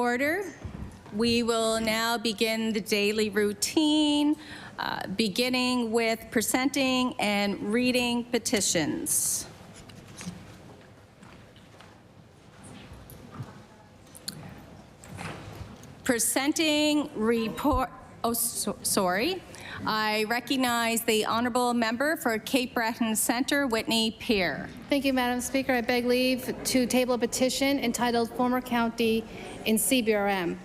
Order. We will now begin the daily routine, beginning with presenting and reading petitions. Presenting report, I recognize the Honourable Member for Cape Breton Centre, Whitney Peer. Thank you, Madam Speaker. I beg leave to table a petition entitled Former County in CBRM.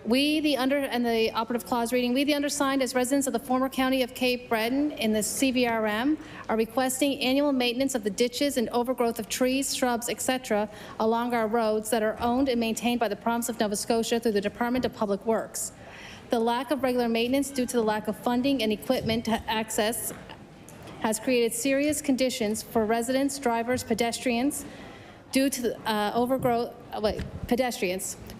We, the operative clause reading, we, the undersigned, as residents of the former county of Cape Breton in the CBRM, are requesting annual maintenance of the ditches and overgrowth of trees, shrubs, etc. along our roads that are owned and maintained by the province of Nova Scotia through the Department of Public Works. The lack of regular maintenance due to the lack of funding and equipment access has created serious conditions for residents, drivers, pedestrians due to the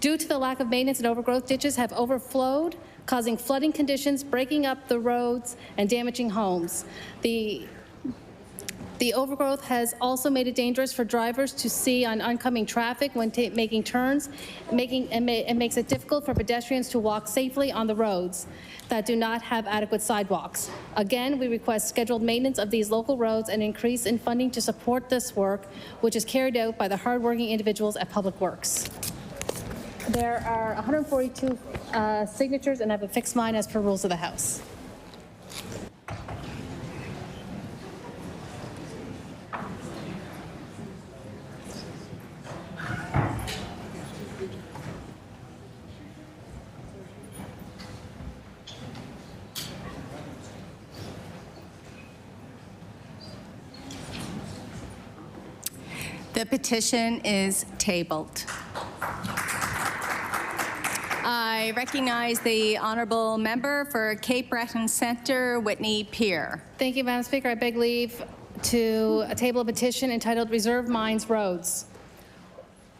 Due to the lack of maintenance and overgrowth, ditches have overflowed, causing flooding conditions, breaking up the roads, and damaging homes. The overgrowth has also made it dangerous for drivers to see on oncoming traffic when making turns, and makes it difficult for pedestrians to walk safely on the roads that do not have adequate sidewalks. Again, we request scheduled maintenance of these local roads and increase in funding to support this work, which is carried out by the hardworking individuals at Public Works. There are 142 signatures, and I have affixed mine as per rules of the House. The petition is tabled. I recognize the Honourable Member for Cape Breton Centre, Whitney Peer. Thank you, Madam Speaker. I beg leave to table a petition entitled Reserve Mines Roads.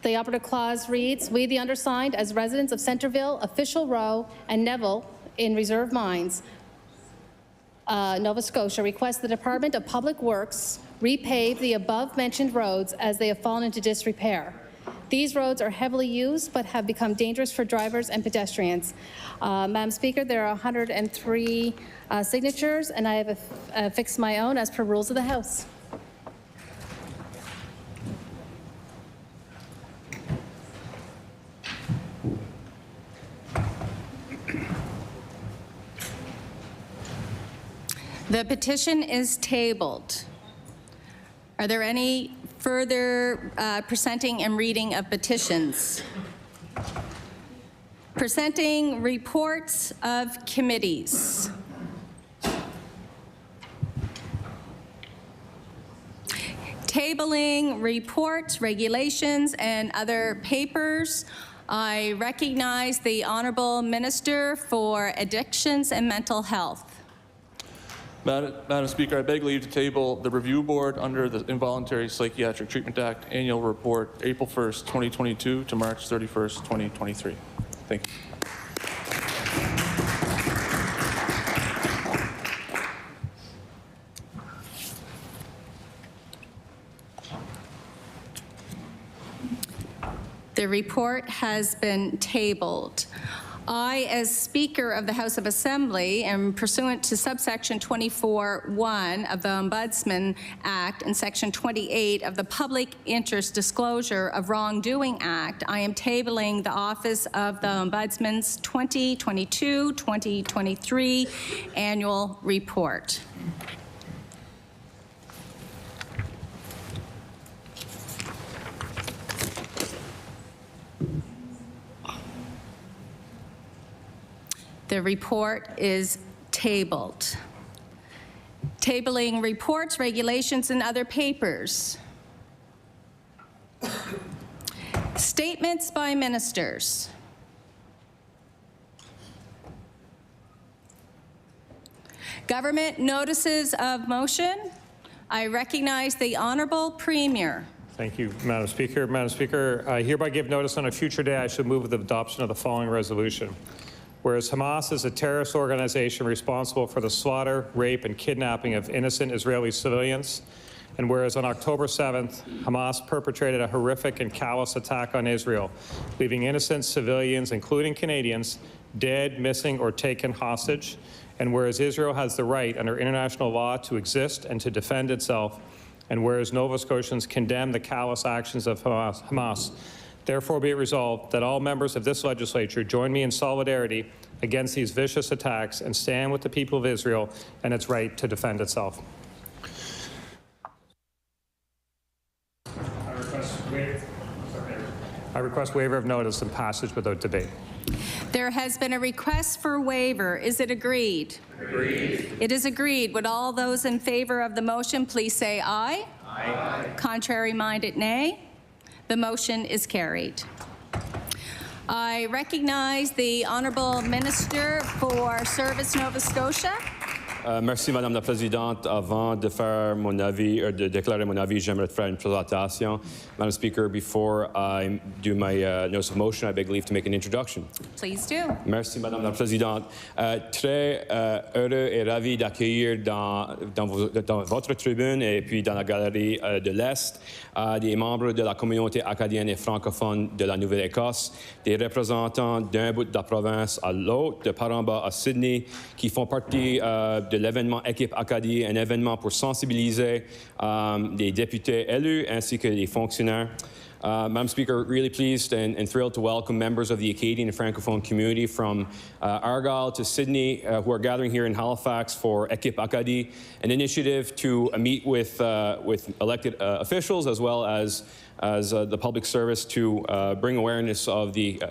The operative clause reads, we, the undersigned, as residents of Centreville, Official Row, and Neville in Reserve Mines, Nova Scotia, request the Department of Public Works repave the above-mentioned roads as they have fallen into disrepair. These roads are heavily used but have become dangerous for drivers and pedestrians. Madam Speaker, there are 103 signatures, and I have affixed my own as per rules of the House. The petition is tabled. Are there any further presenting and reading of petitions? Presenting reports of committees. Tabling reports, regulations, and other papers. I recognize the Honourable Minister for Addictions and Mental Health. Madam Speaker, I beg leave to table the Review Board under the Involuntary Psychiatric Treatment Act Annual Report, April 1st, 2022 to March 31st, 2023. Thank you. The report has been tabled. I, as Speaker of the House of Assembly, am pursuant to subsection 24(1) of the Ombudsman Act and section 28 of the Public Interest Disclosure of Wrongdoing Act, I am tabling the Office of the Ombudsman's 2022-2023 annual report. The report is tabled. Tabling reports, regulations, and other papers. Statements by ministers. Government notices of motion. I recognize the Honourable Premier. Thank you, Madam Speaker. Madam Speaker, I hereby give notice on a future day I should move with the adoption of the following resolution. Whereas Hamas is a terrorist organization responsible for the slaughter, rape, and kidnapping of innocent Israeli civilians, And whereas on October 7th, Hamas perpetrated a horrific and callous attack on Israel, leaving innocent civilians, including Canadians, dead, missing, or taken hostage. And whereas Israel has the right under international law to exist and to defend itself, and whereas Nova Scotians condemn the callous actions of Hamas, therefore be it resolved that all members of this legislature join me in solidarity against these vicious attacks and stand with the people of Israel and its right to defend itself. I request waiver of notice and passage without debate. There has been a request for waiver. Is it agreed? Agreed. It is agreed. Would all those in favor of the motion please say aye? Aye. Contrary-minded, nay. The motion is carried. I recognize the Honourable Minister for Service Nova Scotia. Merci, Madame la Présidente. Avant de faire mon avis, de déclarer mon avis, j'aimerais faire une présentation. Madam Speaker, before I do my notice of motion, I beg leave to make an introduction. Please do. Merci, Madame la Présidente. Très heureux et ravi d'accueillir dans votre tribune et puis dans la galerie de l'Est des membres de la communauté acadienne et francophone de la Nouvelle-Écosse, des représentants d'un bout de la province à l'autre, de Paramba à Sydney, qui font partie de l'événement Équipe Acadie, un événement pour sensibiliser les députés élus ainsi que les fonctionnaires. Madam Speaker, really pleased and thrilled to welcome members of the Acadian and Francophone community from Argyll to Sydney who are gathering here in Halifax for Équipe Acadie, an initiative to meet with elected officials as well as the public service to bring awareness of the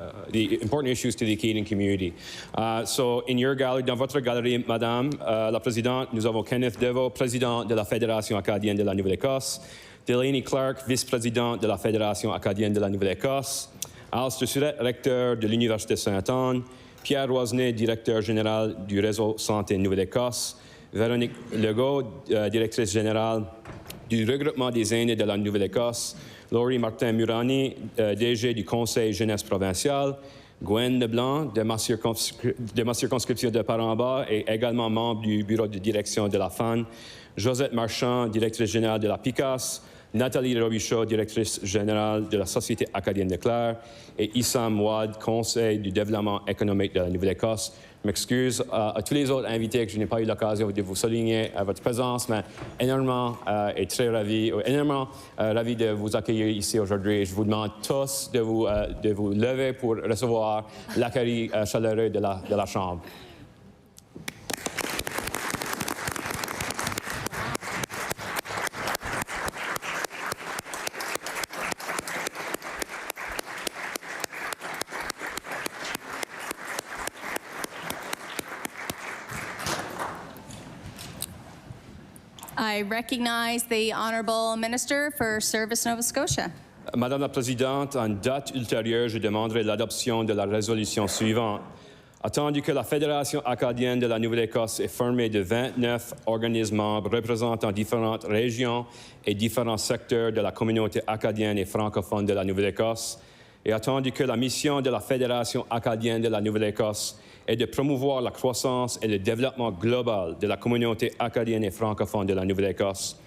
important issues to the Acadian community. So in your gallery, dans votre galerie, Madame la Présidente, nous avons Kenneth Deveau, Président de la Fédération acadienne de la Nouvelle-Écosse, Delaney Clark, vice-président de la Fédération acadienne de la Nouvelle-Écosse, Alistair Surette, recteur de l'Université Sainte-Anne, Pierre Roisnet, directeur général du réseau Santé Nouvelle-Écosse, Véronique Legault, directrice générale du regroupement des aînés de la Nouvelle-Écosse, Laurie Martin-Murani, DG du Conseil jeunesse provincial, Gwen Leblanc de ma circonscription de Paramba et également membre du bureau de direction de la FAN, Josette Marchand, directrice générale de la PICAS, Nathalie Robichaud, directrice générale de la Société acadienne de Clare, et Issam Mouad, conseil du développement économique de la Nouvelle-Écosse. Je m'excuse à tous les autres invités que je n'ai pas eu l'occasion de vous souligner à votre présence, mais énormément et très ravi de vous accueillir ici aujourd'hui. Je vous demande tous de vous lever pour recevoir l'accueil chaleureux de la Chambre. I recognize the Honourable Minister for Service Nova Scotia. Madame la Présidente, en date ultérieure, je demanderai l'adoption de la résolution suivante. Attendu que la Fédération acadienne de la Nouvelle-Écosse est formée de 29 organismes membres représentant différentes régions et différents secteurs de la communauté acadienne et francophone de la Nouvelle-Écosse, et attendu que la mission de la Fédération acadienne de la Nouvelle-Écosse est de promouvoir la croissance et le développement global de la communauté acadienne et francophone de la Nouvelle-Écosse,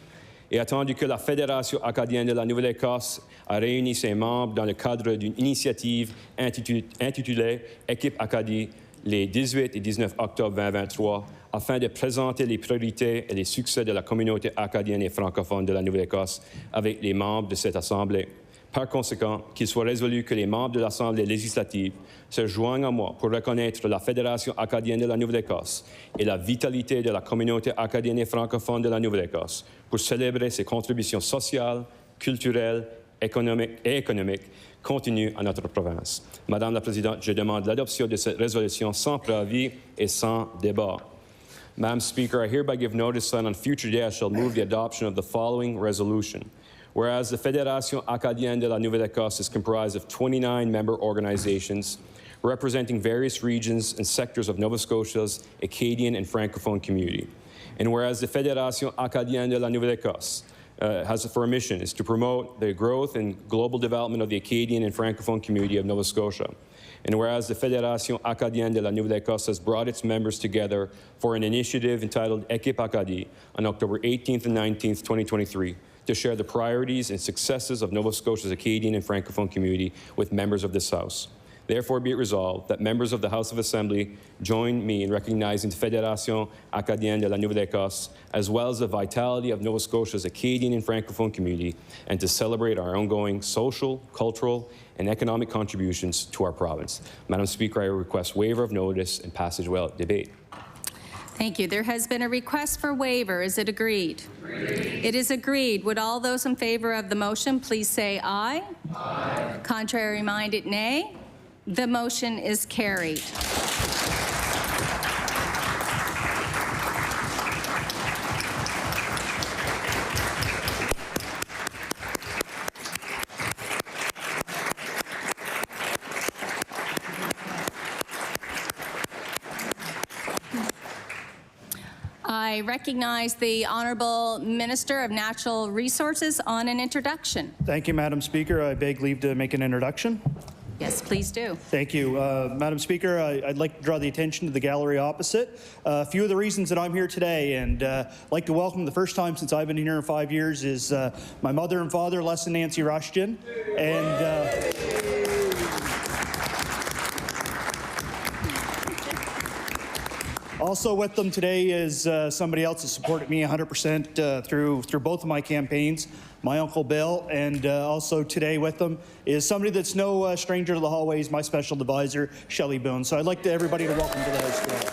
et attendu que la Fédération acadienne de la Nouvelle-Écosse a réuni ses membres dans le cadre d'une initiative intitulée Équipe Acadie les 18 et 19 octobre 2023 afin de présenter les priorités et les succès de la communauté acadienne et francophone de la Nouvelle-Écosse avec les membres de cette Assemblée. Par conséquent, qu'il soit résolu que les membres de l'Assemblée législative se joignent à moi pour reconnaître la Fédération acadienne de la Nouvelle-Écosse et la vitalité de la communauté acadienne et francophone de la Nouvelle-Écosse pour célébrer ses contributions sociales, culturelles, économiques continues à notre province. Madame la Présidente, je demande l'adoption de cette résolution sans préavis et sans débat. Madam Speaker, I hereby give notice that on future day I shall move the adoption of the following resolution. Whereas the Fédération acadienne de la Nouvelle-Écosse is comprised of 29 member organizations representing various regions and sectors of Nova Scotia's Acadian and Francophone community. And whereas the Fédération acadienne de la Nouvelle-Écosse has for a mission is to promote the growth and global development of the Acadian and Francophone community of Nova Scotia. And whereas the Fédération acadienne de la Nouvelle-Écosse has brought its members together for an initiative entitled Équipe Acadie on October 18th and 19th, 2023, to share the priorities and successes of Nova Scotia's Acadian and Francophone community with members of this House. Therefore, be it resolved that members of the House of Assembly join me in recognizing the Fédération Acadienne de la Nouvelle-Écosse, as well as the vitality of Nova Scotia's Acadian and Francophone community, and to celebrate our ongoing social, cultural, and economic contributions to our province. Madam Speaker, I request waiver of notice and passage without debate. Thank you. There has been a request for waiver. Is it agreed? Agreed. It is agreed. Would all those in favor of the motion please say aye? Aye. Contrary-minded, nay. The motion is carried. I recognize the Honourable Minister of Natural Resources on an introduction. Thank you, Madam Speaker. I beg leave to make an introduction. Yes, please do. Thank you. Madam Speaker, I'd like to draw the attention to the gallery opposite. A few of the reasons that I'm here today, and I'd like to welcome the first time since I've been here in 5 years, is my mother and father, Les and Nancy Rushton. And also with them today is somebody else that supported me 100% through both of my campaigns, my Uncle Bill, and also today with them is somebody that's no stranger to the hallways, my special advisor, Shelley Boone. So I'd like everybody to welcome to the House today.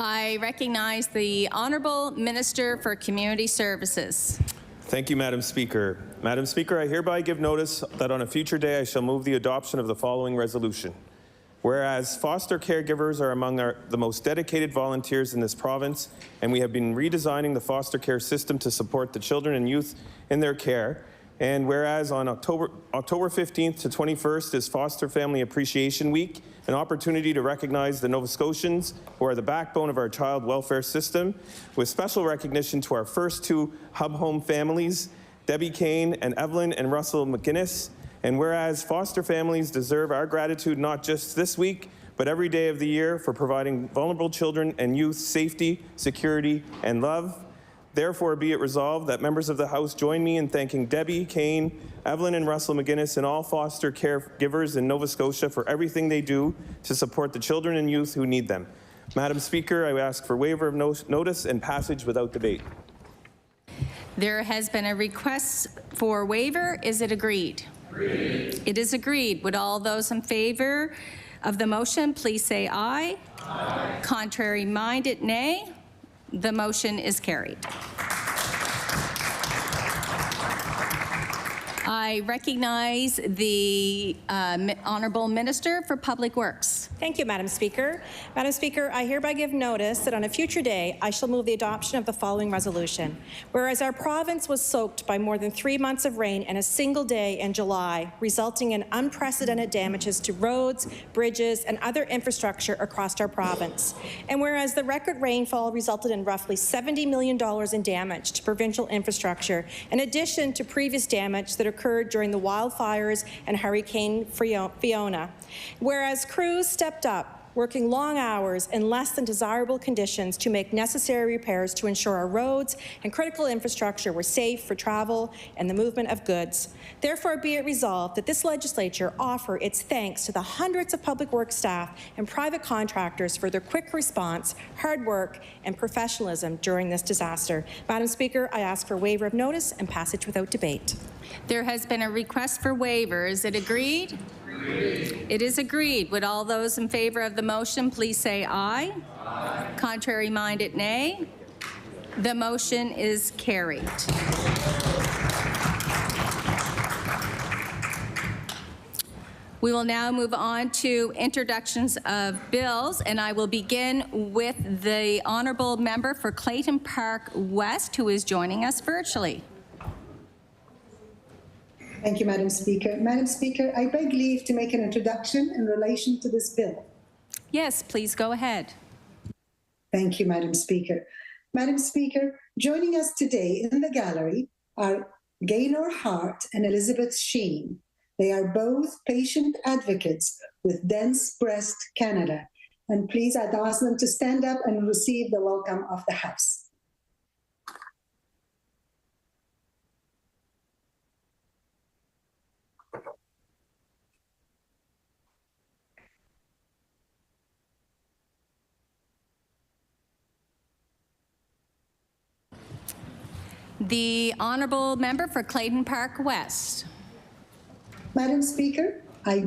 I recognize the Honourable Minister for Community Services. Thank you, Madam Speaker. Madam Speaker, I hereby give notice that on a future day I shall move the adoption of the following resolution. Whereas foster caregivers are among the most dedicated volunteers in this province, and we have been redesigning the foster care system to support the children and youth in their care, and whereas on October 15th to 21st is Foster Family Appreciation Week, an opportunity to recognize the Nova Scotians who are the backbone of our child welfare system, with special recognition to our first two hub home families, Debbie Kane and Evelyn and Russell McGuinness. And whereas foster families deserve our gratitude not just this week, but every day of the year for providing vulnerable children and youth safety, security, and love. Therefore, be it resolved that members of the House join me in thanking Debbie Kane, Evelyn and Russell McGuinness, and all foster caregivers in Nova Scotia for everything they do to support the children and youth who need them. Madam Speaker, I ask for waiver of notice and passage without debate. There has been a request for waiver. Is it agreed? Agreed. It is agreed. Would all those in favor of the motion please say aye? Aye. Contrary-minded, nay. The motion is carried. I recognize the Honourable Minister for Public Works. Thank you, Madam Speaker. Madam Speaker, I hereby give notice that on a future day, I shall move the adoption of the following resolution. Whereas our province was soaked by more than 3 months of rain in a single day in July, resulting in unprecedented damages to roads, bridges, and other infrastructure across our province. And whereas the record rainfall resulted in roughly $70 million in damage to provincial infrastructure, in addition to previous damage that occurred during the wildfires and Hurricane Fiona. Whereas crews stepped up, working long hours in less than desirable conditions to make necessary repairs to ensure our roads and critical infrastructure were safe for travel and the movement of goods. Therefore, be it resolved that this legislature offer its thanks to the hundreds of public works staff and private contractors for their quick response, hard work, and professionalism during this disaster. Madam Speaker, I ask for waiver of notice and passage without debate. There has been a request for waiver. Is it agreed? Agreed. It is agreed. Would all those in favor of the motion please say aye? Aye. Contrary-minded, nay. The motion is carried. We will now move on to introductions of bills, and I will begin with the Honourable Member for Clayton Park West, who is joining us virtually. Thank you, Madam Speaker. Madam Speaker, I beg leave to make an introduction in relation to this bill. Yes, please go ahead. Thank you, Madam Speaker. Madam Speaker, joining us today in the gallery are Gaynor Hart and Elizabeth Sheen. They are both patient advocates with Dense Breast Canada. And please, I'd ask them to stand up and receive the welcome of the House. The Honourable Member for Clayton Park West. Madam Speaker, I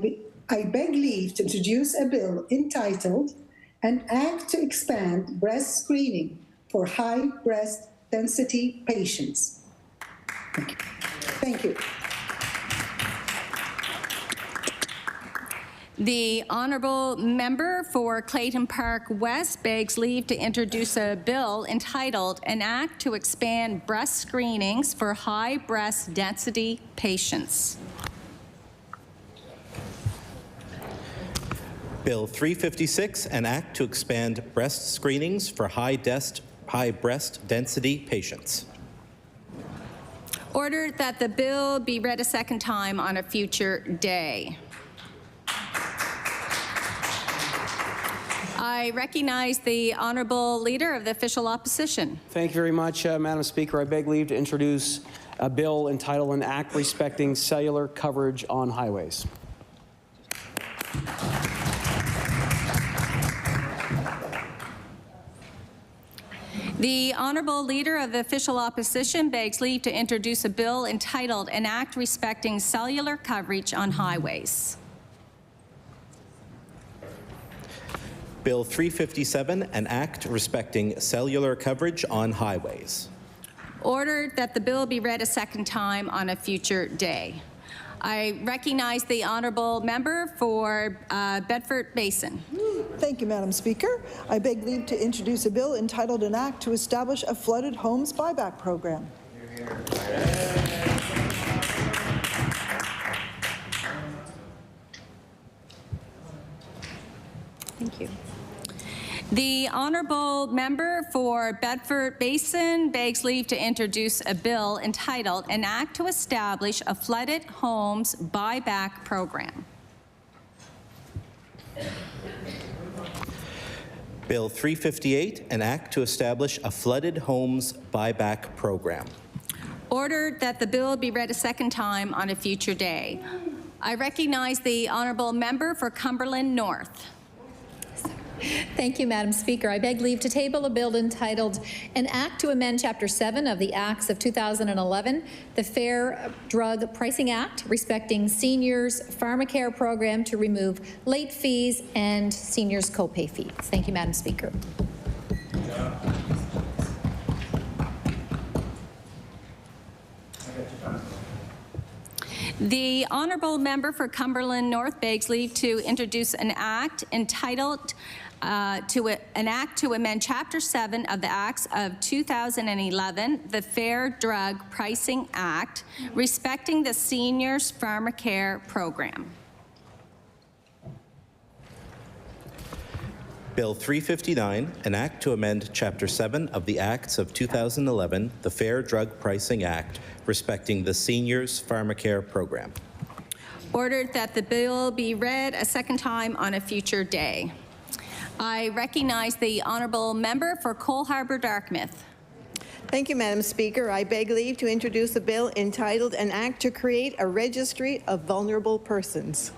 beg leave to introduce a bill entitled An Act to Expand Breast Screening for High Breast Density Patients. Thank you. The Honourable Member for Clayton Park West begs leave to introduce a bill entitled An Act to Expand Breast Screenings for High Breast Density Patients. Bill 356, an act to expand breast screenings for high breast density patients. Order that the bill be read a second time on a future day. I recognize the Honourable Leader of the Official Opposition. Thank you very much, Madam Speaker. I beg leave to introduce a bill entitled An Act Respecting Cellular Coverage on Highways. The Honourable Leader of the Official Opposition begs leave to introduce a bill entitled An Act Respecting Cellular Coverage on Highways. Bill 357, an act respecting cellular coverage on highways. Ordered that the bill be read a second time on a future day. I recognize the Honourable Member for Bedford Basin. Thank you, Madam Speaker. I beg leave to introduce a bill entitled An Act to Establish a Flooded Homes Buyback Program. Thank you. The Honourable Member for Bedford Basin begs leave to introduce a bill entitled An Act to Establish a Flooded Homes Buyback Program. Bill 358, an act to establish a flooded homes buyback program. Ordered that the bill be read a second time on a future day. I recognize the Honourable Member for Cumberland North. Thank you, Madam Speaker. I beg leave to table a bill entitled An Act to Amend Chapter 7 of the Acts of 2011, the Fair Drug Pricing Act, respecting seniors' pharmacare program to remove late fees and seniors' copay fees. Thank you, Madam Speaker. The Honourable Member for Cumberland North begs leave to introduce an act entitled an act to amend Chapter 7 of the Acts of 2011, the Fair Drug Pricing Act, respecting the Seniors Pharmacare Program. Bill 359, an act to amend Chapter 7 of the Acts of 2011, the Fair Drug Pricing Act, respecting the Seniors Pharmacare Program. Ordered that the bill be read a second time on a future day. I recognize the Honourable Member for Cole Harbour Dartmouth. Thank you, Madam Speaker. I beg leave to introduce a bill entitled An Act to Create a Registry of Vulnerable Persons.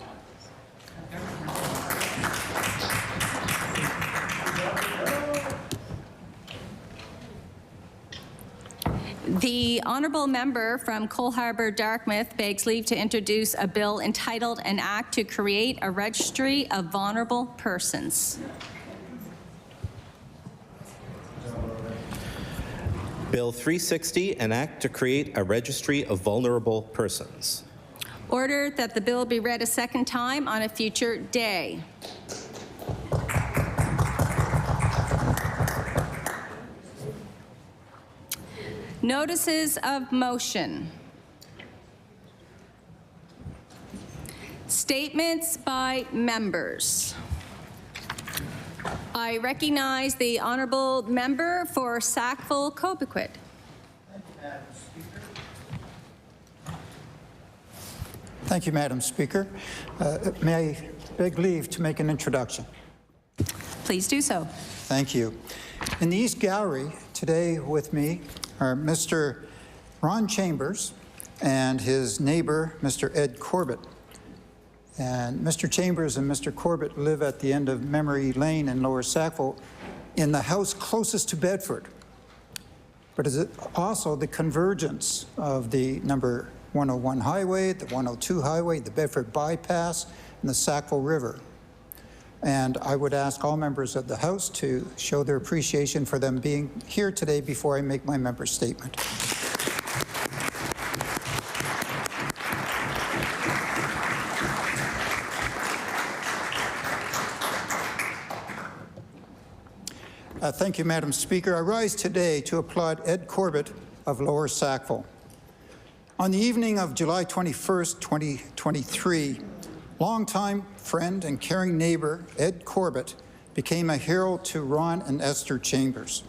The Honourable Member from Cole Harbour Dartmouth begs leave to introduce a bill entitled An Act to Create a Registry of Vulnerable Persons. Bill 360, an act to create a registry of vulnerable persons. Ordered that the bill be read a second time on a future day. Notices of motion. Statements by members. I recognize the Honourable Member for Sackville-Cobequid. Thank you, Madam Speaker. May I beg leave to make an introduction? Please do so. Thank you. In the East Gallery today with me are Mr. Ron Chambers and his neighbor, Mr. Ed Corbett. And Mr. Chambers and Mr. Corbett live at the end of Memory Lane in Lower Sackville in the house closest to Bedford. But is it also the convergence of the number 101 highway, the 102 highway, the Bedford bypass, and the Sackville River. And I would ask all members of the House to show their appreciation for them being here today before I make my member statement. Thank you, Madam Speaker. I rise today to applaud Ed Corbett of Lower Sackville. On the evening of July 21st, 2023, longtime friend and caring neighbor Ed Corbett became a hero to Ron and Esther Chambers.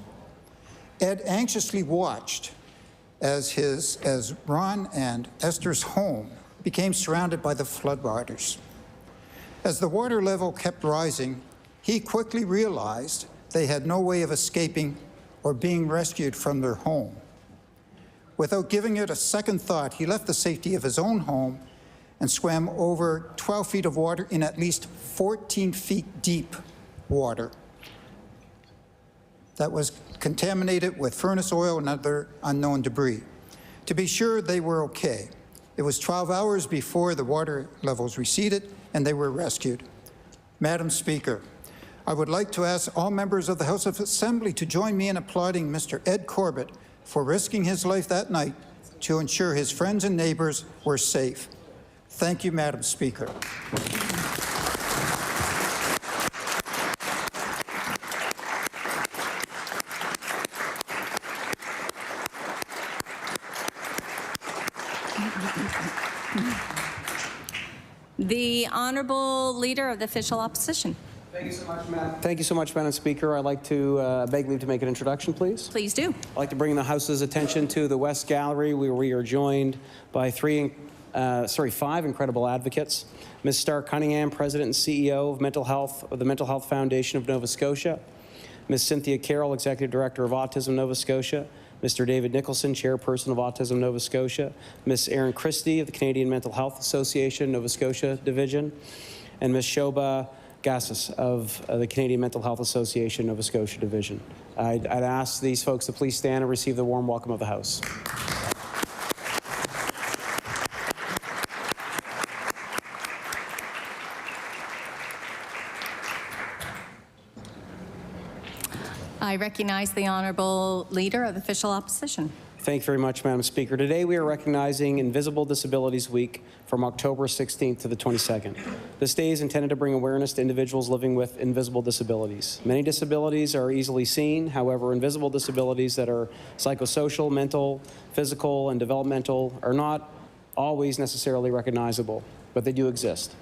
Ed anxiously watched as Ron and Esther's home became surrounded by the floodwaters. As the water level kept rising, he quickly realized they had no way of escaping or being rescued from their home. Without giving it a second thought, he left the safety of his own home and swam over 12 feet of water in at least 14 feet deep water that was contaminated with furnace oil and other unknown debris. To be sure, they were okay. It was 12 hours before the water levels receded and they were rescued. Madam Speaker, I would like to ask all members of the House of Assembly to join me in applauding Mr. Ed Corbett for risking his life that night to ensure his friends and neighbors were safe. Thank you, Madam Speaker. The Honourable Leader of the Official Opposition. Thank you so much, Madam. Thank you so much, Madam Speaker. I'd like to beg leave to make an introduction, please. Please do. I'd like to bring the House's attention to the West Gallery, where we are joined by five incredible advocates. Ms. Stark Cunningham, President and CEO of the Mental Health Foundation of Nova Scotia. Ms. Cynthia Carroll, Executive Director of Autism Nova Scotia. Mr. David Nicholson, Chairperson of Autism Nova Scotia. Ms. Erin Christie of the Canadian Mental Health Association Nova Scotia Division. And Ms. Shoba Gassas of the Canadian Mental Health Association Nova Scotia Division. I'd ask these folks to please stand and receive the warm welcome of the House. I recognize the Honourable Leader of the Official Opposition. Thank you very much, Madam Speaker. Today we are recognizing Invisible Disabilities Week from October 16th to the 22nd. This day is intended to bring awareness to individuals living with invisible disabilities. Many disabilities are easily seen. However, invisible disabilities that are psychosocial, mental, physical, and developmental are not always necessarily recognizable, but they do exist.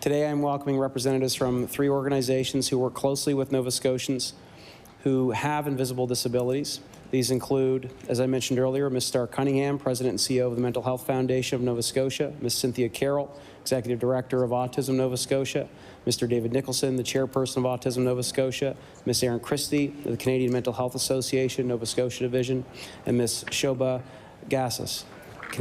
Today I'm welcoming representatives from 3 organizations who work closely with Nova Scotians who have invisible disabilities. These include, as I mentioned earlier, Ms. Stark Cunningham, President and CEO of the Mental Health Foundation of Nova Scotia, Ms. Cynthia Carroll, Executive Director of Autism Nova Scotia, Mr. David Nicholson, the Chairperson of Autism Nova Scotia, Ms. Erin Christie of the Canadian Mental Health Association Nova Scotia Division, and Ms. Shoba Gassas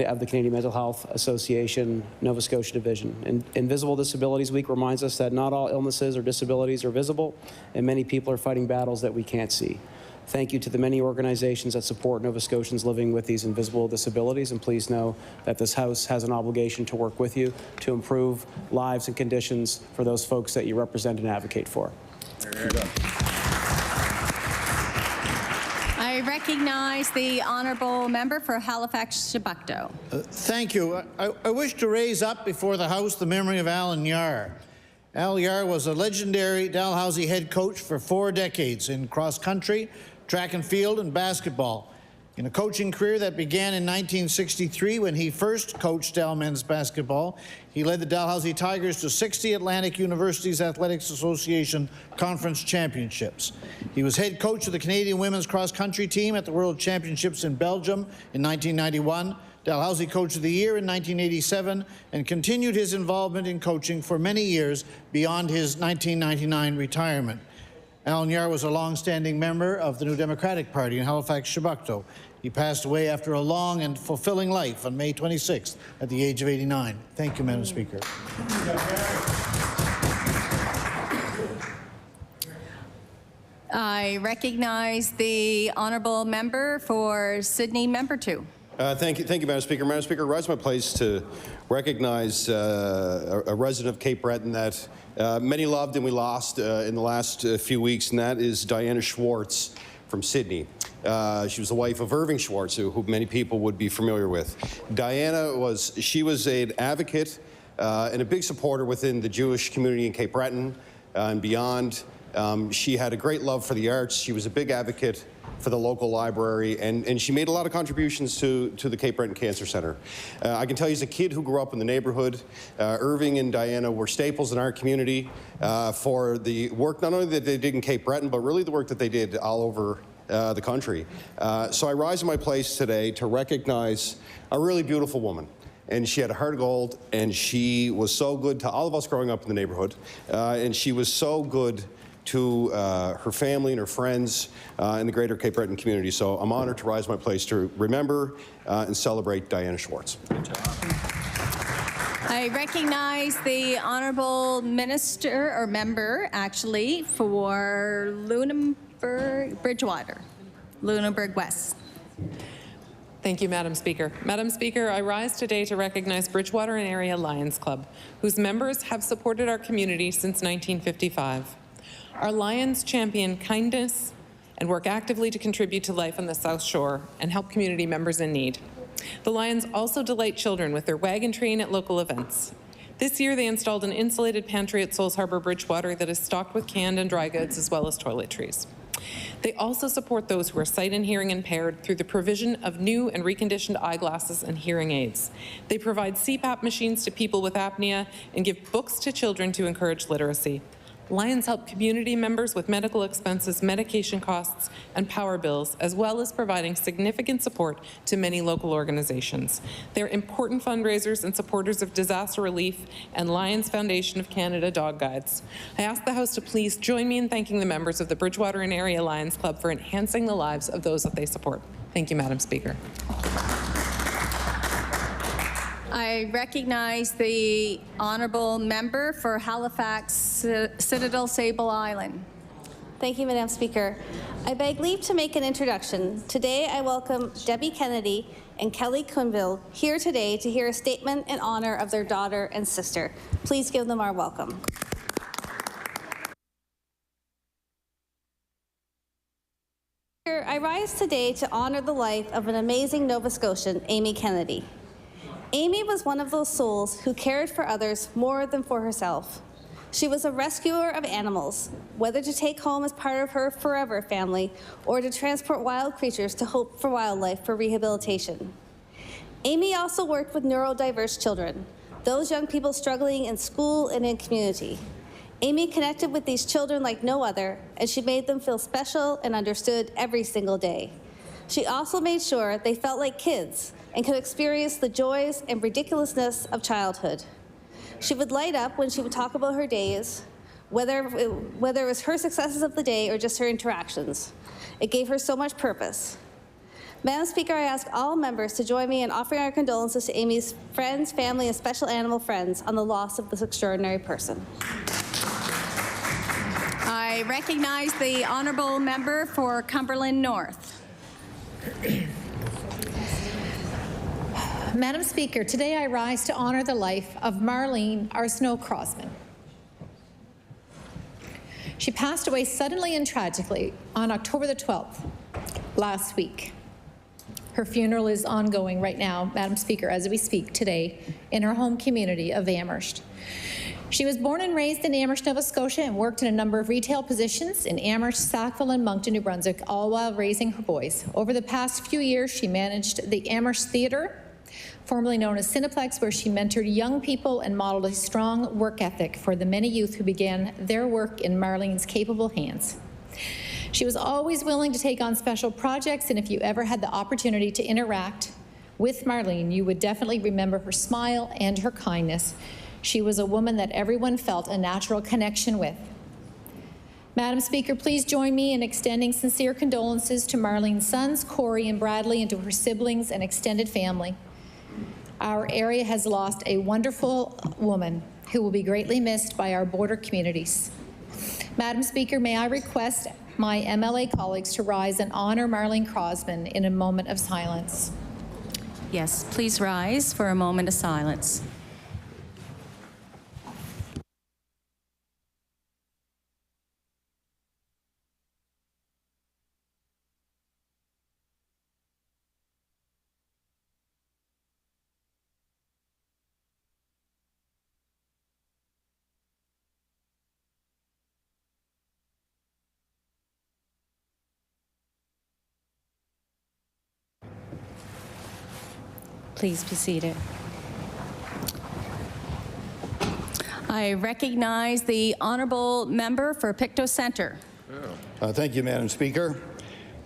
of the Canadian Mental Health Association Nova Scotia Division. Invisible Disabilities Week reminds us that not all illnesses or disabilities are visible, and many people are fighting battles that we can't see. Thank you to the many organizations that support Nova Scotians living with these invisible disabilities, and please know that this House has an obligation to work with you to improve lives and conditions for those folks that you represent and advocate for. I recognize the Honourable Member for Halifax-Chebucto. Thank you. I wish to raise up before the House the memory of Alan Yar. Al Yar was a legendary Dalhousie head coach for 4 decades in cross-country, track and field, and basketball. In a coaching career that began in 1963 when he first coached Dal men's basketball, he led the Dalhousie Tigers to 60 Atlantic Universities Athletics Association Conference Championships. He was head coach of the Canadian women's cross-country team at the World Championships in Belgium in 1991, Dalhousie Coach of the Year in 1987, and continued his involvement in coaching for many years beyond his 1999 retirement. Alan Yar was a long-standing member of the New Democratic Party in Halifax, Chebucto. He passed away after a long and fulfilling life on May 26th at the age of 89. Thank you, Madam Speaker. I recognize the honourable member for Sydney, member 2. Thank you, Madam Speaker. Madam Speaker, I rise to my place to recognize a resident of Cape Breton that many loved and we lost in the last few weeks, and that is Diana Schwartz from Sydney. She was the wife of Irving Schwartz, who many people would be familiar with. Diana was an advocate and a big supporter within the Jewish community in Cape Breton and beyond. She had a great love for the arts. She was a big advocate for the local library, and she made a lot of contributions to the Cape Breton Cancer Center. I can tell you, as a kid who grew up in the neighborhood, Irving and Diana were staples in our community for the work not only that they did in Cape Breton, but really the work that they did all over the country. So I rise in my place today to recognize a really beautiful woman. And she had a heart of gold, and she was so good to all of us growing up in the neighborhood, and she was so good to her family and her friends in the greater Cape Breton community. So I'm honored to rise my place to remember and celebrate Diana Schwartz. I recognize the honourable minister, or member actually, for Lunenburg, Bridgewater, Lunenburg West. Thank you, Madam Speaker. Madam Speaker, I rise today to recognize Bridgewater and Area Lions Club, whose members have supported our community since 1955. Our Lions champion kindness and work actively to contribute to life on the South Shore and help community members in need. The Lions also delight children with their wagon train at local events. This year, they installed an insulated pantry at Souls Harbour Bridgewater that is stocked with canned and dry goods as well as toiletries. They also support those who are sight and hearing impaired through the provision of new and reconditioned eyeglasses and hearing aids. They provide CPAP machines to people with apnea and give books to children to encourage literacy. Lions help community members with medical expenses, medication costs, and power bills, as well as providing significant support to many local organizations. They're important fundraisers and supporters of disaster relief and Lions Foundation of Canada dog guides. I ask the House to please join me in thanking the members of the Bridgewater and Area Lions Club for enhancing the lives of those that they support. Thank you, Madam Speaker. I recognize the honourable member for Halifax Citadel Sable Island. Thank you, Madam Speaker. I beg leave to make an introduction. Today I welcome Debbie Kennedy and Kelly Kunville here today to hear a statement in honour of their daughter and sister. Please give them our welcome. I rise today to honour the life of an amazing Nova Scotian, Amy Kennedy. Amy was one of those souls who cared for others more than for herself. She was a rescuer of animals, whether to take home as part of her forever family or to transport wild creatures to Hope for Wildlife for rehabilitation. Amy also worked with neurodiverse children, those young people struggling in school and in community. Amy connected with these children like no other, and she made them feel special and understood every single day. She also made sure they felt like kids and could experience the joys and ridiculousness of childhood. She would light up when she would talk about her days, whether it was her successes of the day or just her interactions. It gave her so much purpose. Madam Speaker, I ask all members to join me in offering our condolences to Amy's friends, family, and special animal friends on the loss of this extraordinary person. I recognize the honourable member for Cumberland North. Madam Speaker, today I rise to honour the life of Marlene Arsenault-Crossman. She passed away suddenly and tragically on October the 12th, last week. Her funeral is ongoing right now, Madam Speaker, as we speak today in her home community of Amherst. She was born and raised in Amherst, Nova Scotia, and worked in a number of retail positions in Amherst, Sackville, and Moncton, New Brunswick, all while raising her boys. Over the past few years, she managed the Amherst Theatre, formerly known as Cineplex, where she mentored young people and modeled a strong work ethic for the many youth who began their work in Marlene's capable hands. She was always willing to take on special projects, and if you ever had the opportunity to interact with Marlene, you would definitely remember her smile and her kindness. She was a woman that everyone felt a natural connection with. Madam Speaker, please join me in extending sincere condolences to Marlene's sons, Corey and Bradley, and to her siblings and extended family. Our area has lost a wonderful woman who will be greatly missed by our border communities. Madam Speaker, may I request my MLA colleagues to rise and honor Marlene Crosman in a moment of silence. Yes, please rise for a moment of silence. Please be seated. I recognize the honourable member for Pictou Centre. Thank you, Madam Speaker.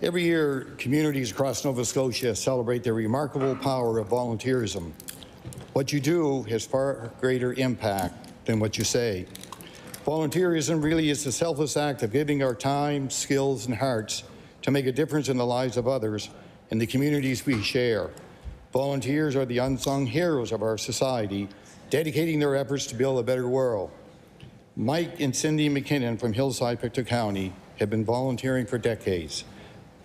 Every year, communities across Nova Scotia celebrate the remarkable power of volunteerism. What you do has far greater impact than what you say. Volunteerism really is the selfless act of giving our time, skills, and hearts to make a difference in the lives of others and the communities we share. Volunteers are the unsung heroes of our society, dedicating their efforts to build a better world. Mike and Cindy McKinnon from Hillside, Pictou County have been volunteering for decades.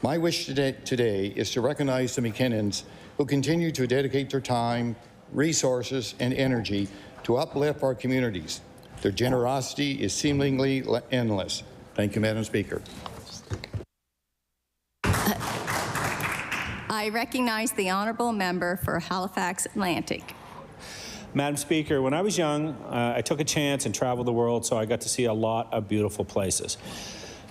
My wish today is to recognize the McKinnons who continue to dedicate their time, resources, and energy to uplift our communities. Their generosity is seemingly endless. Thank you, Madam Speaker. I recognize the honourable member for Halifax Atlantic. Madam Speaker, when I was young, I took a chance and traveled the world, so I got to see a lot of beautiful places.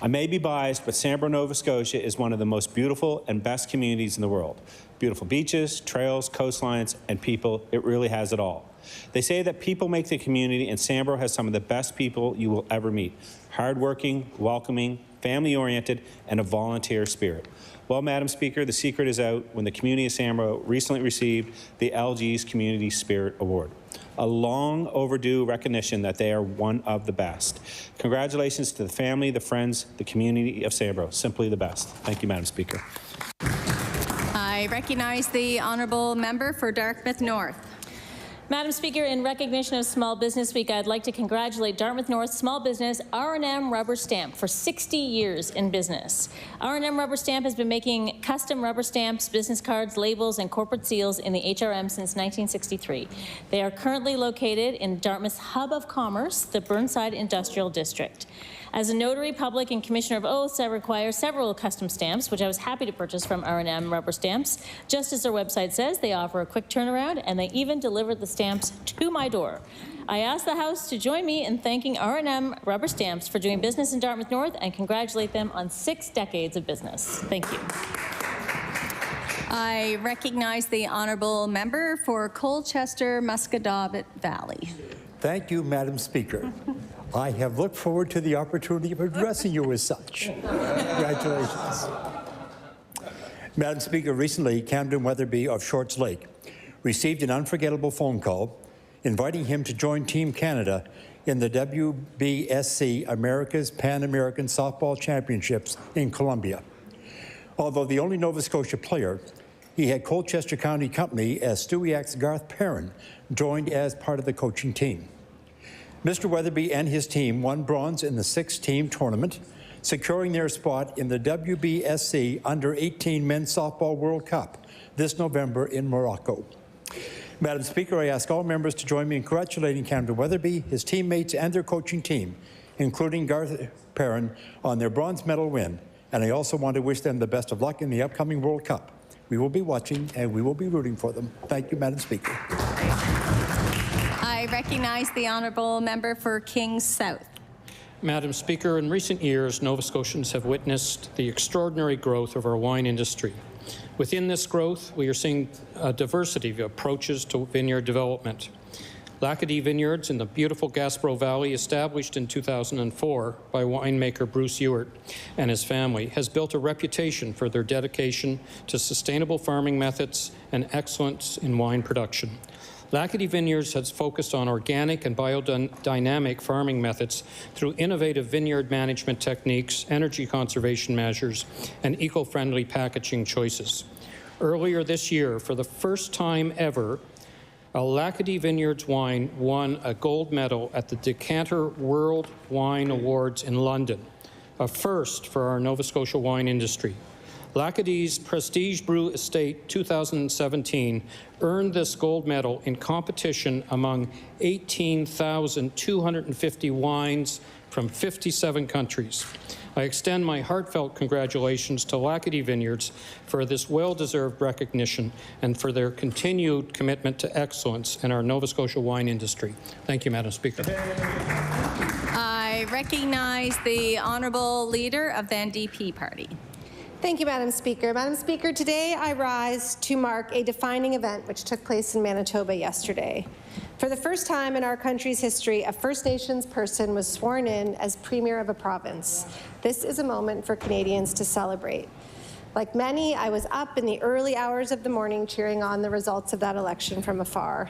I may be biased, but Sambro, Nova Scotia is one of the most beautiful and best communities in the world. Beautiful beaches, trails, coastlines, and people. It really has it all. They say that people make the community, and Sambro has some of the best people you will ever meet. Hardworking, welcoming, family-oriented, and a volunteer spirit. Well, Madam Speaker, the secret is out when the community of Sambro recently received the LG's Community Spirit Award, a long overdue recognition that they are one of the best. Congratulations to the family, the friends, the community of Sambro. Simply the best. Thank you, Madam Speaker. I recognize the honourable member for Dartmouth North. Madam Speaker, in recognition of Small Business Week, I'd like to congratulate Dartmouth North small business R&M Rubber Stamp for 60 years in business. R&M Rubber Stamp has been making custom rubber stamps, business cards, labels, and corporate seals in the HRM since 1963. They are currently located in Dartmouth's hub of commerce, the Burnside Industrial District. As a notary public and commissioner of oaths, I require several custom stamps, which I was happy to purchase from R&M Rubber Stamps. Just as their website says, they offer a quick turnaround, and they even deliver the stamps to my door. I ask the House to join me in thanking R&M Rubber Stamps for doing business in Dartmouth North and congratulate them on 6 decades of business. Thank you. I recognize the honourable member for Colchester Musquodoboit Valley. Thank you, Madam Speaker. I have looked forward to the opportunity of addressing you as such. Congratulations. Madam Speaker, recently, Camden Weatherby of Shorts Lake received an unforgettable phone call inviting him to join Team Canada in the WBSC America's Pan American Softball Championships in Colombia. Although the only Nova Scotia player, he had Colchester County Company as Stewiac's Garth Perrin joined as part of the coaching team. Mr. Weatherby and his team won bronze in the 6-team tournament, securing their spot in the WBSC Under-18 Men's Softball World Cup this November in Morocco. Madam Speaker, I ask all members to join me in congratulating Camden Weatherby, his teammates, and their coaching team, including Garth Perrin, on their bronze medal win. And I also want to wish them the best of luck in the upcoming World Cup. We will be watching and we will be rooting for them. Thank you, Madam Speaker. I recognize the honourable member for Kings South. Madam Speaker, in recent years, Nova Scotians have witnessed the extraordinary growth of our wine industry. Within this growth, we are seeing a diversity of approaches to vineyard development. Lackady Vineyards in the beautiful Gaspereau Valley, established in 2004 by winemaker Bruce Ewart and his family, has built a reputation for their dedication to sustainable farming methods and excellence in wine production. Lackady Vineyards has focused on organic and biodynamic farming methods through innovative vineyard management techniques, energy conservation measures, and eco-friendly packaging choices. Earlier this year, for the first time ever, a Lackady Vineyards wine won a gold medal at the Decanter World Wine Awards in London, a first for our Nova Scotia wine industry. Lackady's Prestige Brew Estate 2017 earned this gold medal in competition among 18,250 wines from 57 countries. I extend my heartfelt congratulations to Lackady Vineyards for this well-deserved recognition and for their continued commitment to excellence in our Nova Scotia wine industry. Thank you, Madam Speaker. I recognize the honourable leader of the NDP party. Thank you, Madam Speaker. Madam Speaker, today I rise to mark a defining event which took place in Manitoba yesterday. For the first time in our country's history, a First Nations person was sworn in as Premier of a province. This is a moment for Canadians to celebrate. Like many, I was up in the early hours of the morning cheering on the results of that election from afar.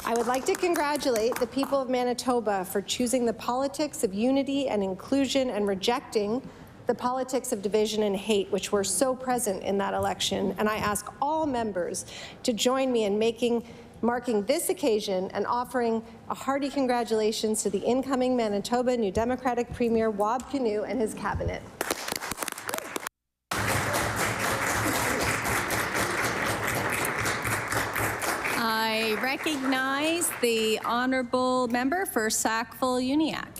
I would like to congratulate the people of Manitoba for choosing the politics of unity and inclusion and rejecting the politics of division and hate, which were so present in that election. And I ask all members to join me in marking this occasion and offering a hearty congratulations to the incoming Manitoba New Democratic Premier Wab Kinew and his cabinet. I recognize the honourable member for Sackville-Uniacke.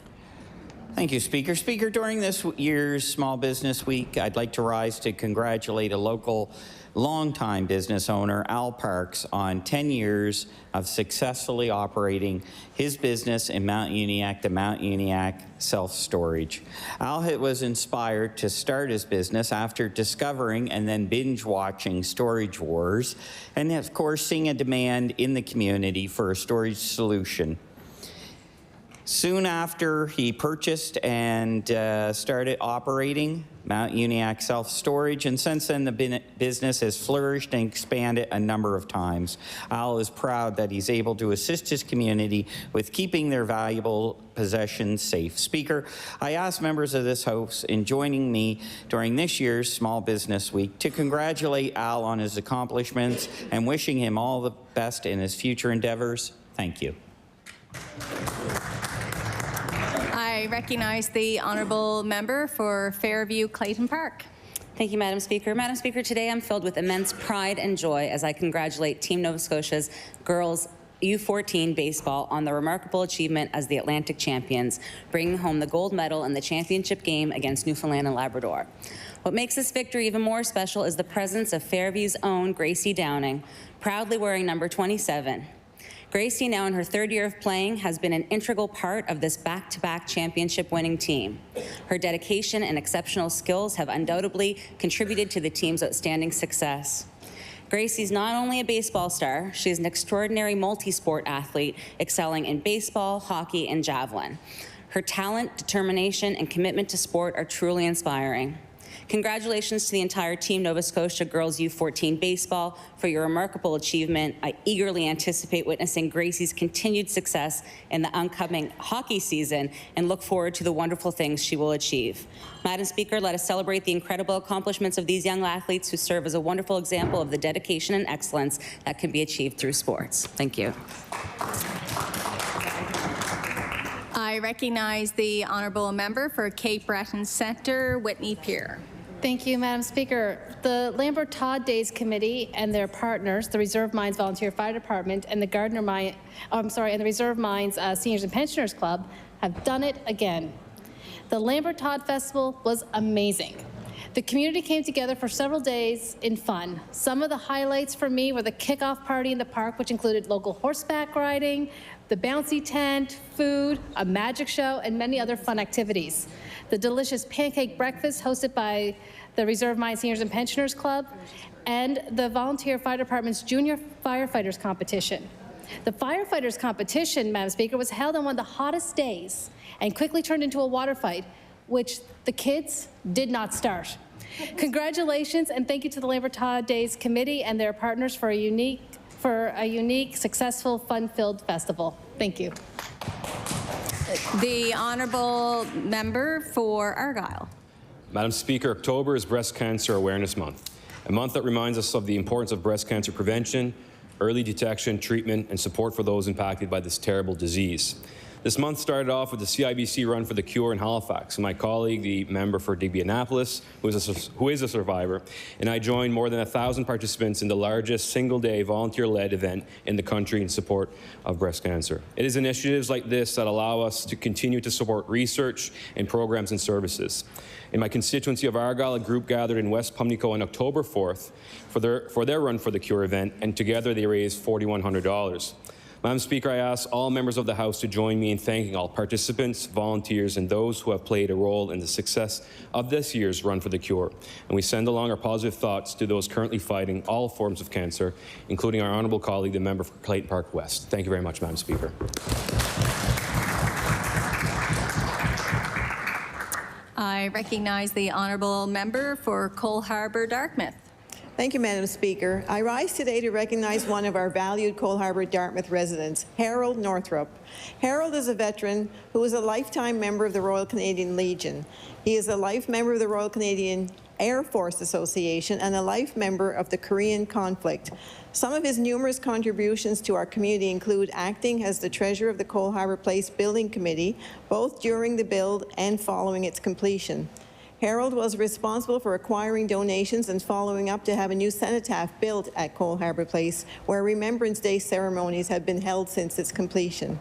Thank you, Speaker. Speaker, during this year's Small Business Week, I'd like to rise to congratulate a local longtime business owner, Al Parks, on 10 years of successfully operating his business in Mount Uniacke, the Mount Uniacke Self-Storage. Al was inspired to start his business after discovering and then binge-watching Storage Wars, and of course seeing a demand in the community for a storage solution. Soon after he purchased and started operating Mount Uniacke Self-Storage, and since then the business has flourished and expanded a number of times. Al is proud that he's able to assist his community with keeping their valuable possessions safe. Speaker, I ask members of this House in joining me during this year's Small Business Week to congratulate Al on his accomplishments and wishing him all the best in his future endeavors. Thank you. I recognize the honourable member for Fairview-Clayton Park. Thank you, Madam Speaker. Madam Speaker, today I'm filled with immense pride and joy as I congratulate Team Nova Scotia's girls U14 baseball on the remarkable achievement as the Atlantic champions, bringing home the gold medal in the championship game against Newfoundland and Labrador. What makes this victory even more special is the presence of Fairview's own Gracie Downing, proudly wearing number 27. Gracie, now in her third year of playing, has been an integral part of this back-to-back championship-winning team. Her dedication and exceptional skills have undoubtedly contributed to the team's outstanding success. Gracie's not only a baseball star, she is an extraordinary multi-sport athlete, excelling in baseball, hockey, and javelin. Her talent, determination, and commitment to sport are truly inspiring. Congratulations to the entire Team Nova Scotia Girls U14 Baseball for your remarkable achievement. I eagerly anticipate witnessing Gracie's continued success in the upcoming hockey season and look forward to the wonderful things she will achieve. Madam Speaker, let us celebrate the incredible accomplishments of these young athletes who serve as a wonderful example of the dedication and excellence that can be achieved through sports. Thank you. I recognize the honourable member for Cape Breton Centre, Whitney Pier. Thank you, Madam Speaker. The Lambert Todd Days Committee and their partners, the Reserve Mines Volunteer Fire Department and the and the Reserve Mines Seniors and Pensioners Club have done it again. The Lambert Todd Festival was amazing. The community came together for several days in fun. Some of the highlights for me were the kickoff party in the park, which included local horseback riding, the bouncy tent, food, a magic show, and many other fun activities. The delicious pancake breakfast hosted by the Reserve Mine Seniors and Pensioners Club, and the Volunteer Fire Department's Junior Firefighters Competition. The firefighters competition, Madam Speaker, was held on one of the hottest days and quickly turned into a water fight, which the kids did not start. Congratulations and thank you to the Lambert Days Committee and their partners for a unique, successful, fun-filled festival. Thank you. The honourable member for Argyll. Madam Speaker, October is Breast Cancer Awareness Month, a month that reminds us of the importance of breast cancer prevention, early detection, treatment, and support for those impacted by this terrible disease. This month started off with the CIBC Run for the Cure in Halifax. My colleague, the member for Digby Annapolis, who is a survivor, and I joined more than 1,000 participants in the largest single-day volunteer-led event in the country in support of breast cancer. It is initiatives like this that allow us to continue to support research and programs and services. In my constituency of Argyll, a group gathered in West Pimlico on October 4th for their Run for the Cure event, and together they raised $4,100. Madam Speaker, I ask all members of the House to join me in thanking all participants, volunteers, and those who have played a role in the success of this year's Run for the Cure. And we send along our positive thoughts to those currently fighting all forms of cancer, including our honourable colleague, the member for Clayton Park West. Thank you very much, Madam Speaker. I recognize the honourable member for Cole Harbour, Dartmouth. Thank you, Madam Speaker. I rise today to recognize one of our valued Cole Harbour Dartmouth residents, Harold Northrup. Harold is a veteran who is a lifetime member of the Royal Canadian Legion. He is a life member of the Royal Canadian Air Force Association and a life member of the Korean conflict. Some of his numerous contributions to our community include acting as the treasurer of the Cole Harbour Place Building Committee, both during the build and following its completion. Harold was responsible for acquiring donations and following up to have a new cenotaph built at Cole Harbour Place, where Remembrance Day ceremonies have been held since its completion.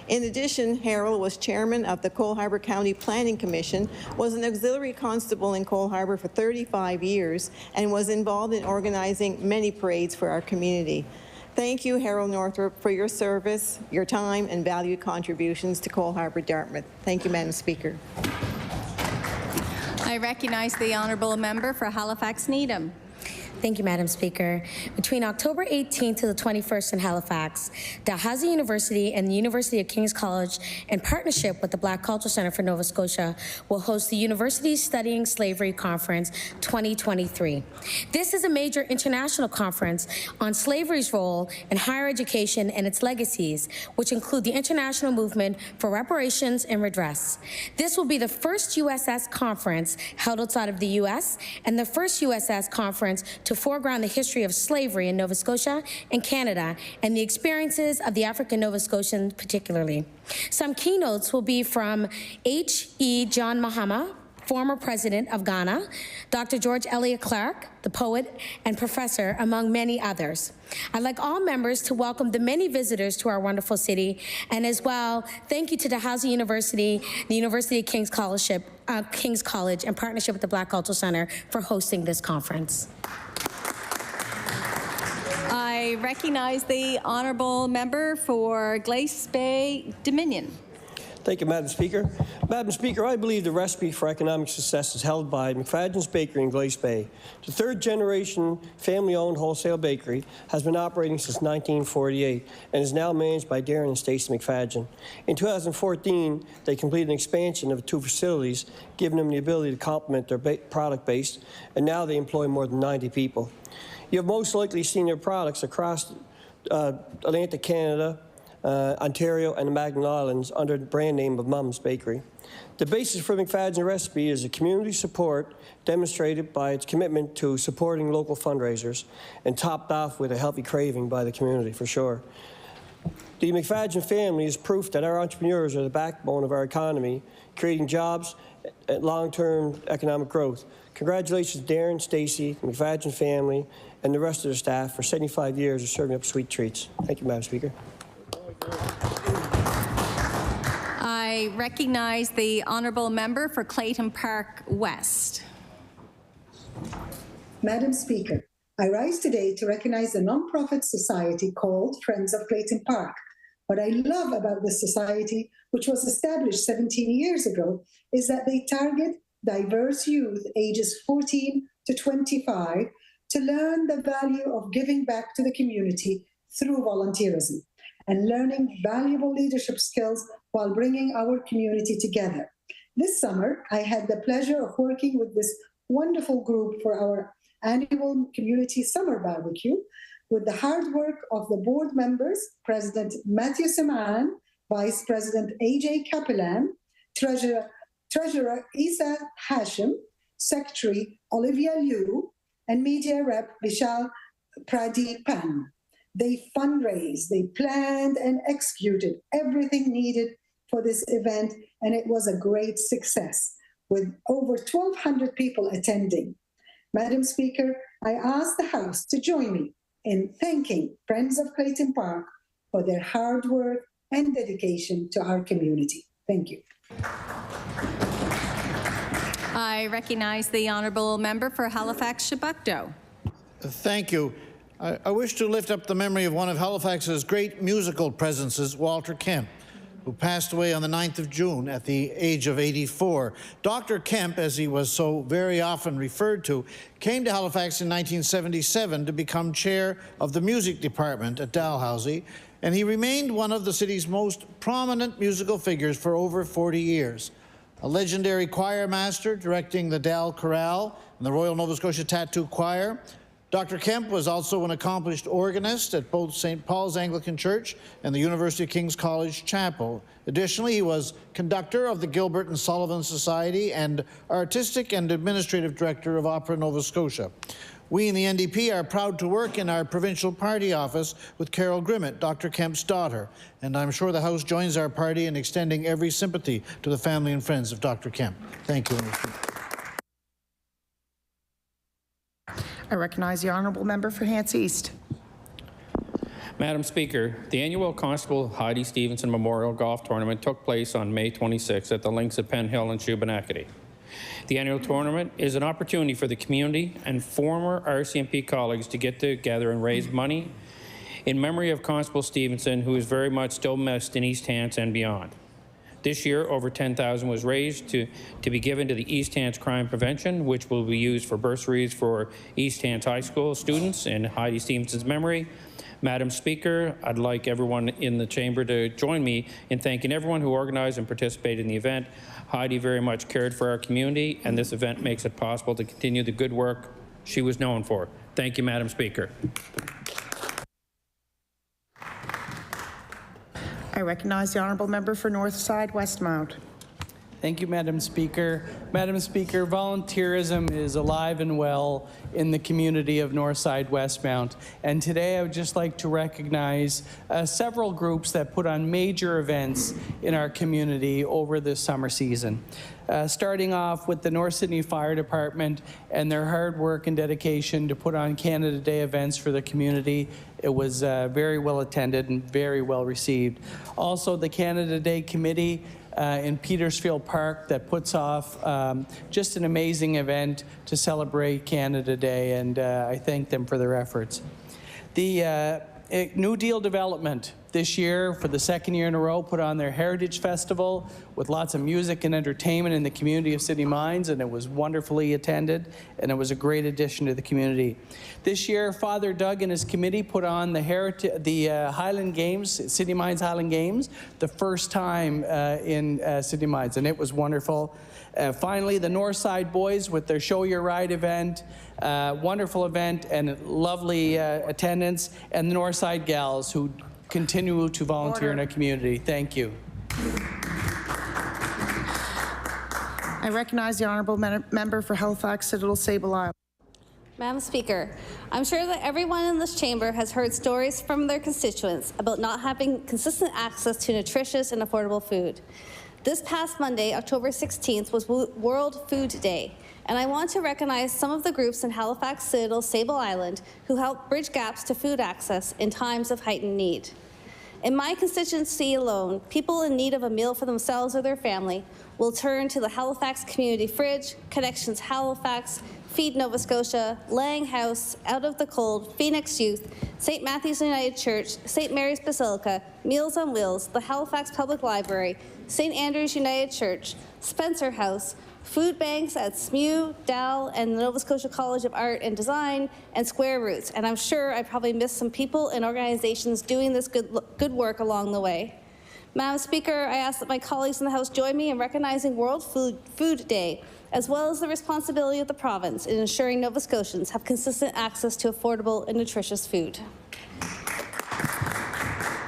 In addition, Harold was chairman of the Cole Harbour County Planning Commission, was an auxiliary constable in Cole Harbour for 35 years, and was involved in organizing many parades for our community. Thank you, Harold Northrup, for your service, your time, and valued contributions to Cole Harbour Dartmouth. Thank you, Madam Speaker. I recognize the honourable member for Halifax Needham. Thank you, Madam Speaker. Between October 18th to the 21st in Halifax, Dalhousie University and the University of King's College, in partnership with the Black Cultural Centre for Nova Scotia, will host the University Studying Slavery Conference 2023. This is a major international conference on slavery's role in higher education and its legacies, which include the international movement for reparations and redress. This will be the first USS conference held outside of the U.S. and the first USS conference to foreground the history of slavery in Nova Scotia and Canada and the experiences of the African Nova Scotians particularly. Some keynotes will be from H.E. John Mahama, former president of Ghana, Dr. George Eliot Clark, the poet and professor, among many others. I'd like all members to welcome the many visitors to our wonderful city, and as well, thank you to Dalhousie University, the University of King's College, in partnership with the Black Cultural Centre, for hosting this conference. I recognize the honourable member for Glace Bay, Dominion. Thank you, Madam Speaker. Madam Speaker, I believe the recipe for economic success is held by McFadden's Bakery in Glace Bay. The third-generation family-owned wholesale bakery has been operating since 1948 and is now managed by Darren and Stacey McFadden. In 2014, they completed an expansion of 2 facilities, giving them the ability to complement their product base, and now they employ more than 90 people. You have most likely seen their products across Atlantic Canada, Ontario, and the Magnet Islands under the brand name of Mum's Bakery. The basis for McFadden's recipe is the community support demonstrated by its commitment to supporting local fundraisers and topped off with a healthy craving by the community, for sure. The McFadden family is proof that our entrepreneurs are the backbone of our economy, creating jobs and long-term economic growth. Congratulations, Darren, Stacey, the McFadden family, and the rest of the staff for 75 years of serving up sweet treats. Thank you, Madam Speaker. I recognize the honourable member for Clayton Park West. Madam Speaker, I rise today to recognize a nonprofit society called Friends of Clayton Park. What I love about this society, which was established 17 years ago, is that they target diverse youth ages 14 to 25 to learn the value of giving back to the community through volunteerism and learning valuable leadership skills while bringing our community together. This summer, I had the pleasure of working with this wonderful group for our annual community summer barbecue with the hard work of the board members, President Matthew Seman, Vice President AJ Kaplan, Treasurer Isa Hashim, Secretary Olivia Liu, and Media Rep Vishal Pradeepan. They fundraised, they planned and executed everything needed for this event, and it was a great success with over 1,200 people attending. Madam Speaker, I ask the House to join me in thanking Friends of Clayton Park for their hard work and dedication to our community. Thank you. I recognize the honourable member for Halifax-Chebucto. Thank you. I wish to lift up the memory of one of Halifax's great musical presences, Walter Kemp, who passed away on the 9th of June at the age of 84. Dr. Kemp, as he was so very often referred to, came to Halifax in 1977 to become chair of the music department at Dalhousie, and he remained one of the city's most prominent musical figures for over 40 years. A legendary choir master directing the Dal Chorale and the Royal Nova Scotia Tattoo Choir, Dr. Kemp was also an accomplished organist at both St. Paul's Anglican Church and the University of King's College Chapel. Additionally, he was conductor of the Gilbert and Sullivan Society and artistic and administrative director of Opera Nova Scotia. We in the NDP are proud to work in our provincial party office with Carol Grimmett, Dr. Kemp's daughter, and I'm sure the House joins our party in extending every sympathy to the family and friends of Dr. Kemp. Thank you. I recognize the honourable member for Hants East. Madam Speaker, the annual Constable Heidi Stevenson Memorial Golf Tournament took place on May 26 at the links at Penn Hill and Shubenacadie. The annual tournament is an opportunity for the community and former RCMP colleagues to get together and raise money in memory of Constable Stevenson, who is very much still missed in East Hants and beyond. This year, over $10,000 was raised to be given to the East Hants Crime Prevention, which will be used for bursaries for East Hants High School students in Heidi Stevenson's memory. Madam Speaker, I'd like everyone in the chamber to join me in thanking everyone who organized and participated in the event. Heidi very much cared for our community, and this event makes it possible to continue the good work she was known for. Thank you, Madam Speaker. I recognize the honourable member for Northside Westmount. Thank you, Madam Speaker. Madam Speaker, volunteerism is alive and well in the community of Northside Westmount. And today I would just like to recognize several groups that put on major events in our community over this summer season. Starting off with the North Sydney Fire Department and their hard work and dedication to put on Canada Day events for the community. It was very well attended and very well received. Also, the Canada Day Committee in Petersfield Park that puts off just an amazing event to celebrate Canada Day, and I thank them for their efforts. The New Deal Development this year, for the second year in a row, put on their Heritage Festival with lots of music and entertainment in the community of City Mines, and it was wonderfully attended, and it was a great addition to the community. This year, Father Doug and his committee put on the Highland Games, City Mines Highland Games, the first time in City Mines, and it was wonderful. Finally, the Northside Boys with their Show Your Ride event, wonderful event and lovely attendance, and the Northside Gals who continue to volunteer in our community. Thank you. I recognize the honourable member for Halifax Citadel Sable Isle. Madam Speaker, I'm sure that everyone in this chamber has heard stories from their constituents about not having consistent access to nutritious and affordable food. This past Monday, October 16th, was World Food Day, and I want to recognize some of the groups in Halifax Citadel Sable Island who help bridge gaps to food access in times of heightened need. In my constituency alone, people in need of a meal for themselves or their family will turn to the Halifax Community Fridge, Connections Halifax, Feed Nova Scotia, Lang House, Out of the Cold, Phoenix Youth, St. Matthew's United Church, St. Mary's Basilica, Meals on Wheels, the Halifax Public Library, St. Andrew's United Church, Spencer House, food banks at SMU, Dal, and the Nova Scotia College of Art and Design, and Square Roots. And I'm sure I probably missed some people and organizations doing this good work along the way. Madam Speaker, I ask that my colleagues in the House join me in recognizing World Food Day, as well as the responsibility of the province in ensuring Nova Scotians have consistent access to affordable and nutritious food.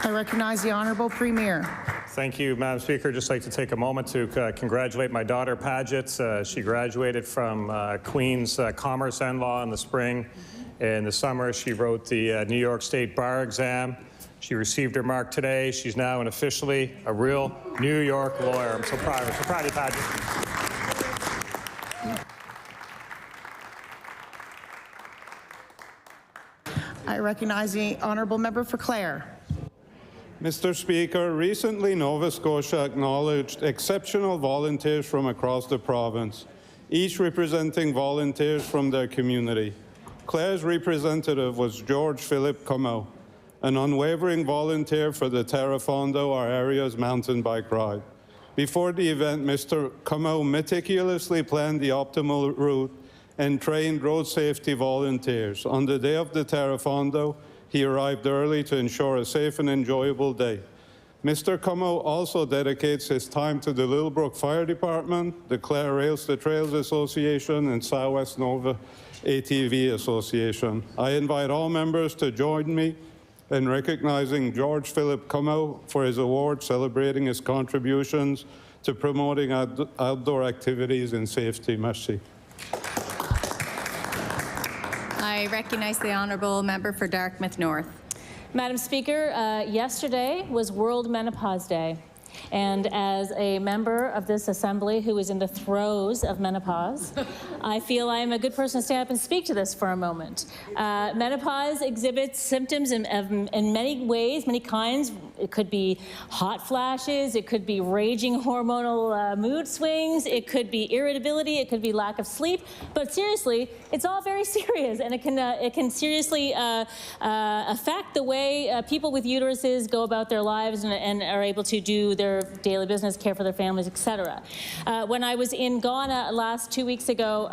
I recognize the Honourable Premier. Thank you, Madam Speaker. I'd just like to take a moment to congratulate my daughter, Paget. She graduated from Queen's Commerce and Law in the spring. In the summer, she wrote the New York State Bar exam. She received her mark today. She's now officially a real New York lawyer. I'm so proud of her. So proud of you, Paget. I recognize the Honourable Member for Clare. Mr. Speaker, recently Nova Scotia acknowledged exceptional volunteers from across the province, each representing volunteers from their community. Clare's representative was George Philip Comeau, an unwavering volunteer for the Terra Fondo, our area's mountain bike ride. Before the event, Mr. Comeau meticulously planned the optimal route and trained road safety volunteers. On the day of the Terra Fondo, he arrived early to ensure a safe and enjoyable day. Mr. Comeau also dedicates his time to the Littlebrook Fire Department, the Clare Rails to Trails Association, and Southwest Nova ATV Association. I invite all members to join me in recognizing George Philip Comeau for his award celebrating his contributions to promoting outdoor activities and safety. Merci. I recognize the Honourable Member for Dartmouth North. Madam Speaker, yesterday was World Menopause Day. And as a member of this assembly who is in the throes of menopause, I feel I am a good person to stand up and speak to this for a moment. Menopause exhibits symptoms in many ways, many kinds. It could be hot flashes, it could be raging hormonal mood swings, it could be irritability, it could be lack of sleep. But seriously, it's all very serious, and it can seriously affect the way people with uteruses go about their lives and are able to do their daily business, care for their families, etc. When I was in Ghana last 2 weeks ago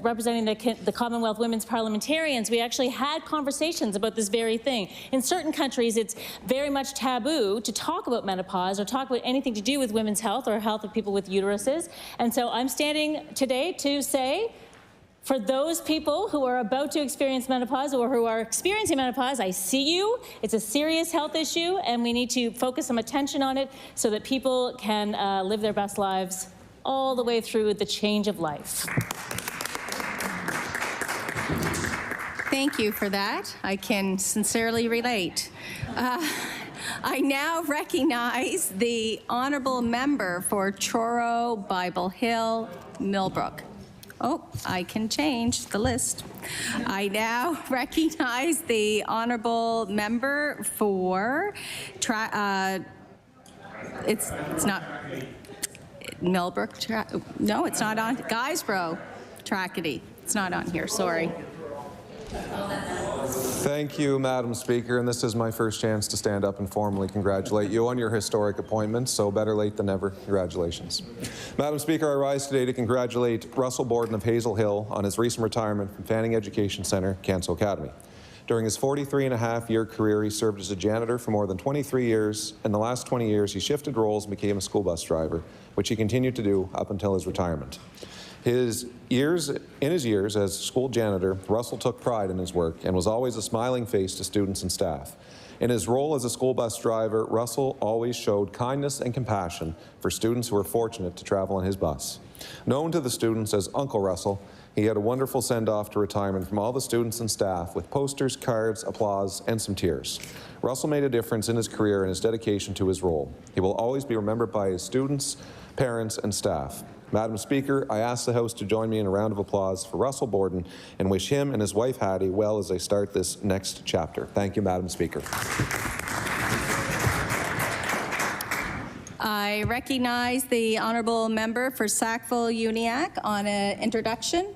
representing the Commonwealth Women's Parliamentarians, we actually had conversations about this very thing. In certain countries, it's very much taboo to talk about menopause or talk about anything to do with women's health or health of people with uteruses. And so I'm standing today to say, for those people who are about to experience menopause or who are experiencing menopause, I see you. It's a serious health issue, and we need to focus some attention on it so that people can live their best lives all the way through the change of life. Thank you for that. I can sincerely relate. I now recognize the Honourable Member for Truro, Bible Hill, Millbrook. Oh, I can change the list. I now recognize the Honourable Member for, it's not, Millbrook, no, it's not on, Guysborough, Tracadie. It's not on here, sorry. Thank you, Madam Speaker, and this is my first chance to stand up and formally congratulate you on your historic appointment, so better late than never. Congratulations. Madam Speaker, I rise today to congratulate Russell Borden of Hazel Hill on his recent retirement from Fanning Education Centre, Canso Academy. During his 43-and-a-half-year career, he served as a janitor for more than 23 years. In the last 20 years, he shifted roles and became a school bus driver, which he continued to do up until his retirement. In his years as school janitor, Russell took pride in his work and was always a smiling face to students and staff. In his role as a school bus driver, Russell always showed kindness and compassion for students who were fortunate to travel on his bus. Known to the students as Uncle Russell, he had a wonderful send-off to retirement from all the students and staff with posters, cards, applause, and some tears. Russell made a difference in his career and his dedication to his role. He will always be remembered by his students, parents, and staff. Madam Speaker, I ask the House to join me in a round of applause for Russell Borden and wish him and his wife Hattie well as they start this next chapter. Thank you, Madam Speaker. I recognize the honourable member for Sackville-Uniacke on an introduction.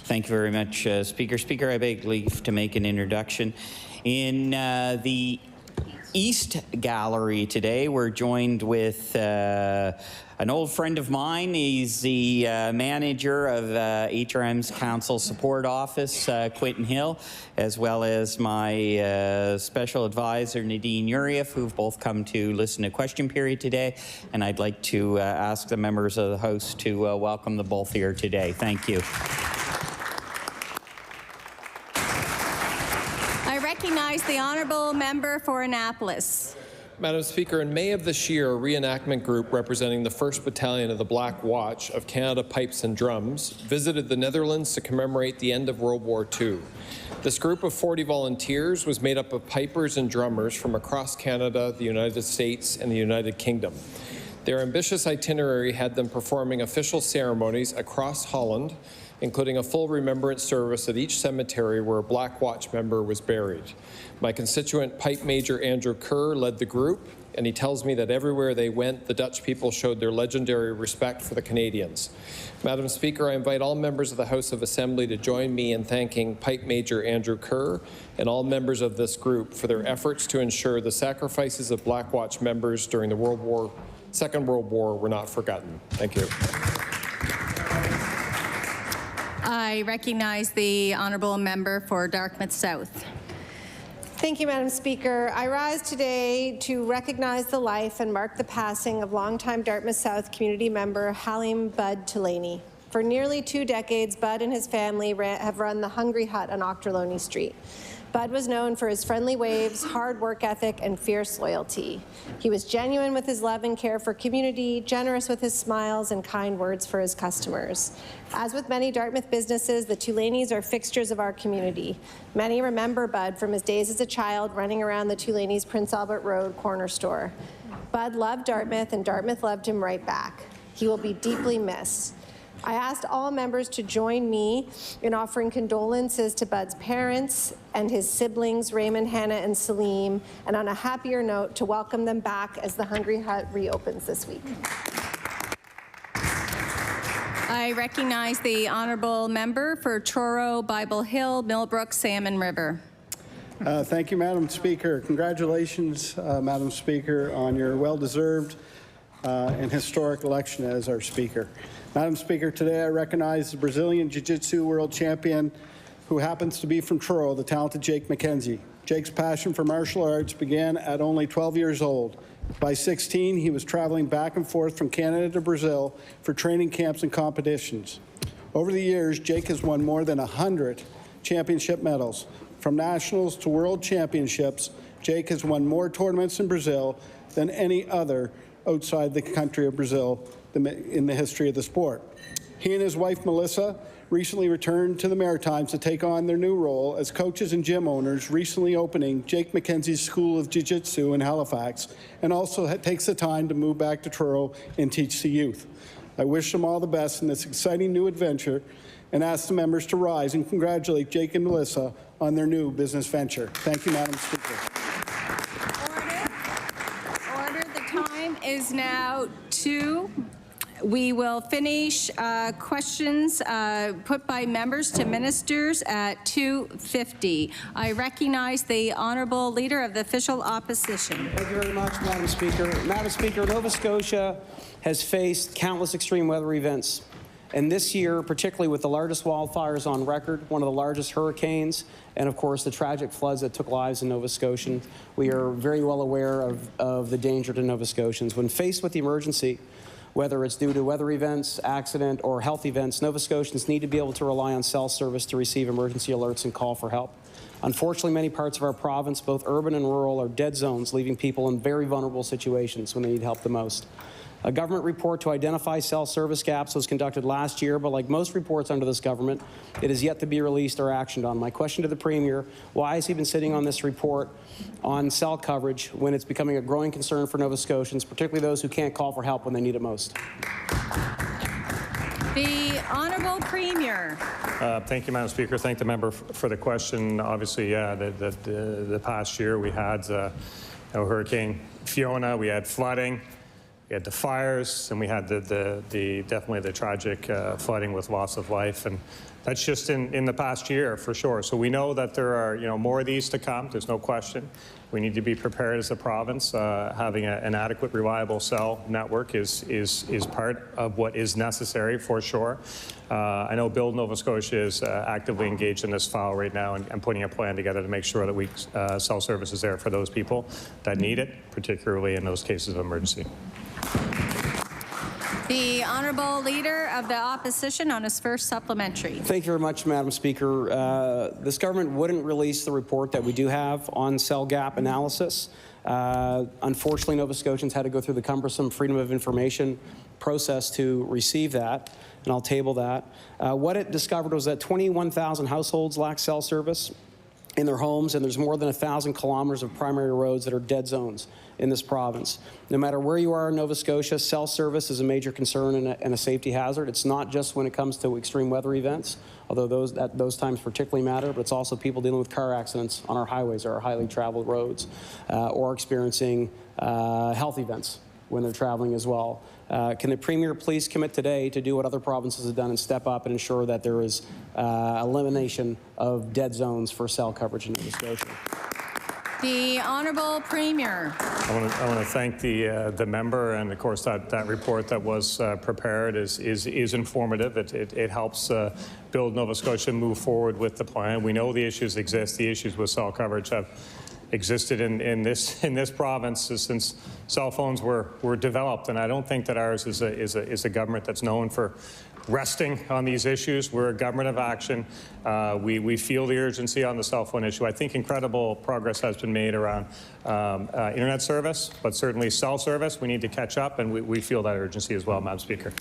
Thank you very much, Speaker. Speaker, I beg leave to make an introduction. In the East Gallery today, we're joined with an old friend of mine. He's the manager of HRM's Council Support Office, Quentin Hill, as well as my special advisor, Nadine Urieff, who've both come to listen to question period today. And I'd like to ask the members of the House to welcome them both here today. Thank you. I recognize the honourable member for Annapolis. Madam Speaker, in May of this year, a reenactment group representing the 1st Battalion of the Black Watch of Canada Pipes and Drums visited the Netherlands to commemorate the end of World War II. This group of 40 volunteers was made up of pipers and drummers from across Canada, the United States, and the United Kingdom. Their ambitious itinerary had them performing official ceremonies across Holland, including a full remembrance service at each cemetery where a Black Watch member was buried. My constituent Pipe Major Andrew Kerr led the group, and he tells me that everywhere they went, the Dutch people showed their legendary respect for the Canadians. Madam Speaker, I invite all members of the House of Assembly to join me in thanking Pipe Major Andrew Kerr and all members of this group for their efforts to ensure the sacrifices of Black Watch members during the Second World War were not forgotten. Thank you. I recognize the honourable member for Dartmouth South. Thank you, Madam Speaker. I rise today to recognize the life and mark the passing of longtime Dartmouth South community member Halim Bud Tulaney. For nearly 2 decades, Bud and his family have run the Hungry Hut on Ochterlony Street. Bud was known for his friendly waves, hard work ethic, and fierce loyalty. He was genuine with his love and care for community, generous with his smiles and kind words for his customers. As with many Dartmouth businesses, the Tulaneys are fixtures of our community. Many remember Bud from his days as a child running around the Tulaneys' Prince Albert Road corner store. Bud loved Dartmouth, and Dartmouth loved him right back. He will be deeply missed. I asked all members to join me in offering condolences to Bud's parents and his siblings, Raymond, Hannah, and Salim, and on a happier note, to welcome them back as the Hungry Hut reopens this week. I recognize the honourable member for Truro, Bible Hill, Millbrook, Salmon River. Thank you, Madam Speaker. Congratulations, Madam Speaker, on your well-deserved and historic election as our Speaker. Madam Speaker, today I recognize the Brazilian Jiu-Jitsu world champion who happens to be from Truro, the talented Jake McKenzie. Jake's passion for martial arts began at only 12 years old. By 16, he was traveling back and forth from Canada to Brazil for training camps and competitions. Over the years, Jake has won more than 100 championship medals. From nationals to world championships, Jake has won more tournaments in Brazil than any other outside the country of Brazil in the history of the sport. He and his wife, Melissa, recently returned to the Maritimes to take on their new role as coaches and gym owners, recently opening Jake McKenzie's School of Jiu-Jitsu in Halifax, and also takes the time to move back to Truro and teach the youth. I wish them all the best in this exciting new adventure and ask the members to rise and congratulate Jake and Melissa on their new business venture. Thank you, Madam Speaker. Order. The time is now 2. We will finish questions put by members to ministers at 2:50. I recognize the honourable leader of the official opposition. Thank you very much, Madam Speaker. Madam Speaker, Nova Scotia has faced countless extreme weather events. And this year, particularly with the largest wildfires on record, one of the largest hurricanes, and of course the tragic floods that took lives in Nova Scotia, we are very well aware of the danger to Nova Scotians. When faced with the emergency, whether it's due to weather events, accident, or health events, Nova Scotians need to be able to rely on cell service to receive emergency alerts and call for help. Unfortunately, many parts of our province, both urban and rural, are dead zones, leaving people in very vulnerable situations when they need help the most. A government report to identify cell service gaps was conducted last year, but like most reports under this government, it is yet to be released or actioned on. My question to the Premier, why has he been sitting on this report on cell coverage when it's becoming a growing concern for Nova Scotians, particularly those who can't call for help when they need it most? The Honourable Premier. Thank you, Madam Speaker. Thank the member for the question. Obviously, yeah, the past year we had Hurricane Fiona, we had flooding. We had the fires, and we had definitely the tragic flooding with loss of life, and that's just in the past year for sure. So we know that there are more of these to come. There's no question. We need to be prepared as a province. Having an adequate, reliable cell network is part of what is necessary for sure. I know Build Nova Scotia is actively engaged in this file right now and putting a plan together to make sure that we cell service is there for those people that need it, particularly in those cases of emergency. The Honourable Leader of the Opposition on his first supplementary. Thank you very much, Madam Speaker. This government wouldn't release the report that we do have on cell gap analysis. Unfortunately, Nova Scotians had to go through the cumbersome Freedom of Information process to receive that, and I'll table that. What it discovered was that 21,000 households lack cell service in their homes, and there's more than 1,000 kilometers of primary roads that are dead zones in this province. No matter where you are in Nova Scotia, cell service is a major concern and a safety hazard. It's not just when it comes to extreme weather events, although those times particularly matter, but it's also people dealing with car accidents on our highways or our highly traveled roads, or experiencing health events when they're traveling as well. Can the Premier please commit today to do what other provinces have done and step up and ensure that there is elimination of dead zones for cell coverage in Nova Scotia? The Honourable Premier. I want to thank the member, and of course that report that was prepared is informative. It helps Build Nova Scotia move forward with the plan. We know the issues exist. The issues with cell coverage have existed in this province since cell phones were developed, and I don't think that ours is a government that's known for resting on these issues. We're a government of action. We feel the urgency on the cell phone issue. I think incredible progress has been made around internet service, but certainly cell service. We need to catch up, and we feel that urgency as well, Madam Speaker.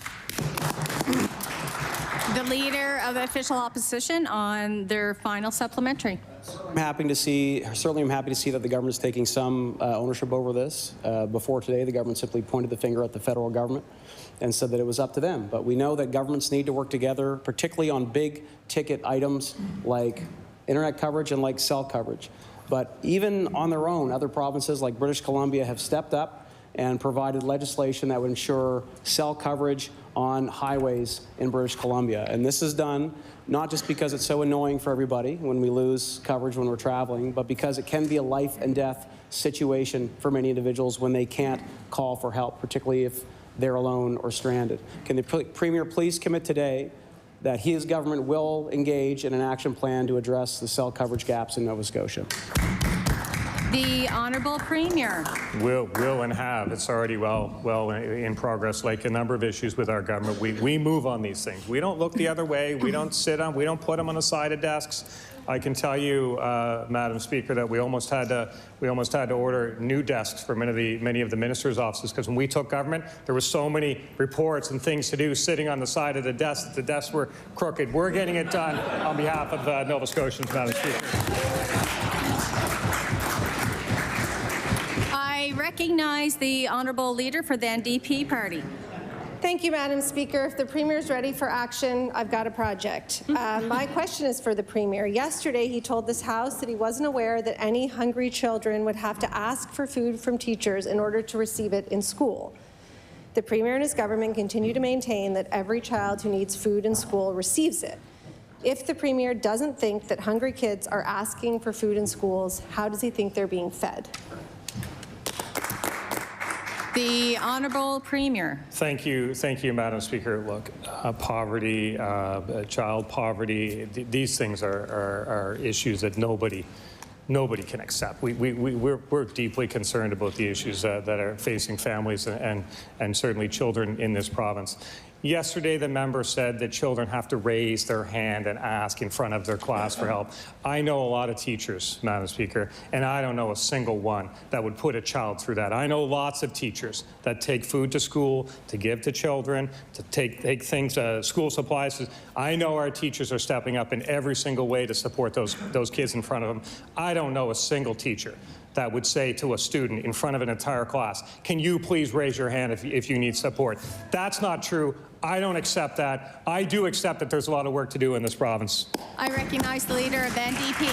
The Leader of the Official Opposition on their final supplementary. I'm happy to see that the government is taking some ownership over this. Before today, the government simply pointed the finger at the federal government and said that it was up to them. But we know that governments need to work together, particularly on big ticket items like internet coverage and like cell coverage. But even on their own, other provinces like British Columbia have stepped up and provided legislation that would ensure cell coverage on highways in British Columbia. And this is done not just because it's so annoying for everybody when we lose coverage when we're traveling, but because it can be a life and death situation for many individuals when they can't call for help, particularly if they're alone or stranded. Can the Premier please commit today that his government will engage in an action plan to address the cell coverage gaps in Nova Scotia? The Honourable Premier. Will and have. It's already well in progress. Like a number of issues with our government, we move on these things. We don't look the other way. We don't we don't put them on the side of desks. I can tell you, Madam Speaker, that we almost had to order new desks for many of the ministers' offices, because when we took government, there were so many reports and things to do sitting on the side of the desk that the desks were crooked. We're getting it done on behalf of Nova Scotians, Madam Speaker. I recognize the Honourable Leader for the NDP party. Thank you, Madam Speaker. If the Premier is ready for action, I've got a project. My question is for the Premier. Yesterday, he told this House that he wasn't aware that any hungry children would have to ask for food from teachers in order to receive it in school. The Premier and his government continue to maintain that every child who needs food in school receives it. If the Premier doesn't think that hungry kids are asking for food in schools, how does he think they're being fed? The Honourable Premier. Thank you, Madam Speaker. Look, poverty, child poverty, these things are issues that nobody can accept. We're deeply concerned about the issues that are facing families and certainly children in this province. Yesterday, the member said that children have to raise their hand and ask in front of their class for help. I know a lot of teachers, Madam Speaker, and I don't know a single one that would put a child through that. I know lots of teachers that take food to school, to give to children, to take things, school supplies. I know our teachers are stepping up in every single way to support those kids in front of them. I don't know a single teacher that would say to a student in front of an entire class, can you please raise your hand if you need support? That's not true. I don't accept that. I do accept that there's a lot of work to do in this province. I recognize the Leader of NDP.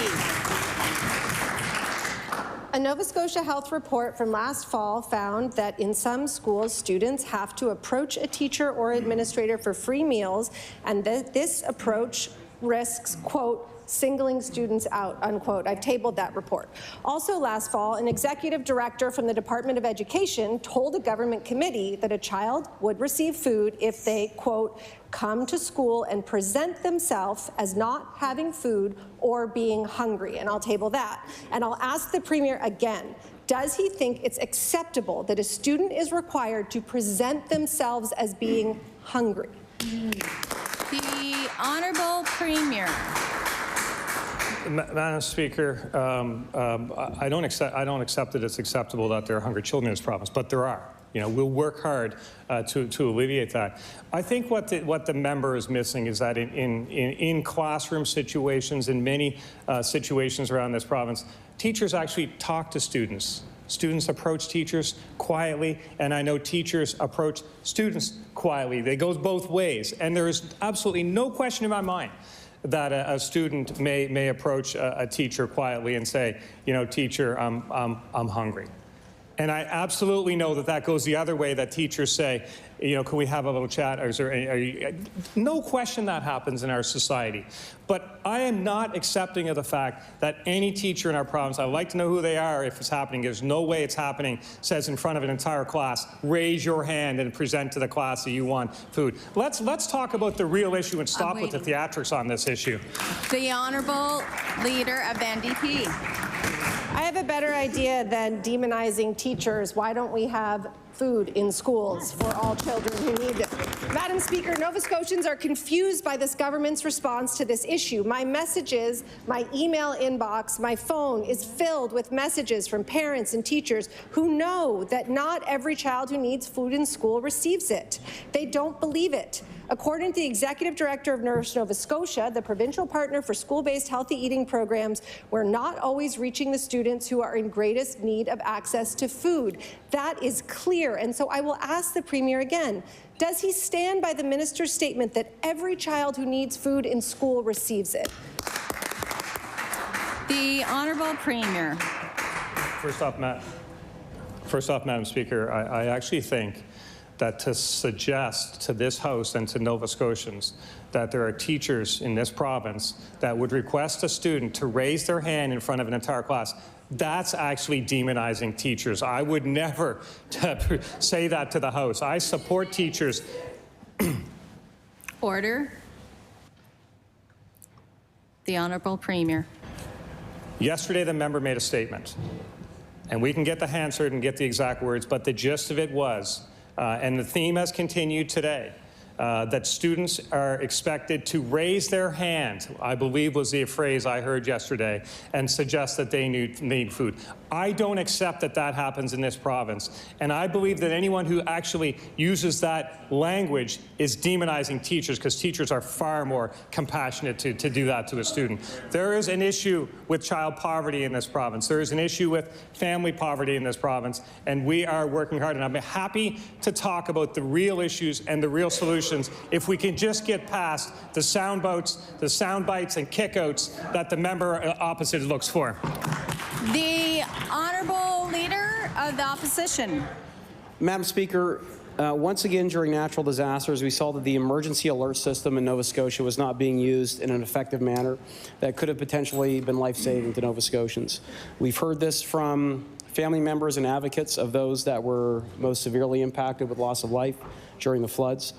A Nova Scotia Health report from last fall found that in some schools, students have to approach a teacher or administrator for free meals, and this approach risks, quote, singling students out, unquote. I've tabled that report. Also last fall, an executive director from the Department of Education told a government committee that a child would receive food if they, quote, come to school and present themselves as not having food or being hungry, and I'll table that. And I'll ask the Premier again, does he think it's acceptable that a student is required to present themselves as being hungry? The Honourable Premier. Madam Speaker, I don't accept that it's acceptable that there are hungry children in this province, but there are. You know, we'll work hard to alleviate that. I think what the member is missing is that in classroom situations, in many situations around this province, teachers actually talk to students. Students approach teachers quietly, and I know teachers approach students quietly. It goes both ways, and there is absolutely no question in my mind that a student may approach a teacher quietly and say, you know, teacher, I'm hungry. And I absolutely know that that goes the other way, that teachers say, you know, can we have a little chat? Or is there no question that happens in our society. But I am not accepting of the fact that any teacher in our province, I'd like to know who they are if it's happening. There's no way it's happening, says in front of an entire class, raise your hand and present to the class that you want food. Let's talk about the real issue and stop with the theatrics on this issue. The Honourable Leader of the NDP. I have a better idea than demonizing teachers. Why don't we have food in schools for all children who need it? Madam Speaker, Nova Scotians are confused by this government's response to this issue. My messages, my email inbox, my phone is filled with messages from parents and teachers who know that not every child who needs food in school receives it. They don't believe it. According to the Executive Director of Nourish Nova Scotia, the provincial partner for school-based healthy eating programs, we're not always reaching the students who are in greatest need of access to food. That is clear, and so I will ask the Premier again, does he stand by the minister's statement that every child who needs food in school receives it? The Honourable Premier. First off, Madam Speaker, I actually think that to suggest to this House and to Nova Scotians that there are teachers in this province that would request a student to raise their hand in front of an entire class, that's actually demonizing teachers. I would never say that to the House. I support teachers. Order. The Honourable Premier. Yesterday, the member made a statement, and we can get the Hansard and get the exact words, but the gist of it was, and the theme has continued today, that students are expected to raise their hand, I believe was the phrase I heard yesterday, and suggest that they need food. I don't accept that that happens in this province, and I believe that anyone who actually uses that language is demonizing teachers, because teachers are far more compassionate to do that to a student. There is an issue with child poverty in this province. There is an issue with family poverty in this province, and we are working hard, and I'm happy to talk about the real issues and the real solutions if we can just get past the sound bites and kickouts that the member opposite looks for. The Honourable Leader of the Opposition. Madam Speaker, once again during natural disasters, we saw that the emergency alert system in Nova Scotia was not being used in an effective manner that could have potentially been life-saving to Nova Scotians. We've heard this from family members and advocates of those that were most severely impacted with loss of life during the floods.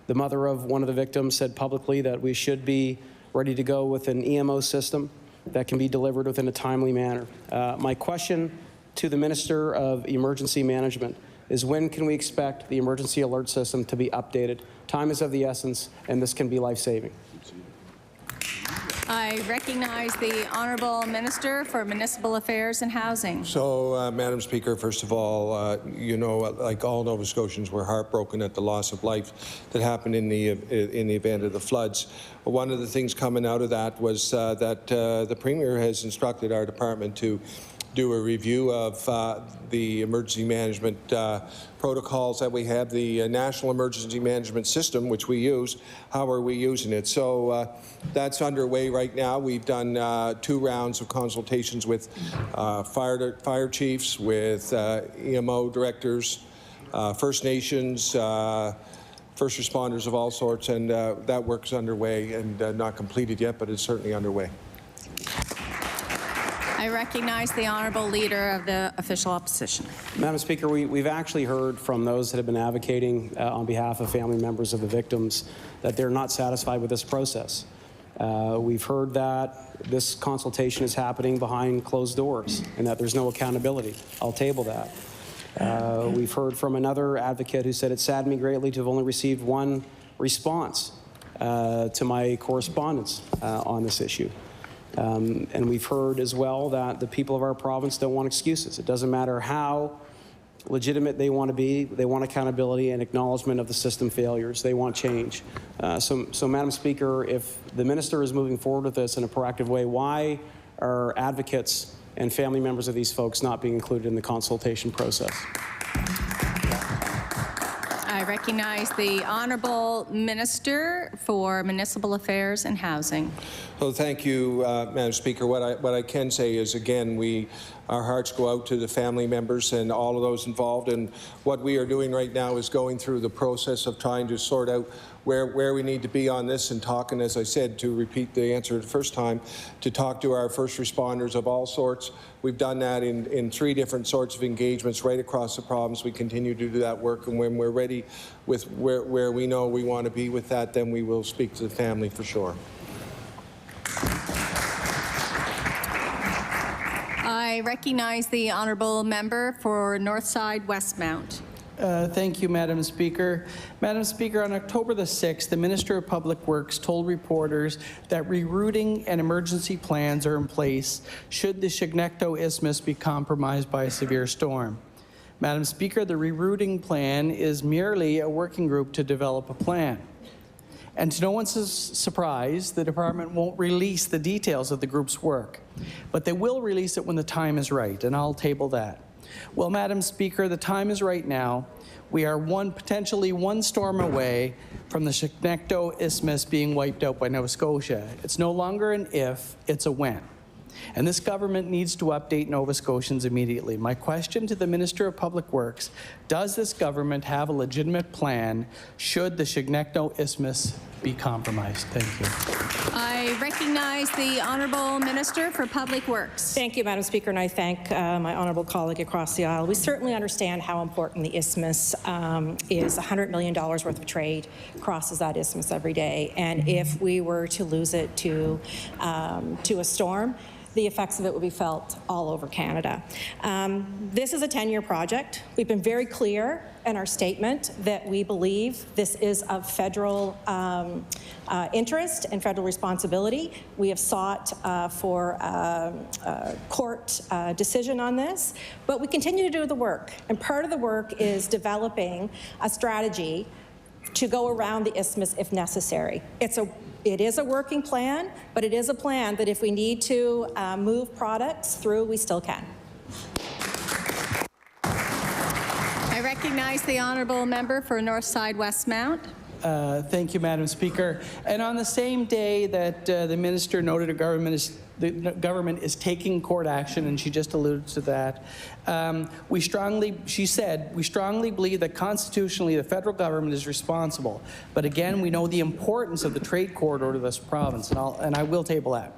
The mother of one of the victims said publicly that we should be ready to go with an EMO system that can be delivered within a timely manner. My question to the Minister of Emergency Management is, when can we expect the emergency alert system to be updated? Time is of the essence, and this can be life-saving. I recognize the Honourable Minister for Municipal Affairs and Housing. So, Madam Speaker, first of all, you know, like all Nova Scotians, we're heartbroken at the loss of life that happened in the event of the floods. One of the things coming out of that was that the Premier has instructed our department to do a review of the emergency management protocols that we have, the National Emergency Management System, which we use. How are we using it? So that's underway right now. We've done 2 rounds of consultations with fire chiefs, with EMO directors, First Nations, first responders of all sorts, and that work's underway and not completed yet, but it's certainly underway. I recognize the honourable leader of the official opposition. Madam Speaker, we've actually heard from those that have been advocating on behalf of family members of the victims that they're not satisfied with this process. We've heard that this consultation is happening behind closed doors and that there's no accountability. I'll table that. We've heard from another advocate who said it saddened me greatly to have only received 1 response to my correspondence on this issue. And we've heard as well that the people of our province don't want excuses. It doesn't matter how legitimate they want to be. They want accountability and acknowledgement of the system failures. They want change. So, Madam Speaker, if the minister is moving forward with this in a proactive way, why are advocates and family members of these folks not being included in the consultation process? I recognize the Honourable Minister for Municipal Affairs and Housing. So thank you, Madam Speaker. What I can say is, again, our hearts go out to the family members and all of those involved. And what we are doing right now is going through the process of trying to sort out where we need to be on this and talking, as I said, to repeat the answer the first time, to talk to our first responders of all sorts. We've done that in 3 different sorts of engagements right across the province. We continue to do that work, and when we're ready with where we know we want to be with that, then we will speak to the family for sure. I recognize the Honourable Member for Northside Westmount. Thank you, Madam Speaker. Madam Speaker, on October the 6th, the Minister of Public Works told reporters that rerouting and emergency plans are in place should the Chignecto Isthmus be compromised by a severe storm. Madam Speaker, the rerouting plan is merely a working group to develop a plan. And to no one's surprise, the department won't release the details of the group's work, but they will release it when the time is right, and I'll table that. Well, Madam Speaker, the time is right now. We are potentially one storm away from the Chignecto Isthmus being wiped out by Nova Scotia. It's no longer an if, it's a when. And this government needs to update Nova Scotians immediately. My question to the Minister of Public Works, does this government have a legitimate plan should the Chignecto Isthmus be compromised? Thank you. I recognize the Honourable Minister for Public Works. Thank you, Madam Speaker, and I thank my honourable colleague across the aisle. We certainly understand how important the isthmus is. $100 million worth of trade crosses that isthmus every day, and if we were to lose it to a storm, the effects of it would be felt all over Canada. This is a 10-year project. We've been very clear in our statement that we believe this is of federal interest and federal responsibility. We have sought for a court decision on this, but we continue to do the work. And part of the work is developing a strategy to go around the isthmus if necessary. It is a working plan, but it is a plan that if we need to move products through, we still can. I recognize the Honourable Member for Northside Westmount. Thank you, Madam Speaker. And on the same day that the Minister noted the government is taking court action, and she just alluded to that, she said, we strongly believe that constitutionally the federal government is responsible. But again, we know the importance of the trade corridor to this province, and I will table that.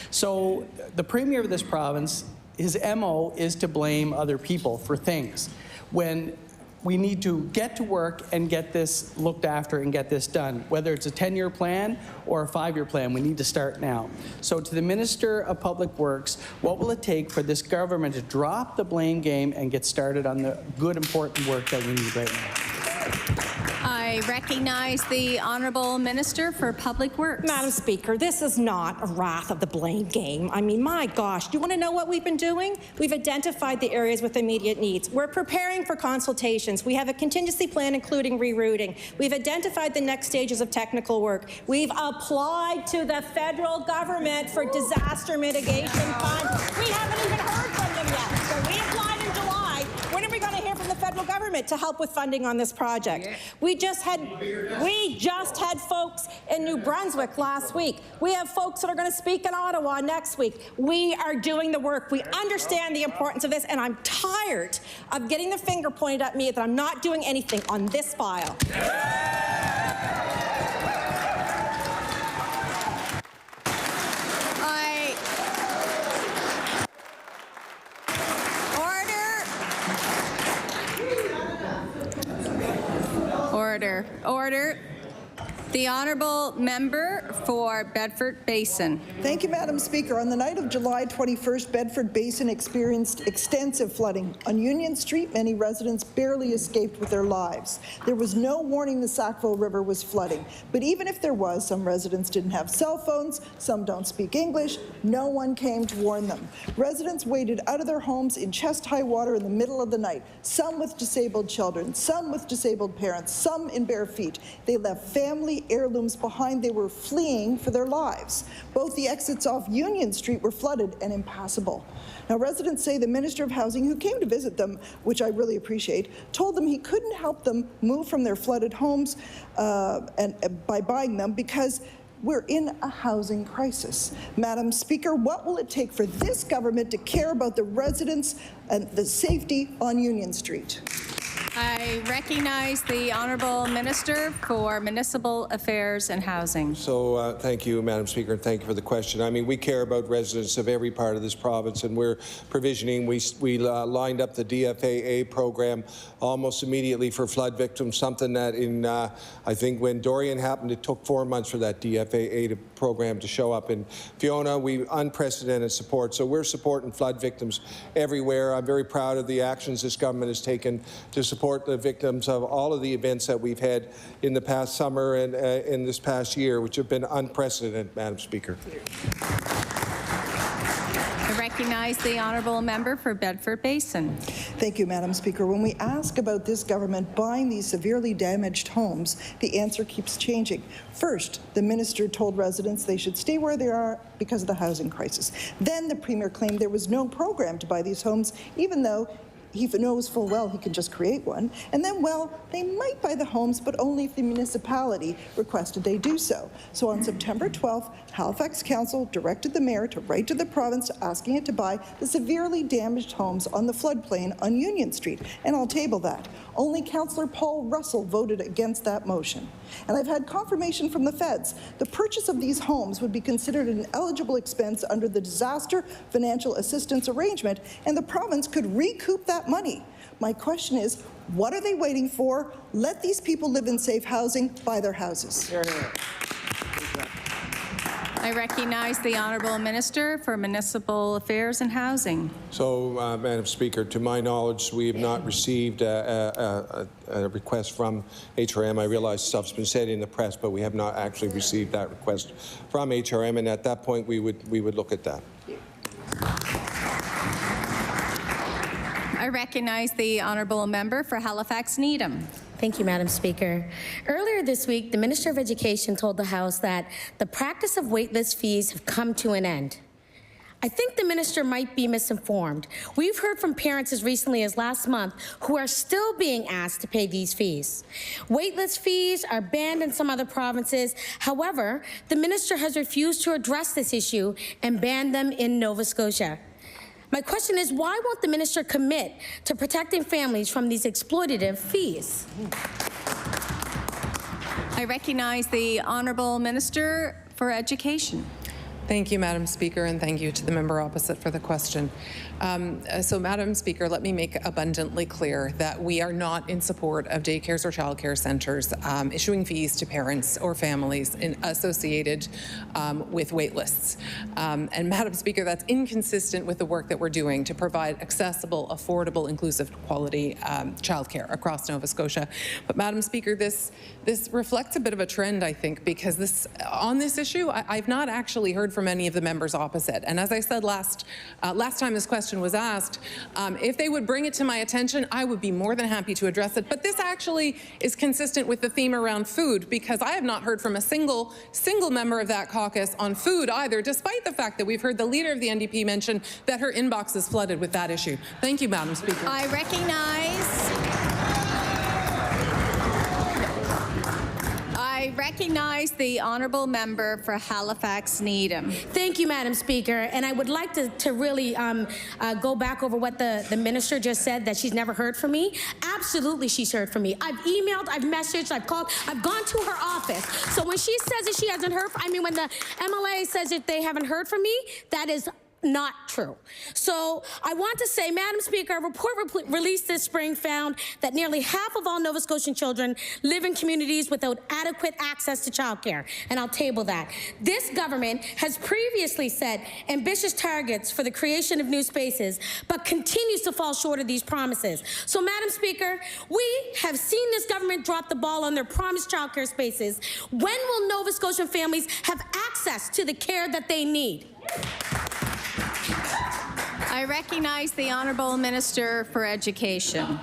So the Premier of this province, his MO is to blame other people for things, when we need to get to work and get this looked after and get this done. Whether it's a 10-year plan or a 5-year plan, we need to start now. So to the Minister of Public Works, what will it take for this government to drop the blame game and get started on the good, important work that we need right now? I recognize the Honourable Minister for Public Works. Madam Speaker, this is not a wrath of the blame game. I mean, my gosh, do you want to know what we've been doing? We've identified the areas with immediate needs. We're preparing for consultations. We have a contingency plan, including rerouting. We've identified the next stages of technical work. We've applied to the federal government for disaster mitigation funds. We haven't even heard from them yet. So we applied in July. When are we going to hear from the federal government to help with funding on this project? Yeah. We just had folks in New Brunswick last week. We have folks that are going to speak in Ottawa next week. We are doing the work. We understand the importance of this, and I'm tired of getting the finger pointed at me that I'm not doing anything on this file. Order. The Honourable Member for Bedford Basin. Thank you, Madam Speaker. On the night of July 21st, Bedford Basin experienced extensive flooding. On Union Street, many residents barely escaped with their lives. There was no warning the Sackville River was flooding. But even if there was, some residents didn't have cell phones, some don't speak English, no one came to warn them. Residents waded out of their homes in chest-high water in the middle of the night, some with disabled children, some with disabled parents, some in bare feet. They left family heirlooms behind. They were fleeing for their lives. Both the exits off Union Street were flooded and impassable. Now, residents say the Minister of Housing, who came to visit them, which I really appreciate, told them he couldn't help them move from their flooded homes by buying them because we're in a housing crisis. Madam Speaker, what will it take for this government to care about the residents and the safety on Union Street? I recognize the Honourable Minister for Municipal Affairs and Housing. So thank you, Madam Speaker, and thank you for the question. I mean, we care about residents of every part of this province, and we're provisioning. We lined up the DFAA program almost immediately for flood victims, something that I think when Dorian happened, it took 4 months for that DFAA program to show up. And Fiona, we unprecedented support. So we're supporting flood victims everywhere. I'm very proud of the actions this government has taken to support the victims of all of the events that we've had in the past summer and in this past year, which have been unprecedented, Madam Speaker. I recognize the Honourable Member for Bedford Basin. Thank you, Madam Speaker. When we ask about this government buying these severely damaged homes, the answer keeps changing. First, the minister told residents they should stay where they are because of the housing crisis. Then the Premier claimed there was no program to buy these homes, even though he knows full well he can just create one. And then, well, they might buy the homes, but only if the municipality requested they do so. So on September 12th, Halifax Council directed the mayor to write to the province asking it to buy the severely damaged homes on the floodplain on Union Street. And I'll table that. Only Councillor Paul Russell voted against that motion. And I've had confirmation from the feds. The purchase of these homes would be considered an eligible expense under the Disaster Financial Assistance Arrangement, and the province could recoup that money. My question is, what are they waiting for? Let these people live in safe housing, buy their houses. Here, here. I recognize the Honourable Minister for Municipal Affairs and Housing. So, Madam Speaker, to my knowledge, we have not received a request from HRM. I realize stuff's been said in the press, but we have not actually received that request from HRM, and at that point, we would look at that. I recognize the Honourable Member for Halifax Needham. Thank you, Madam Speaker. Earlier this week, the Minister of Education told the House that the practice of waitlist fees have come to an end. I think the minister might be misinformed. We've heard from parents as recently as last month who are still being asked to pay these fees. Waitlist fees are banned in some other provinces. However, the minister has refused to address this issue and banned them in Nova Scotia. My question is, why won't the minister commit to protecting families from these exploitative fees? I recognize the Honourable Minister for Education. Thank you, Madam Speaker, and thank you to the member opposite for the question. So, Madam Speaker, let me make abundantly clear that we are not in support of daycares or childcare centres issuing fees to parents or families associated with wait lists. And, Madam Speaker, that's inconsistent with the work that we're doing to provide accessible, affordable, inclusive, quality childcare across Nova Scotia. But, Madam Speaker, this reflects a bit of a trend, I think, because on this issue, I've not actually heard from from any of the members opposite. And as I said last time this question was asked, if they would bring it to my attention, I would be more than happy to address it. But this actually is consistent with the theme around food, because I have not heard from a single member of that caucus on food either, despite the fact that we've heard the leader of the NDP mention that her inbox is flooded with that issue. Thank you, Madam Speaker. I recognize the honourable member for Halifax Needham. Thank you, Madam Speaker. And I would like to really go back over what the minister just said, that she's never heard from me. Absolutely, she's heard from me. I've emailed, I've messaged, I've called, I've gone to her office. So when she says that she hasn't heard, when the MLA says that they haven't heard from me, that is not true. So I want to say, Madam Speaker, a report released this spring found that nearly half of all Nova Scotian children live in communities without adequate access to childcare, and I'll table that. This government has previously set ambitious targets for the creation of new spaces, but continues to fall short of these promises. So, Madam Speaker, we have seen this government drop the ball on their promised childcare spaces. When will Nova Scotian families have access to the care that they need? I recognize the Honourable Minister for Education.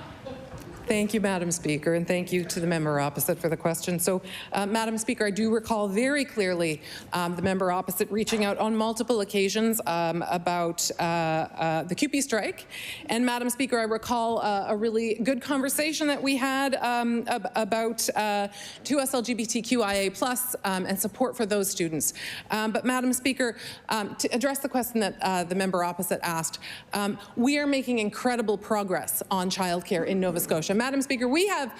Thank you, Madam Speaker, and thank you to the member opposite for the question. So, Madam Speaker, I do recall very clearly the member opposite reaching out on multiple occasions about the CUPE strike. And, Madam Speaker, I recall a really good conversation that we had about 2S LGBTQIA+ and support for those students. But, Madam Speaker, to address the question that the member opposite asked, we are making incredible progress on childcare in Nova Scotia. Madam Speaker, we have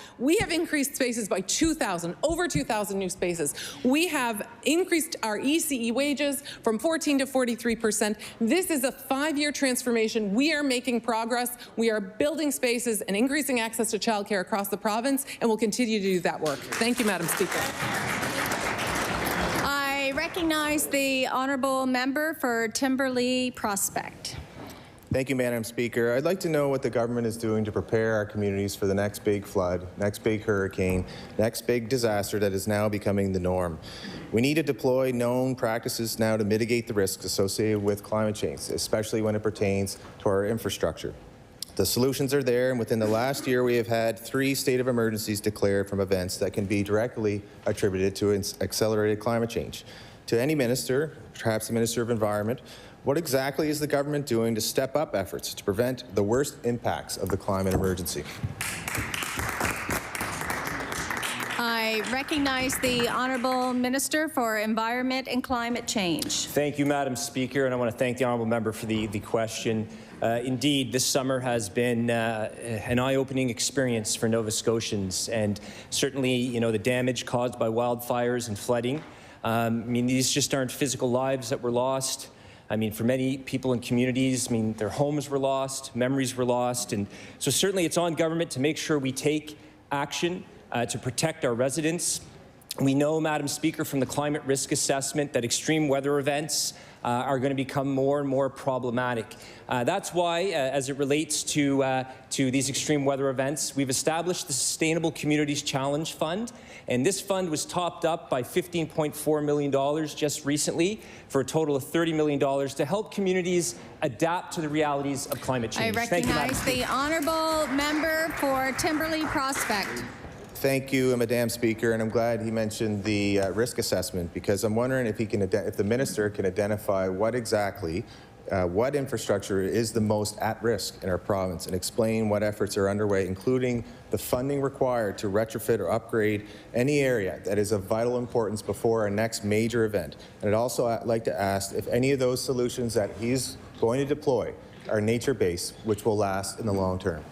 increased spaces by 2,000, over 2,000 new spaces. We have increased our ECE wages from 14% to 43%. This is a 5-year transformation. We are making progress. We are building spaces and increasing access to childcare across the province, and we'll continue to do that work. Thank you, Madam Speaker. I recognize the honourable member for Timberlea Prospect. Thank you, Madam Speaker. I'd like to know what the government is doing to prepare our communities for the next big flood, next big hurricane, next big disaster that is now becoming the norm. We need to deploy known practices now to mitigate the risks associated with climate change, especially when it pertains to our infrastructure. The solutions are there, and within the last year, we have had 3 state of emergencies declared from events that can be directly attributed to accelerated climate change. To any minister, perhaps the Minister of Environment, what exactly is the government doing to step up efforts to prevent the worst impacts of the climate emergency? I recognize the Honourable Minister for Environment and Climate Change. Thank you, Madam Speaker, and I want to thank the Honourable Member for the question. Indeed, this summer has been an eye-opening experience for Nova Scotians, and certainly, the damage caused by wildfires and flooding. These just aren't physical lives that were lost. For many people in communities, their homes were lost, memories were lost, and so certainly it's on government to make sure we take action to protect our residents. We know, Madam Speaker, from the climate risk assessment that extreme weather events are going to become more and more problematic. That's why, as it relates to these extreme weather events, we've established the Sustainable Communities Challenge Fund, and this fund was topped up by $15.4 million just recently for a total of $30 million to help communities adapt to the realities of climate change. I recognize the Honourable Member for Timberlea Prospect. Thank you, Madam Speaker, and I'm glad he mentioned the risk assessment, because I'm wondering if the minister can identify what exactly, what infrastructure is the most at risk in our province, and explain what efforts are underway, including the funding required to retrofit or upgrade any area that is of vital importance before our next major event. And I'd also like to ask if any of those solutions that he's going to deploy are nature-based, which will last in the long term.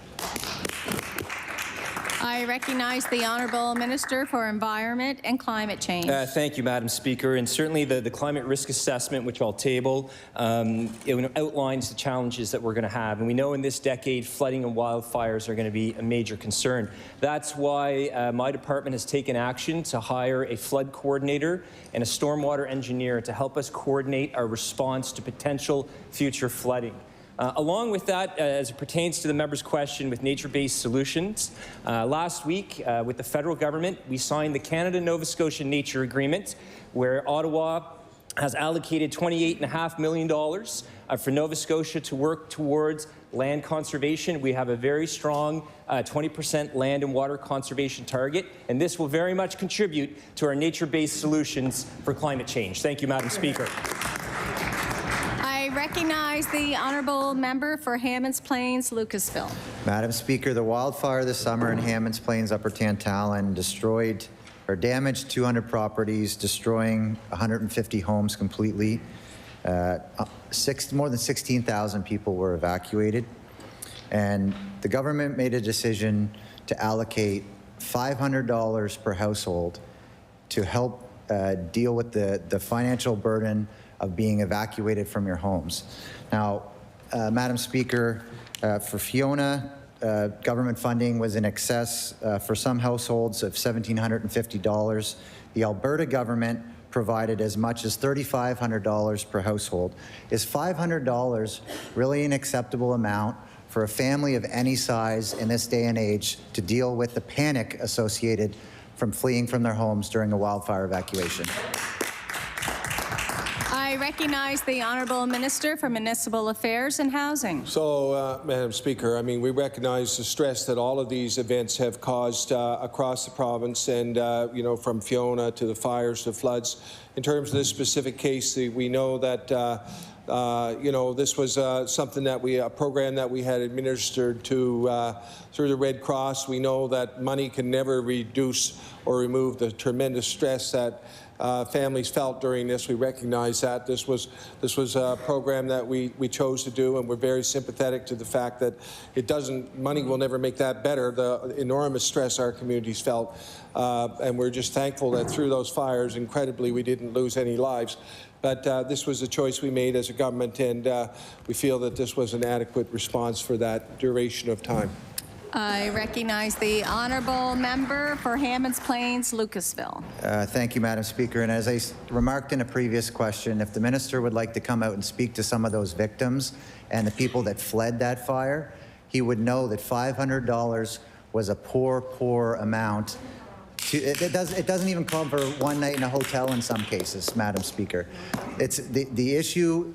I recognize the Honourable Minister for Environment and Climate Change. Thank you, Madam Speaker. And certainly the climate risk assessment, which I'll table, it outlines the challenges that we're going to have. And we know in this decade, flooding and wildfires are going to be a major concern. That's why my department has taken action to hire a flood coordinator and a stormwater engineer to help us coordinate our response to potential future flooding. Along with that, as it pertains to the member's question with nature-based solutions, last week with the federal government, we signed the Canada-Nova Scotia Nature Agreement, where Ottawa has allocated $28.5 million for Nova Scotia to work towards land conservation. We have a very strong 20% land and water conservation target, and this will very much contribute to our nature-based solutions for climate change. Thank you, Madam Speaker. I recognize the honourable member for Hammonds Plains, Lucasville. Madam Speaker, the wildfire this summer in Hammonds Plains, Upper Tantallon destroyed or damaged 200 properties, destroying 150 homes completely. More than 16,000 people were evacuated. And the government made a decision to allocate $500 per household to help deal with the financial burden of being evacuated from your homes. Now, Madam Speaker, for Fiona, government funding was in excess for some households of $1,750. The Alberta government provided as much as $3,500 per household. Is $500 really an acceptable amount for a family of any size in this day and age to deal with the panic associated from fleeing from their homes during a wildfire evacuation? I recognize the Honourable Minister for Municipal Affairs and Housing. So, Madam Speaker, I mean, we recognize the stress that all of these events have caused across the province, and, you know, from Fiona to the fires to floods. In terms of this specific case, we know that, you know, this was something that a program that we had administered to through the Red Cross. We know that money can never reduce or remove the tremendous stress that families felt during this. We recognize that this was a program that we chose to do, and we're very sympathetic to the fact that money will never make that better, the enormous stress our communities felt, and we're just thankful that through those fires, incredibly, we didn't lose any lives. But this was a choice we made as a government, and we feel that this was an adequate response for that duration of time. I recognize the Honourable Member for Hammonds Plains, Lucasville. Thank you, Madam Speaker. And as I remarked in a previous question, if the minister would like to come out and speak to some of those victims and the people that fled that fire, he would know that $500 was a poor amount. It doesn't even cover one night in a hotel in some cases, Madam Speaker. It's the issue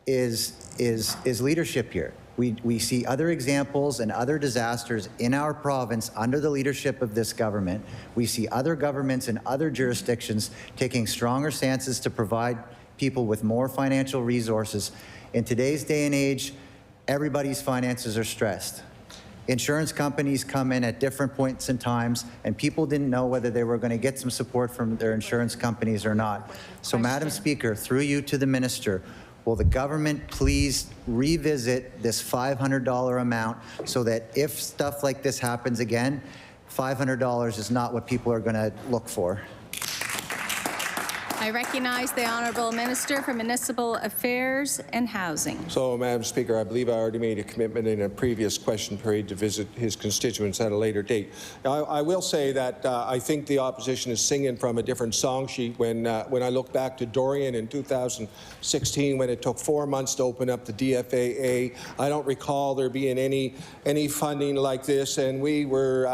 is leadership here. We see other examples and other disasters in our province under the leadership of this government. We see other governments in other jurisdictions taking stronger stances to provide people with more financial resources. In today's day and age, everybody's finances are stressed. Insurance companies come in at different points in times, and people didn't know whether they were going to get some support from their insurance companies or not. So, Madam Speaker, through you to the minister, will the government please revisit this $500 amount so that if stuff like this happens again, $500 is not what people are going to look for? I recognize the Honourable Minister for Municipal Affairs and Housing. So, Madam Speaker, I believe I already made a commitment in a previous question period to visit his constituents at a later date. Now, I will say that I think the opposition is singing from a different song sheet. When I look back to Dorian in 2016, when it took 4 months to open up the DFAA, I don't recall there being any funding like this, and we were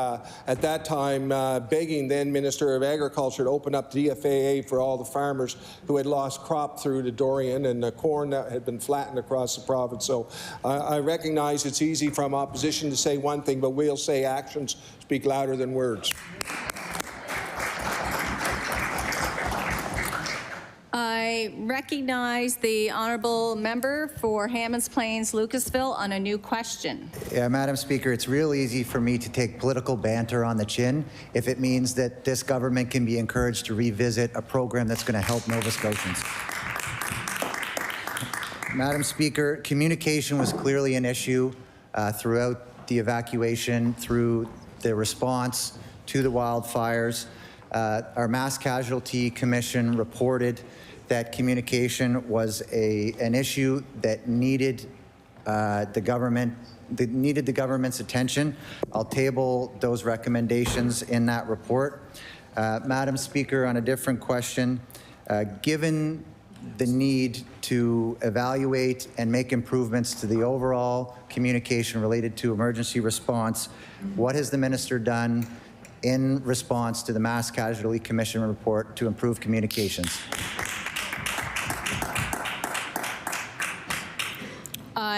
at that time begging then Minister of Agriculture to open up the DFAA for all the farmers who had lost crop through to Dorian and the corn that had been flattened across the province. So I recognize it's easy from opposition to say one thing, but we'll say actions speak louder than words. I recognize the Honourable Member for Hammonds Plains, Lucasville on a new question. Yeah, Madam Speaker, it's real easy for me to take political banter on the chin if it means that this government can be encouraged to revisit a program that's going to help Nova Scotians. Madam Speaker, communication was clearly an issue throughout the evacuation, through the response to the wildfires. Our Mass Casualty Commission reported that communication was an issue that needed the government's attention. I'll table those recommendations in that report. Madam Speaker, on a different question, given the need to evaluate and make improvements to the overall communication related to emergency response, what has the minister done in response to the Mass Casualty Commission report to improve communications?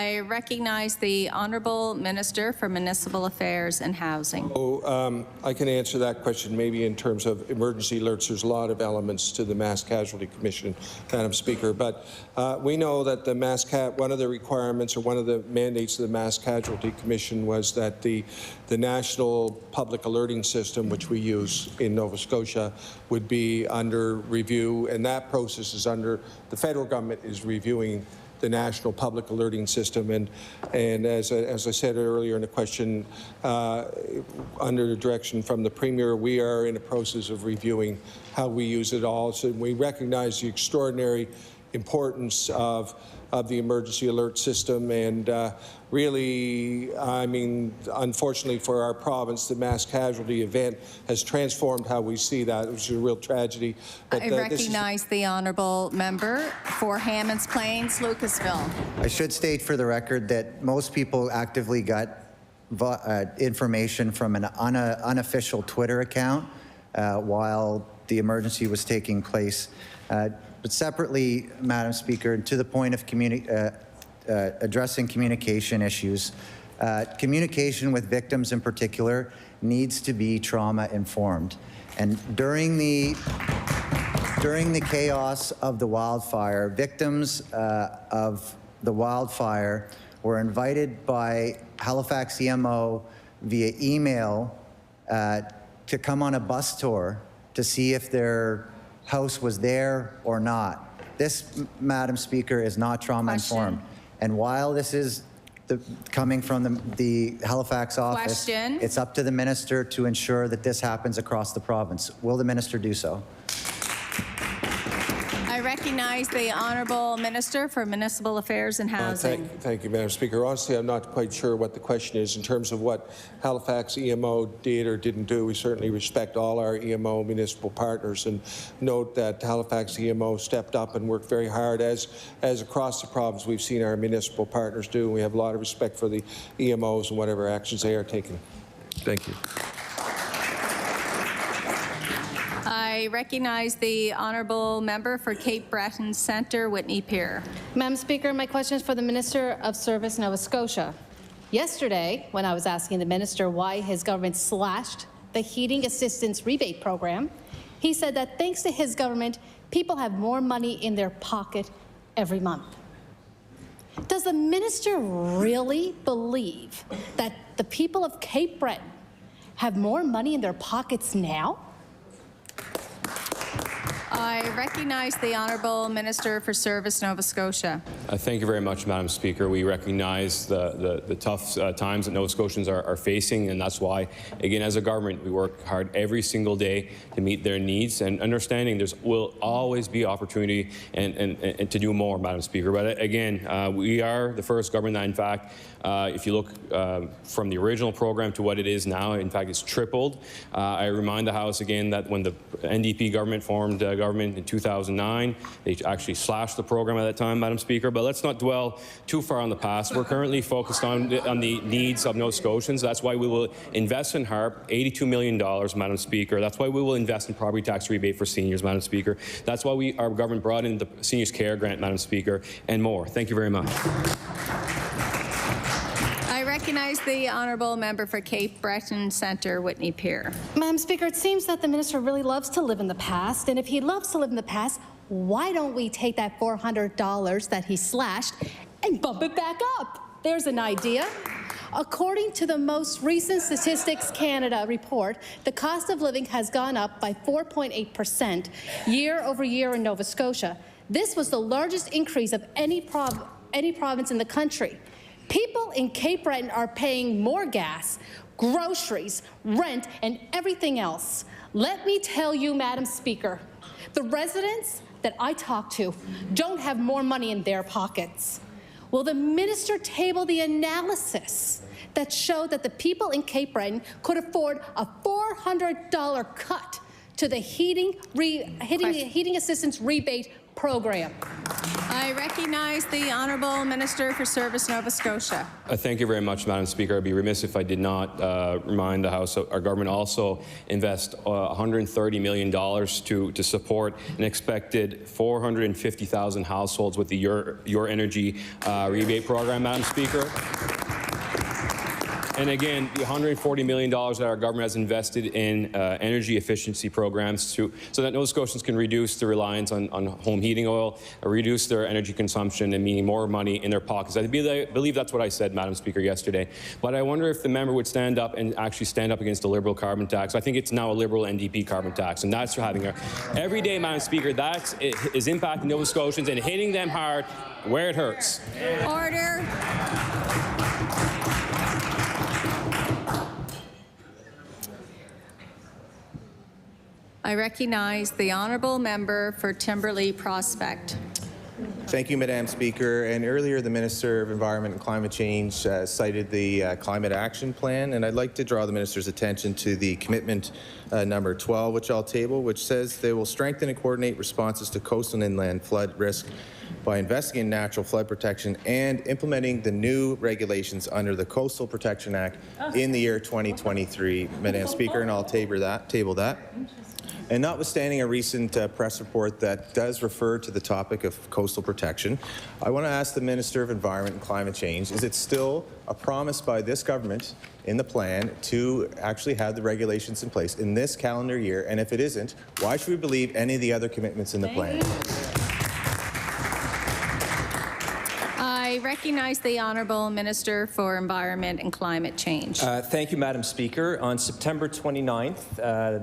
I recognize the Honourable Minister for Municipal Affairs and Housing. I can answer that question maybe in terms of emergency alerts. There's a lot of elements to the Mass Casualty Commission, Madam Speaker, but we know that the one of the requirements or one of the mandates of the Mass Casualty Commission was that the national public alerting system, which we use in Nova Scotia, would be under review, and that process is under the federal government is reviewing the national public alerting system, and as I said earlier in the question, under the direction from the Premier, we are in a process of reviewing how we use it all. So we recognize the extraordinary importance of the emergency alert system, and really, I mean, unfortunately for our province, the mass casualty event has transformed how we see that. It was a real tragedy. But, I recognize the Honourable Member for Hammonds Plains, Lucasville. I should state for the record that most people actively got information from an unofficial Twitter account while the emergency was taking place. But separately, Madam Speaker, to the point of addressing communication issues, communication with victims in particular needs to be trauma-informed. And during the chaos of the wildfire, victims of the wildfire were invited by Halifax EMO via email to come on a bus tour to see if their house was there or not. This, Madam Speaker, is not trauma-informed. And while this is coming from the Halifax office, it's up to the minister to ensure that this happens across the province. Will the minister do so? I recognize the Honourable Minister for Municipal Affairs and Housing. Thank you, Madam Speaker. Honestly, I'm not quite sure what the question is in terms of what Halifax EMO did or didn't do. We certainly respect all our EMO municipal partners and note that Halifax EMO stepped up and worked very hard as across the province we've seen our municipal partners do. We have a lot of respect for the EMOs and whatever actions they are taking. Thank you. I recognize the Honourable Member for Cape Breton Centre, Whitney Pier. Madam Speaker, my question is for the Minister of Service, Nova Scotia. Yesterday, when I was asking the Minister why his government slashed the heating assistance rebate program, he said that thanks to his government, people have more money in their pocket every month. Does the Minister really believe that the people of Cape Breton have more money in their pockets now? I recognize the Honourable Minister for Service, Nova Scotia. Thank you very much, Madam Speaker. We recognize the tough times that Nova Scotians are facing, and that's why, again, as a government, we work hard every single day to meet their needs and understanding there will always be opportunity and to do more, Madam Speaker. But again, we are the first government that, in fact, if you look from the original program to what it is now, in fact, it's tripled. I remind the House again that when the NDP government formed government in 2009, they actually slashed the program at that time, Madam Speaker. But let's not dwell too far on the past. We're currently focused on the needs of Nova Scotians. That's why we will invest in HARP, $82 million, Madam Speaker. That's why we will invest in property tax rebate for seniors, Madam Speaker. That's why our government brought in the Seniors Care Grant, Madam Speaker, and more. Thank you very much. I recognize the Honourable Member for Cape Breton Centre, Whitney Pier. Madam Speaker, it seems that the Minister really loves to live in the past, and if he loves to live in the past, why don't we take that $400 that he slashed and bump it back up? There's an idea. According to the most recent Statistics Canada report, the cost of living has gone up by 4.8% year over year in Nova Scotia. This was the largest increase of any province in the country. People in Cape Breton are paying more gas, groceries, rent, and everything else. Let me tell you, Madam Speaker, the residents that I talk to don't have more money in their pockets. Will the Minister table the analysis that showed that the people in Cape Breton could afford a $400 cut to the heating assistance rebate program. I recognize the Honourable Minister for Service, Nova Scotia. Thank you very much, Madam Speaker. I'd be remiss if I did not remind the House our government also invest $130 million to support an expected 450,000 households with the Your Energy rebate program, Madam Speaker. And again, the $140 million that our government has invested in energy efficiency programs so that Nova Scotians can reduce their reliance on home heating oil, reduce their energy consumption, and meaning more money in their pockets. I believe that's what I said, Madam Speaker, yesterday. But I wonder if the member would stand up and actually stand up against the Liberal carbon tax. I think it's now a Liberal NDP carbon tax, and that's having every day, Madam Speaker, that is impacting Nova Scotians and hitting them hard where it hurts. Order. I recognize the Honourable Member for Timberlea Prospect. Thank you, Madam Speaker. And earlier, the Minister of Environment and Climate Change cited the Climate Action Plan, and I'd like to draw the Minister's attention to the commitment number 12, which I'll table, which says they will strengthen and coordinate responses to coastal and inland flood risk by investing in natural flood protection and implementing the new regulations under the Coastal Protection Act in the year 2023, Madam Speaker, and I'll table that. And notwithstanding a recent press report that does refer to the topic of coastal protection, I want to ask the Minister of Environment and Climate Change, is it still a promise by this government in the plan to actually have the regulations in place in this calendar year? And if it isn't, why should we believe any of the other commitments in the plan? I recognize the Honourable Minister for Environment and Climate Change. Thank you, Madam Speaker. On September 29th,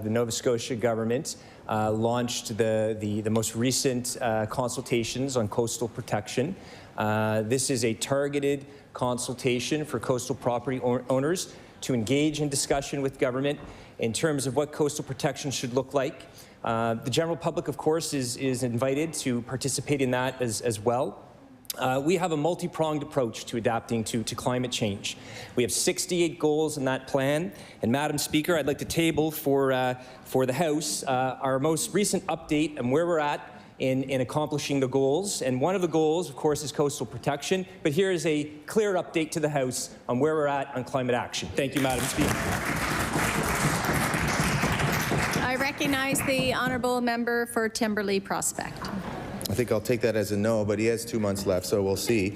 the Nova Scotia government launched the most recent consultations on coastal protection. This is a targeted consultation for coastal property owners to engage in discussion with government in terms of what coastal protection should look like. The general public, of course, is invited to participate in that as well. We have a multi-pronged approach to adapting to climate change. We have 68 goals in that plan. And Madam Speaker, I'd like to table for the House our most recent update and where we're at in accomplishing the goals. And one of the goals, of course, is coastal protection. But here is a clear update to the House on where we're at on climate action. Thank you, Madam Speaker. I recognize the Honourable Member for Timberlea Prospect. I think I'll take that as a no, but he has 2 months left, so we'll see.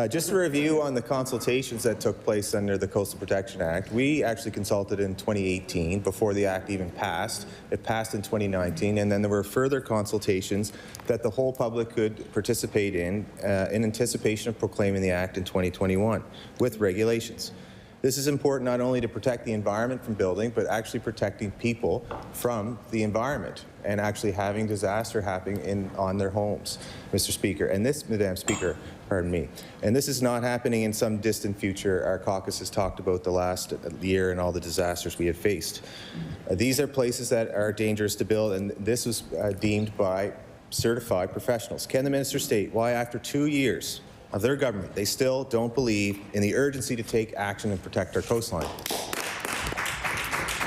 Just a review on the consultations that took place under the Coastal Protection Act. We actually consulted in 2018 before the Act even passed. It passed in 2019, and then there were further consultations that the whole public could participate in anticipation of proclaiming the Act in 2021 with regulations. This is important not only to protect the environment from building, but actually protecting people from the environment and actually having disaster happening on their homes, Mr. Speaker. And this, Madam Speaker, pardon me, and this is not happening in some distant future. Our caucus has talked about the last year and all the disasters we have faced. These are places that are dangerous to build, and this was deemed by certified professionals. Can the minister state why, after 2 years of their government, they still don't believe in the urgency to take action and protect our coastline?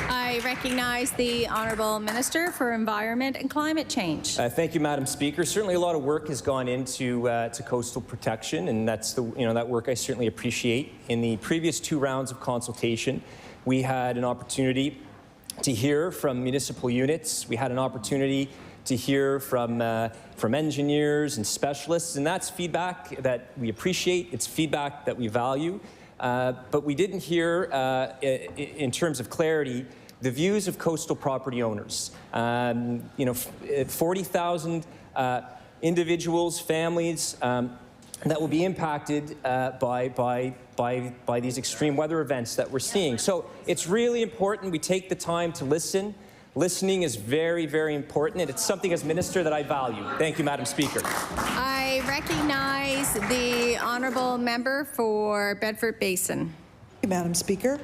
I recognize the Honourable Minister for Environment and Climate Change. Thank you, Madam Speaker. Certainly a lot of work has gone into to coastal protection, and that's that work I certainly appreciate. In the previous 2 rounds of consultation, we had an opportunity to hear from municipal units. We had an opportunity to hear from engineers and specialists, and that's feedback that we appreciate. It's feedback that we value, but we didn't hear, in terms of clarity, the views of coastal property owners. 40,000 individuals, families that will be impacted by these extreme weather events that we're seeing. So it's really important we take the time to listen. Listening is very, very important, and it's something as Minister that I value. Thank you, Madam Speaker. I recognize the Honourable Member for Bedford Basin. Madam Speaker.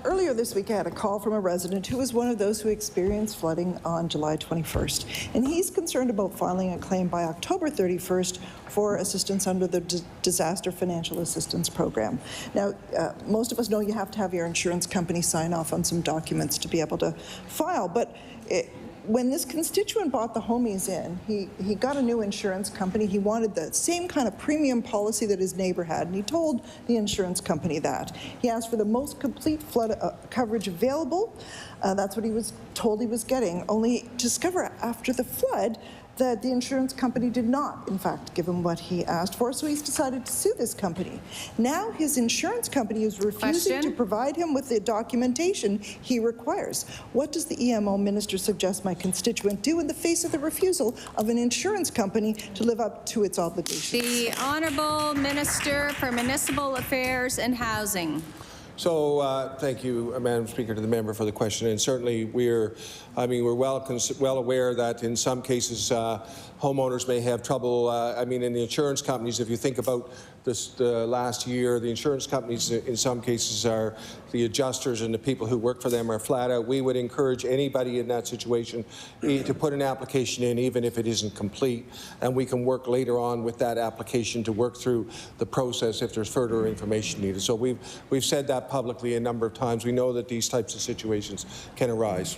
Earlier this week, I had a call from a resident who was one of those who experienced flooding on July 21st, and he's concerned about filing a claim by October 31st for assistance under the Disaster Financial Assistance Program. Now, most of us know you have to have your insurance company sign off on some documents to be able to file, but when this constituent bought the home he's in, he got a new insurance company. He wanted the same kind of premium policy that his neighbor had, and he told the insurance company that. He asked for the most complete flood coverage available. That's what he was told he was getting, only to discover after the flood that the insurance company did not, in fact, give him what he asked for, so he's decided to sue this company. Now his insurance company is refusing to provide him with the documentation he requires. What does the EMO minister suggest my constituent do in the face of the refusal of an insurance company to live up to its obligations? The Honourable Minister for Municipal Affairs and Housing. So thank you, Madam Speaker, to the member for the question. And certainly we're well aware that in some cases homeowners may have trouble. In the insurance companies, if you think about this last year, the insurance companies in some cases are the adjusters, and the people who work for them are flat out. We would encourage anybody in that situation to put an application in, even if it isn't complete, and we can work later on with that application to work through the process if there's further information needed. So we've said that publicly a number of times. We know that these types of situations can arise.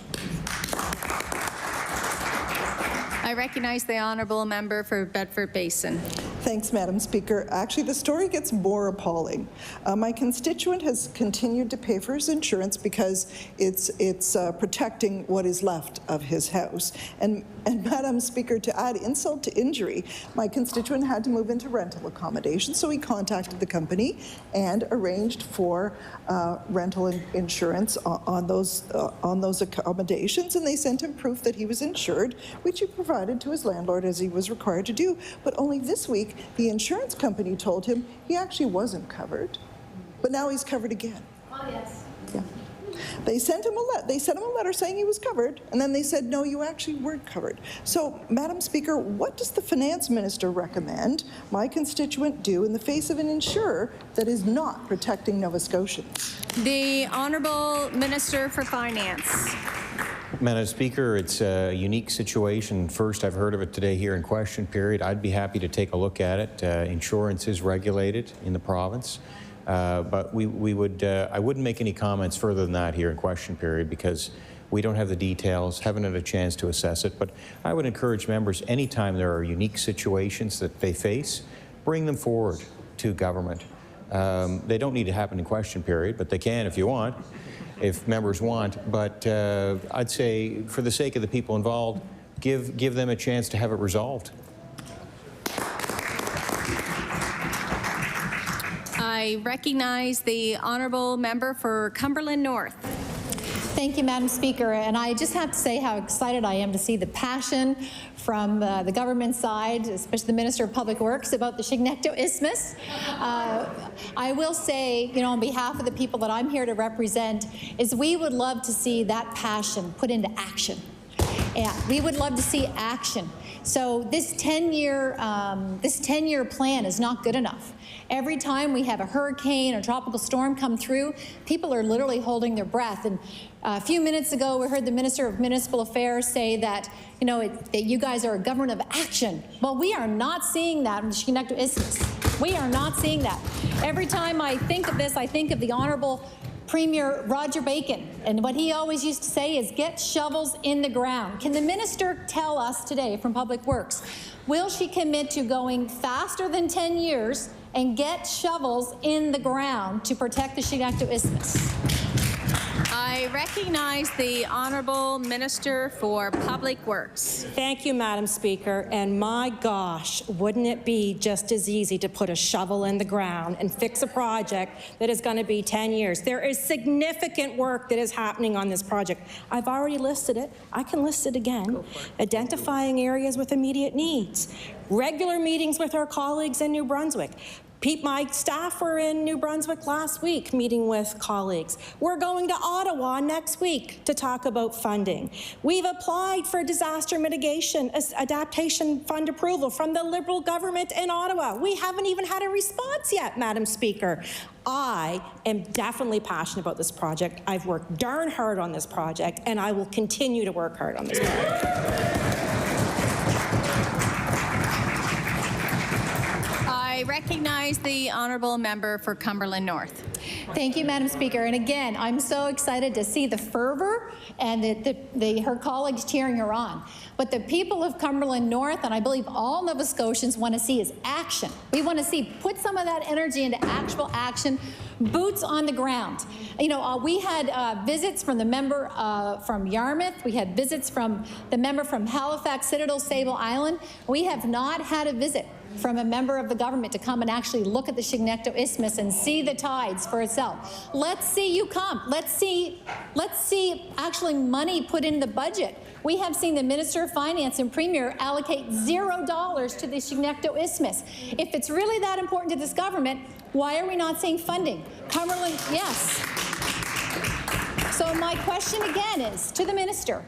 I recognize the Honourable Member for Bedford Basin. Thanks, Madam Speaker. Actually, the story gets more appalling. My constituent has continued to pay for his insurance because it's protecting what is left of his house. And Madam Speaker, to add insult to injury, my constituent had to move into rental accommodation, so he contacted the company and arranged for rental insurance on those accommodations, and they sent him proof that he was insured, which he provided to his landlord as he was required to do. But only this week, the insurance company told him he actually wasn't covered, but now he's covered again. Oh, yes. Yeah. They sent him a letter saying he was covered, and then they said, no, you actually weren't covered. So, Madam Speaker, what does the Finance Minister recommend my constituent do in the face of an insurer that is not protecting Nova Scotians? The Honourable Minister for Finance. Madam Speaker, it's a unique situation. First, I've heard of it today here in question period. I'd be happy to take a look at it. Insurance is regulated in the province, but I wouldn't make any comments further than that here in question period because we don't have the details, haven't had a chance to assess it. But I would encourage members, anytime there are unique situations that they face, bring them forward to government. They don't need to happen in question period, but they can if you want. If members want, but I'd say for the sake of the people involved, give them a chance to have it resolved. I recognize the Honourable Member for Cumberland North. Thank you, Madam Speaker. And I just have to say how excited I am to see the passion from the government side, especially the Minister of Public Works, about the Chignecto Isthmus. I will say, on behalf of the people that I'm here to represent, is we would love to see that passion put into action. Yeah, we would love to see action. So this 10-year plan is not good enough. Every time we have a hurricane or tropical storm come through, people are literally holding their breath. And a few minutes ago, we heard the Minister of Municipal Affairs say that, that you guys are a government of action. Well, we are not seeing that in the Chignecto Isthmus. We are not seeing that. Every time I think of this, I think of the Honourable Premier Roger Bacon, and what he always used to say is get shovels in the ground. Can the minister tell us today from Public Works, will she commit to going faster than 10 years and get shovels in the ground to protect the Chignecto Isthmus? I recognize the Honourable Minister for Public Works. Thank you, Madam Speaker. And my gosh, wouldn't it be just as easy to put a shovel in the ground and fix a project that is going to be 10 years? There is significant work that is happening on this project. I've already listed it. I can list it again. Identifying areas with immediate needs. Regular meetings with our colleagues in New Brunswick. My staff were in New Brunswick last week meeting with colleagues. We're going to Ottawa next week to talk about funding. We've applied for disaster mitigation adaptation fund approval from the Liberal government in Ottawa. We haven't even had a response yet, Madam Speaker. I am definitely passionate about this project. I've worked darn hard on this project, and I will continue to work hard on this project. I recognize the honourable member for Cumberland North. Thank you, Madam Speaker. And again, I'm so excited to see the fervor and her colleagues cheering her on. But the people of Cumberland North, and I believe all Nova Scotians, want to see is action. We want to see put some of that energy into actual action, boots on the ground. You know, we had visits from the member from Yarmouth. We had visits from the member from Halifax, Citadel, Sable Island. We have not had a visit from a member of the government to come and actually look at the Chignecto Isthmus and see the tides for itself. Let's see you come. Let's see actually money put in the budget. We have seen the Minister of Finance and Premier allocate $0 to the Chignecto Isthmus. If it's really that important to this government, why are we not seeing funding? Cumberland, yes. So my question again is to the Minister.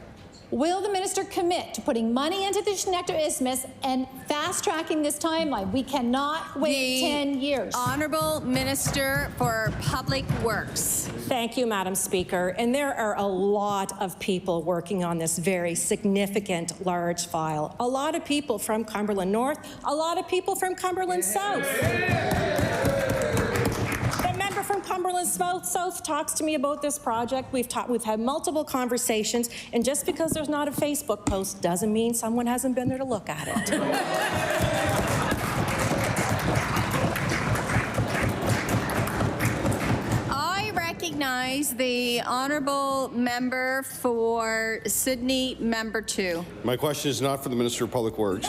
Will the minister commit to putting money into the Chignecto Isthmus and fast-tracking this timeline? We cannot wait 10 years. Honourable Minister for Public Works. Thank you, Madam Speaker. And there are a lot of people working on this very significant, large file. A lot of people from Cumberland North, a lot of people from Cumberland South. The member from Cumberland South talks to me about this project. We've had multiple conversations, and just because there's not a Facebook post doesn't mean someone hasn't been there to look at it. I recognize the honourable member for Sydney, member 2. My question is not for the Minister of Public Works.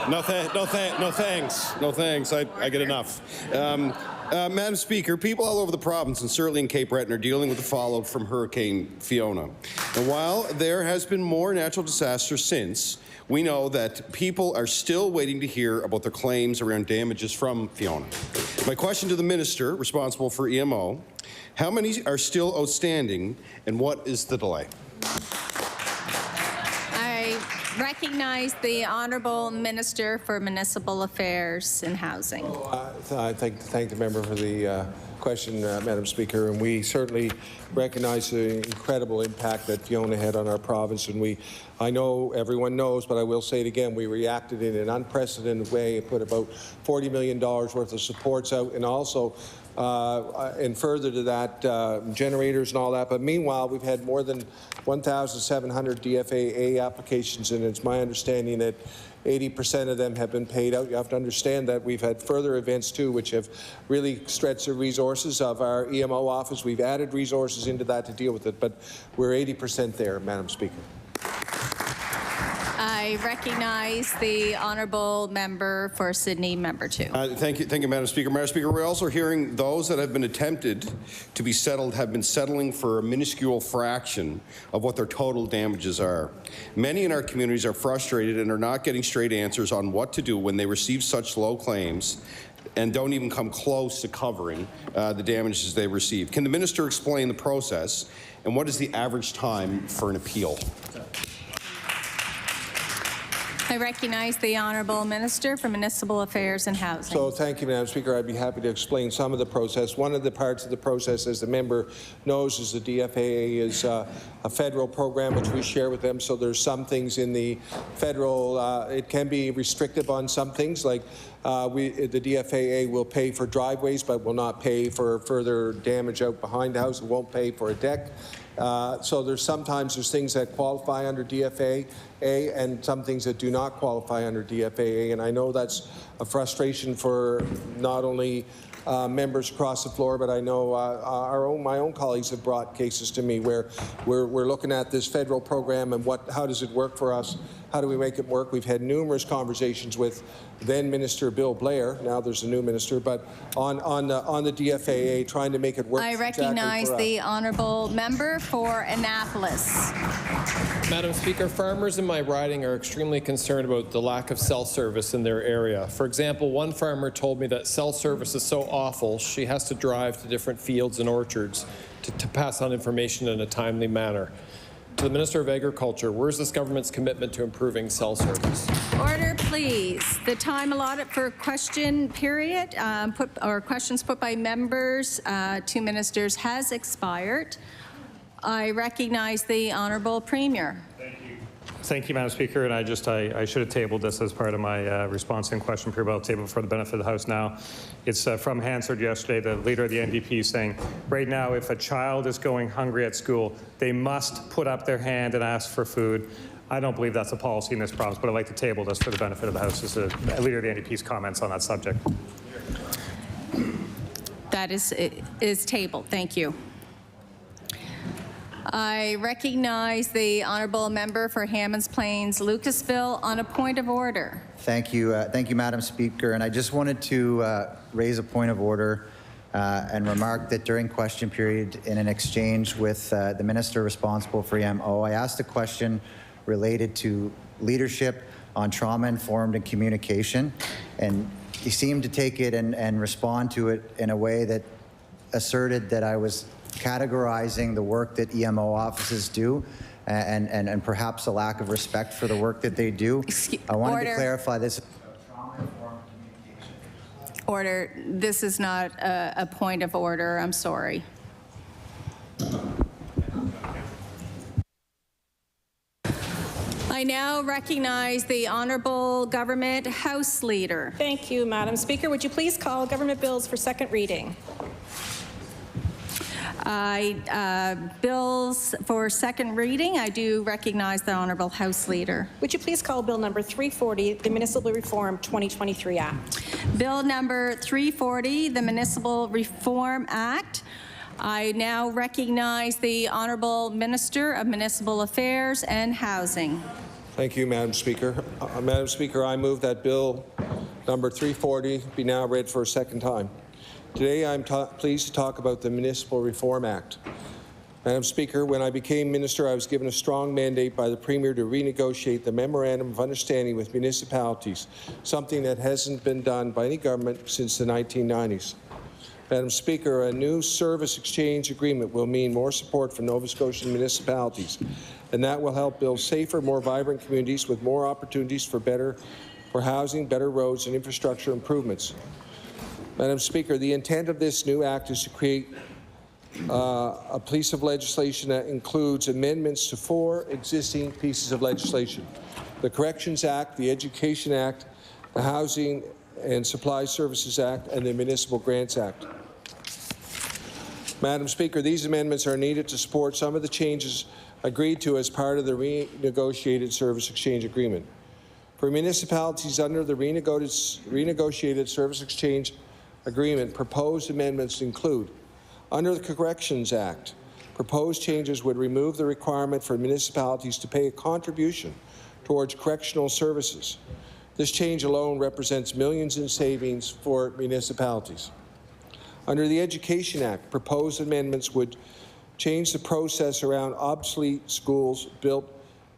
No thanks. I get enough. Madam Speaker, people all over the province and certainly in Cape Breton are dealing with the fallout from Hurricane Fiona. And while there has been more natural disaster since, we know that people are still waiting to hear about their claims around damages from Fiona. My question to the Minister responsible for EMO, how many are still outstanding and what is the delay? Recognize the Honourable Minister for Municipal Affairs and Housing. I thank the member for the question, Madam Speaker, and we certainly recognize the incredible impact that Fiona had on our province, and I know everyone knows, but I will say it again, we reacted in an unprecedented way and put about $40 million worth of supports out, and also and further to that, generators and all that. But meanwhile, we've had more than 1,700 DFAA applications, and it's my understanding that 80% of them have been paid out. You have to understand that we've had further events too, which have really stretched the resources of our EMO office. We've added resources into that to deal with it, but we're 80% there, Madam Speaker. I recognize the honourable member for Sydney, member 2. Thank you, Madam Speaker. Madam Speaker, we're also hearing those that have been attempted to be settled have been settling for a minuscule fraction of what their total damages are. Many in our communities are frustrated and are not getting straight answers on what to do when they receive such low claims and don't even come close to covering the damages they receive. Can the minister explain the process and what is the average time for an appeal? I recognize the Honourable Minister for Municipal Affairs and Housing. So thank you, Madam Speaker. I'd be happy to explain some of the process. One of the parts of the process, as the member knows, is the DFAA is a federal program which we share with them. So there's some things in the federal, it can be restrictive on some things, like the DFAA will pay for driveways but will not pay for further damage out behind the house. It won't pay for a deck. So there's things that qualify under DFAA and some things that do not qualify under DFAA, and I know that's a frustration for not only members across the floor, but I know my own colleagues have brought cases to me where we're looking at this federal program and how does it work for us, how do we make it work? We've had numerous conversations with then Minister Bill Blair, now there's a new minister, but on the DFAA, trying to make it work. I recognize the honourable member for Annapolis. Madam Speaker, farmers in my riding are extremely concerned about the lack of cell service in their area. For example, one farmer told me that cell service is so awful she has to drive to different fields and orchards to pass on information in a timely manner. To the Minister of Agriculture, where's this government's commitment to improving cell service? Order, please. The time allotted for question period, questions put by members to ministers has expired. I recognize the Honourable Premier. Thank you, Madam Speaker. And I should have tabled this as part of my response and question period, but I'll table it for the benefit of the House now. It's from Hansard yesterday, the leader of the NDP, saying, right now, if a child is going hungry at school, they must put up their hand and ask for food. I don't believe that's a policy in this province, but I'd like to table this for the benefit of the House as a leader of the NDP's comments on that subject. That is tabled. Thank you. I recognize the honourable member for Hammonds Plains, Lucasville, on a point of order. Thank you, Madam Speaker. And I just wanted to raise a point of order and remark that during question period, in an exchange with the minister responsible for EMO, I asked a question related to leadership on trauma-informed and communication, and he seemed to take it and respond to it in a way that asserted that I was categorizing the work that EMO offices do and perhaps a lack of respect for the work that they do. I wanted to clarify this. Order. This is not a point of order. I'm sorry. I now recognize the Honourable Government House Leader. Thank you, Madam Speaker. Would you please call government bills for second reading? Bills for second reading. I do recognize the Honourable House Leader. Would you please call Bill number 340, the Municipal Reform 2023 Act? Bill number 340, the Municipal Reform Act. I now recognize the Honourable Minister of Municipal Affairs and Housing. Thank you, Madam Speaker. Madam Speaker, I move that Bill number 340 be now read for a second time. Today, I'm pleased to talk about the Municipal Reform Act. Madam Speaker, when I became minister, I was given a strong mandate by the Premier to renegotiate the Memorandum of Understanding with municipalities, something that hasn't been done by any government since the 1990s. Madam Speaker, a new service exchange agreement will mean more support for Nova Scotian municipalities, and that will help build safer, more vibrant communities with more opportunities for housing, better roads, and infrastructure improvements. Madam Speaker, the intent of this new act is to create a piece of legislation that includes amendments to 4 existing pieces of legislation: the Corrections Act, the Education Act, the Housing and Supply Services Act, and the Municipal Grants Act. Madam Speaker, these amendments are needed to support some of the changes agreed to as part of the renegotiated service exchange agreement. For municipalities under the renegotiated service exchange agreement, proposed amendments include: under the Corrections Act, proposed changes would remove the requirement for municipalities to pay a contribution towards correctional services. This change alone represents millions in savings for municipalities. Under the Education Act, proposed amendments would change the process around obsolete schools built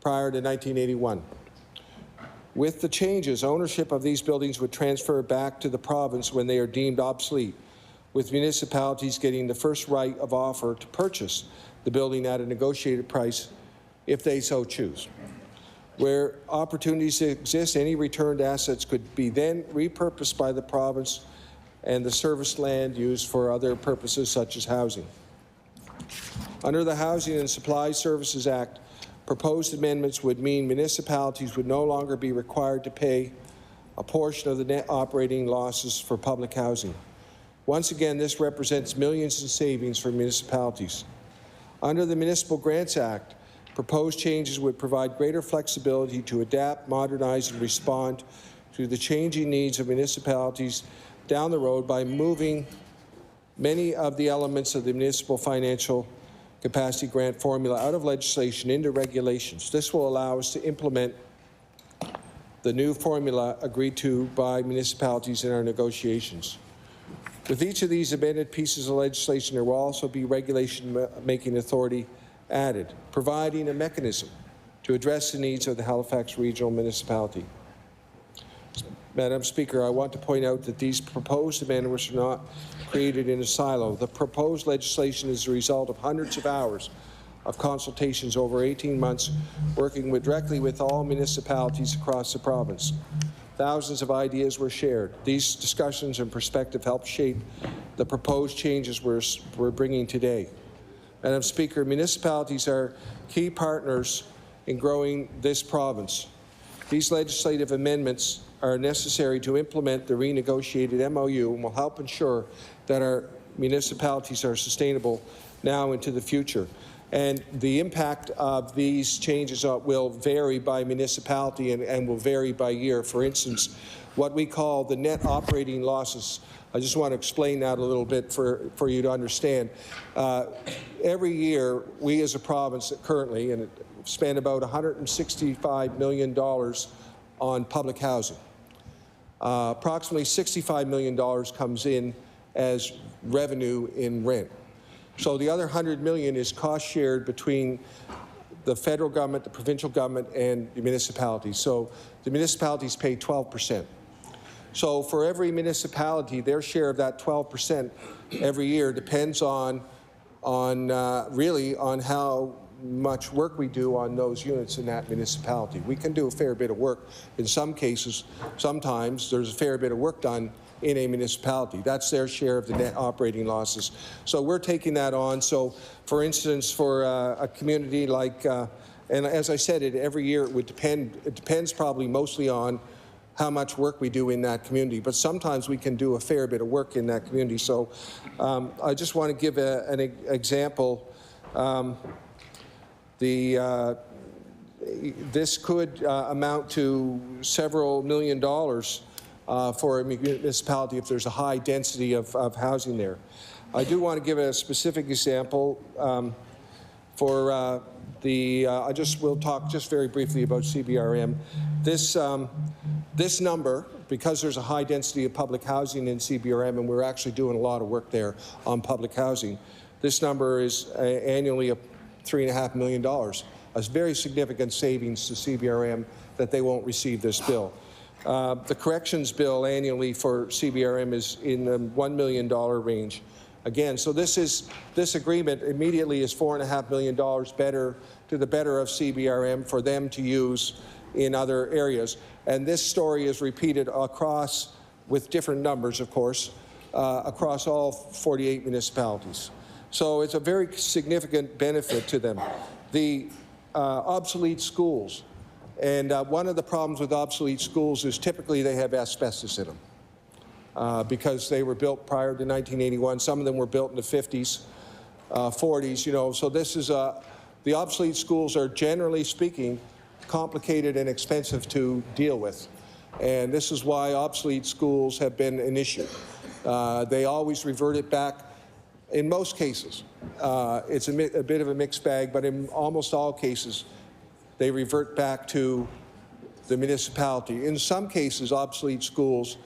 prior to 1981. With the changes, ownership of these buildings would transfer back to the province when they are deemed obsolete, with municipalities getting the first right of offer to purchase the building at a negotiated price if they so choose. Where opportunities exist, any returned assets could be then repurposed by the province and the service land used for other purposes such as housing. Under the Housing and Supply Services Act, proposed amendments would mean municipalities would no longer be required to pay a portion of the net operating losses for public housing. Once again, this represents millions in savings for municipalities. Under the Municipal Grants Act, proposed changes would provide greater flexibility to adapt, modernize, and respond to the changing needs of municipalities down the road by moving many of the elements of the municipal financial capacity grant formula out of legislation into regulations. This will allow us to implement the new formula agreed to by municipalities in our negotiations. With each of these amended pieces of legislation, there will also be regulation-making authority added, providing a mechanism to address the needs of the Halifax Regional Municipality. Madam Speaker, I want to point out that these proposed amendments are not created in a silo. The proposed legislation is the result of hundreds of hours of consultations over 18 months, working directly with all municipalities across the province. Thousands of ideas were shared. These discussions and perspective helped shape the proposed changes we're bringing today. Madam Speaker, municipalities are key partners in growing this province. These legislative amendments are necessary to implement the renegotiated MOU and will help ensure that our municipalities are sustainable now into the future. And the impact of these changes will vary by municipality and will vary by year. For instance, what we call the net operating losses. I just want to explain that a little bit for you to understand. Every year, we as a province currently spend about $165 million on public housing. Approximately $65 million comes in as revenue in rent. So the other $100 million is cost shared between the federal government, the provincial government, and the municipalities. So the municipalities pay 12%. So for every municipality, their share of that 12% every year depends on really on how much work we do on those units in that municipality. We can do a fair bit of work. In some cases, sometimes there's a fair bit of work done in a municipality. That's their share of the net operating losses. So we're taking that on. So for instance, for a community like, and as I said, every year it would depend, it depends probably mostly on how much work we do in that community, but sometimes we can do a fair bit of work in that community. So I just want to give an example. This could amount to several $million for a municipality if there's a high density of housing there. I do want to give a specific example for I will talk just very briefly about CBRM. This number, because there's a high density of public housing in CBRM, and we're actually doing a lot of work there on public housing, this number is annually $3.5 million, a very significant savings to CBRM that they won't receive this bill. The corrections bill annually for CBRM is in the $1 million range. Again, so this agreement immediately is $4.5 million better to the better of CBRM for them to use in other areas. And this story is repeated across, with different numbers, of course, across all 48 municipalities. So it's a very significant benefit to them. The obsolete schools. And one of the problems with obsolete schools is typically they have asbestos in them because they were built prior to 1981. Some of them were built in the 50s, 40s, you know. So this is, the obsolete schools are generally speaking complicated and expensive to deal with. And this is why obsolete schools have been an issue. They always revert it back. In most cases, it's a bit of a mixed bag, but in almost all cases, they revert back to the municipality. In some cases, obsolete schools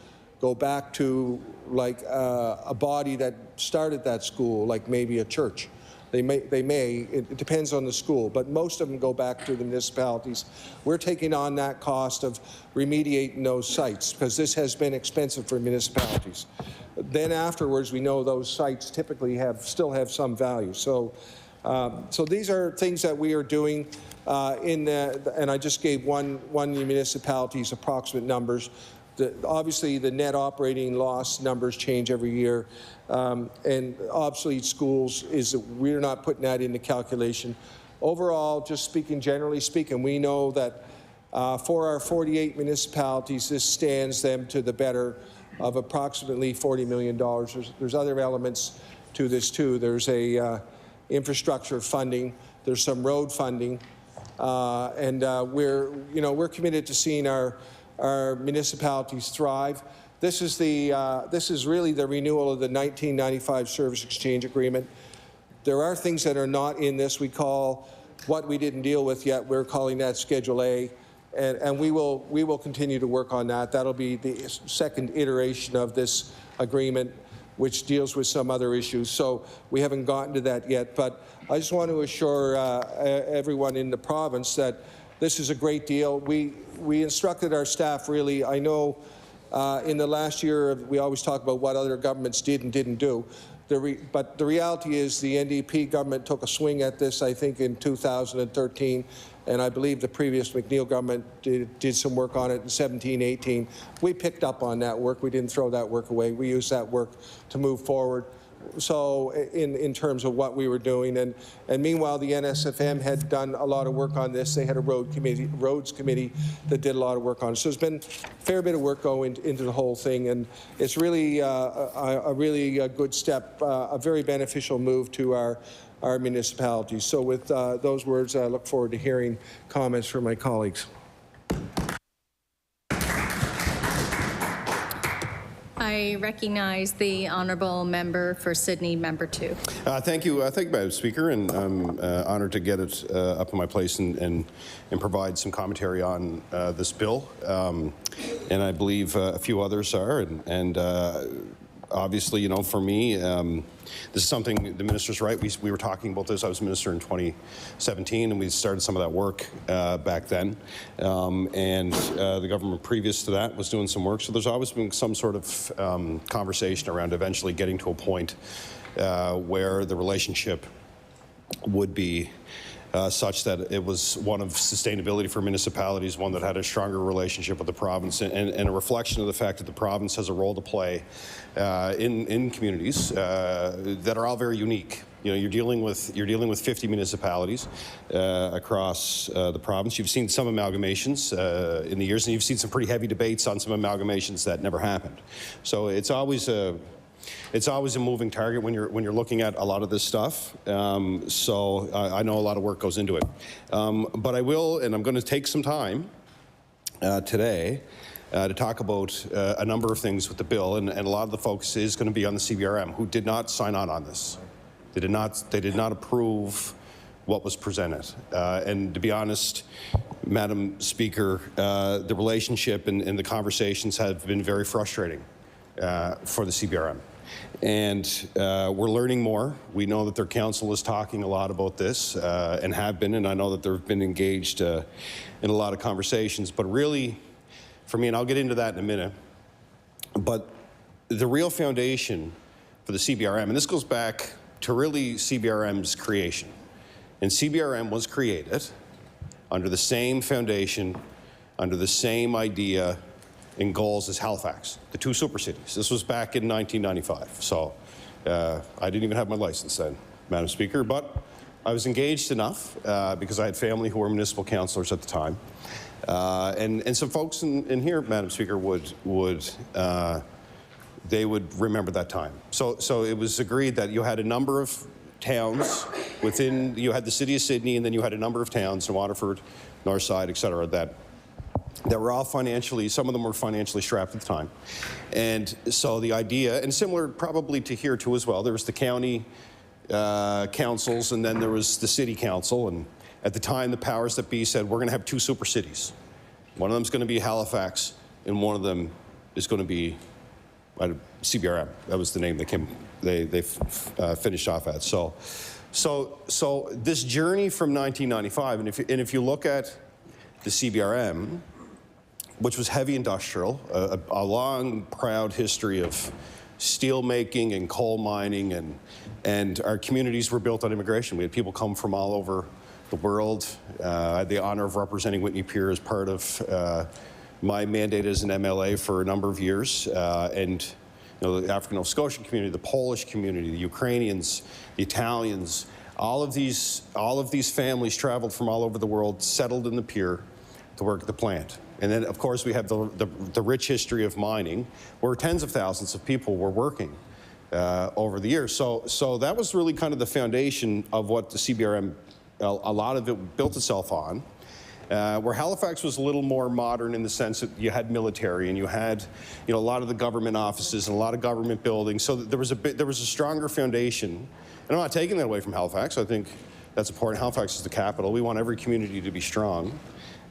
go back to like a body that started that school, like maybe a church. It depends on the school, but most of them go back to the municipalities. We're taking on that cost of remediating those sites because this has been expensive for municipalities. Then afterwards, we know those sites typically still have some value. So, so these are things that we are doing and I just gave one municipality's approximate numbers. Obviously, the net operating loss numbers change every year, and obsolete schools we're not putting that into calculation. Overall, just speaking, generally speaking, we know that for our 48 municipalities, this stands them to the better of approximately $40 million. There's other elements to this too. There's infrastructure funding. There's some road funding, and we're committed to seeing our municipalities thrive. This is really the renewal of the 1995 Service Exchange Agreement. There are things that are not in this. We call what we didn't deal with yet, we're calling that Schedule A. and we will continue to work on that. That'll be the second iteration of this agreement, which deals with some other issues. So we haven't gotten to that yet, but I just want to assure everyone in the province that this is a great deal. We instructed our staff, really. I know in the last year, we always talk about what other governments did and didn't do. But the reality is the NDP government took a swing at this, I think, in 2013. And I believe the previous McNeil government did some work on it in 17, 18. We picked up on that work. We didn't throw that work away. We used that work to move forward. So in terms of what we were doing, and meanwhile the NSFM had done a lot of work on this. They had a roads committee that did a lot of work on it. So there's been a fair bit of work going into the whole thing, and it's really a really good step, a very beneficial move to our municipalities. So with those words, I look forward to hearing comments from my colleagues. I recognize the honourable member for Sydney, member 2. Thank you, Madam Speaker, and I'm honoured to get it up on my place and provide some commentary on this bill. And I believe a few others are, and obviously, you know, for me, this is something, the minister's right. We were talking about this. I was minister in 2017, and we started some of that work back then. And the government previous to that was doing some work. So there's always been some sort of conversation around eventually getting to a point where the relationship would be such that it was one of sustainability for municipalities, one that had a stronger relationship with the province, and a reflection of the fact that the province has a role to play in communities that are all very unique. You know, you're dealing with 50 municipalities across the province. You've seen some amalgamations in the years, and you've seen some pretty heavy debates on some amalgamations that never happened. So it's always a moving target when you're looking at a lot of this stuff. So I know a lot of work goes into it. But I will, and I'm going to take some time today to talk about a number of things with the bill, and a lot of the focus is going to be on the CBRM, who did not sign on this. They did not approve what was presented. And to be honest, Madam Speaker, the relationship and the conversations have been very frustrating for the CBRM. And we're learning more. We know that their council is talking a lot about this and have been, and I know that they've been engaged in a lot of conversations. But really, for me, and I'll get into that in a minute, but the real foundation for the CBRM, and this goes back to really CBRM's creation. And CBRM was created under the same foundation, under the same idea and goals as Halifax, the two super cities. This was back in 1995. So I didn't even have my license then, Madam Speaker, but I was engaged enough because I had family who were municipal councillors at the time. And some folks in here, Madam Speaker, they would remember that time. So it was agreed that you had a number of towns within, you had the city of Sydney, and then you had a number of towns in Waterford, Northside, et cetera, that were all financially, some of them were financially strapped at the time. And so the idea, and similar probably to here too as well, there was the county councils, and then there was the city council, and at the time the powers that be said, we're going to have two super cities. One of them is going to be Halifax, and one of them is going to be CBRM. That was the name they finished off at. So this journey from 1995, and if you look at the CBRM, which was heavy industrial, a long, proud history of steel making and coal mining, and our communities were built on immigration. We had people come from all over the world. I had the honor of representing Whitney Pier as part of my mandate as an MLA for a number of years, and you know, the African Nova Scotian community, the Polish community, the Ukrainians, the Italians, all of these families traveled from all over the world, settled in the pier to work at the plant. And then, of course, we have the rich history of mining, where tens of thousands of people were working over the years. So that was really kind of the foundation of what the CBRM, a lot of it built itself on. Where Halifax was a little more modern in the sense that you had military, and you had, you know, a lot of the government offices and a lot of government buildings. So there was a stronger foundation. And I'm not taking that away from Halifax. I think That's important. Halifax is the capital. We want every community to be strong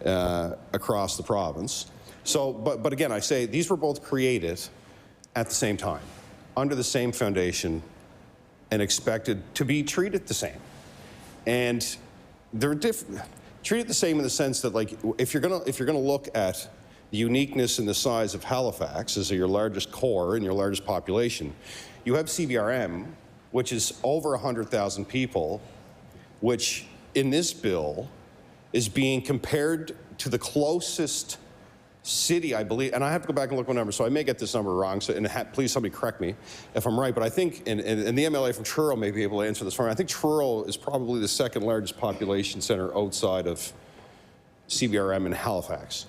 across the province. So, but again, I say these were both created at the same time, under the same foundation, and expected to be treated the same. And they're treated the same in the sense that, like, if you're gonna look at the uniqueness and the size of Halifax as your largest core and your largest population, you have CBRM, which is over 100,000 people, which in this bill is being compared to the closest city, I believe, and I have to go back and look at my number, so I may get this number wrong, so, please somebody correct me if I'm right, but I think, and the MLA from Truro may be able to answer this for me, I think Truro is probably the second largest population center outside of CBRM in Halifax.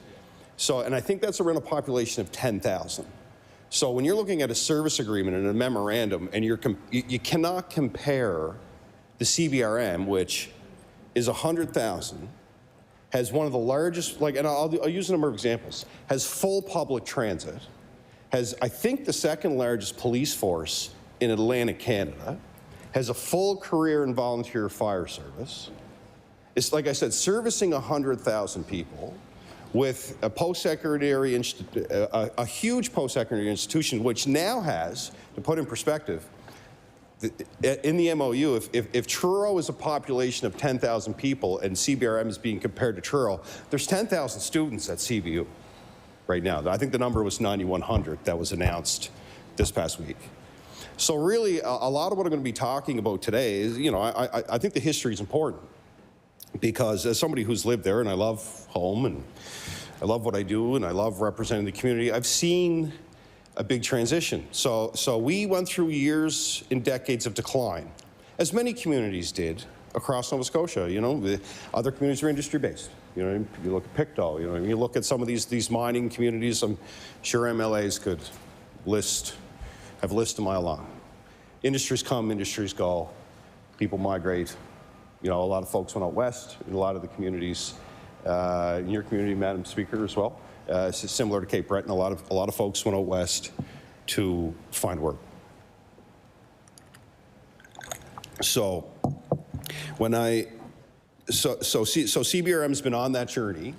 So, and I think that's around a population of 10,000. So when you're looking at a service agreement and a memorandum, and you cannot compare the CBRM, which is 100,000, has one of the largest, like, and I'll use a number of examples, has full public transit, has, I think, the second largest police force in Atlantic Canada, has a full career and volunteer fire service. It's, like I said, servicing 100,000 people with a post-secondary, a huge post-secondary institution, which now has, to put in perspective, in the MOU, if Truro is a population of 10,000 people and CBRM is being compared to Truro, there's 10,000 students at CBU right now. I think the number was 9,100 that was announced this past week. So really, a lot of what I'm going to be talking about today is, you know, I think the history is important, because as somebody who's lived there, and I love home, and I love what I do, and I love representing the community, I've seen a big transition. So we went through years and decades of decline, as many communities did across Nova Scotia. You know, the other communities are industry-based. You know, you look at Pictou, you know, you look at some of these mining communities, I'm sure MLAs could have lists a mile long. Industries come, industries go, people migrate. You know, a lot of folks went out west in a lot of the communities, in your community, Madam Speaker, as well. It's similar to Cape Breton. A lot of folks went out west to find work. So when so CBRM's been on that journey,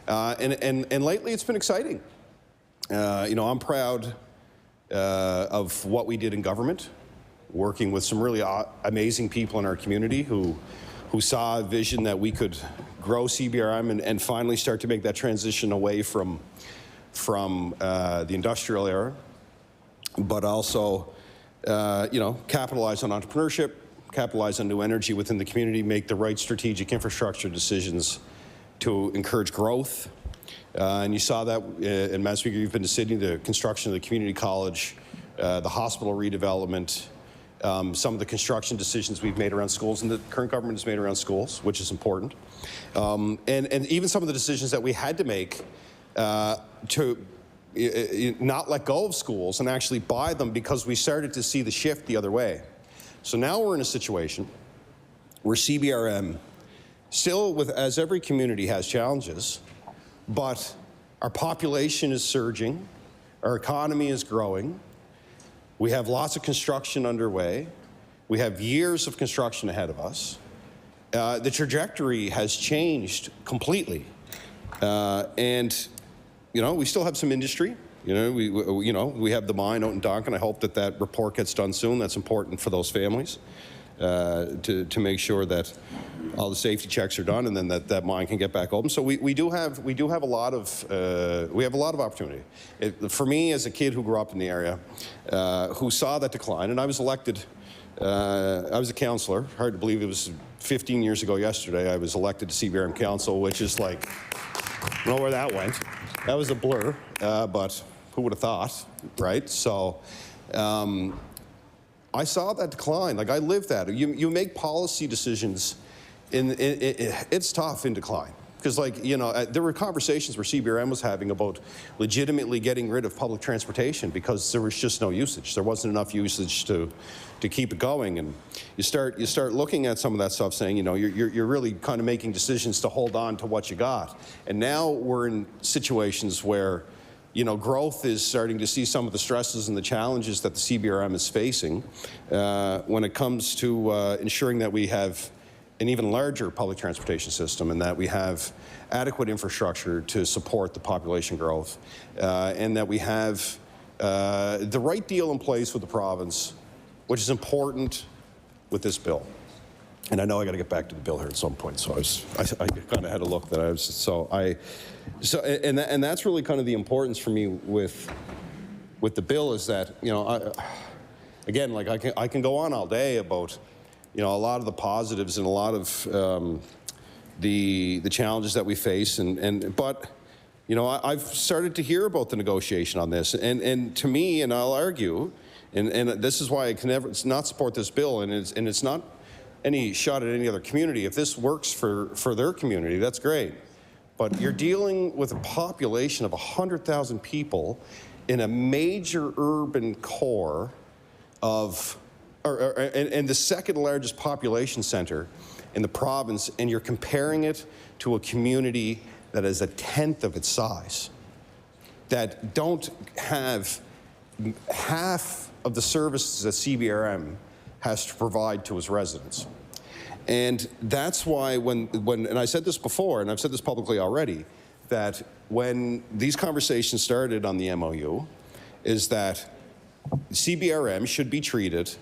and lately it's been exciting. You know, I'm proud of what we did in government, working with some really amazing people in our community who saw a vision that we could grow CBRM and finally start to make that transition away from the industrial era, but also, you know, capitalize on entrepreneurship, capitalize on new energy within the community, make the right strategic infrastructure decisions to encourage growth. And you saw that, and Madam Speaker, you've been to Sydney, the construction of the community college, the hospital redevelopment, some of the construction decisions we've made around schools, and the current government has made around schools, which is important. And even some of the decisions that we had to make to not let go of schools and actually buy them, because we started to see the shift the other way. So now we're in a situation where CBRM, still as every community has challenges, but our population is surging, our economy is growing, we have lots of construction underway, we have years of construction ahead of us. The trajectory has changed completely. And, you know, we still have some industry. You know, we have the mine out in Duncan. I hope that report gets done soon. That's important for those families to make sure that all the safety checks are done, and then that mine can get back open. So we do have a lot of opportunity. For me, as a kid who grew up in the area, who saw that decline, and I was elected. I was a councillor. Hard to believe it was 15 years ago yesterday. I was elected to CBRM Council, which is like, I don't know where that went. That was a blur, but who would have thought, right? So I saw that decline. Like, I lived that. You make policy decisions, it's tough in decline. Because, like, you know, there were conversations where CBRM was having about legitimately getting rid of public transportation because there was just no usage. There wasn't enough usage to keep it going. And you start looking at some of that stuff, saying, you know, you're really kind of making decisions to hold on to what you got. And now we're in situations where, you know, growth is starting to see some of the stresses and the challenges that the CBRM is facing when it comes to ensuring that we have an even larger public transportation system, and that we have adequate infrastructure to support the population growth, and that we have the right deal in place with the province, which is important with this bill. And I know I got to get back to the bill here at some point, so I kind of had a look that I was and that's really kind of the importance for me with the bill, is that, you know, again, like I can go on all day about, you know, a lot of the positives and a lot of the challenges that we face, but you know, I've started to hear about the negotiation on this, and to me, and I'll argue, and this is why I can never not support this bill, and it's not any shot at any other community. If this works for their community, that's great. But you're dealing with a population of 100,000 people in a major urban core of, and the second largest population center in the province, and you're comparing it to a community that is a tenth of its size, that don't have half of the services that CBRM has to provide to its residents. And that's why and I said this before, and I've said this publicly already, that when these conversations started on the MOU, is that CBRM should be treated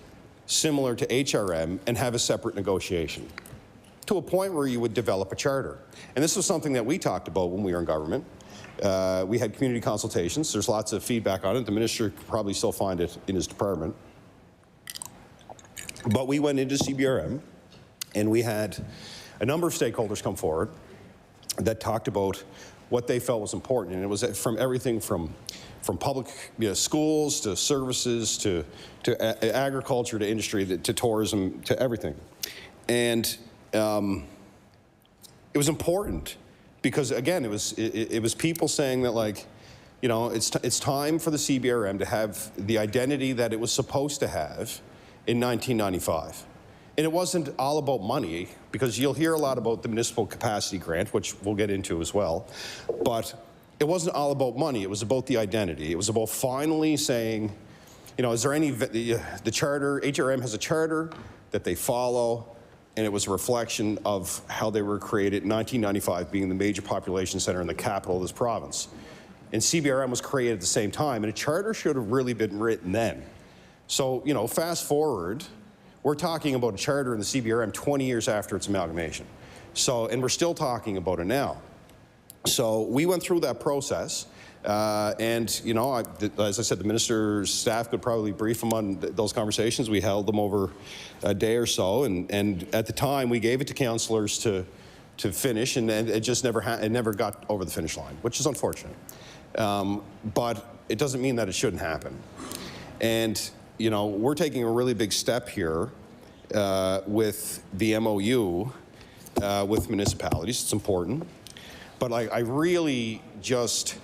similar to HRM and have a separate negotiation, to a point where you would develop a charter. And this was something that we talked about when we were in government. We had community consultations. There's lots of feedback on it. The minister could probably still find it in his department. But we went into CBRM, and we had a number of stakeholders come forward that talked about what they felt was important. And it was from everything from public schools to services to agriculture to industry to tourism to everything. And it was important because, again, it was people saying that, like, you know, it's time for the CBRM to have the identity that it was supposed to have in 1995. And it wasn't all about money, because you'll hear a lot about the municipal capacity grant, which we'll get into as well. But it wasn't all about money. It was about the identity. It was about finally saying, you know, is there any, the charter, HRM has a charter that they follow, and it was a reflection of how they were created in 1995, being the major population center in the capital of this province. And CBRM was created at the same time, and a charter should have really been written then. So, you know, fast forward, we're talking about a charter in the CBRM 20 years after its amalgamation. So, and we're still talking about it now. So we went through that process, and, you know, as I said, the minister's staff could probably brief him on those conversations. We held them over a day or so, and at the time we gave it to councillors to finish, and it just never got over the finish line, which is unfortunate. But it doesn't mean that it shouldn't happen. And, you know, we're taking a really big step here with the MOU with municipalities. It's important. But I really just,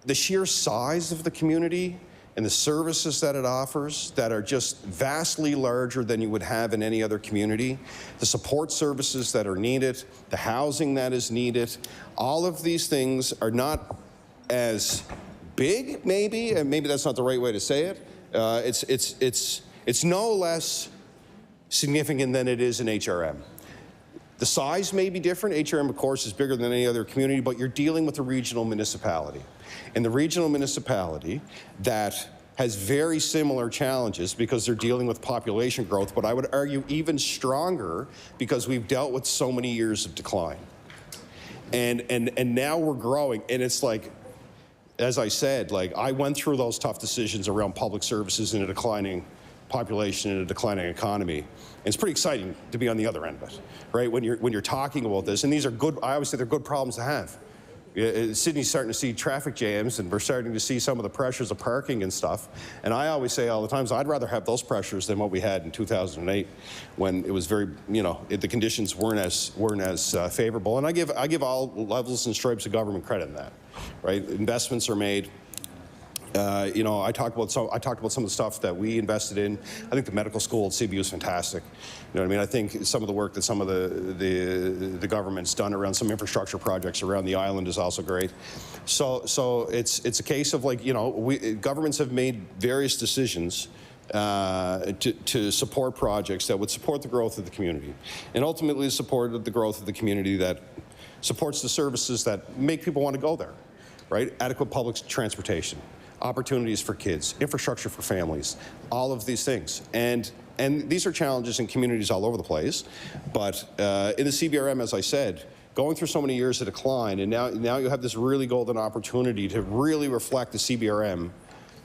the sheer size of the community and the services that it offers that are just vastly larger than you would have in any other community, the support services that are needed, the housing that is needed, all of these things are not as big, maybe, and maybe that's not the right way to say it. It's no less significant than it is in HRM. The size may be different. HRM, of course, is bigger than any other community, but you're dealing with a regional municipality. And the regional municipality that has very similar challenges because they're dealing with population growth, but I would argue even stronger because we've dealt with so many years of decline. And now we're growing, and it's like, as I said, like, I went through those tough decisions around public services in a declining population and a declining economy. And it's pretty exciting to be on the other end of it, right? When you're talking about this, and these are good, I always say they're good problems to have. Sydney's starting to see traffic jams, and we're starting to see some of the pressures of parking and stuff. And I always say all the time, I'd rather have those pressures than what we had in 2008, when it was very, you know, the conditions weren't as favorable. And I give all levels and stripes of government credit in that, right? Investments are made. You know, I talked about some of the stuff that we invested in. I think the medical school at CBU is fantastic. You know what I mean? I think some of the work that some of the government's done around some infrastructure projects around the island is also great. So it's a case of, like, you know, governments have made various decisions to support projects that would support the growth of the community, and ultimately support the growth of the community that supports the services that make people want to go there, right? Adequate public transportation, opportunities for kids, infrastructure for families, all of these things. And these are challenges in communities all over the place. But in the CBRM, as I said, going through so many years of decline, and now you have this really golden opportunity to really reflect the CBRM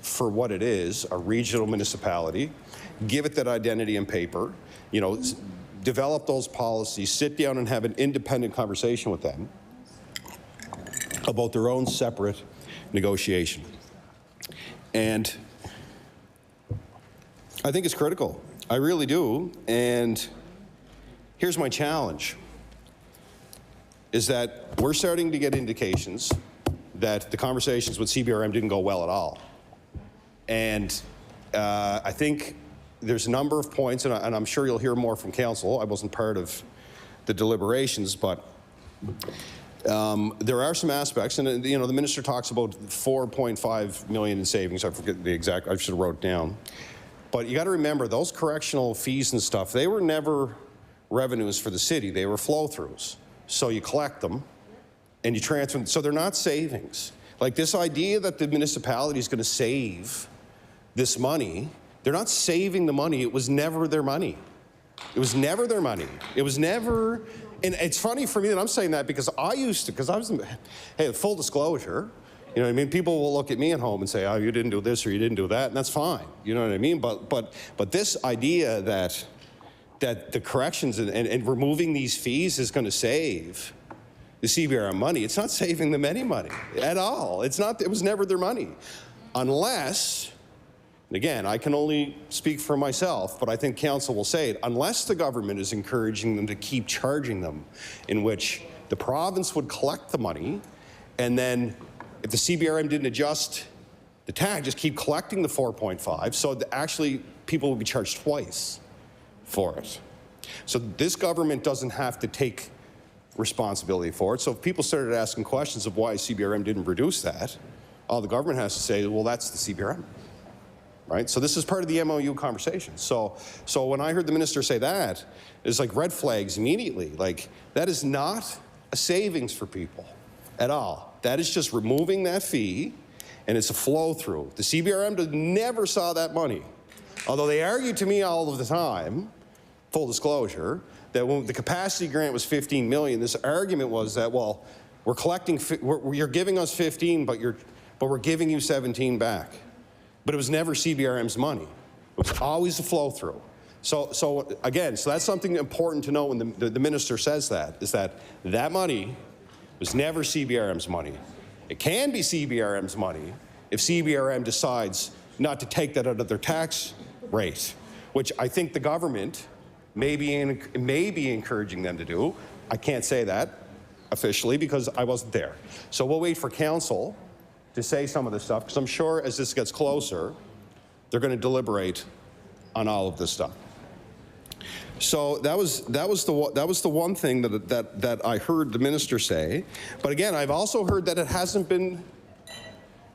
for what it is, a regional municipality, give it that identity in paper, you know, develop those policies, sit down and have an independent conversation with them about their own separate negotiation. And I think it's critical. I really do. And here's my challenge, is that we're starting to get indications that the conversations with CBRM didn't go well at all. And I think there's a number of points, and I'm sure you'll hear more from council. I wasn't part of the deliberations, but there are some aspects, and you know, the minister talks about 4.5 million in savings. I forget the exact, I should have wrote it down. But you got to remember, those correctional fees and stuff, they were never revenues for the city. They were flow-throughs. So you collect them and you transfer them. So they're not savings. Like this idea that the municipality is going to save this money, they're not saving the money. It was never their money. It was never their money. It was never, and it's funny for me that I'm saying that because I used to, because I was, hey, full disclosure, you know what I mean? People will look at me at home and say, oh, you didn't do this or you didn't do that, and that's fine. You know what I mean? But this idea that the corrections and removing these fees is going to save the CBRM money, it's not saving them any money at all. It's not, it was never their money. Unless, and again, I can only speak for myself, but I think council will say it, unless the government is encouraging them to keep charging them, in which the province would collect the money, and then if the CBRM didn't adjust the tag, just keep collecting the 4.5, so actually people will be charged twice for it. So this government doesn't have to take responsibility for it. So if people started asking questions of why CBRM didn't reduce that, all the government has to say, well, that's the CBRM, right? So this is part of the MOU conversation. So when I heard the minister say that, it's like red flags immediately. Like, that is not a savings for people at all. That is just removing that fee, and it's a flow through. The CBRM never saw that money. Although they argued to me all of the time, full disclosure, that when the capacity grant was 15 million, this argument was that, well, we're collecting, you're giving us 15, but we're giving you 17 back. But it was never CBRM's money. It was always a flow through. So again, so that's something important to know when the minister says that, is that money was never CBRM's money. It can be CBRM's money if CBRM decides not to take that out of their tax rate, which I think the government may be encouraging them to do. I can't say that officially because I wasn't there. So we'll wait for council to say some of this stuff, because I'm sure as this gets closer, they're going to deliberate on all of this stuff. So that was the one thing that I heard the minister say. But again, I've also heard that it hasn't been.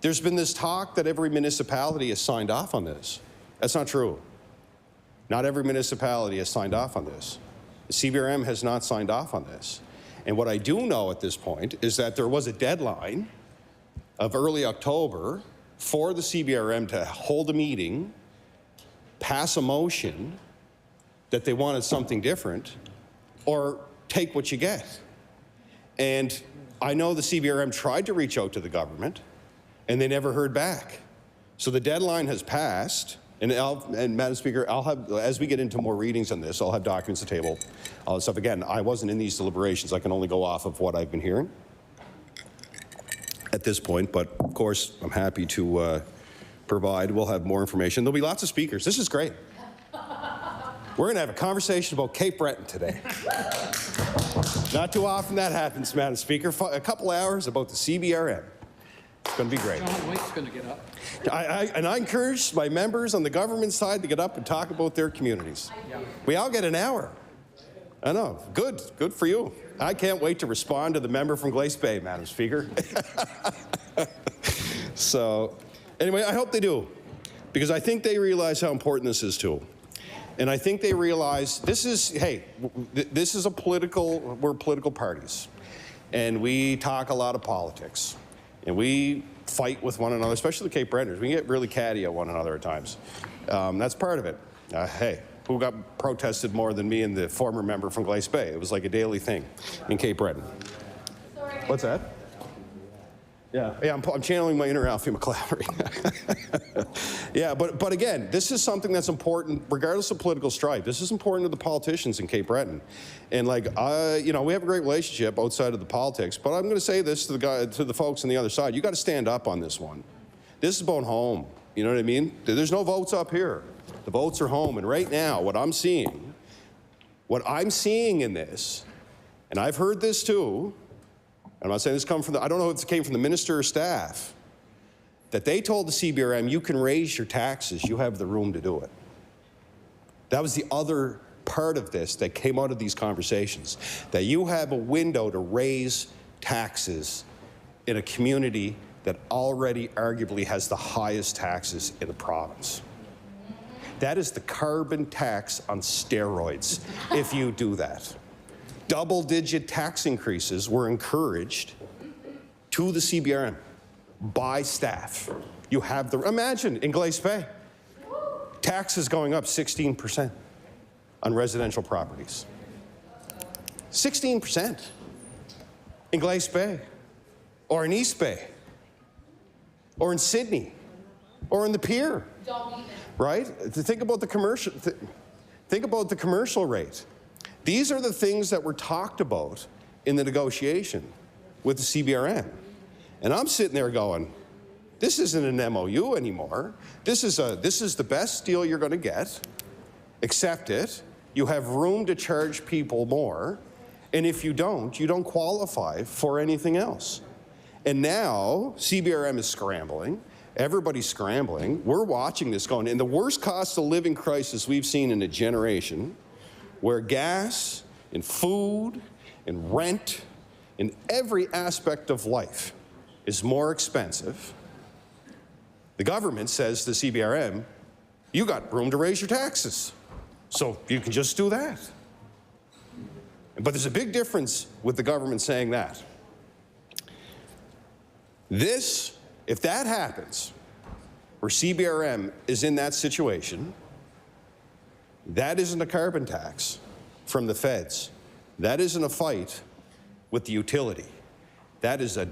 There's been this talk that every municipality has signed off on this. That's not true. Not every municipality has signed off on this. The CBRM has not signed off on this. And what I do know at this point is that there was a deadline of early October for the CBRM to hold a meeting, pass a motion that they wanted something different, or take what you get. And I know the CBRM tried to reach out to the government, and they never heard back. So the deadline has passed, and Madam Speaker, I'll have, as we get into more readings on this, I'll have documents to table, all this stuff. Again, I wasn't in these deliberations. I can only go off of what I've been hearing at this point, but of course, I'm happy to provide. We'll have more information. There'll be lots of speakers. This is great. We're going to have a conversation about Cape Breton today. Not too often that happens, Madam Speaker. A couple hours about the CBRM. It's going to be great. John White's going to get up. I encourage my members on the government side to get up and talk about their communities. Yeah. We all get an hour. I know. Good. Good for you. I can't wait to respond to the member from Glace Bay, Madam Speaker. So, anyway, I hope they do. because I think they realize how important this is too. And I think they realize this is, hey, this is we're political parties. And we talk a lot of politics. And we fight with one another, especially the Cape Brenners. We get really catty at one another at times. That's part of it. Hey, who got protested more than me and the former member from Glace Bay? It was like a daily thing in Cape Breton. What's that? Yeah, I'm channeling my inner Alfie McClary. Yeah, but again, this is something that's important, regardless of political stripe. This is important to the politicians in Cape Breton, and we have a great relationship outside of the politics. But I'm going to say this to the folks on the other side: you got to stand up on this one. This is about home. You know what I mean? There's no votes up here. The votes are home, and right now, what I'm seeing in this, and I've heard this too. I'm not saying this come from I don't know if it came from the minister or staff, that they told the CBRM, you can raise your taxes, you have the room to do it. That was the other part of this that came out of these conversations, that you have a window to raise taxes in a community that already arguably has the highest taxes in the province. That is the carbon tax on steroids, if you do that. Double-digit tax increases were encouraged to the CBRM by staff. You have imagine in Glace Bay, taxes going up 16% on residential properties. 16% in Glace Bay, or in East Bay, or in Sydney, or in the Pier, right? Think about the commercial. Think about the commercial rate. These are the things that were talked about in the negotiation with the CBRM. And I'm sitting there going, this isn't an MOU anymore. This is the best deal you're going to get. Accept it. You have room to charge people more. And if you don't qualify for anything else. And now CBRM is scrambling. Everybody's scrambling. We're watching this going. In the worst cost of living crisis we've seen in a generation, where gas and food and rent and every aspect of life is more expensive, the government says to the CBRM, you got room to raise your taxes, so you can just do that. But there's a big difference with the government saying that. If that happens, where CBRM is in that situation, that isn't a carbon tax from the feds. That isn't a fight with the utility. That is a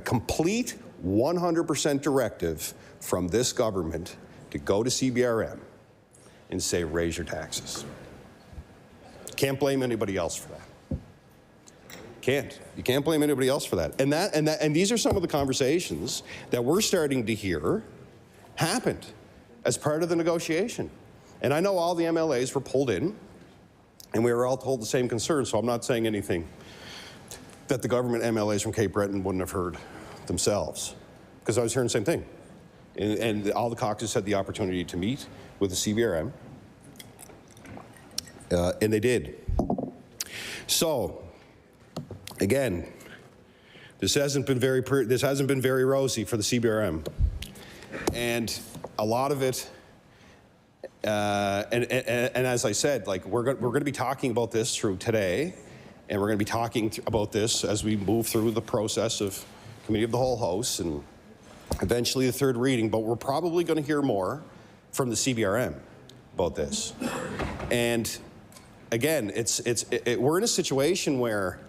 complete 100% directive from this government to go to CBRM and say, raise your taxes. Can't blame anybody else for that. You can't blame anybody else for that. And these are some of the conversations that we're starting to hear happened as part of the negotiation. And I know all the MLAs were pulled in, and we were all told the same concern, so I'm not saying anything that the government MLAs from Cape Breton wouldn't have heard themselves, because I was hearing the same thing. And all the caucus had the opportunity to meet with the CBRM, and they did. So, again, this hasn't been very rosy for the CBRM, and a lot of it, and as I said, we're going to be talking about this through today, and we're going to be talking about this as we move through the process of Committee of the Whole House and eventually the third reading. But we're probably going to hear more from the CBRM about this. And again, we're in a situation where,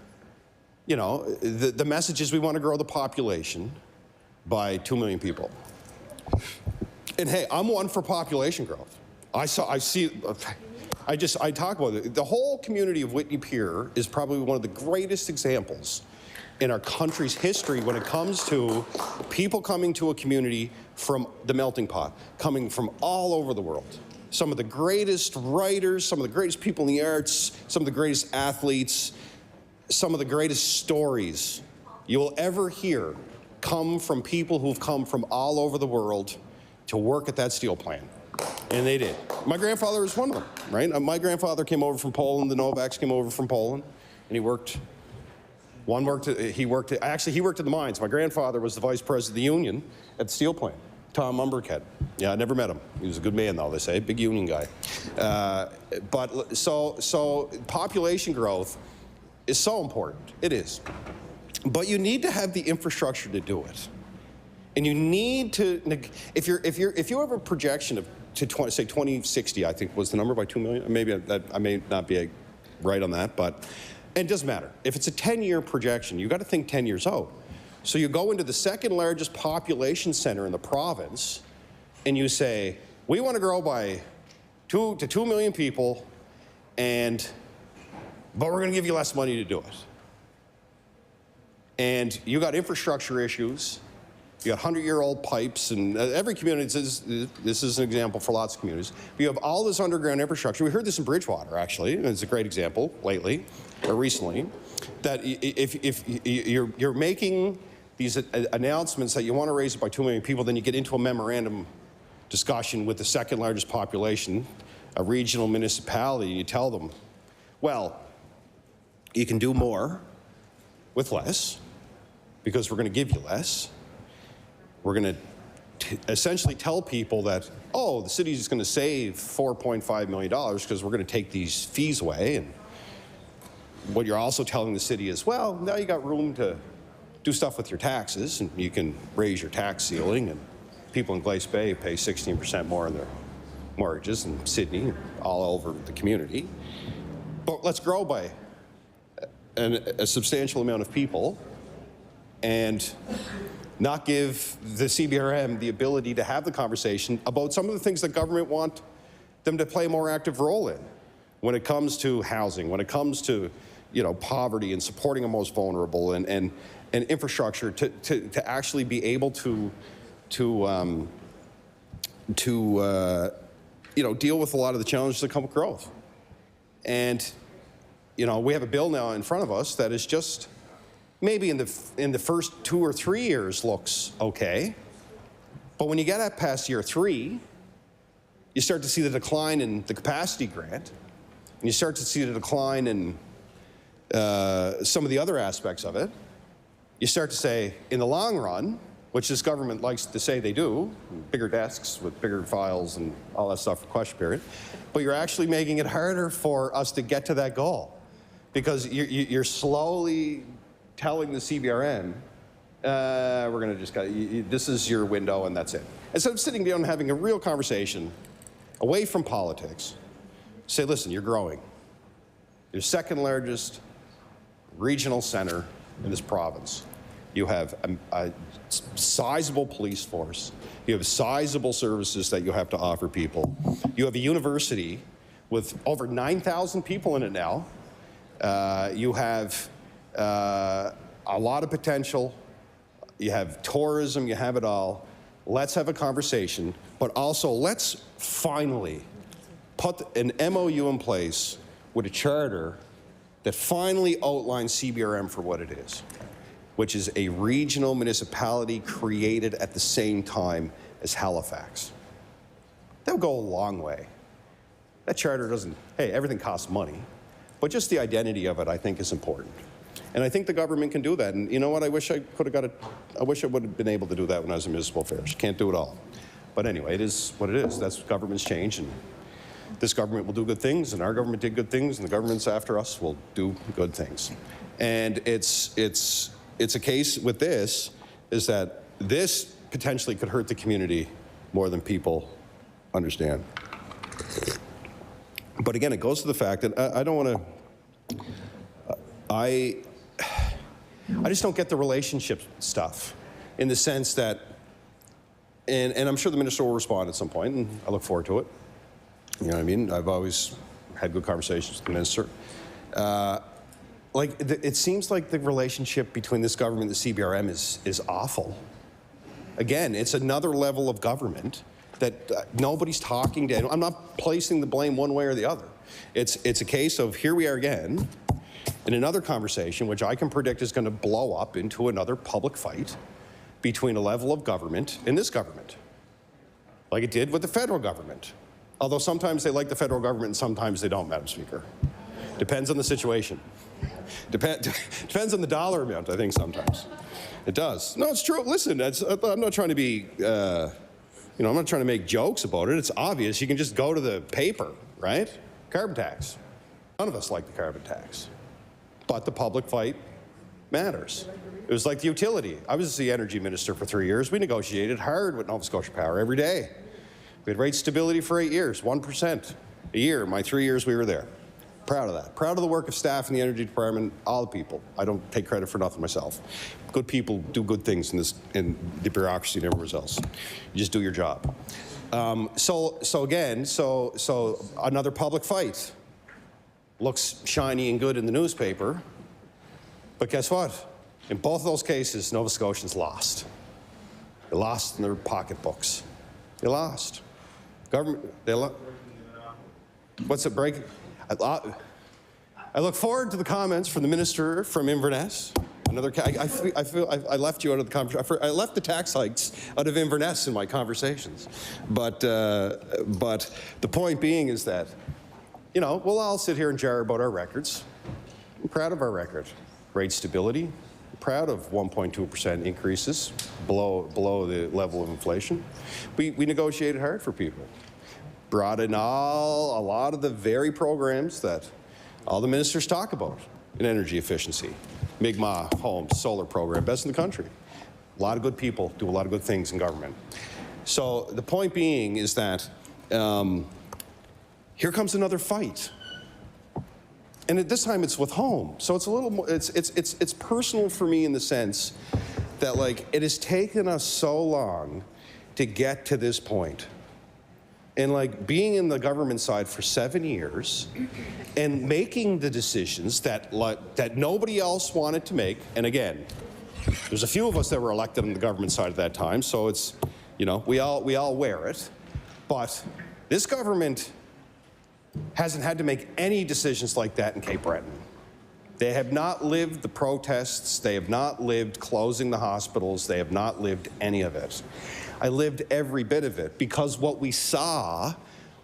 the message is we want to grow the population by 2 million people. And hey, I'm one for population growth. I talk about it. The whole community of Whitney Pier is probably one of the greatest examples in our country's history when it comes to people coming to a community from the melting pot, coming from all over the world. Some of the greatest writers, some of the greatest people in the arts, some of the greatest athletes, some of the greatest stories you will ever hear come from people who've come from all over the world to work at that steel plant. And they did. My grandfather was one of them, right? My grandfather came over from Poland, the Novaks came over from Poland, and he worked at the mines. My grandfather was the vice president of the union at the steel plant. Tom Umberked. Yeah, I never met him. He was a good man, though, they say. Big union guy. But so population growth is so important. It is. But you need to have the infrastructure to do it. And you need to, if you have a projection of say 2060, I think was the number, by 2 million. Maybe I may not be right on that, but and it doesn't matter. If it's a 10-year projection, you got to think 10 years out. So you go into the second largest population center in the province, and you say, we want to grow by 2 million people, but we're going to give you less money to do it. And you got infrastructure issues. You got 100-year-old pipes, and every community, this is an example for lots of communities. You have all this underground infrastructure. We heard this in Bridgewater, actually, and it's a great example lately, or recently, that if you're making these announcements that you want to raise it by 2 million people, then you get into a memorandum discussion with the second largest population, a regional municipality, and you tell them, well, you can do more with less, because we're going to give you less. We're going to essentially tell people that, oh, the city's going to save $4.5 million because we're going to take these fees away. And what you're also telling the city is, well, now you got room to do stuff with your taxes, and you can raise your tax ceiling, and people in Glace Bay pay 16% more on their mortgages in Sydney, all over the community. But let's grow by a substantial amount of people and not give the CBRM the ability to have the conversation about some of the things that government want them to play a more active role in when it comes to housing, when it comes to, poverty and supporting the most vulnerable and infrastructure to actually be able to deal with a lot of the challenges that come with growth. And, we have a bill now in front of us that is just maybe in the first 2 or 3 years looks okay, but when you get past year 3, you start to see the decline in the capacity grant, and you start to see the decline in some of the other aspects of it. You start to say, in the long run, which this government likes to say they do, bigger desks with bigger files and all that stuff for question period, but you're actually making it harder for us to get to that goal, because you're slowly telling the CBRM, we're going to just this is your window and that's it. Instead of sitting down and having a real conversation away from politics, say, listen, you're growing. You're second largest regional center in this province. You have a sizable police force. You have sizable services that you have to offer people. You have a university with over 9,000 people in it now. You have a lot of potential. You have tourism, you have it all. Let's have a conversation, but also let's finally put an MOU in place with a charter that finally outlines CBRM for what it is, which is a regional municipality created at the same time as Halifax. That'll go a long way. That charter doesn't, hey, everything costs money, but just the identity of it, I think, is important. And I think the government can do that. And you know what? I wish I could have got it. I wish I would have been able to do that when I was in municipal affairs. Can't do it all. But anyway, it is what it is. That's government's change. And this government will do good things, and our government did good things, and the governments after us will do good things. And it's a case with this, is that this potentially could hurt the community more than people understand. But again, it goes to the fact that I don't want to, I just don't get the relationship stuff, in the sense that, and I'm sure the minister will respond at some point, and I look forward to it. You know what I mean? I've always had good conversations with the minister. It seems like the relationship between this government and the CBRM is awful. Again, it's another level of government that nobody's talking to. I'm not placing the blame one way or the other. It's a case of, here we are again in another conversation, which I can predict is going to blow up into another public fight between a level of government and this government, like it did with the federal government. Although sometimes they like the federal government and sometimes they don't, Madam Speaker. Depends on the situation. Depends on the dollar amount, I think, sometimes. It does. No, it's true. Listen, I'm not trying to be You know, I'm not trying to make jokes about it. It's obvious. You can just go to the paper, right? Carbon tax. None of us like the carbon tax. But the public fight matters. It was like the utility. I was the energy minister for 3 years. We negotiated hard with Nova Scotia Power every day. We had rate stability for 8 years, 1% a year. My 3 years we were there. Proud of that. Proud of the work of staff in the energy department, all the people. I don't take credit for nothing myself. Good people do good things in the bureaucracy and everywhere else. You just do your job. So another public fight looks shiny and good in the newspaper, but guess what? In both of those cases, Nova Scotians lost. They lost in their pocketbooks. They lost. Government, they lost. What's it breaking? I look forward to the comments from the minister from Inverness. I left you out of the conversation. I left the tax hikes out of Inverness in my conversations. But the point being is that, you know, we'll all sit here and jar about our records. I'm proud of our record. Rate stability. I'm proud of 1.2% increases below the level of inflation. We negotiated hard for people. Brought in a lot of the very programs that all the ministers talk about in energy efficiency. Mi'kmaq Homes, solar program, best in the country. A lot of good people do a lot of good things in government. So the point being is that here comes another fight. And at this time it's with home. So it's a little more, it's personal for me in the sense that, like, it has taken us so long to get to this point. And, like, being in the government side for 7 years and making the decisions that nobody else wanted to make. And again, there's a few of us that were elected on the government side at that time, so it's, you know, we all wear it. But this government hasn't had to make any decisions like that in Cape Breton. They have not lived the protests. They have not lived closing the hospitals. They have not lived any of it. I lived every bit of it because what we saw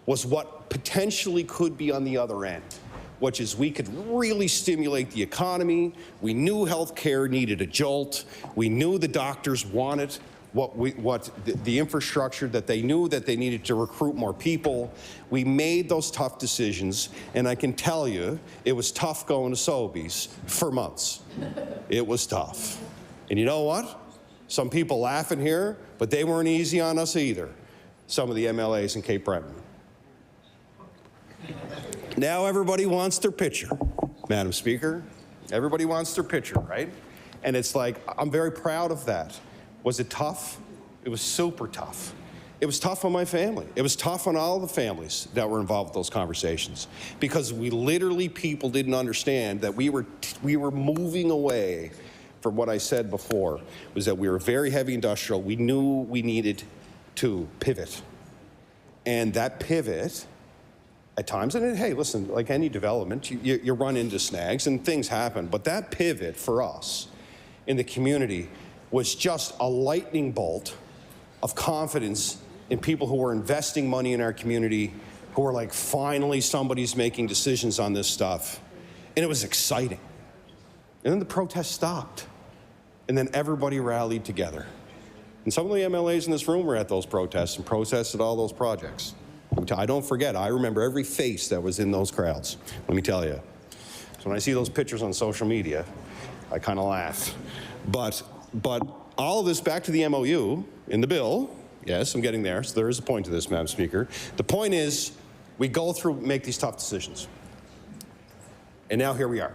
was what potentially could be on the other end, which is we could really stimulate the economy. We knew healthcare needed a jolt. We knew the doctors wanted the infrastructure that they knew that they needed to recruit more people. We made those tough decisions, and I can tell you, it was tough going to Sobeys for months. It was tough. And you know what? Some people laughing here, but they weren't easy on us either. Some of the MLAs in Cape Breton. Now everybody wants their picture, Madam Speaker. Everybody wants their picture, right? And it's like, I'm very proud of that. Was it tough? It was super tough. It was tough on my family. It was tough on all the families that were involved with those conversations, because people didn't understand that we were moving away from what I said before, was that we were very heavy industrial. We knew we needed to pivot. And that pivot, at times, and hey, listen, like any development, you run into snags and things happen, but that pivot for us in the community was just a lightning bolt of confidence in people who were investing money in our community, who were like, finally somebody's making decisions on this stuff. And it was exciting. And then the protests stopped. And then everybody rallied together. And some of the MLAs in this room were at those protests and protested all those projects. I don't forget, I remember every face that was in those crowds, let me tell you. So when I see those pictures on social media, I kind of laugh. But all of this, back to the MOU in the bill, yes, I'm getting there, so there is a point to this, Madam Speaker. The point is, we go through, make these tough decisions. And now here we are.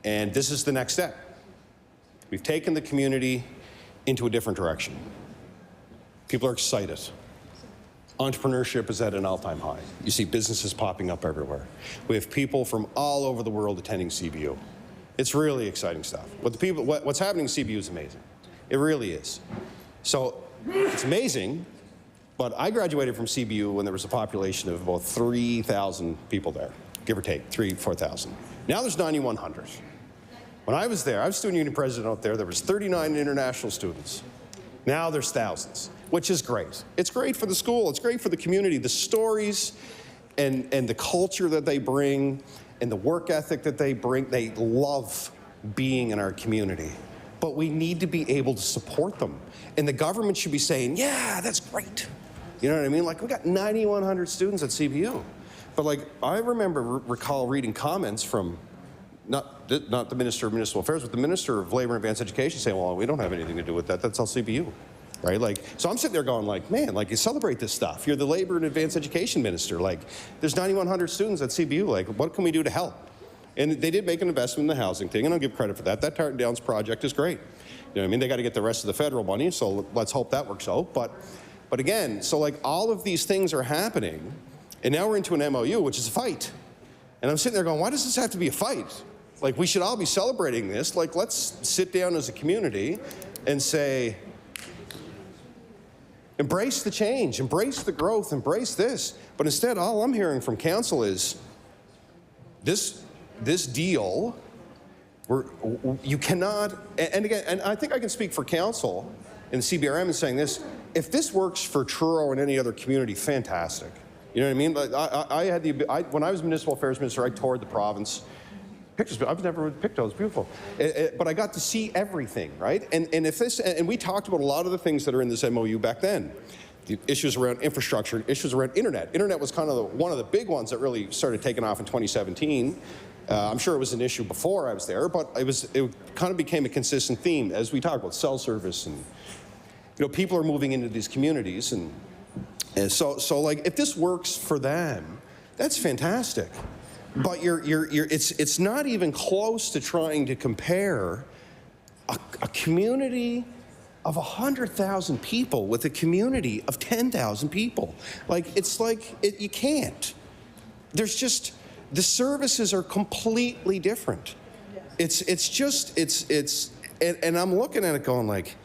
And this is the next step. We've taken the community into a different direction. People are excited. Entrepreneurship is at an all-time high. You see businesses popping up everywhere. We have people from all over the world attending CBU. It's really exciting stuff. What's happening in CBU is amazing. It really is. So it's amazing, but I graduated from CBU when there was a population of about 3,000 people there, give or take, 4,000. Now there's 9,100. When I was there, I was student union president out there, there was 39 international students. Now there's thousands, which is great. It's great for the school, it's great for the community. The stories and the culture that they bring and the work ethic that they bring, they love being in our community. but we need to be able to support them. And the government should be saying, yeah, that's great. You know what I mean? Like, we got 9,100 students at CBU. But like, I recall reading comments from not the Minister of Municipal Affairs, but the Minister of Labour and Advanced Education saying, well, we don't have anything to do with that. That's all CBU, right? Like, so I'm sitting there going like, man, like, you celebrate this stuff. You're the Labour and Advanced Education Minister. Like, there's 9,100 students at CBU. Like, what can we do to help? And they did make an investment in the housing thing, and I'll give credit for that. That Tartan Downs project is great. You know what I mean? They got to get the rest of the federal money, so let's hope that works out. But again, so like, all of these things are happening, and now we're into an MOU, which is a fight. And I'm sitting there going, why does this have to be a fight? Like, we should all be celebrating this. Like, let's sit down as a community and say, embrace the change, embrace the growth, embrace this. But instead, all I'm hearing from council is this deal, you cannot, and again, and I think I can speak for council and CBRM in saying this, if this works for Truro and any other community, fantastic. You know what I mean? Like, when I was municipal affairs minister, I toured the province. Pictures, I've never with Pictou, it's beautiful. But I got to see everything, right? And if this, and we talked about a lot of the things that are in this MOU back then. The issues around infrastructure, issues around internet. Internet was kind of one of the big ones that really started taking off in 2017. I'm sure it was an issue before I was there, but it kind of became a consistent theme as we talk about cell service, and people are moving into these communities, and so like, if this works for them, that's fantastic. But it's not even close to trying to compare a community of 100,000 people with a community of 10,000 people. Like, it's like, you can't. There's just, the services are completely different. And I'm looking at it going like,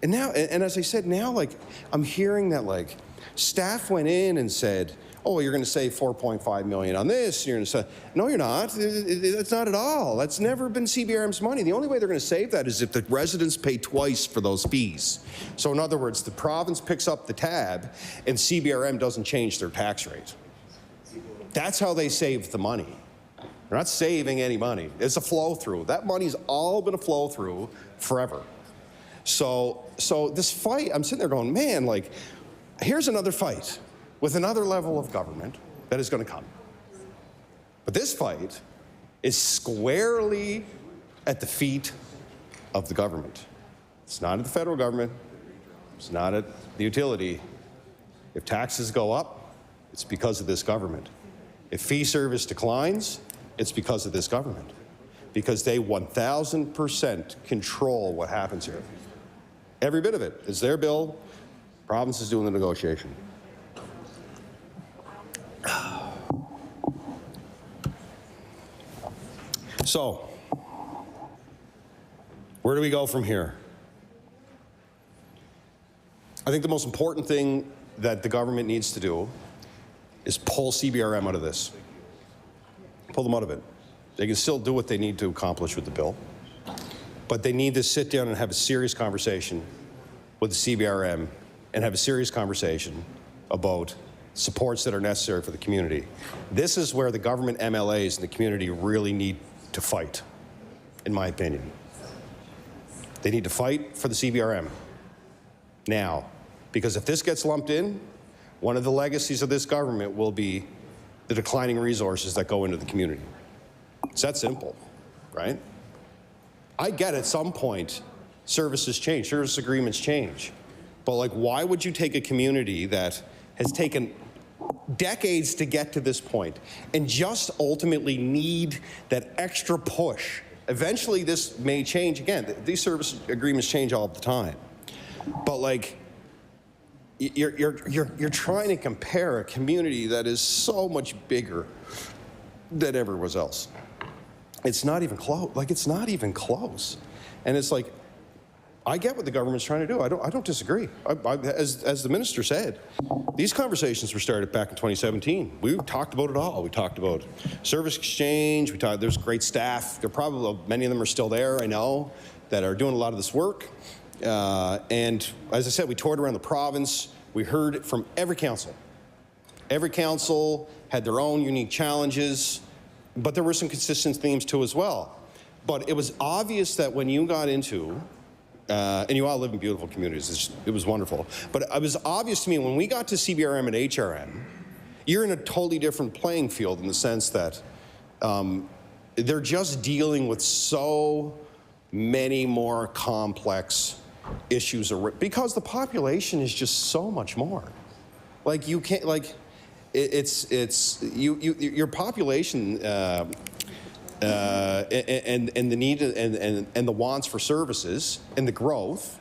and now, and as I said, now, like, I'm hearing that, like, staff went in and said, oh, you're going to save $4.5 million on this. You're going to say, no, you're not. That's not at all. That's never been CBRM's money. The only way they're going to save that is if the residents pay twice for those fees. So in other words, the province picks up the tab and CBRM doesn't change their tax rate. That's how they save the money. They're not saving any money. It's a flow through. That money's all been a flow through forever. So this fight, I'm sitting there going, man, like, here's another fight with another level of government that is going to come. But this fight is squarely at the feet of the government. It's not at the federal government. It's not at the utility. If taxes go up, it's because of this government. If fee service declines, it's because of this government. Because they 1,000% control what happens here. Every bit of it is their bill. Province is doing the negotiation. So, where do we go from here? I think the most important thing that the government needs to do is pull CBRM out of this. Pull them out of it. They can still do what they need to accomplish with the bill, but they need to sit down and have a serious conversation with the CBRM and have a serious conversation about supports that are necessary for the community. This is where the government MLAs and the community really need to fight, in my opinion. They need to fight for the CBRM now, because if this gets lumped in, one of the legacies of this government will be the declining resources that go into the community. It's that simple, right? I get at some point services change, service agreements change, but like, why would you take a community that has taken decades to get to this point and just ultimately need that extra push? Eventually this may change again. These service agreements change all the time, but like, you're trying to compare a community that is so much bigger than everywhere else. It's not even close. Like, it's not even close. And it's like, I get what the government's trying to do. I don't disagree. As the minister said, these conversations were started back in 2017. We talked about it all. We talked about service exchange. There's great staff. Many of them are still there, I know, that are doing a lot of this work. And as I said, we toured around the province. We heard from every council. Every council had their own unique challenges, but there were some consistent themes too as well. But it was obvious that when you got into and you all live in beautiful communities. It was wonderful. But it was obvious to me when we got to CBRM and HRM, you're in a totally different playing field in the sense that they're just dealing with so many more complex issues because the population is just so much more. Like you can't your population and the need and the wants for services and the growth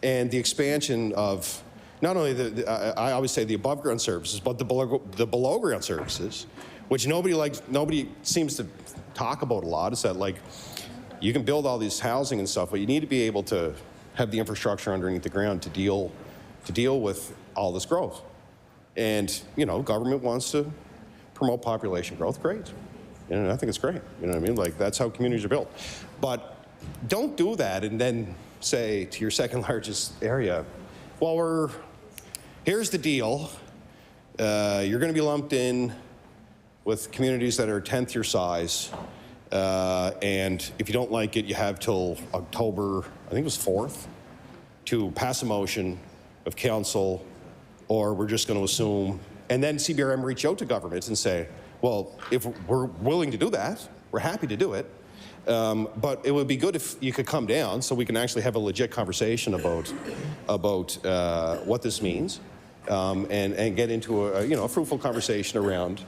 and the expansion of not only I always say the above ground services, but the below ground services, which nobody seems to talk about a lot. Is that like you can build all these housing and stuff, but you need to be able to have the infrastructure underneath the ground to deal with all this growth. And, you know, government wants to promote population growth, great. You know, I think it's great. You know what I mean? Like, that's how communities are built. But don't do that and then say to your second largest area, well, here's the deal. You're going to be lumped in with communities that are 10th your size. And if you don't like it, you have till October, I think it was 4th, to pass a motion of council, or we're just going to assume. And then CBRM reach out to governments and say, well, if we're willing to do that, we're happy to do it. But it would be good if you could come down so we can actually have a legit conversation about what this means, and get into a fruitful conversation around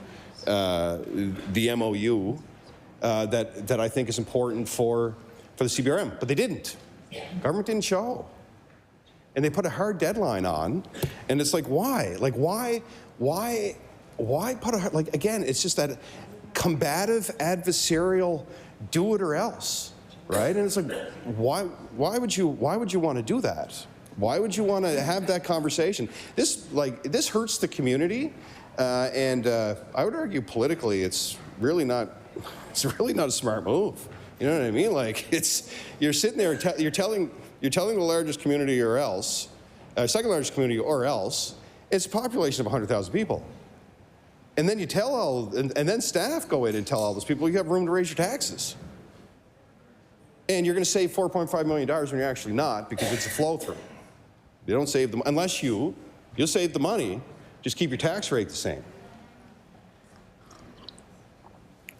the MOU that I think is important for the CBRM. But they didn't. Government didn't show. And they put a hard deadline on, and it's like, why? Like, why put a hard, like, again, it's just that combative, adversarial, do it or else, right? And it's like, why would you want to do that? Why would you want to have that conversation? This hurts the community, and I would argue politically, it's really not a smart move. You know what I mean? Like, you're sitting there, you're telling the largest community or else, second largest community or else, it's a population of 100,000 people. And then you tell and then staff go in and tell all those people you have room to raise your taxes. And you're going to save $4.5 million when you're actually not, because it's a flow through. You don't save them, unless you'll save the money, just keep your tax rate the same.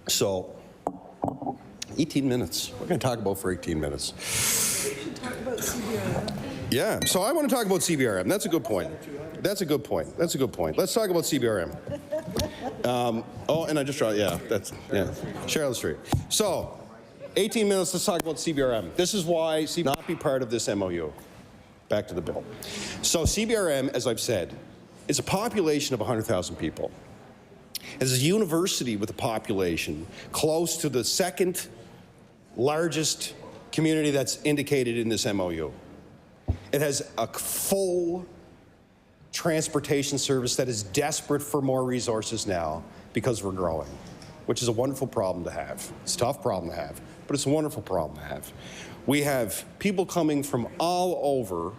So, 18 minutes. We're going to talk about for 18 minutes. We should talk about CBRM. Yeah, so I want to talk about CBRM. That's a good point. Let's talk about CBRM. And I just tried, share the street. So, 18 minutes, let's talk about CBRM. This is why CBRM not be part of this MOU. Back to the bill. So CBRM, as I've said, is a population of 100,000 people. It's a university with a population close to the second largest community that's indicated in this MOU. It has a full transportation service that is desperate for more resources now because we're growing, which is a wonderful problem to have. It's a tough problem to have, but it's a wonderful problem to have. We have people coming from all over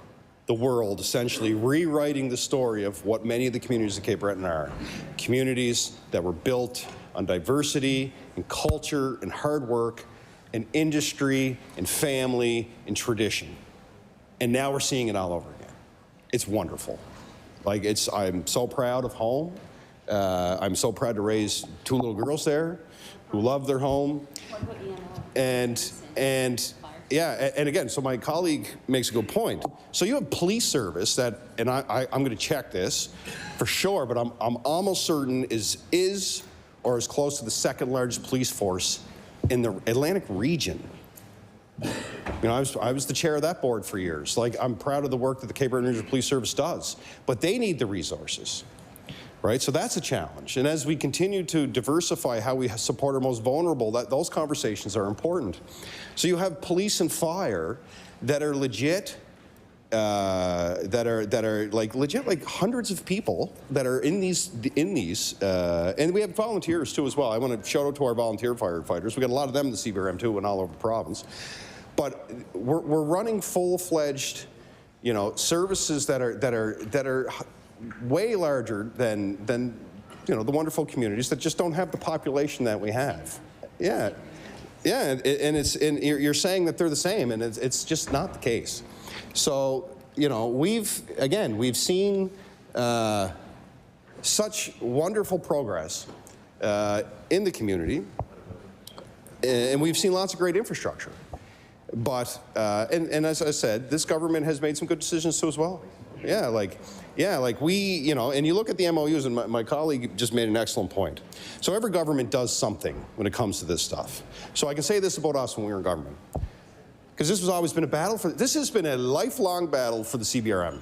the world, essentially rewriting the story of what many of the communities of Cape Breton are. Communities that were built on diversity and culture and hard work and industry and family and tradition. And now we're seeing it all over again. It's wonderful. I'm so proud of home. I'm so proud to raise 2 little girls there who love their home. And again, so my colleague makes a good point. So you have police service that, and I'm going to check this for sure, but I'm almost certain is or is close to the second largest police force in the Atlantic region. You know, I was the chair of that board for years. Like, I'm proud of the work that the Cape Breton Regional Police Service does, but they need the resources, right? So that's a challenge. And as we continue to diversify how we support our most vulnerable, those conversations are important. So you have police and fire that are legit, that are like legit, like hundreds of people that are in these, and we have volunteers too as well. I want to shout out to our volunteer firefighters. We got a lot of them in the CBRM too, and all over the province. But we're running full-fledged, you know, services that are way larger than you know, the wonderful communities that just don't have the population that we have. Yeah, and you're saying that they're the same, and it's just not the case. So, you know, we've seen such wonderful progress in the community, and we've seen lots of great infrastructure. But, and as I said, this government has made some good decisions too as well. Yeah, like we, you know, and you look at the MOUs, and my colleague just made an excellent point. So every government does something when it comes to this stuff. So I can say this about us when we were in government, because this has always been a battle for, this has been a lifelong battle for the CBRM.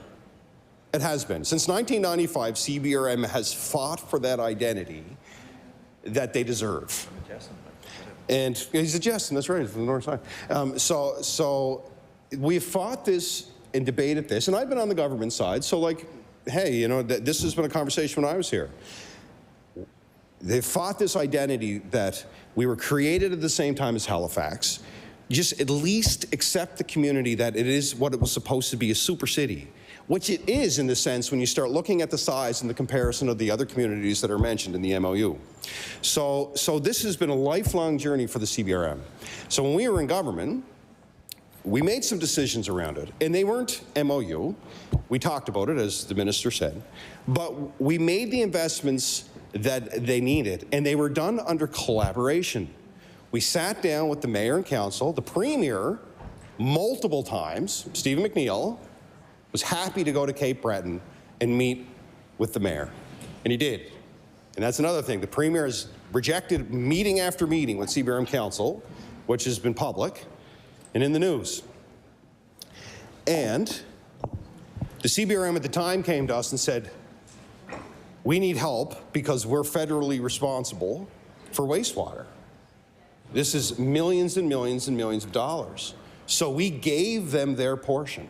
It has been. Since 1995, CBRM has fought for that identity that they deserve. And he's a Justin, that's right, from the north side. So we've fought this and debated this, and I've been on the government side, so like, hey, you know, this has been a conversation when I was here. They've fought this identity that we were created at the same time as Halifax. Just at least accept the community that it is what it was supposed to be, a super city, which it is in the sense when you start looking at the size and the comparison of the other communities that are mentioned in the MOU. So this has been a lifelong journey for the CBRM. So when we were in government, we made some decisions around it, and they weren't MOU. We talked about it, as the minister said, but we made the investments that they needed, and they were done under collaboration. We sat down with the mayor and council, the premier, multiple times. Stephen McNeil was happy to go to Cape Breton and meet with the mayor, and he did. And that's another thing. The premier has rejected meeting after meeting with CBRM council, which has been public and in the news. And the CBRM at the time came to us and said, we need help because we're federally responsible for wastewater. This is millions and millions and millions of dollars. So we gave them their portion.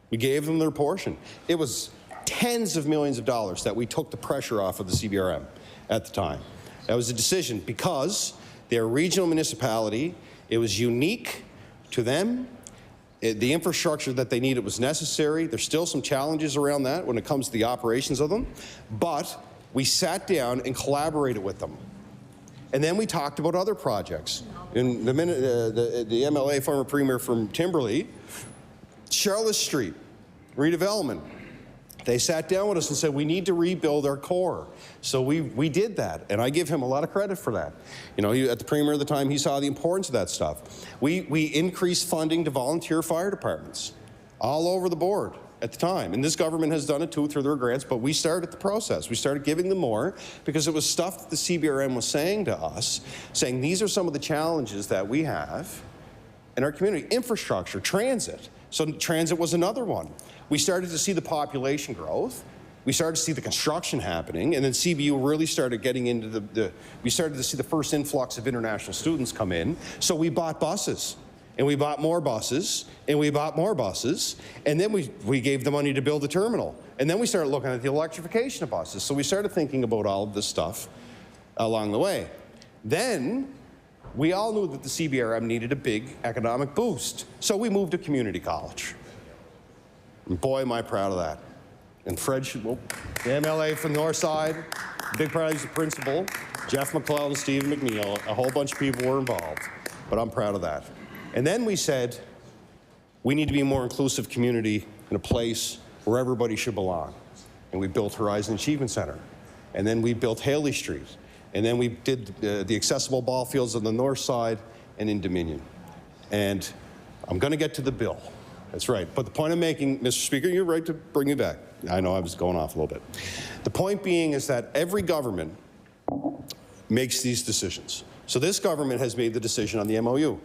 We gave them their portion. It was tens of millions of dollars that we took the pressure off of the CBRM at the time. That was a decision because they're a regional municipality. It was unique to them. The infrastructure that they needed was necessary. There's still some challenges around that when it comes to the operations of them, but we sat down and collaborated with them. And then we talked about other projects. In the MLA, former premier from Timberley, Charlotte Street, redevelopment. They sat down with us and said, we need to rebuild our core. So we did that, and I give him a lot of credit for that. You know, at the premier at the time, he saw the importance of that stuff. We increased funding to volunteer fire departments all over the board at the time, and this government has done it too through their grants, but we started the process. We started giving them more because it was stuff that the CBRM was saying to us, saying these are some of the challenges that we have in our community. Infrastructure, transit. So transit was another one. We started to see the population growth. We started to see the construction happening, and then CBU really started getting into we started to see the first influx of international students come in. So we bought buses, and we bought more buses, and we bought more buses, and then we gave the money to build the terminal. And then we started looking at the electrification of buses. So we started thinking about all of this stuff along the way. Then we all knew that the CBRM needed a big economic boost. So we moved to community college. And boy, am I proud of that. And Fred, the MLA from the north side, big proud he's the principal, Jeff McClellan, Steve McNeil, a whole bunch of people were involved. But I'm proud of that. And then we said, we need to be a more inclusive community in a place where everybody should belong. And we built Horizon Achievement Center. And then we built Haley Street. And then we did the accessible ball fields on the north side and in Dominion. And I'm going to get to the bill. That's right. But the point I'm making, Mr. Speaker, you're right to bring me back. I know I was going off a little bit. The point being is that every government makes these decisions. So this government has made the decision on the MOU.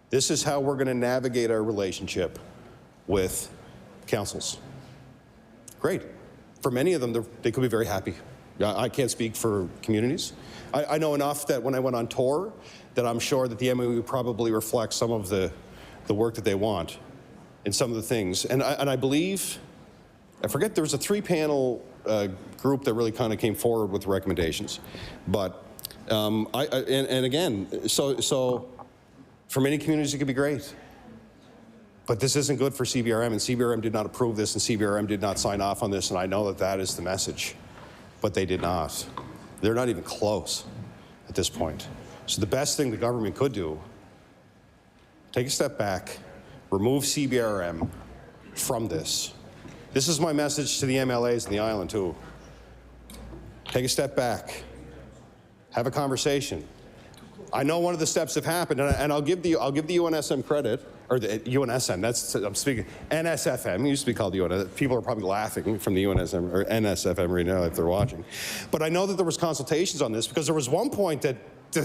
This is how we're going to navigate our relationship with councils. Great. For many of them, they could be very happy. I can't speak for communities. I know enough that when I went on tour that I'm sure that the MOU probably reflects some of the work that they want and some of the things. And I believe, I forget, there was a 3-panel group that really kind of came forward with recommendations. But, and again, so for many communities it could be great. But this isn't good for CBRM, and CBRM did not approve this, and CBRM did not sign off on this, and I know that that is the message. But they did not. They're not even close at this point. So the best thing the government could do, take a step back, remove CBRM from this. This is my message to the MLAs in the island too. Take a step back. Have a conversation. I know one of the steps have happened, and I'll give the UNSM credit, or the UNSM. I'm speaking NSFM. It used to be called UNSM. People are probably laughing from the UNSM or NSFM right now if they're watching. But I know that there was consultations on this because there was one point that the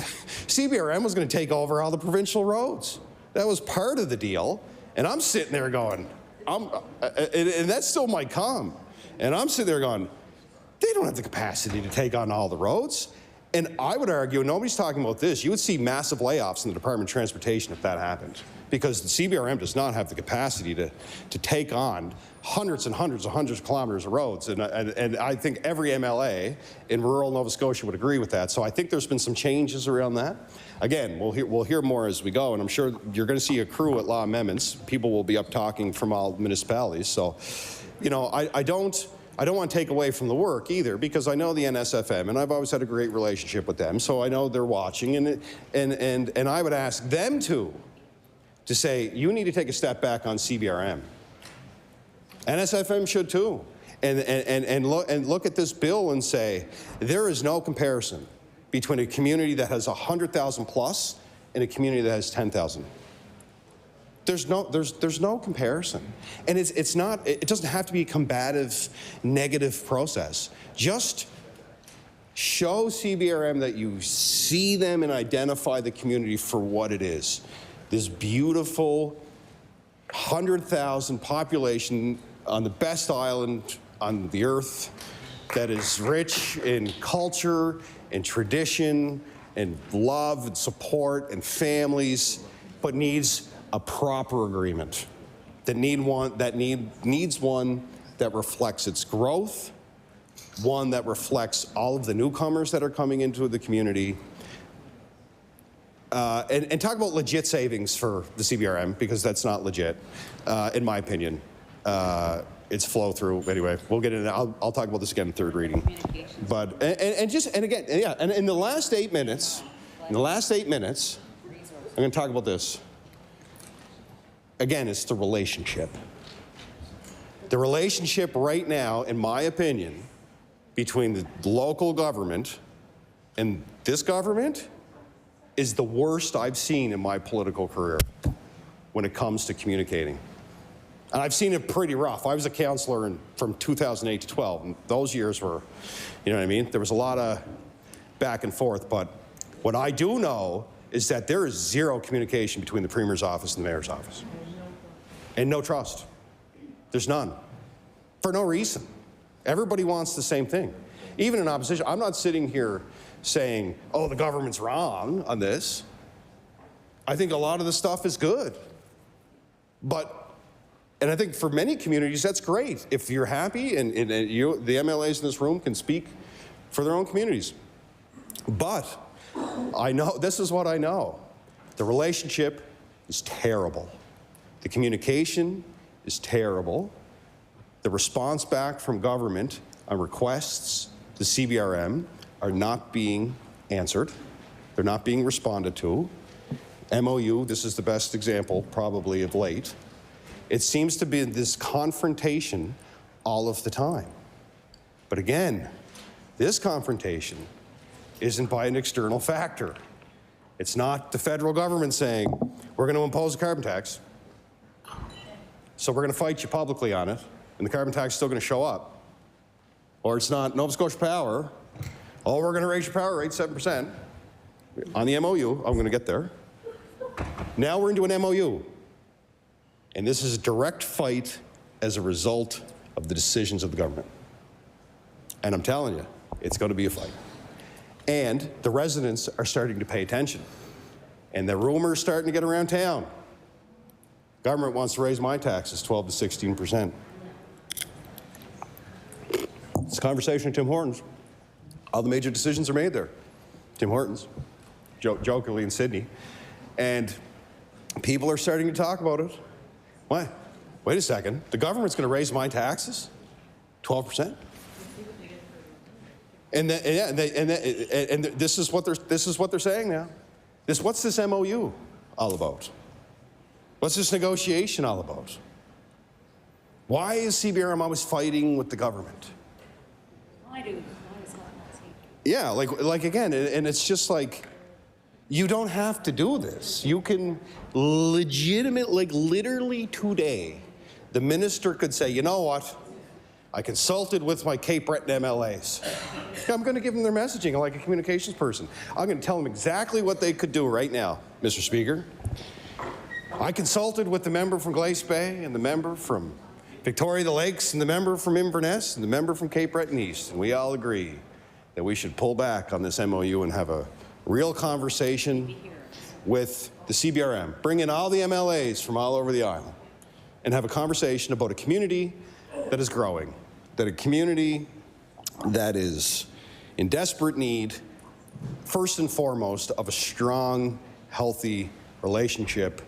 CBRM was going to take over all the provincial roads. That was part of the deal, and I'm sitting there going, and that still might come, and I'm sitting there going, they don't have the capacity to take on all the roads. And I would argue, and nobody's talking about this, you would see massive layoffs in the Department of Transportation if that happened. Because the CBRM does not have the capacity to take on hundreds and hundreds of kilometers of roads. And I think every MLA in rural Nova Scotia would agree with that. So I think there's been some changes around that. Again, we'll hear more as we go, and I'm sure you're going to see a crew at Law Amendments. People will be up talking from all municipalities. So, you know, I don't want to take away from the work either, because I know the NSFM, and I've always had a great relationship with them, so I know they're watching, and I would ask them to say, you need to take a step back on CBRM. NSFM should too, and look at this bill and say, there is no comparison between a community that has 100,000 plus and a community that has 10,000. There's no comparison. And it doesn't have to be a combative, negative process. Just show CBRM that you see them and identify the community for what it is. This beautiful 100,000 population on the best island on the earth that is rich in culture and tradition and love and support and families, but needs a proper agreement that needs one that reflects its growth, one that reflects all of the newcomers that are coming into the community, and talk about legit savings for the CBRM, because that's not legit, in my opinion. It's flow through. Anyway, we'll get into. I'll talk about this again in third reading. But and again, yeah. And in the last 8 minutes, I'm going to talk about this. Again, it's the relationship. The relationship right now, in my opinion, between the local government and this government is the worst I've seen in my political career when it comes to communicating. And I've seen it pretty rough. I was a councillor from 2008 to 12, and those years were, you know what I mean? There was a lot of back and forth, but what I do know is that there is zero communication between the Premier's office and the Mayor's office. And no trust. There's none. For no reason. Everybody wants the same thing. Even in opposition, I'm not sitting here saying, oh, the government's wrong on this. I think a lot of the stuff is good. And I think for many communities, that's great. If you're happy and you, the MLAs in this room can speak for their own communities. But I know, this is what I know. The relationship is terrible. The communication is terrible. The response back from government on requests to CBRM are not being answered. They're not being responded to. MOU, this is the best example probably of late. It seems to be this confrontation all of the time. But again, this confrontation isn't by an external factor. It's not the federal government saying, we're going to impose a carbon tax, so we're going to fight you publicly on it, and the carbon tax is still going to show up. Or it's not Nova Scotia Power, oh, we're going to raise your power rate 7%. On the MOU, I'm going to get there. Now we're into an MOU. And this is a direct fight as a result of the decisions of the government. And I'm telling you, it's going to be a fight. And the residents are starting to pay attention. And the rumor's starting to get around town. Government wants to raise my taxes 12 to 16%. It's a conversation with Tim Hortons. All the major decisions are made there. Tim Hortons, jokingly in Sydney. And people are starting to talk about it. What? Wait a second. The government's going to raise my taxes 12%? And this is what they're saying now. What's this MOU all about? What's this negotiation all about? Why is CBRM always fighting with the government? I do. Yeah, like again, and it's just like, you don't have to do this. You can literally today, the minister could say, you know what? I consulted with my Cape Breton MLAs. I'm going to give them their messaging like a communications person. I'm going to tell them exactly what they could do right now, Mr. Speaker. I consulted with the member from Glace Bay and the member from Victoria the Lakes and the member from Inverness and the member from Cape Breton East, and we all agree that we should pull back on this MOU and have a real conversation with the CBRM. Bring in all the MLAs from all over the island and have a conversation about a community that is growing, that a community that is in desperate need, first and foremost, of a strong, healthy relationship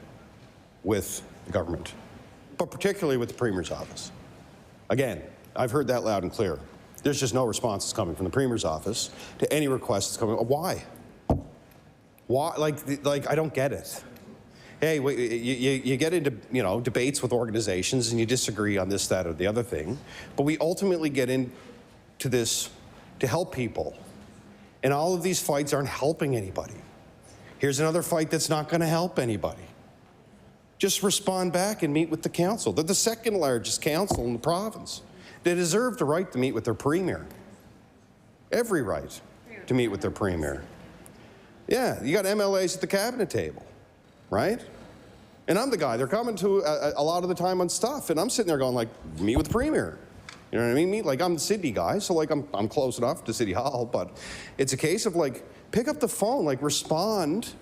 with the government, but particularly with the Premier's office. Again, I've heard that loud and clear. There's just no responses coming from the Premier's office to any requests coming. Why? Why? Like I don't get it. Hey, you get into debates with organizations and you disagree on this, that, or the other thing, but we ultimately get into this to help people, and all of these fights aren't helping anybody. Here's another fight that's not going to help anybody. Just respond back and meet with the council. They're the second largest council in the province. They deserve the right to meet with their Premier. Every right to meet with their Premier. Yeah, you got MLAs at the cabinet table, right? And I'm the guy. They're coming to a lot of the time on stuff, and I'm sitting there going like, meet with the Premier. You know what I mean? I'm the Sydney guy, so I'm close enough to City Hall, but it's a case of pick up the phone, respond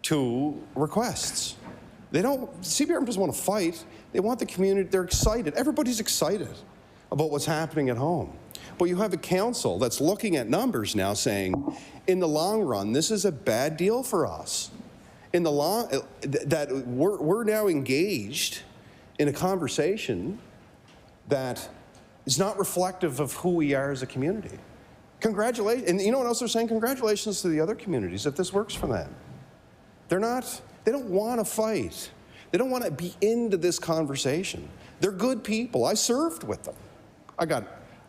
to requests. CBRM doesn't want to fight. They want the community, they're excited. Everybody's excited about what's happening at home. But you have a council that's looking at numbers now saying, in the long run, this is a bad deal for us. In the long, that we're now engaged in a conversation that is not reflective of who we are as a community. Congratulations, and you know what else they're saying? Congratulations to the other communities if this works for them. They don't want to fight. They don't want to be into this conversation. They're good people. I served with them. I got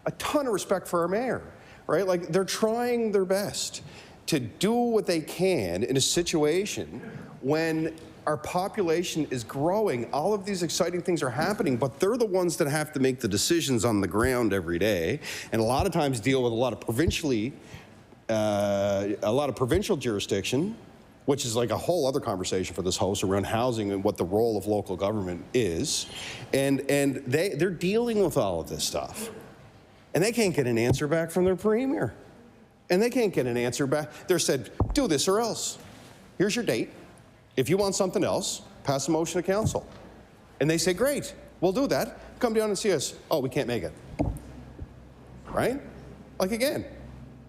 a ton of respect for our mayor, right? They're trying their best to do what they can in a situation when our population is growing. All of these exciting things are happening, but they're the ones that have to make the decisions on the ground every day, and a lot of times deal with a lot of provincial jurisdiction, which is a whole other conversation for this house around housing and what the role of local government is. And they're dealing with all of this stuff. And they can't get an answer back from their Premier. And they can't get an answer back. They're said, do this or else. Here's your date. If you want something else, pass a motion to council. And they say, great, we'll do that. Come down and see us. Oh, we can't make it. Right? Again,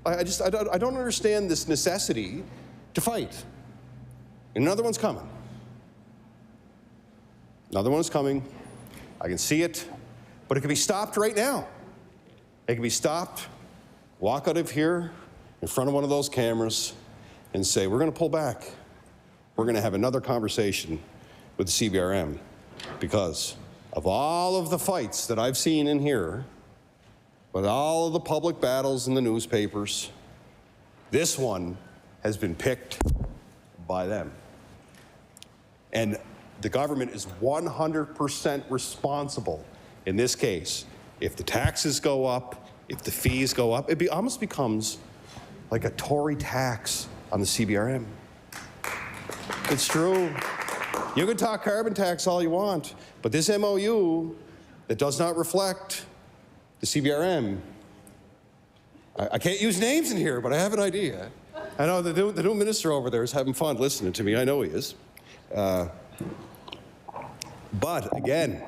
I don't understand this necessity to fight. And another one's coming. Another one's coming. I can see it, but it can be stopped right now. It can be stopped, walk out of here in front of one of those cameras and say, we're going to pull back. We're going to have another conversation with the CBRM because of all of the fights that I've seen in here, with all of the public battles in the newspapers, this one has been picked by them. And the government is 100% responsible in this case. If the taxes go up, if the fees go up, it almost becomes like a Tory tax on the CBRM. It's true. You can talk carbon tax all you want, but this MOU that does not reflect the CBRM, I can't use names in here, but I have an idea. I know the new minister over there is having fun listening to me. I know he is. But again,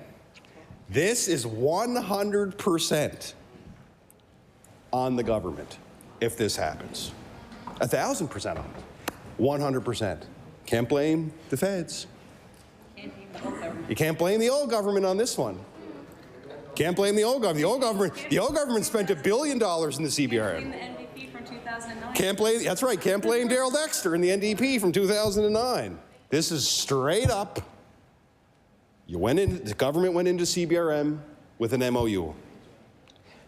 this is 100% on the government if this happens. 1,000% on it. 100%. Can't blame the feds. You can't blame the old government on this one. Can't blame the old government. The old government spent $1 billion in the CBRM. Can't blame, that's right, can't blame Darrell Dexter and the NDP from 2009. This is straight up The government went into CBRM with an MOU.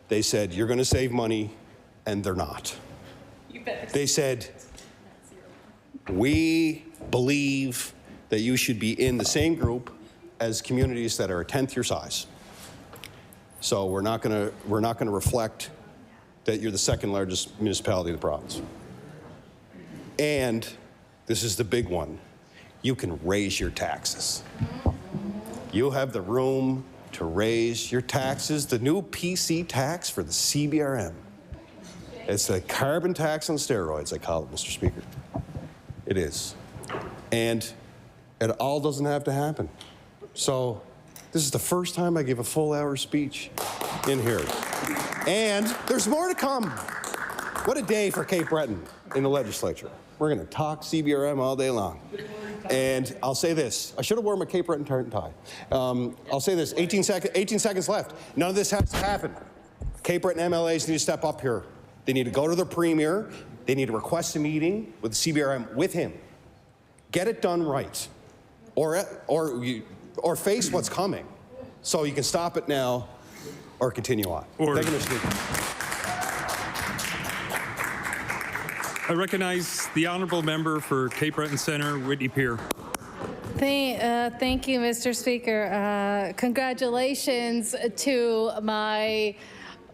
They said, you're going to save money, and they're not. They said, we believe that you should be in the same group as communities that are a 10th your size. So we're not going to reflect that you're the second largest municipality in the province. And this is the big one. You can raise your taxes. You have the room to raise your taxes. The new PC tax for the CBRM. It's a carbon tax on steroids, I call it, Mr. Speaker. It is. And it all doesn't have to happen. So this is the first time I give a full hour speech in here. And there's more to come. What a day for Cape Breton in the legislature. We're going to talk CBRM all day long. And I'll say this. I should have worn my Cape Breton tartan tie. I'll say this. 18 seconds left. None of this has to happen. Cape Breton MLAs need to step up here. They need to go to the Premier. They need to request a meeting with the CBRM with him. Get it done right. Or face what's coming. So you can stop it now or continue on. Order. Thank you, Mr. Speaker. I recognize the honourable member for Cape Breton Centre, Whitney Pier. Thank you, Mr. Speaker. Congratulations to my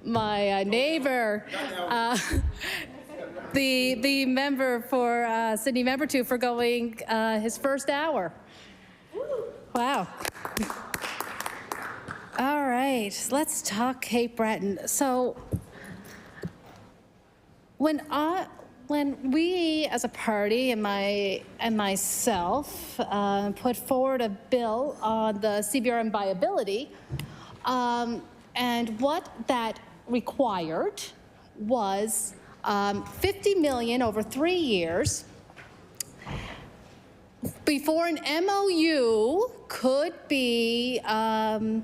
neighbor, the member for Sydney Member 2 for going his first hour. Wow. All right, let's talk Cape Breton. So when we as a party and myself put forward a bill on the CBRM viability, and what that required was $50 million over 3 years before an MOU could be and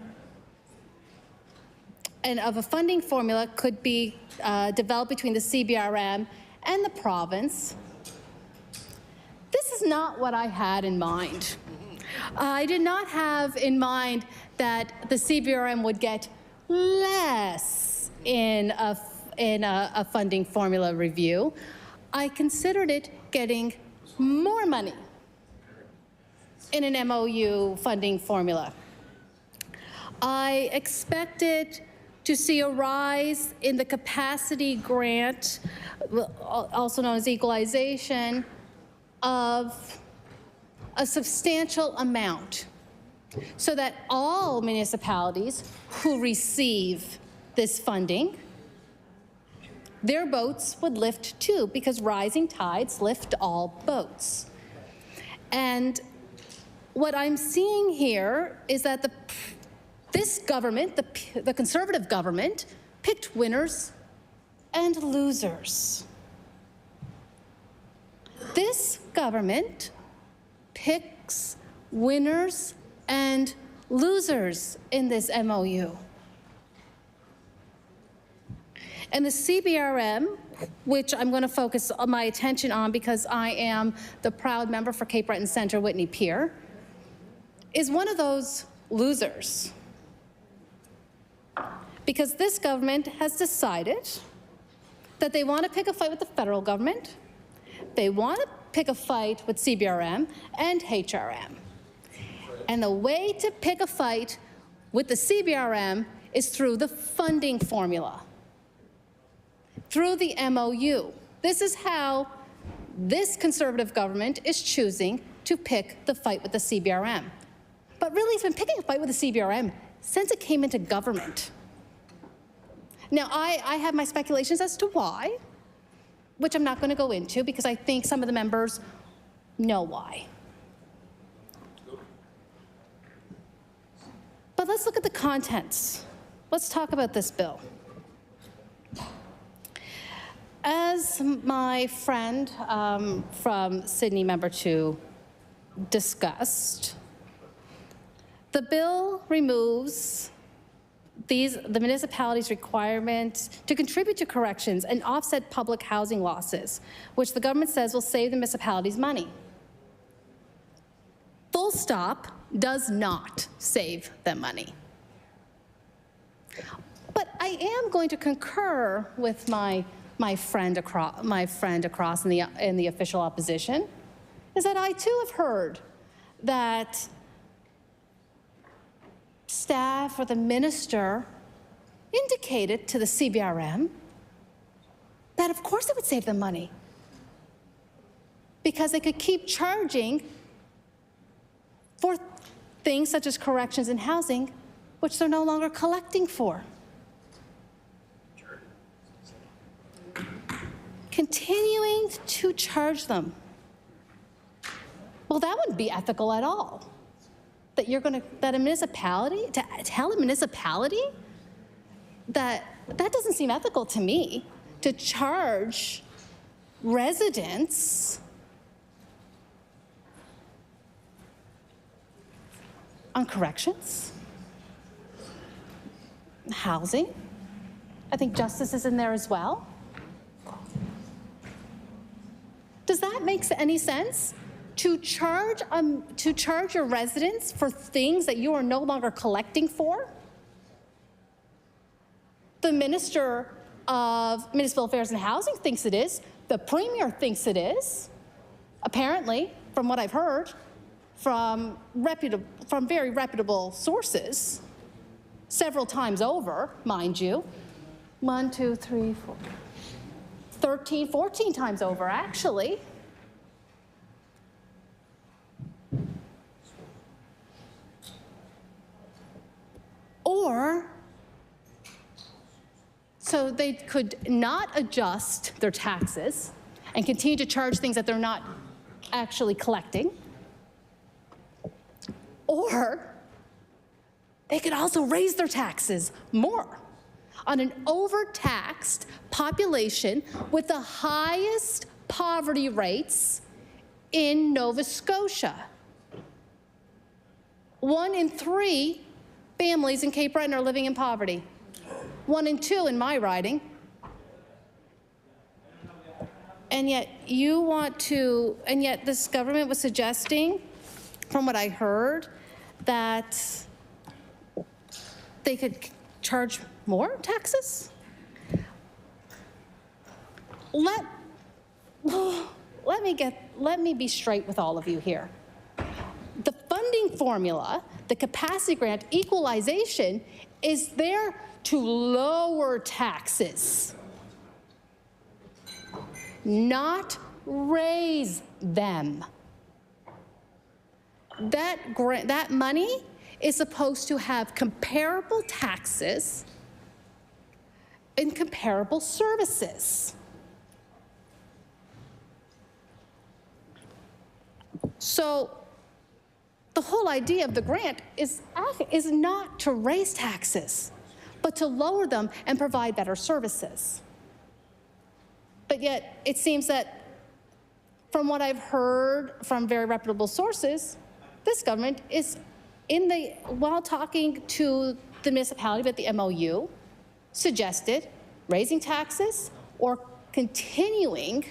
of a funding formula could be developed between the CBRM and the province. This is not what I had in mind. I did not have in mind that the CBRM would get less in a funding formula review. I considered it getting more money in an MOU funding formula. I expected to see a rise in the capacity grant, also known as equalization, of a substantial amount so that all municipalities who receive this funding, their boats would lift too, because rising tides lift all boats. And what I'm seeing here is that this government, the Conservative government, picked winners and losers. This government picks winners and losers in this MOU. And the CBRM, which I'm going to focus my attention on because I am the proud member for Cape Breton Centre, Whitney Pier, is one of those losers. Because this government has decided that they want to pick a fight with the federal government, they want to pick a fight with CBRM and HRM. And the way to pick a fight with the CBRM is through the funding formula, through the MOU. This is how this Conservative government is choosing to pick the fight with the CBRM. But really, it's been picking a fight with the CBRM since it came into government. Now, I have my speculations as to why, which I'm not going to go into because I think some of the members know why. But let's look at the contents. Let's talk about this bill. As my friend from Sydney Member 2 discussed, the bill removes the municipality's requirement to contribute to corrections and offset public housing losses, which the government says will save the municipalities money. full stop, does not save them money. But I am going to concur with my friend across in the official opposition, is that I too have heard that staff or the minister indicated to the CBRM that of course it would save them money because they could keep charging for things such as corrections and housing, which they're no longer collecting for. Continuing to charge them. Well, that wouldn't be ethical at all. That a municipality, to tell a municipality that doesn't seem ethical to me, to charge residents on corrections, housing. I think justice is in there as well. Does that make any sense? To charge your residents for things that you are no longer collecting for? The Minister of Municipal Affairs and Housing thinks it is. The Premier thinks it is. Apparently, from what I've heard, from very reputable sources, several times over, mind you. 1, 2, 3, 4, 13, 14 times over, actually. Or, so they could not adjust their taxes and continue to charge things that they're not actually collecting. Or they could also raise their taxes more on an overtaxed population with the highest poverty rates in Nova Scotia. 1 in 3 families in Cape Breton are living in poverty. 1 in 2 in my riding. And yet this government was suggesting, from what I heard, that they could charge more taxes? Let me be straight with all of you here. The funding formula, the capacity grant equalization, is there to lower taxes, not raise them. That money is supposed to have comparable taxes and comparable services. So the whole idea of the grant is not to raise taxes, but to lower them and provide better services. But yet it seems that, from what I've heard from very reputable sources, this government is while talking to the municipality about the MOU, suggested raising taxes or continuing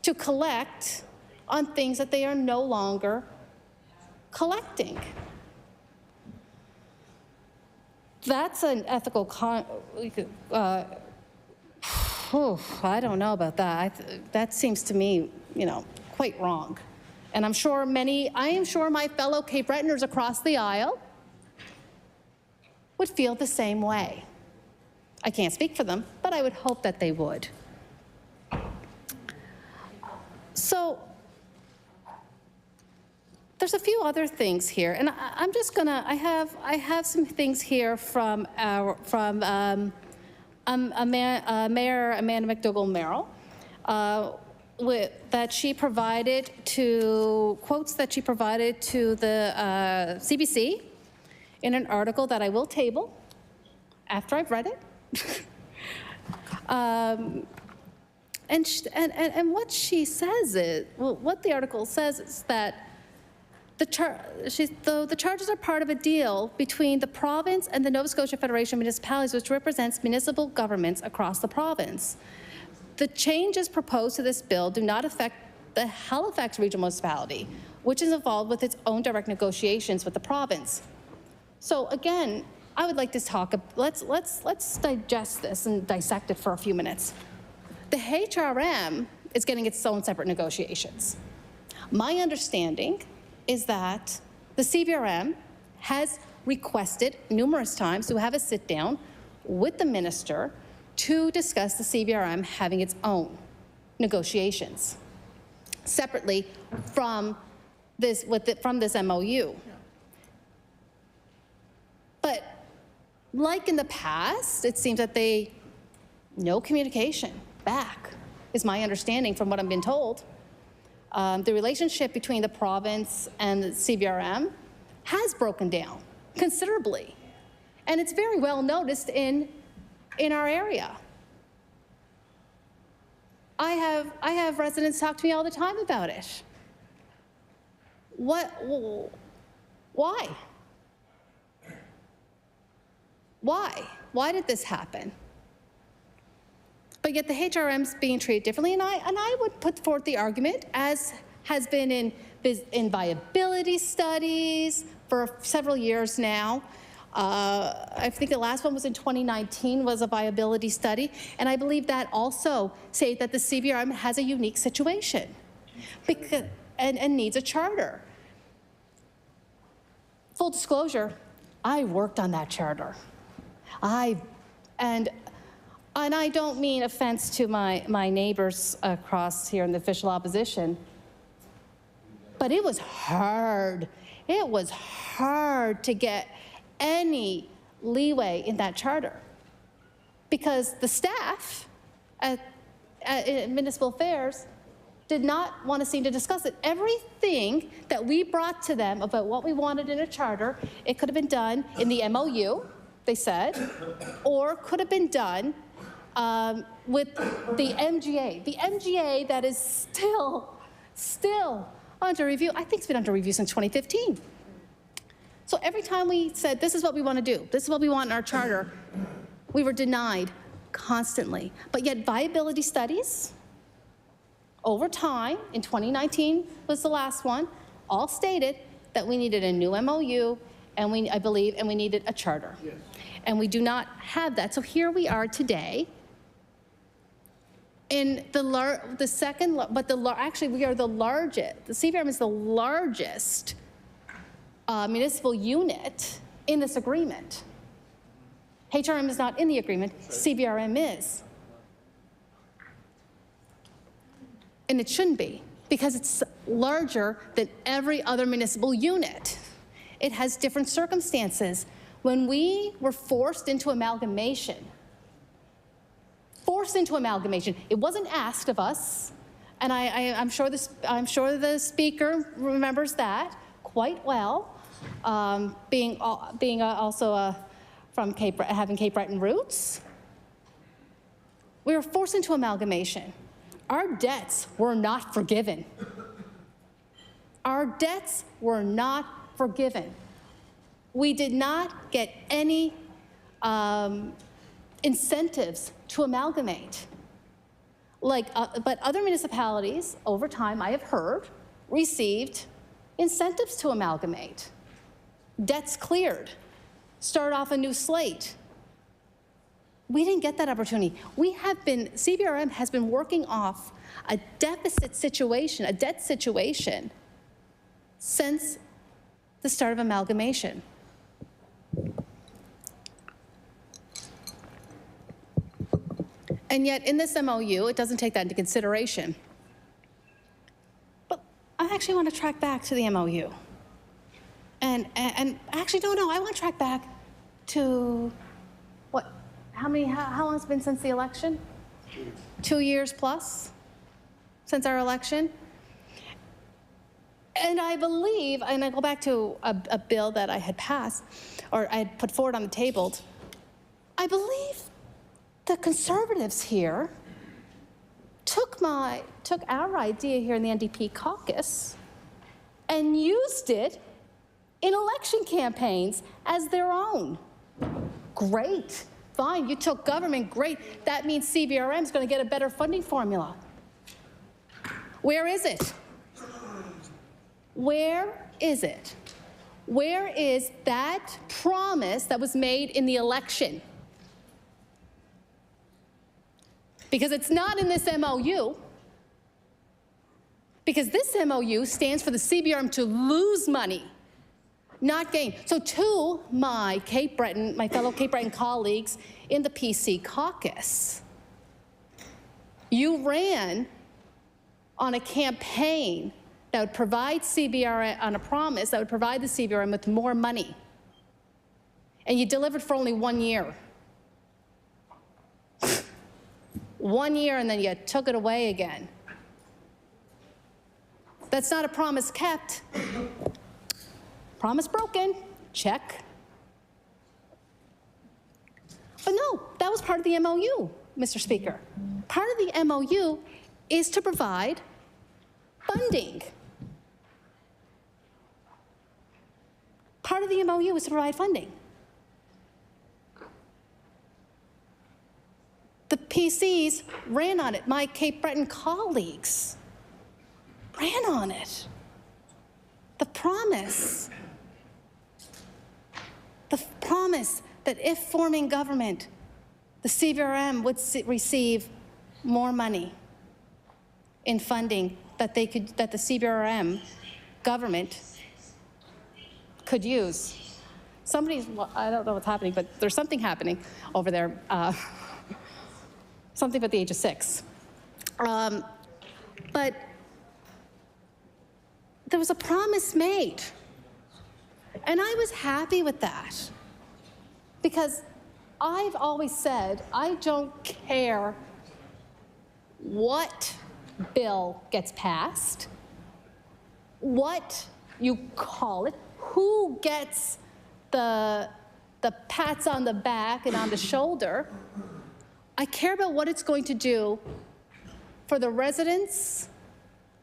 to collect on things that they are no longer collecting. That's an ethical I don't know about that. That seems to me, quite wrong. And I am sure my fellow Cape Bretoners across the aisle would feel the same way. I can't speak for them, but I would hope that they would. So there's a few other things here, and I have some things here from Mayor Amanda McDougall-Merrill, that she provided quotes that she provided to the CBC in an article that I will table after I've read it. And what she says is, what the article says is that the charges are part of a deal between the province and the Nova Scotia Federation of Municipalities, which represents municipal governments across the province. The changes proposed to this bill do not affect the Halifax Regional Municipality, which is involved with its own direct negotiations with the province. So again, I would like to talk, let's digest this and dissect it for a few minutes. The HRM is getting its own separate negotiations. My understanding is that the CVRM has requested numerous times to have a sit down with the minister to discuss the CVRM having its own negotiations separately from this MOU. But like in the past, it seems that no communication back is my understanding from what I've been told. The relationship between the province and the CVRM has broken down considerably. And it's very well noticed in our area. I have residents talk to me all the time about it. Why? Why did this happen? But yet the HRM's being treated differently, and I would put forth the argument, as has been in viability studies for several years now. I think the last one was in 2019, was a viability study, and I believe that also say that the CVRM has a unique situation and needs a charter. Full disclosure, I worked on that charter. And I don't mean offense to my neighbors across here in the official opposition, but it was hard. It was hard to get any leeway in that charter because the staff at Municipal Affairs did not want to seem to discuss it. Everything that we brought to them about what we wanted in a charter, it could have been done in the MOU, they said, or could have been done with the MGA. The MGA that is still under review. I think it's been under review since 2015. So every time we said, this is what we want to do, this is what we want in our charter, we were denied constantly. But yet viability studies, over time, in 2019 was the last one, all stated that we needed a new MOU, and we needed a charter. Yes. And we do not have that. So here we are today. In actually we are the largest. The CVRM is the largest municipal unit in this agreement. HRM is not in the agreement. CVRM is. And it shouldn't be, because it's larger than every other municipal unit. It has different circumstances. When we were forced into amalgamation, it wasn't asked of us, and I'm sure the speaker remembers that quite well, being also from having Cape Breton roots. We were forced into amalgamation. Our debts were not forgiven. Our debts were not forgiven. We did not get any incentives to amalgamate. But other municipalities, over time, I have heard, received incentives to amalgamate. Debts cleared, start off a new slate. We didn't get that opportunity. CVRM has been working off a deficit situation, a debt situation, since the start of amalgamation. And yet in this MOU, it doesn't take that into consideration. But I actually want to track back to the MOU. And actually, no, I want to track back to how long has it been since the election? 2 years plus since our election. And I believe, and I go back to a bill that I had passed, or I had put forward on the table, I believe the Conservatives here took our idea here in the NDP caucus and used it in election campaigns as their own. Great. Fine, you took government, great. That means CVRM is going to get a better funding formula. Where is it? Where is it? Where is that promise that was made in the election? Because it's not in this MOU. Because this MOU stands for the CBRM to lose money, not gain. So to my fellow Cape Breton colleagues in the PC caucus, you ran on a campaign that would provide CBRM, on a promise that would provide the CBRM with more money. And you delivered for only 1 year. 1 year, and then you took it away again. That's not a promise kept. Promise broken. Check. But no, that was part of the MOU, Mr. Speaker. Part of the MOU is to provide funding. Part of the MOU is to provide funding. The PCs ran on it. My Cape Breton colleagues ran on it. The promise that if forming government, the CBRM would receive more money in funding that the CBRM government could use. Well, I don't know what's happening, but there's something happening over there. Something about the age of 6. But there was a promise made. And I was happy with that. Because I've always said, I don't care what bill gets passed, what you call it, who gets the pats on the back and on the shoulder. I care about what it's going to do for the residents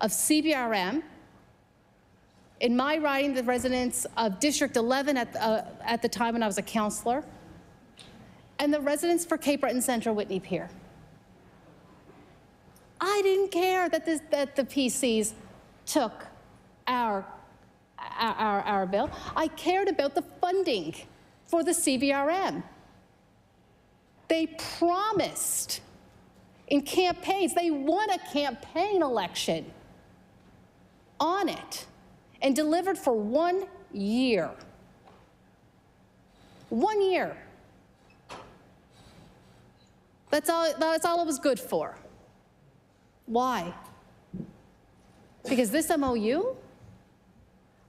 of CBRM, in my riding, the residents of District 11 at the time when I was a councillor, and the residents for Cape Breton Central Whitney Pier. I didn't care that the PCs took our bill. I cared about the funding for the CBRM. They promised in campaigns, they won a campaign election on it and delivered for 1 year. 1 year. That's all it was good for. Why? Because this MOU,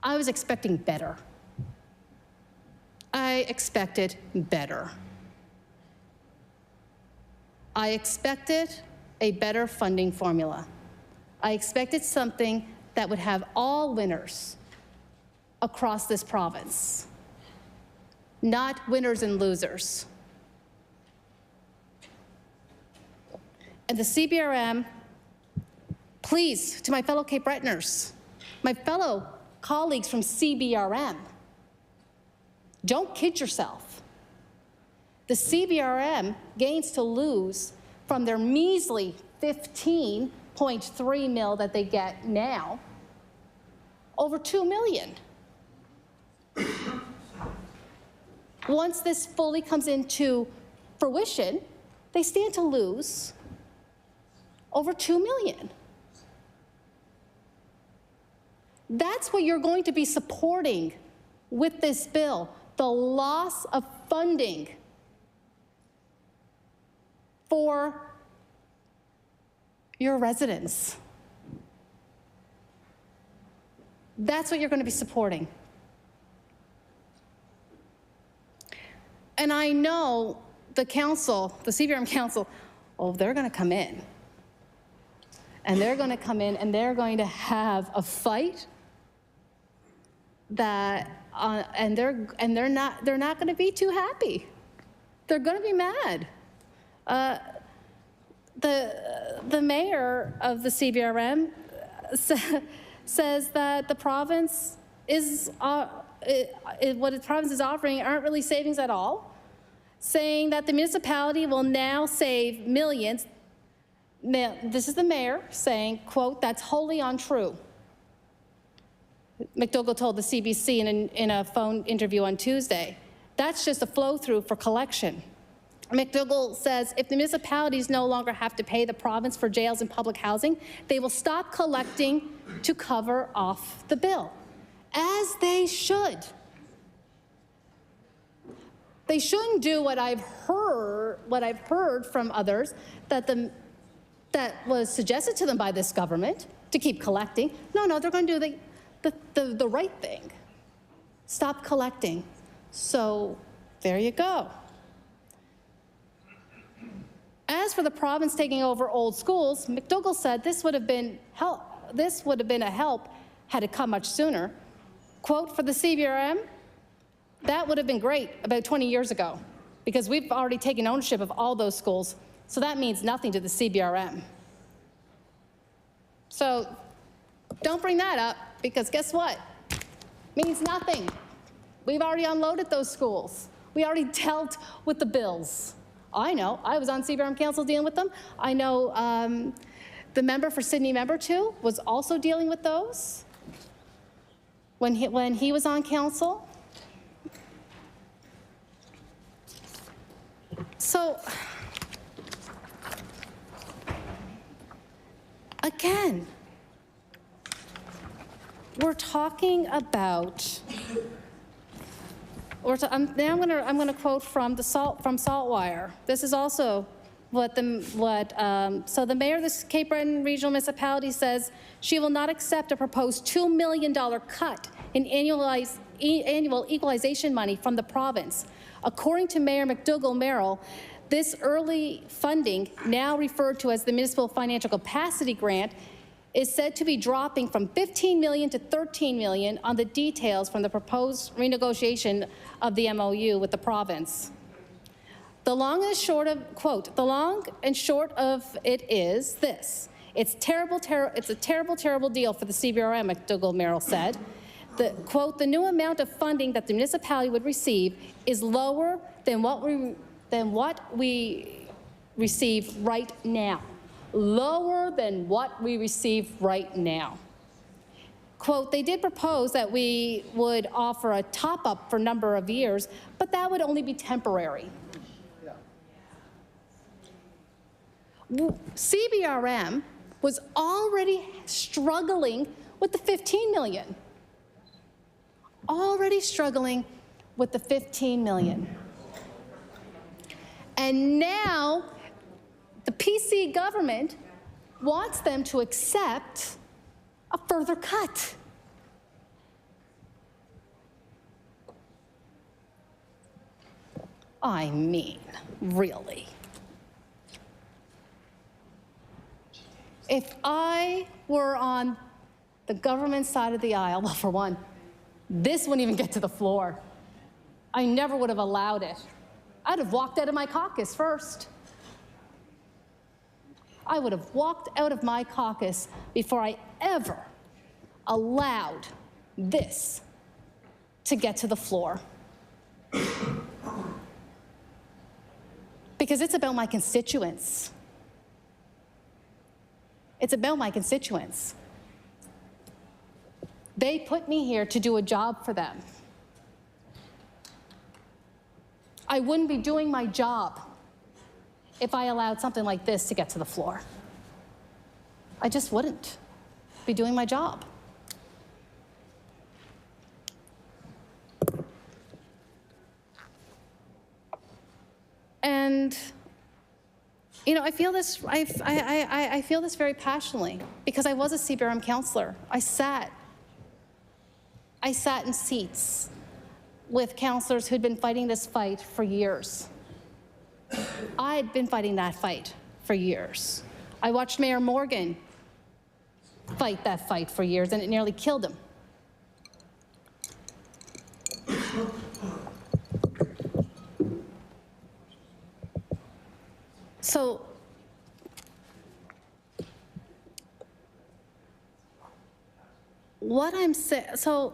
I was expecting better. I expected better. I expected a better funding formula. I expected something that would have all winners across this province, not winners and losers. And the CBRM, please, to my fellow Cape Bretoners, my fellow colleagues from CBRM, don't kid yourself. The CBRM gains to lose from their measly 15.3 mil that they get now, over 2 million. Once this fully comes into fruition, they stand to lose over 2 million. That's what you're going to be supporting with this bill, the loss of funding for your residents. That's what you're going to be supporting. And I know the council, the CBRM council, oh, they're going to come in. And they're going to come in and they're going to have a fight that, and they're not going to be too happy. They're going to be mad. The mayor of the CBRM says that the province is what the province is offering aren't really savings at all, saying that the municipality will now save millions This is the mayor saying, quote, "That's wholly untrue." McDougall told the CBC in a phone interview on Tuesday. That's just a flow-through for collection. McDougall says if the municipalities no longer have to pay the province for jails and public housing, they will stop collecting to cover off the bill, as they should. They shouldn't do what I've heard from others that was suggested to them by this government to keep collecting. No, they're going to do the right thing. Stop collecting. So there you go. As for the province taking over old schools, McDougall said this would have been a help had it come much sooner. Quote, "For the CBRM, that would have been great about 20 years ago, because we've already taken ownership of all those schools, so that means nothing to the CBRM." So don't bring that up, because guess what? Means nothing. We've already unloaded those schools. We already dealt with the bills. I know. I was on CBRM Council dealing with them. I know the member for Sydney Member 2 was also dealing with those when he was on council. So, again, we're talking about. I'm going to quote from Saltwire. This is also so the mayor of the Cape Breton Regional Municipality says she will not accept a proposed $2 million cut in annual equalization money from the province. According to Mayor McDougall Merrill, this early funding, now referred to as the Municipal Financial Capacity Grant, is said to be dropping from $15 million to $13 million on the details from the proposed renegotiation of the MOU with the province. The long and short of, quote, "The long and short of it is this. It's a terrible deal for the CBRM," McDougall Merrill said. The, quote, "The new amount of funding that the municipality would receive is lower than what we receive right now. Lower than what we receive right now." Quote, "They did propose that we would offer a top-up for a number of years, but that would only be temporary." CBRM was already struggling with the $15 million. Already struggling with the $15 million. And now the PC government wants them to accept a further cut. I mean, really. If I were on the government side of the aisle, well, for one, this wouldn't even get to the floor. I never would have allowed it. I'd have walked out of my caucus first. I would have walked out of my caucus before I ever allowed this to get to the floor. Because it's about my constituents. It's about my constituents. They put me here to do a job for them. I wouldn't be doing my job if I allowed something like this to get to the floor. I just wouldn't be doing my job. And, you know, I feel this very passionately because I was a CBRM councillor. I sat in seats with councillors who'd been fighting this fight for years. I'd been fighting that fight for years. I watched Mayor Morgan fight that fight for years, and it nearly killed him. So, what I'm saying, so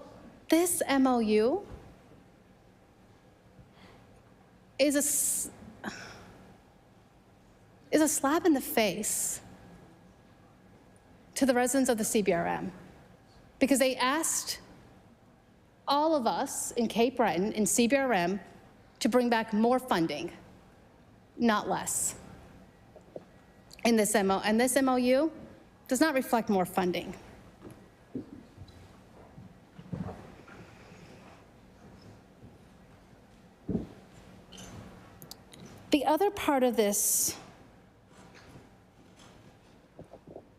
this MOU is a slap in the face to the residents of the CBRM, because they asked all of us in Cape Breton, in CBRM, to bring back more funding, not less. And this MOU does not reflect more funding. The other part of this,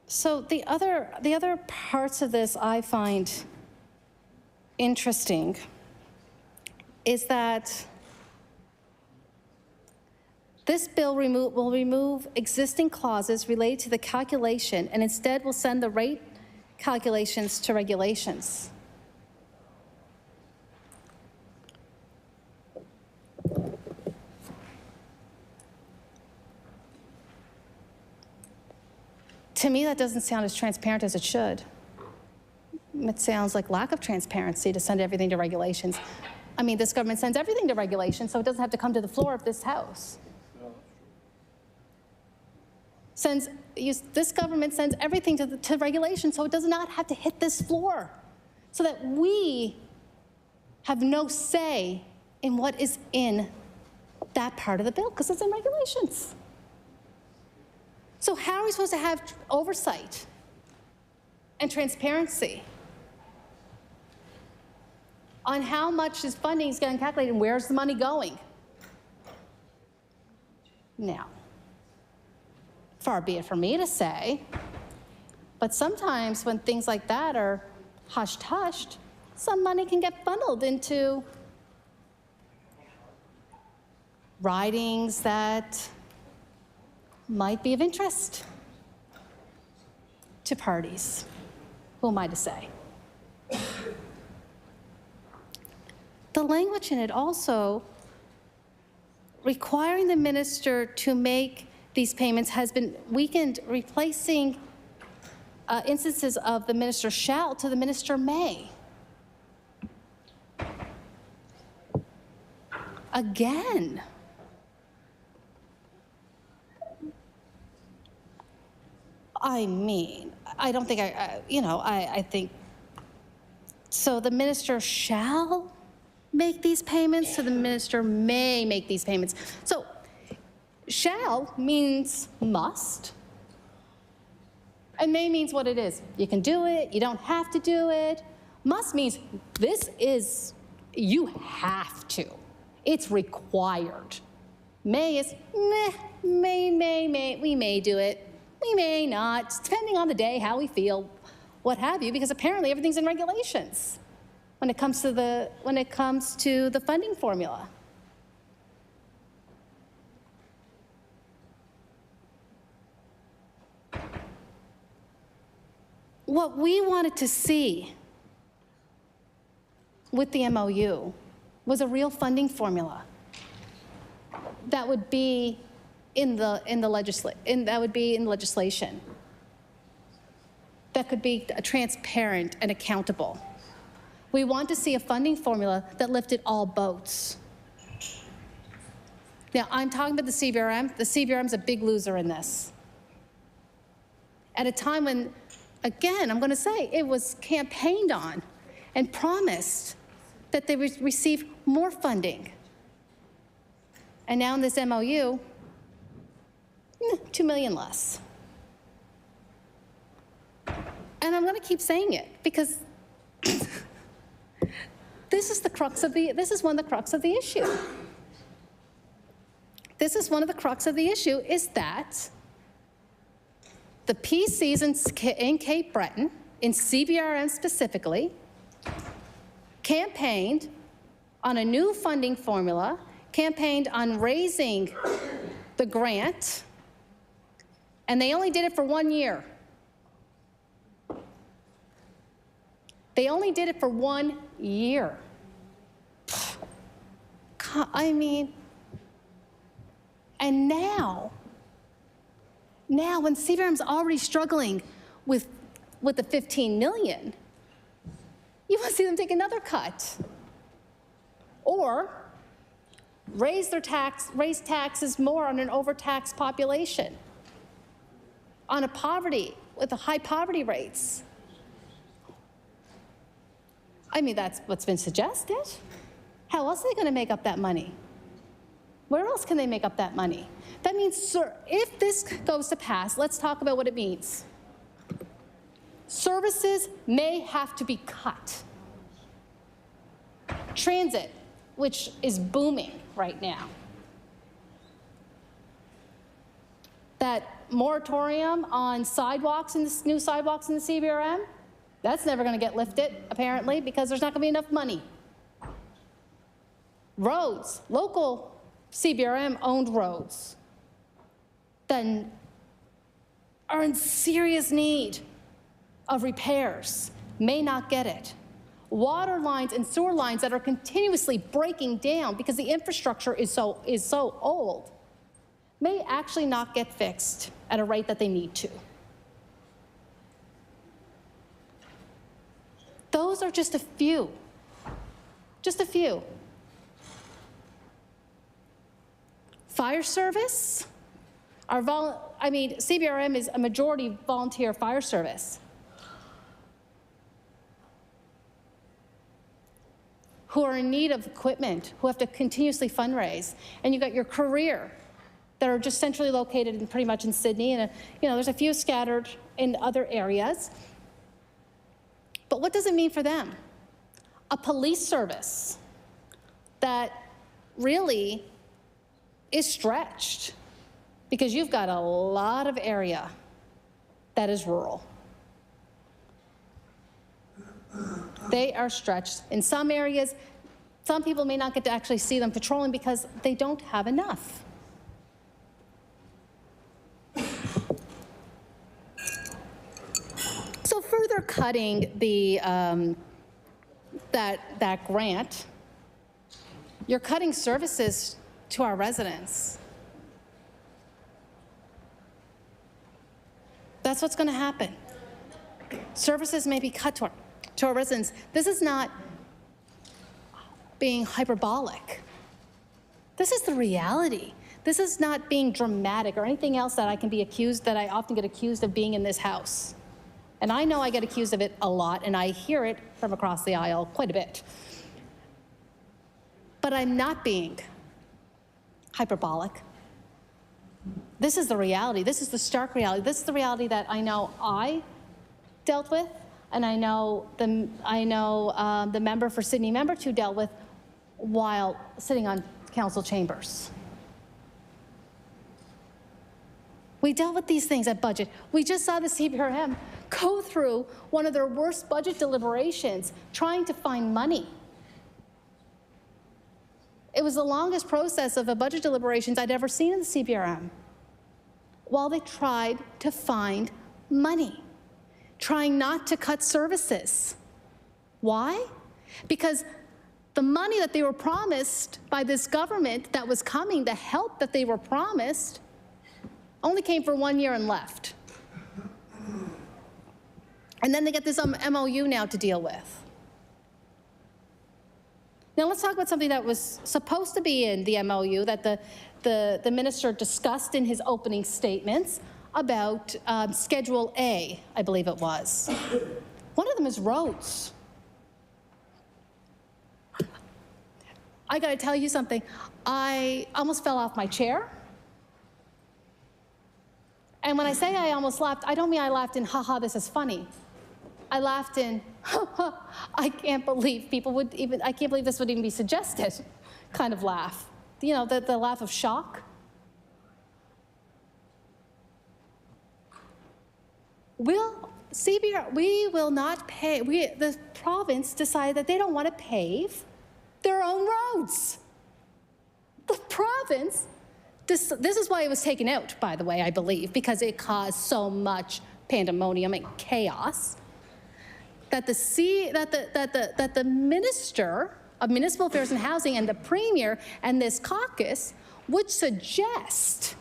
so the other parts of this I find interesting is that this bill will remove existing clauses related to the calculation and instead will send the rate calculations to regulations. To me, that doesn't sound as transparent as it should. It sounds like lack of transparency to send everything to regulations. I mean, this government sends everything to regulations, so it doesn't have to come to the floor of this House. This government sends everything to regulation, so it does not have to hit this floor, so that we have no say in what is in that part of the bill, because it's in regulations. So how are we supposed to have oversight and transparency on how much this funding is getting calculated and where's the money going? Now, far be it for me to say, but sometimes when things like that are hushed, some money can get funneled into ridings that might be of interest to parties. Who am I to say? The language in it also requiring the minister to make these payments has been weakened, replacing instances of the minister shall to the minister may. Again. I mean, I don't think I think, so the minister shall make these payments, so the minister may make these payments. So shall means must, and may means what it is. You can do it, you don't have to do it. Must means this is, you have to. It's required. May is, meh, may, we may do it. We may not, depending on the day, how we feel, what have you, because apparently everything's in regulations when it comes to the funding formula. What we wanted to see with the MOU was a real funding formula that would be in legislation, that could be transparent and accountable. We want to see a funding formula that lifted all boats. Now, I'm talking about the CBRM. The CBRM's a big loser in this. At a time when, again, I'm going to say, it was campaigned on and promised that they would receive more funding. And now in this MOU, $2 million less. And I'm going to keep saying it because this is one of the crux of the issue. This is one of the crux of the issue is that the PCs in Cape Breton, in CBRM specifically, campaigned on a new funding formula, campaigned on raising the grant, and they only did it for 1 year. They only did it for 1 year. I mean, and now when CBRM's already struggling with the 15 million, you want to see them take another cut. Or raise taxes more on an overtaxed population, on a poverty with the high poverty rates. I mean, that's what's been suggested. How else are they going to make up that money? Where else can they make up that money? That means, sir, if this goes to pass, let's talk about what it means. Services may have to be cut. Transit, which is booming right now. That moratorium on sidewalks and new sidewalks in the CBRM, that's never going to get lifted, apparently, because there's not going to be enough money. Roads, local CBRM-owned roads, then are in serious need of repairs, may not get it. Water lines and sewer lines that are continuously breaking down because the infrastructure is so old may actually not get fixed at a rate that they need to. Those are just a few. Just a few. Fire service, CBRM is a majority volunteer fire service. Who are in need of equipment, who have to continuously fundraise. And you've got your career that are just centrally located in pretty much in Sydney, and there's a few scattered in other areas. But what does it mean for them? A police service that really is stretched because you've got a lot of area that is rural. They are stretched. In some areas, some people may not get to actually see them patrolling because they don't have enough. So further cutting the that grant, you're cutting services to our residents. That's what's going to happen. Services may be cut to our residents. This is not being hyperbolic. This is the reality. This is not being dramatic or anything else that I often get accused of being in this house. And I know I get accused of it a lot, and I hear it from across the aisle quite a bit. But I'm not being hyperbolic. This is the reality. This is the stark reality. This is the reality that I know I dealt with, and I know the member for Sydney Member 2 dealt with while sitting on council chambers. We dealt with these things at budget. We just saw the CBRM go through one of their worst budget deliberations trying to find money. It was the longest process of a budget deliberations I'd ever seen in the CBRM, while they tried to find money, trying not to cut services. Why? Because the money that they were promised by this government that was coming, the help that they were promised, only came for 1 year and left. And then they get this MOU now to deal with. Now let's talk about something that was supposed to be in the MOU that the minister discussed in his opening statements about Schedule A, I believe it was. One of them is roads. I gotta tell you something. I almost fell off my chair. And when I say I almost laughed, I don't mean I laughed in, haha, this is funny. I laughed in, I can't believe I can't believe this would even be suggested kind of laugh. You know, the laugh of shock. We will not pay, the province decided that they don't want to pave their own roads. The province, this is why it was taken out, by the way, I believe, because it caused so much pandemonium and chaos, that the Minister of Municipal Affairs and Housing and the Premier and this caucus would suggest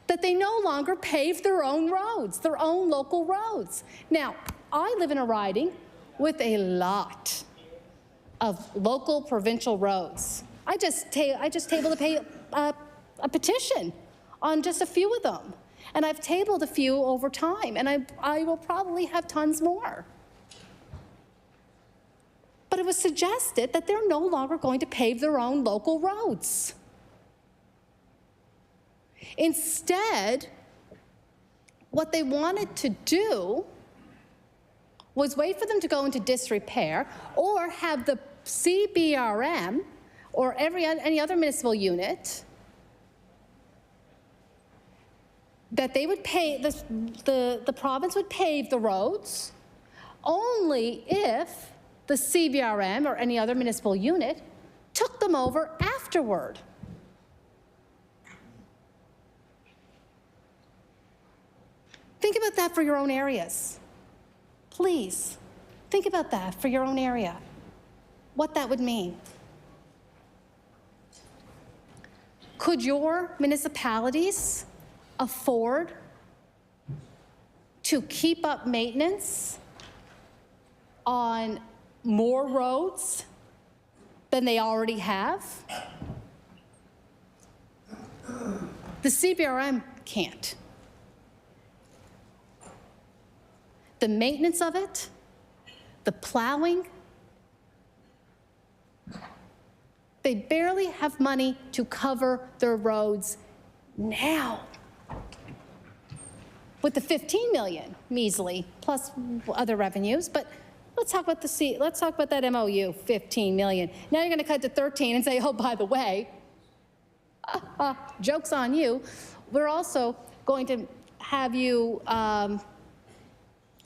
that they no longer pave their own roads, their own local roads. Now, I live in a riding with a lot of local provincial roads. I just tabled a petition on just a few of them. And I've tabled a few over time, and I will probably have tons more. But it was suggested that they're no longer going to pave their own local roads. Instead, what they wanted to do was wait for them to go into disrepair or have the CBRM or any other municipal unit that they would pay, the province would pave the roads only if the CBRM or any other municipal unit took them over afterward. Think about that for your own areas. Please, think about that for your own area, what that would mean. Could your municipalities afford to keep up maintenance on more roads than they already have? The CBRM can't. The maintenance of it, the plowing, they barely have money to cover their roads now. With the 15 million, measly, plus other revenues, but let's talk about that MOU, 15 million. Now you're going to cut to 13 and say, oh, by the way, joke's on you. We're also going to have you,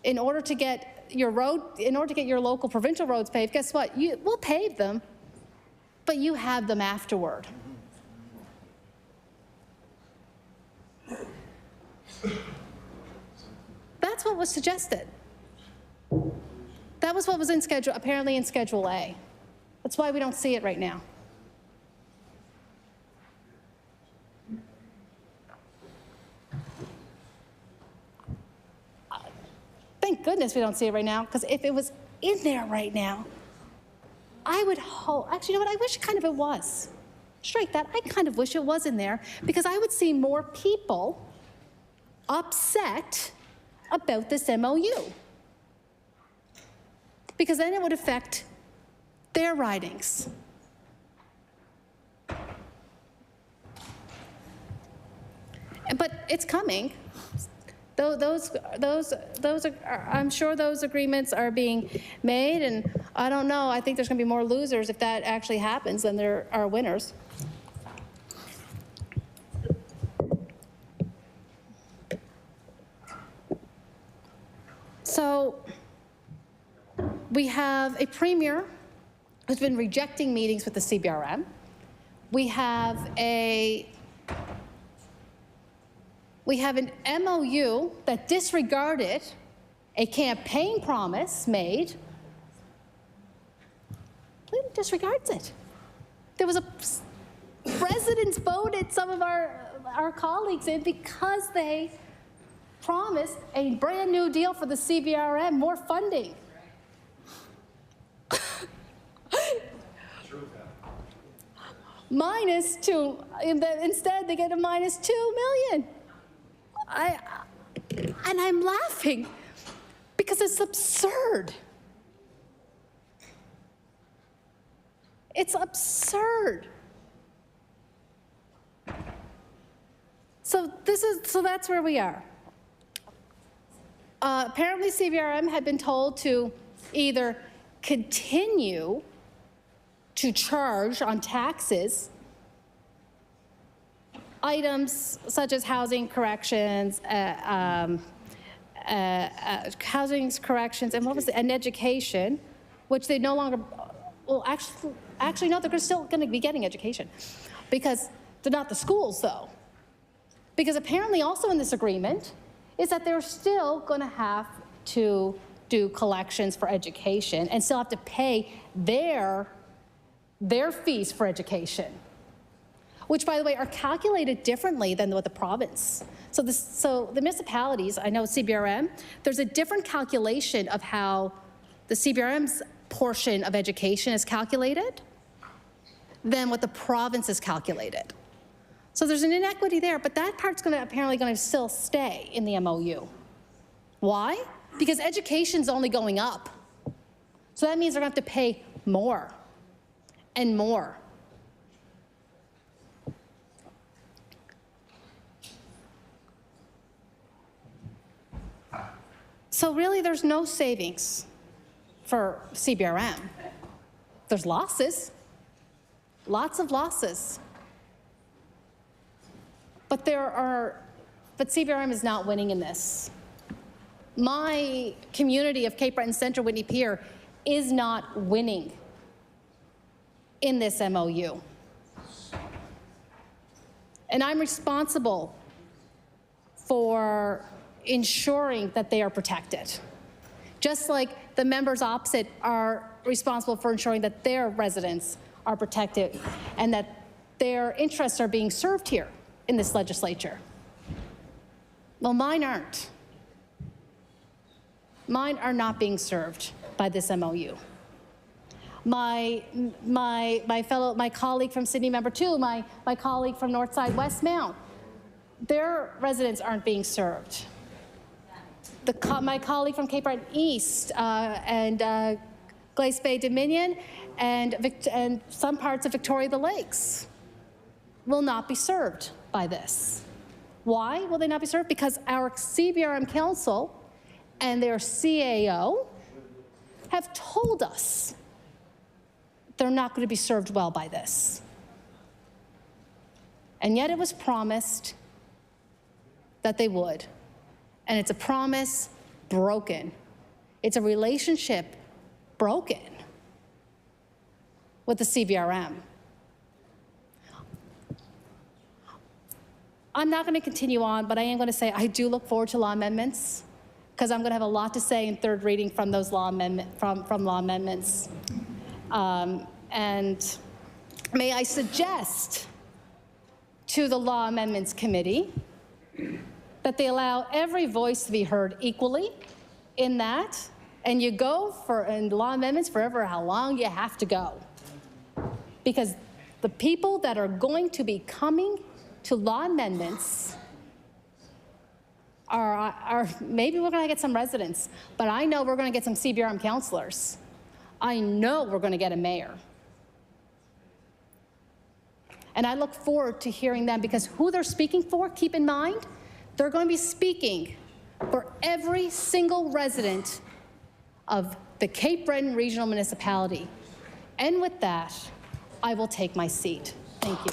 in order to get your local provincial roads paved, guess what? We'll pave them, but you have them afterward. That's what was suggested. That was what was apparently in Schedule A. That's why we don't see it right now. Thank goodness we don't see it right now, because if it was in there right now, I would hope, actually, you know what, I wish kind of it was. Strike that, I kind of wish it was in there, because I would see more people upset about this MOU. Because then it would affect their ridings. But it's coming. I'm sure those agreements are being made, and I don't know, I think there's going to be more losers if that actually happens than there are winners. So we have a premier who's been rejecting meetings with the CBRM. We have an MOU that disregarded a campaign promise made. It disregards it. There was residents voted some of our colleagues in because they promised a brand new deal for the CBRM, more funding. -2, instead they get a -2 million. And I'm laughing because it's absurd. It's absurd. So that's where we are. Apparently CBRM had been told to either continue to charge on taxes items such as housing corrections, and education, which they no longer, well, actually no, they're still going to be getting education, because they're not the schools, though. Because apparently also in this agreement is that they're still going to have to do collections for education and still have to pay their fees for education, which, by the way, are calculated differently than what the province. So the municipalities, I know CBRM, there's a different calculation of how the CBRM's portion of education is calculated than what the province is calculated. So there's an inequity there, but that part's apparently going to still stay in the MOU. Why? Because education's only going up. So that means they're going to have to pay more and more. So really, there's no savings for CBRM. There's losses, lots of losses. But CBRM is not winning in this. My community of Cape Breton Centre, Whitney Pier, is not winning in this MOU. And I'm responsible for ensuring that they are protected. Just like the members opposite are responsible for ensuring that their residents are protected and that their interests are being served here in this legislature. Well, mine aren't. Mine are not being served by this MOU. My colleague from Sydney Member 2, my colleague from Northside Westmount, their residents aren't being served. My colleague from Cape Breton East and Glace Bay Dominion and some parts of Victoria the Lakes will not be served by this. Why will they not be served? Because our CBRM Council and their CAO have told us they're not going to be served well by this. And yet it was promised that they would. And it's a promise broken. It's a relationship broken with the CBRM. I'm not going to continue on, but I am going to say I do look forward to law amendments because I'm going to have a lot to say in third reading from those law amendments. And may I suggest to the Law Amendments Committee that they allow every voice to be heard equally in that, and you go in law amendments forever how long you have to go. Because the people that are going to be coming to law amendments are maybe we're going to get some residents, but I know we're going to get some CBRM councillors. I know we're going to get a mayor. And I look forward to hearing them because who they're speaking for, keep in mind, they're going to be speaking for every single resident of the Cape Breton Regional Municipality. And with that, I will take my seat. Thank you.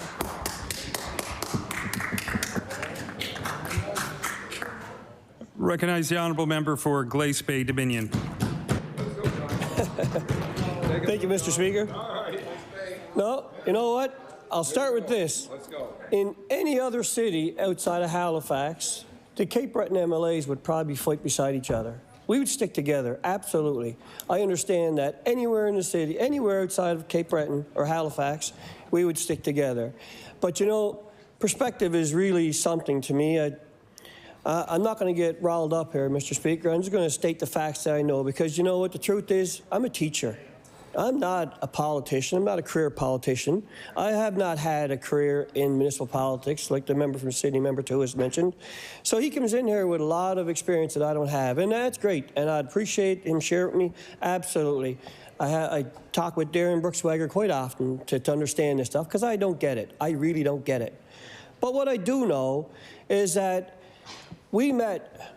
Recognize the honourable member for Glace Bay Dominion. Thank you, Mr. Speaker. No, you know what? I'll start with this. In any other city outside of Halifax, the Cape Breton MLAs would probably fight beside each other. We would stick together, absolutely. I understand that anywhere in the city, anywhere outside of Cape Breton or Halifax, we would stick together. But you know, perspective is really something to me. I'm not going to get riled up here, Mr. Speaker. I'm just going to state the facts that I know because you know what the truth is? I'm a teacher. I'm not a politician. I'm not a career politician. I have not had a career in municipal politics like the member from Sydney, Member 2, has mentioned. So he comes in here with a lot of experience that I don't have, and that's great, and I'd appreciate him sharing with me. Absolutely. I talk with Darren Brookswagger quite often to understand this stuff because I don't get it. I really don't get it. But what I do know is that we met,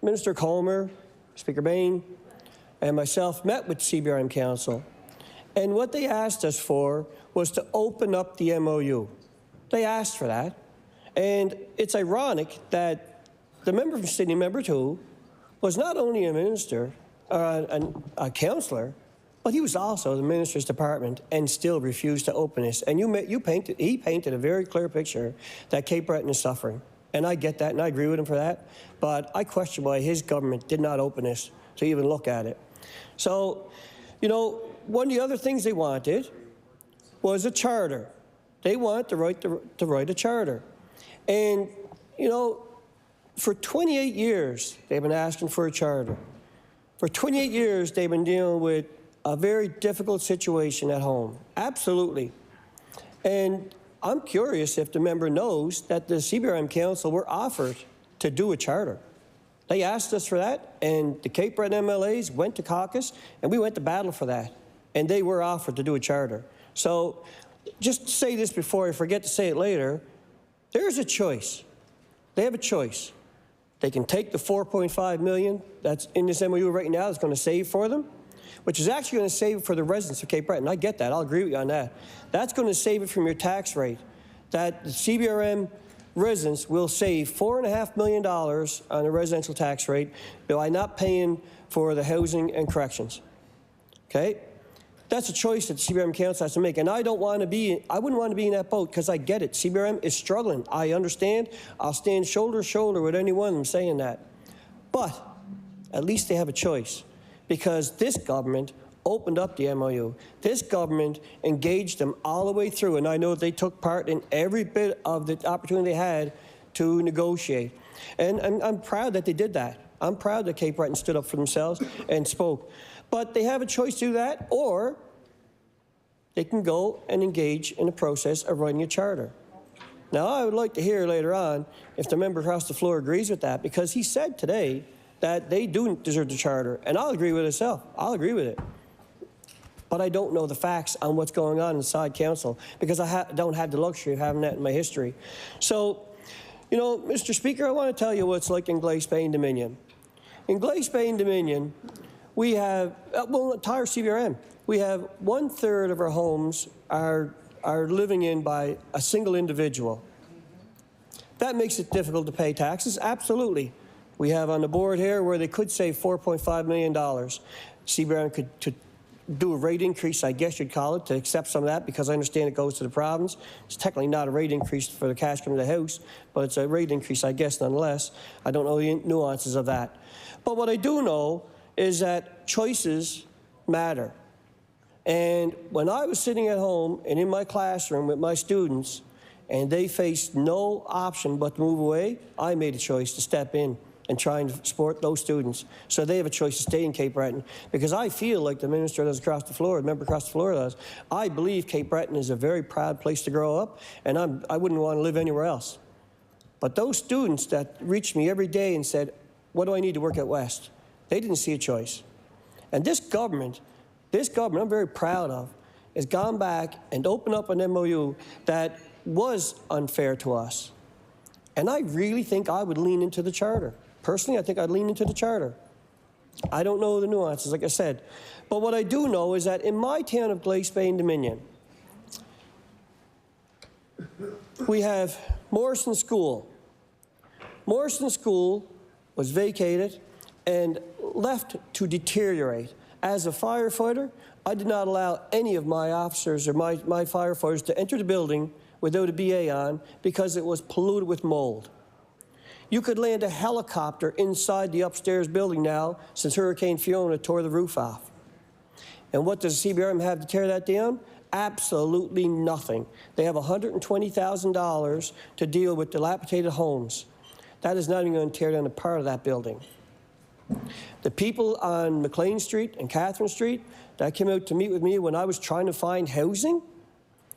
Minister Comer, Speaker Bain, and myself met with CBRM Council, and what they asked us for was to open up the MOU. They asked for that, and it's ironic that the member from Sydney, Member 2, was not only a minister, a councillor, but he was also the minister's department and still refused to open this. And he painted a very clear picture that Cape Breton is suffering, and I get that, and I agree with him for that, but I question why his government did not open this to even look at it. So, you know, one of the other things they wanted was a charter. They want the right to write a charter. And, you know, for 28 years, they've been asking for a charter. For 28 years, they've been dealing with a very difficult situation at home. Absolutely. And I'm curious if the member knows that the CBRM Council were offered to do a charter. They asked us for that, and the Cape Breton MLAs went to caucus, and we went to battle for that. And they were offered to do a charter. So just to say this before I forget to say it later, there's a choice. They have a choice. They can take the $4.5 million that's in this MOU right now that's going to save for them, which is actually going to save for the residents of Cape Breton. I get that. I'll agree with you on that. That's going to save it from your tax rate. That the CBRM residents will save $4.5 million on the residential tax rate by not paying for the housing and corrections. Okay? That's a choice that the CBRM Council has to make. And I wouldn't want to be in that boat because I get it. CBRM is struggling. I understand. I'll stand shoulder to shoulder with any one of them saying that. But at least they have a choice because this government opened up the MOU. This government engaged them all the way through, and I know they took part in every bit of the opportunity they had to negotiate. And I'm proud that they did that. I'm proud that Cape Breton stood up for themselves and spoke. But they have a choice to do that, or they can go and engage in the process of writing a charter. Now, I would like to hear later on if the member across the floor agrees with that, because he said today that they do deserve the charter, and I'll agree with himself. I'll agree with it. But I don't know the facts on what's going on inside council because I don't have the luxury of having that in my history. So, you know, Mr. Speaker, I want to tell you what it's like in Glace Bay and Dominion. In Glace Bay and Dominion, we have, well, entire CBRM, we have 1/3 of our homes are living in by a single individual. That makes it difficult to pay taxes, absolutely. We have on the board here where they could save $4.5 million. CBRM could do a rate increase, I guess you'd call it, to accept some of that because I understand it goes to the province. It's technically not a rate increase for the cash coming to the house, but it's a rate increase, I guess, nonetheless. I don't know the nuances of that. But what I do know is that choices matter. And when I was sitting at home and in my classroom with my students and they faced no option but to move away, I made a choice to step in and try and support those students. So they have a choice to stay in Cape Breton. Because I feel like the minister does across the floor, the member across the floor does, I believe Cape Breton is a very proud place to grow up, and I wouldn't want to live anywhere else. But those students that reached me every day and said, what do I need to work at West? They didn't see a choice. And this government I'm very proud of, has gone back and opened up an MOU that was unfair to us. And I really think I would lean into the charter. Personally, I think I'd lean into the charter. I don't know the nuances, like I said. But what I do know is that in my town of Glace Bay and Dominion, we have Morrison School. Morrison School was vacated and left to deteriorate. As a firefighter, I did not allow any of my officers or my firefighters to enter the building without a BA on because it was polluted with mold. You could land a helicopter inside the upstairs building now since Hurricane Fiona tore the roof off. And what does CBRM have to tear that down? Absolutely nothing. They have $120,000 to deal with dilapidated homes. That is not even going to tear down a part of that building. The people on McLean Street and Catherine Street that came out to meet with me when I was trying to find housing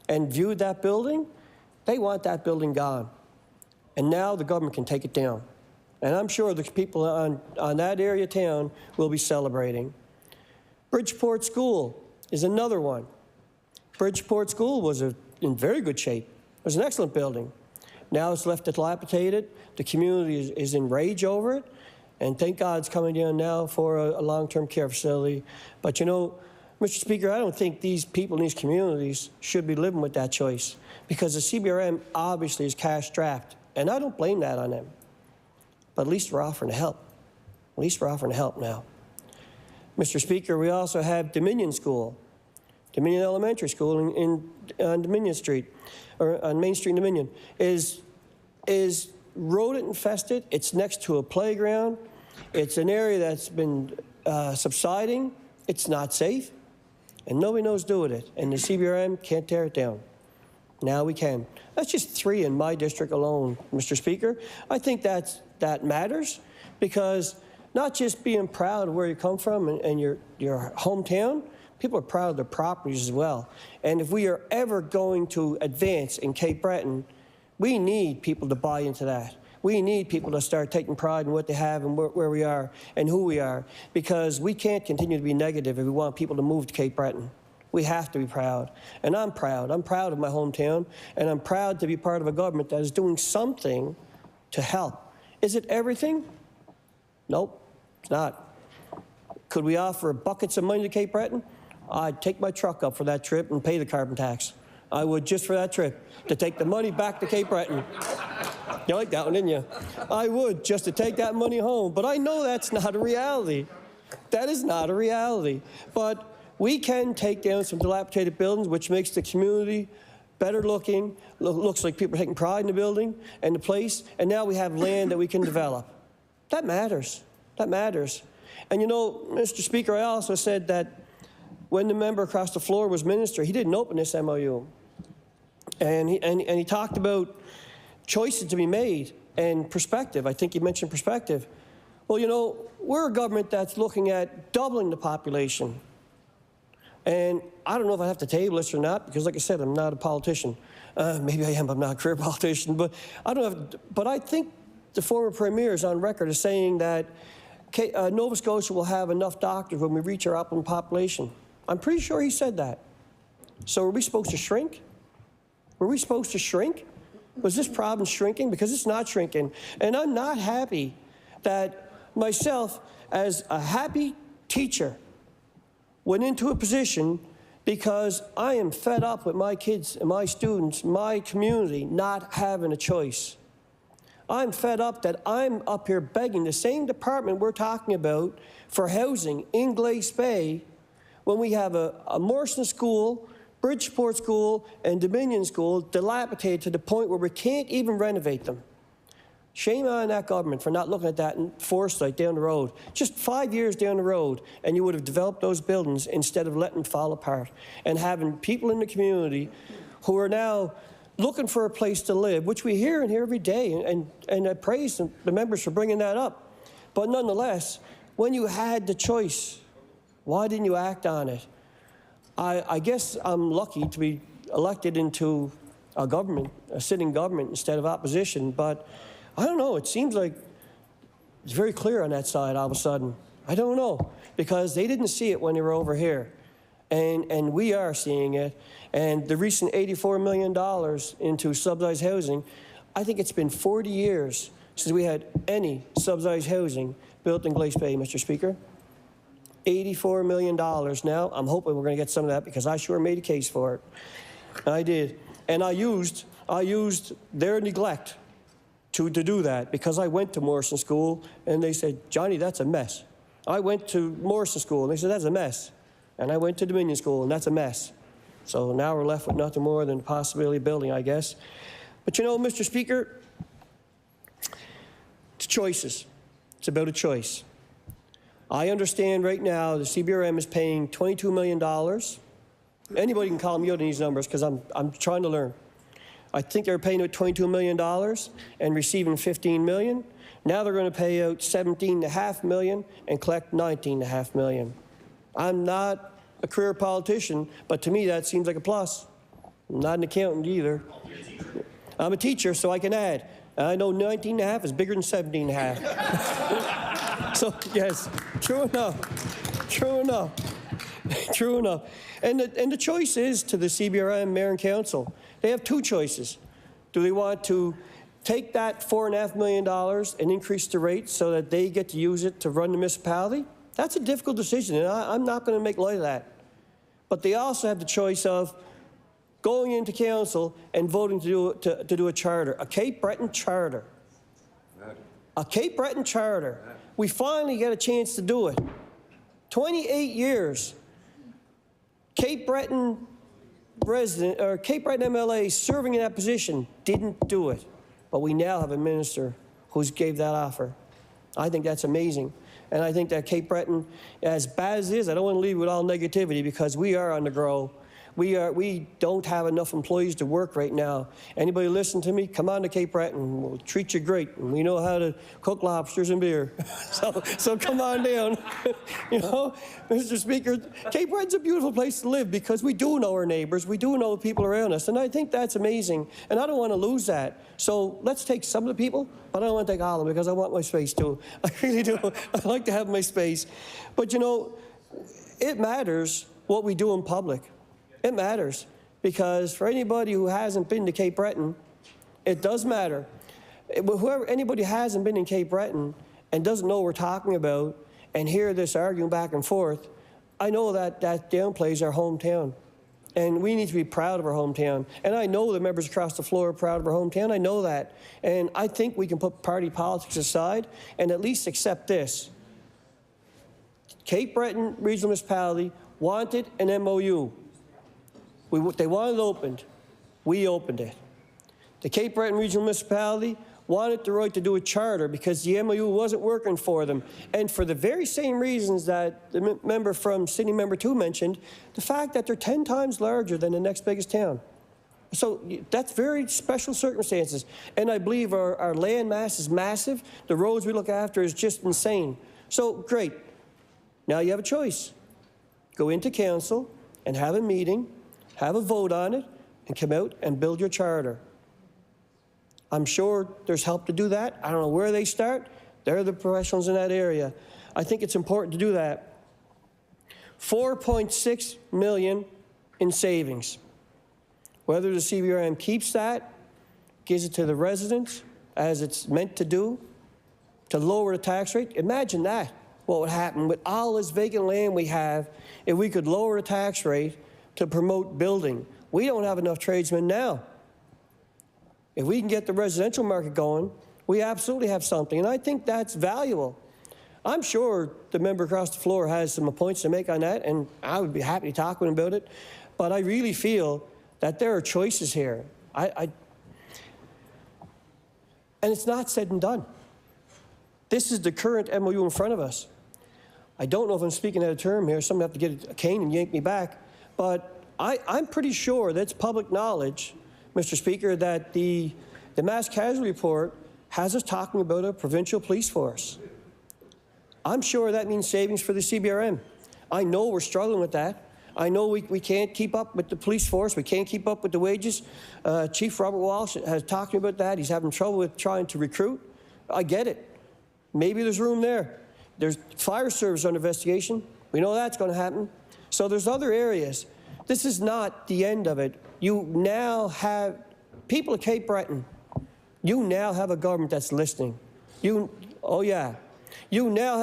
and viewed that building, they want that building gone. And now the government can take it down. And I'm sure the people on that area of town will be celebrating. Bridgeport School is another one. Bridgeport School was in very good shape. It was an excellent building. Now it's left dilapidated. The community is enraged over it. And thank God it's coming down now for a long-term care facility. But you know, Mr. Speaker, I don't think these people in these communities should be living with that choice because the CBRM obviously is cash-strapped. And I don't blame that on them. But at least we're offering to help. At least we're offering to help now. Mr. Speaker, we also have Dominion School, Dominion Elementary School on Dominion Street, or on Main Street in Dominion, is rodent infested. It's next to a playground. It's an area that's been subsiding. It's not safe. And nobody knows what to do with it. And the CBRM can't tear it down. Now we can. That's just 3 in my district alone, Mr. Speaker. I think that matters because not just being proud of where you come from and your hometown, People are proud of their properties as well. And if we are ever going to advance in Cape Breton, we need people to buy into that. We need people to start taking pride in what they have and where we are and who we are, because we can't continue to be negative if we want people to move to Cape Breton. We have to be proud. And I'm proud. I'm proud of my hometown, and I'm proud to be part of a government that is doing something to help. Is it everything? Nope, it's not. Could we offer buckets of money to Cape Breton? I'd take my truck up for that trip and pay the carbon tax. I would, just for that trip, to take the money back to Cape Breton. You like that one, didn't you? I would, just to take that money home. But I know that's not a reality. That is not a reality. But we can take down some dilapidated buildings, which makes the community better looking. Looks like people are taking pride in the building and the place. And now we have land that we can develop. That matters. That matters. And you know, Mr. Speaker, I also said that when the member across the floor was minister, he didn't open this MOU. And he talked about choices to be made and perspective. I think he mentioned perspective. Well, you know, we're a government that's looking at doubling the population. And I don't know if I have to table this or not, because like I said, I'm not a politician. Maybe I am, I'm not a career politician, but I don't have, but I think the former premier is on record as saying that Nova Scotia will have enough doctors when we reach our optimum population. I'm pretty sure he said that. So are we supposed to shrink? Were we supposed to shrink? Was this problem shrinking? Because it's not shrinking. And I'm not happy that myself, as a happy teacher, went into a position because I am fed up with my kids and my students, my community, not having a choice. I'm fed up that I'm up here begging the same department we're talking about for housing in Glace Bay when we have a Morrison School, Bridgeport School, and Dominion School dilapidated to the point where we can't even renovate them. Shame on that government for not looking at that in foresight down the road. Just 5 years down the road, and you would have developed those buildings instead of letting them fall apart and having people in the community who are now looking for a place to live, which we hear and hear every day, and I praise the members for bringing that up. But nonetheless, when you had the choice, why didn't you act on it? I guess I'm lucky to be elected into a government, a sitting government instead of opposition, but I don't know, it seems like it's very clear on that side all of a sudden. I don't know, because they didn't see it when they were over here. And we are seeing it. And the recent $84 million into subsidized housing, I think it's been 40 years since we had any subsidized housing built in Glace Bay, Mr. Speaker. $84 million now. I'm hoping we're going to get some of that because I sure made a case for it. I did. And I used their neglect to do that, because I went to Morrison School and they said, Johnny, that's a mess. I went to Morrison School and they said, that's a mess. And I went to Dominion School and that's a mess. So now we're left with nothing more than the possibility of building, I guess. But you know, Mr. Speaker, it's choices. It's about a choice. I understand right now the CBRM is paying $22 million. Anybody can call me out on these numbers because I'm trying to learn. I think they were paying out $22 million and receiving $15 million. Now they're going to pay out $17.5 million and collect $19.5 million. I'm not a career politician, but to me that seems like a plus. I'm not an accountant either. I'm a teacher, so I can add. I know 19.5 is bigger than 17.5. So yes, true enough, true enough, true enough. And the choice is to the CBRM, Mayor and Council. They have two choices. Do they want to take that $4.5 million and increase the rate so that they get to use it to run the municipality? That's a difficult decision, and I'm not going to make light of that. But they also have the choice of going into council and voting to do a charter, a Cape Breton charter. A Cape Breton charter. We finally get a chance to do it. 28 years. Cape Breton resident, or Cape Breton MLA serving in that position didn't do it. But we now have a minister who's gave that offer. I think that's amazing. And I think that Cape Breton, as bad as it is, I don't want to leave with all negativity because we are on the grow. We don't have enough employees to work right now. Anybody listen to me? Come on to Cape Breton. We'll treat you great. And we know how to cook lobsters and beer. So come on down. You know, Mr. Speaker, Cape Breton's a beautiful place to live because we do know our neighbors. We do know the people around us. And I think that's amazing. And I don't want to lose that. So let's take some of the people, but I don't want to take all of them because I want my space too. I really do. I like to have my space. But, you know, it matters what we do in public. It matters because for anybody who hasn't been to Cape Breton, it does matter. Anybody who hasn't been in Cape Breton and doesn't know what we're talking about and hear this arguing back and forth, I know that downplays our hometown. And we need to be proud of our hometown. And I know the members across the floor are proud of our hometown. I know that. And I think we can put party politics aside and at least accept this. Cape Breton Regional Municipality wanted an MOU. They wanted it opened. We opened it. The Cape Breton Regional Municipality wanted the right to do a charter because the MOU wasn't working for them. And for the very same reasons that the member from City Member 2 mentioned, the fact that they're 10 times larger than the next biggest town. So that's very special circumstances. And I believe our land mass is massive. The roads we look after is just insane. So great. Now you have a choice. Go into council and have a meeting, have a vote on it, and come out and build your charter. I'm sure there's help to do that. I don't know where they start. They're the professionals in that area. I think it's important to do that. $4.6 million in savings. Whether the CBRM keeps that, gives it to the residents, as it's meant to do, to lower the tax rate, imagine that, what would happen with all this vacant land we have if we could lower the tax rate to promote building. We don't have enough tradesmen now. If we can get the residential market going, we absolutely have something, and I think that's valuable. I'm sure the member across the floor has some points to make on that, and I would be happy to talk with him about it, but I really feel that there are choices here. And it's not said and done. This is the current MOU in front of us. I don't know if I'm speaking out of term here. Someone have to get a cane and yank me back, but I'm pretty sure that's public knowledge, Mr. Speaker, that the mass casualty report has us talking about a provincial police force. I'm sure that means savings for the CBRM. I know we're struggling with that. I know we can't keep up with the police force. We can't keep up with the wages. Chief Robert Walsh has talked about that. He's having trouble with trying to recruit. I get it. Maybe there's room there. There's fire service under investigation. We know that's going to happen. So there's other areas. This is not the end of it. You now have, people of Cape Breton, you now have a government that's listening. Oh yeah. You now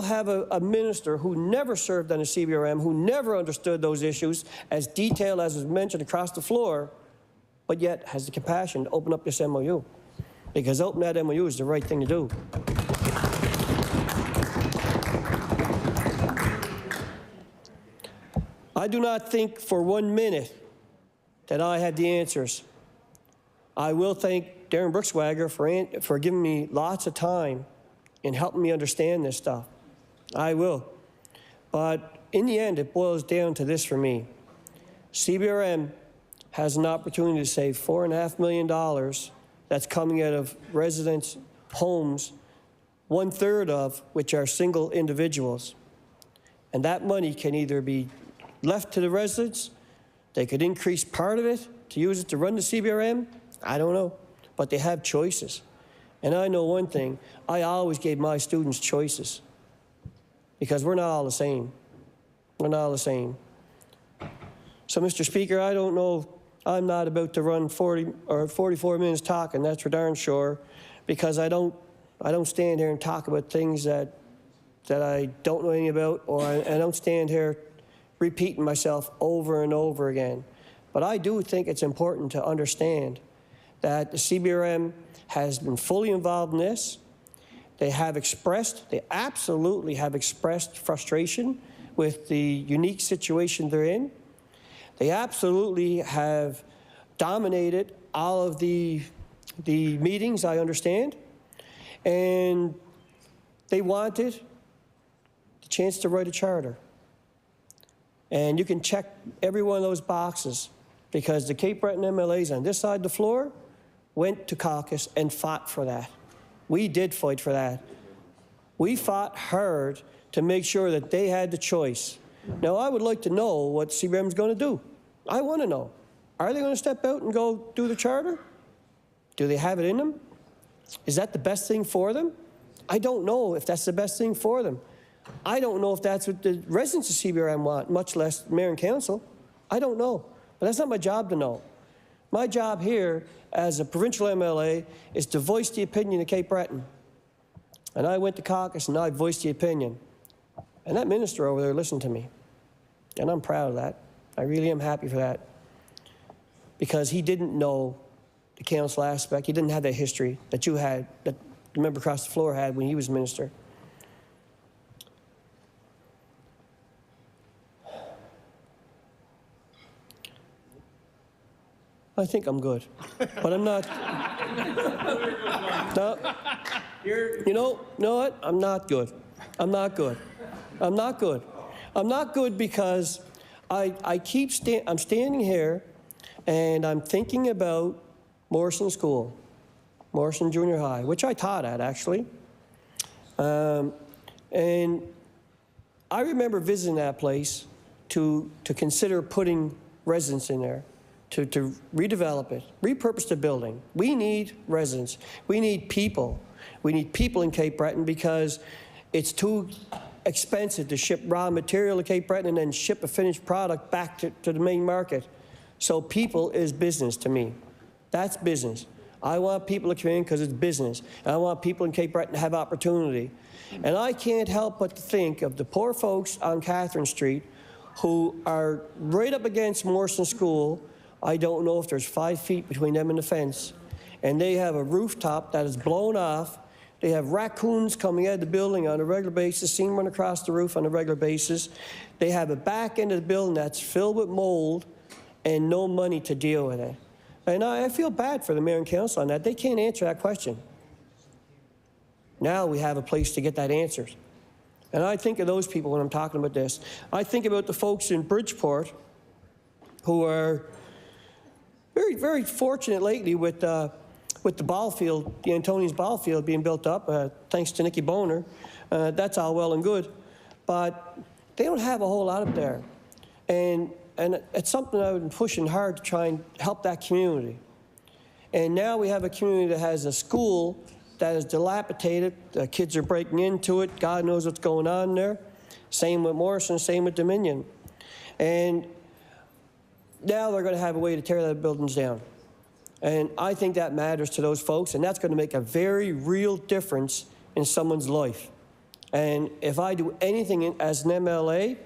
have a minister who never served on a CBRM, who never understood those issues as detailed as was mentioned across the floor, but yet has the compassion to open up this MOU. Because opening that MOU is the right thing to do. I do not think for 1 minute that I have the answers. I will thank Darren Brookswagger for giving me lots of time and helping me understand this stuff. I will. But in the end, it boils down to this for me. CBRM has an opportunity to save $4.5 million that's coming out of residents' homes, 1/3 of which are single individuals. And that money can either be left to the residents, they could increase part of it to use it to run the CBRM, I don't know, but they have choices. And I know one thing, I always gave my students choices because we're not all the same. We're not all the same. So, Mr. Speaker, I don't know, I'm not about to run 40 or 44 minutes talking, that's for darn sure, because I don't stand here and talk about things that I don't know anything about, or I don't stand here repeating myself over and over again. But I do think it's important to understand that the CBRM has been fully involved in this. They absolutely have expressed frustration with the unique situation they're in. They absolutely have dominated all of the meetings, I understand. And they wanted the chance to write a charter. And you can check every one of those boxes because the Cape Breton MLAs on this side of the floor went to caucus and fought for that. We did fight for that. We fought hard to make sure that they had the choice. Now, I would like to know what CBRM is going to do. I want to know. Are they going to step out and go do the charter? Do they have it in them? Is that the best thing for them? I don't know if that's the best thing for them. I don't know if that's what the residents of CBRM want, much less mayor and council. I don't know. But that's not my job to know. My job here as a provincial MLA is to voice the opinion of Cape Breton. And I went to caucus and I voiced the opinion. And that minister over there listened to me. And I'm proud of that. I really am happy for that. Because he didn't know the council aspect. He didn't have that history that you had, that the member across the floor had when he was minister. I think I'm good, but I'm not. No, you know what? I'm not good. I'm not good. I'm not good. I'm not good because I'm standing here and I'm thinking about Morrison School, Morrison Junior High, which I taught at actually. And I remember visiting that place to consider putting residents in there. To redevelop it, repurpose the building. We need residents. We need people. We need people in Cape Breton because it's too expensive to ship raw material to Cape Breton and then ship a finished product back to the main market. So people is business to me. That's business. I want people to come in because it's business. And I want people in Cape Breton to have opportunity. And I can't help but to think of the poor folks on Catherine Street who are right up against Morrison School. I don't know if there's 5 feet between them and the fence. And they have a rooftop that is blown off. They have raccoons coming out of the building on a regular basis, seen run across the roof on a regular basis. They have a back end of the building that's filled with mold and no money to deal with it. And I feel bad for the mayor and council on that. They can't answer that question. Now we have a place to get that answer. And I think of those people when I'm talking about this. I think about the folks in Bridgeport who are very, very fortunate lately with the ball field, the Antonians ball field being built up, thanks to Nicky Boner. That's all well and good. But they don't have a whole lot up there. And it's something I've been pushing hard to try and help that community. And now we have a community that has a school that is dilapidated. The kids are breaking into it. God knows what's going on there. Same with Morrison, same with Dominion. And now they're going to have a way to tear the buildings down. And I think that matters to those folks, and that's going to make a very real difference in someone's life. And if I do anything as an MLA,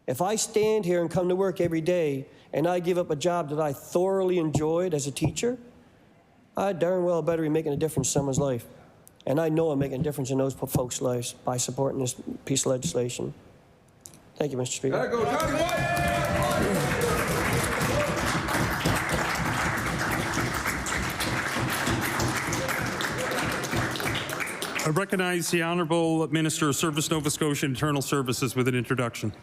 if I stand here and come to work every day and I give up a job that I thoroughly enjoyed as a teacher, I darn well better be making a difference in someone's life. And I know I'm making a difference in those folks' lives by supporting this piece of legislation. Thank you, Mr. Speaker. I recognize the Honourable Minister of Service, Nova Scotia Internal Services with an introduction.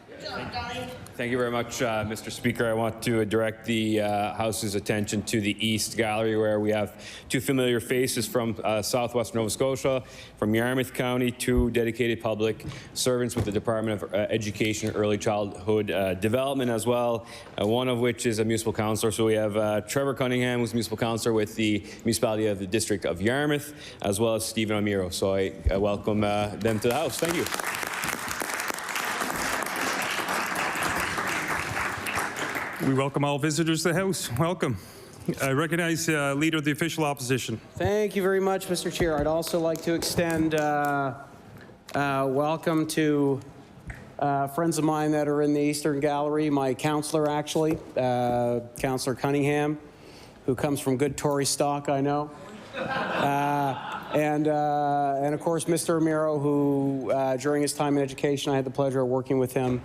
Thank you very much, Mr. Speaker. I want to direct the House's attention to the East Gallery, where we have two familiar faces from southwest Nova Scotia, from Yarmouth County, two dedicated public servants with the Department of Education and Early Childhood Development as well, one of which is a municipal councillor. So we have Trevor Cunningham, who's municipal councillor with the municipality of the District of Yarmouth, as well as Stephen Amiro. So I welcome them to the House. Thank you. We welcome all visitors to the House. Welcome. I recognize Leader of the Official Opposition. Thank you very much, Mr. Chair. I'd also like to extend welcome to friends of mine that are in the Eastern Gallery, my councillor actually, Councillor Cunningham, who comes from good Tory stock, I know. And of course, Mr. Amiro, who during his time in education, I had the pleasure of working with him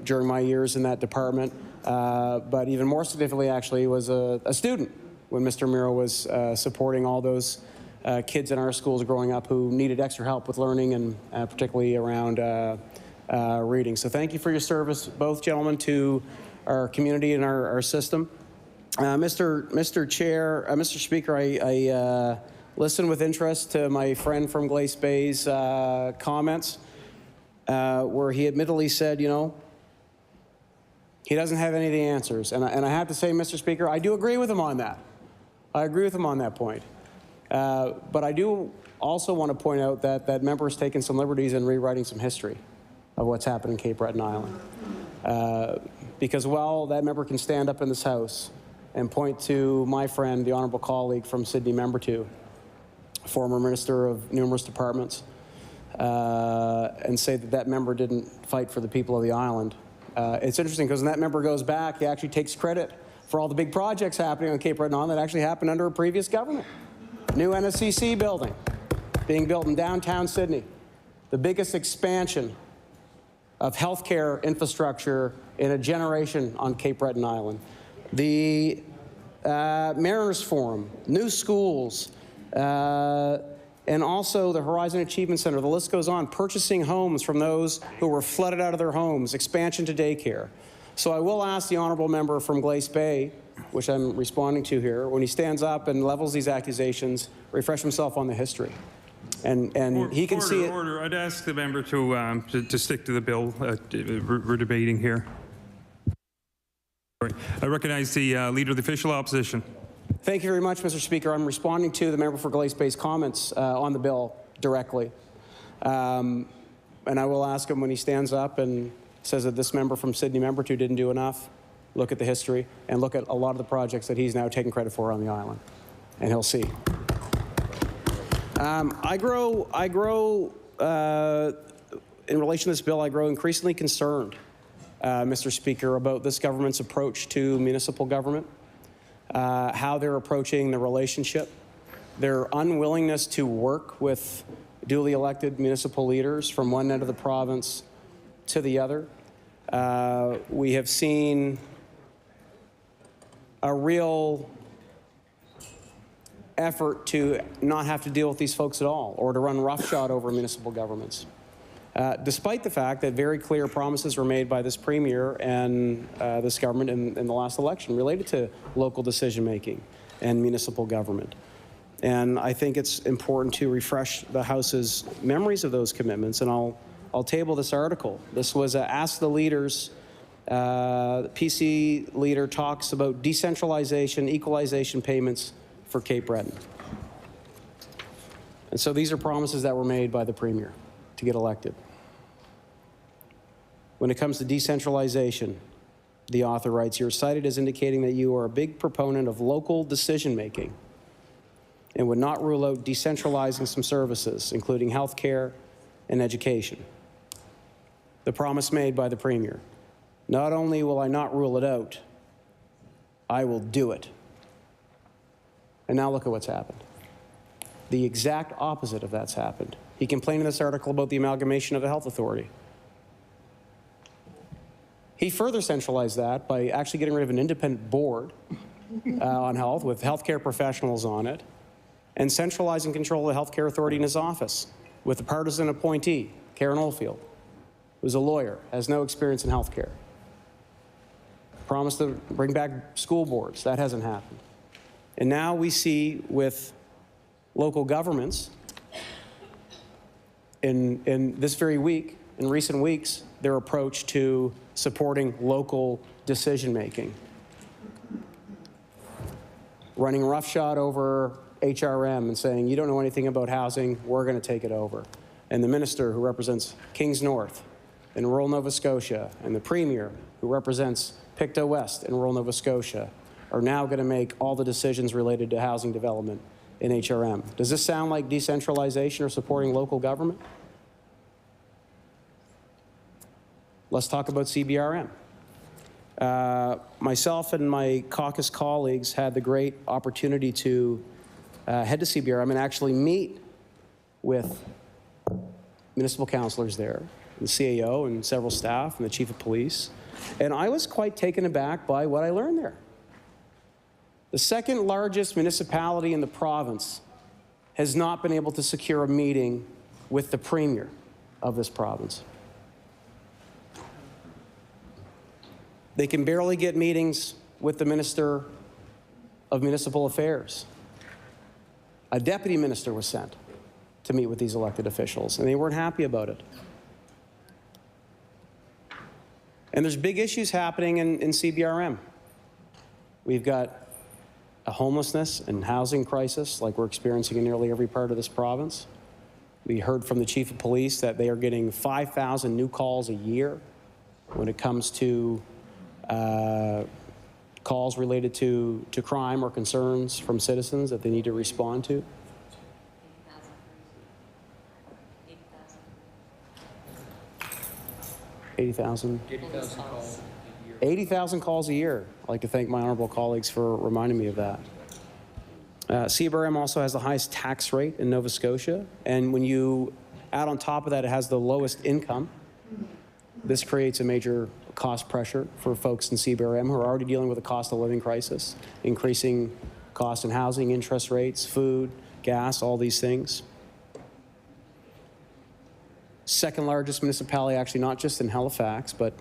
during my years in that department, but even more significantly, actually, was a student when Mr. Amiro was supporting all those kids in our schools growing up who needed extra help with learning, and particularly around reading. So thank you for your service, both gentlemen, to our community and our system. Mr. Speaker, I listened with interest to my friend from Glace Bay's comments, where he admittedly said, you know, he doesn't have any of the answers. And I have to say, Mr. Speaker, I do agree with him on that. I agree with him on that point. But I do also want to point out that that member has taken some liberties in rewriting some history of what's happened in Cape Breton Island. Because while that member can stand up in this House and point to my friend, the honourable colleague from Sydney Member 2, former Minister of numerous departments, and say that that member didn't fight for the people of the island. It's interesting because when that member goes back, he actually takes credit for all the big projects happening on Cape Breton Island that actually happened under a previous government. New NSCC building being built in downtown Sydney, the biggest expansion of healthcare infrastructure in a generation on Cape Breton Island. The Mariners Forum, new schools, and also the Horizon Achievement Center. The list goes on, purchasing homes from those who were flooded out of their homes, expansion to daycare. So I will ask the honourable member from Glace Bay, which I'm responding to here, when he stands up and levels these accusations, refresh himself on the history. And he can see it. Order. I'd ask the member to stick to the bill we're debating here. I recognize the Leader of the Official Opposition. Thank you very much, Mr. Speaker. I'm responding to the member for Glace Bay's comments on the bill directly. And I will ask him when he stands up and says that this member from Sydney Member 2 didn't do enough, look at the history and look at a lot of the projects that he's now taking credit for on the island. And he'll see. In relation to this bill, I grow increasingly concerned, Mr. Speaker, about this government's approach to municipal government, how they're approaching the relationship, their unwillingness to work with duly elected municipal leaders from one end of the province to the other. We have seen a real effort to not have to deal with these folks at all or to run roughshod over municipal governments. Despite the fact that very clear promises were made by this Premier and this government in the last election related to local decision-making and municipal government. And I think it's important to refresh the House's memories of those commitments, and I'll table this article. This was Ask the Leaders. The PC leader talks about decentralization, equalization payments for Cape Breton. And so these are promises that were made by the Premier to get elected. When it comes to decentralization, the author writes, you're cited as indicating that you are a big proponent of local decision-making and would not rule out decentralizing some services, including health care and education. The promise made by the Premier. Not only will I not rule it out, I will do it. And now look at what's happened. The exact opposite of that's happened. He complained in this article about the amalgamation of the Health Authority. He further centralized that by actually getting rid of an independent board on health with healthcare professionals on it and centralizing control of the Healthcare Authority in his office with a partisan appointee, Karen Oldfield, who's a lawyer, has no experience in healthcare. Promised to bring back school boards. That hasn't happened. And now we see with local governments in this very week, in recent weeks, their approach to supporting local decision-making. Running roughshod over HRM and saying, you don't know anything about housing, we're going to take it over. And the minister who represents Kings North in rural Nova Scotia and the Premier who represents Pictou West in rural Nova Scotia are now going to make all the decisions related to housing development in HRM. Does this sound like decentralization or supporting local government? Let's talk about CBRM. Myself and my caucus colleagues had the great opportunity to head to CBRM and actually meet with municipal councillors there, the CAO and several staff and the chief of police. And I was quite taken aback by what I learned there. The second largest municipality in the province has not been able to secure a meeting with the Premier of this province. They can barely get meetings with the Minister of Municipal Affairs. A deputy minister was sent to meet with these elected officials, and they weren't happy about it. And there's big issues happening in CBRM. We've got a homelessness and housing crisis like we're experiencing in nearly every part of this province. We heard from the chief of police that they are getting 5,000 new calls a year when it comes to calls related to crime or concerns from citizens that they need to respond to. 80,000 calls. 80,000 calls a year. I'd like to thank my honorable colleagues for reminding me of that. CBRM also has the highest tax rate in Nova Scotia, and when you add on top of that, it has the lowest income. This creates a major cost pressure for folks in CBRM who are already dealing with a cost of living crisis, increasing cost in housing, interest rates, food, gas, all these things. Second largest municipality, actually not just in Halifax, but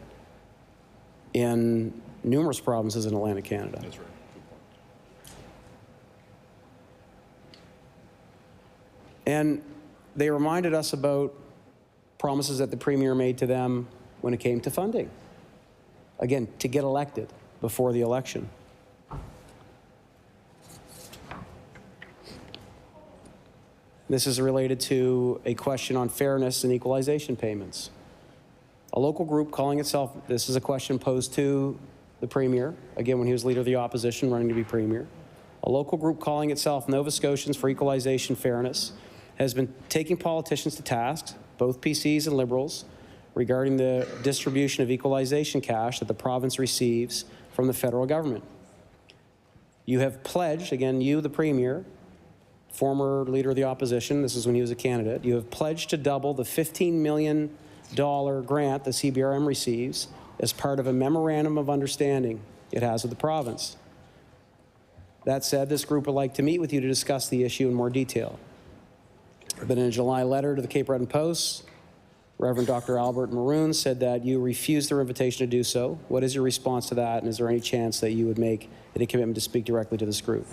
in numerous provinces in Atlantic Canada. That's right. And they reminded us about promises that the Premier made to them when it came to funding. Again, to get elected before the election. This is related to a question on fairness and equalization payments. A local group calling itself, this is a question posed to the Premier, again when he was Leader of the Opposition running to be Premier. A local group calling itself Nova Scotians for Equalization Fairness has been taking politicians to task, both PCs and Liberals, regarding the distribution of equalization cash that the province receives from the federal government. You have pledged, again, you, the Premier, former Leader of the Opposition, this is when he was a candidate, you have pledged to double the $15 million grant the CBRM receives as part of a memorandum of understanding it has with the province. That said, this group would like to meet with you to discuss the issue in more detail. But in a July letter to the Cape Breton Post, Reverend Dr. Albert Maroon said that you refused their invitation to do so. What is your response to that, and is there any chance that you would make any commitment to speak directly to this group?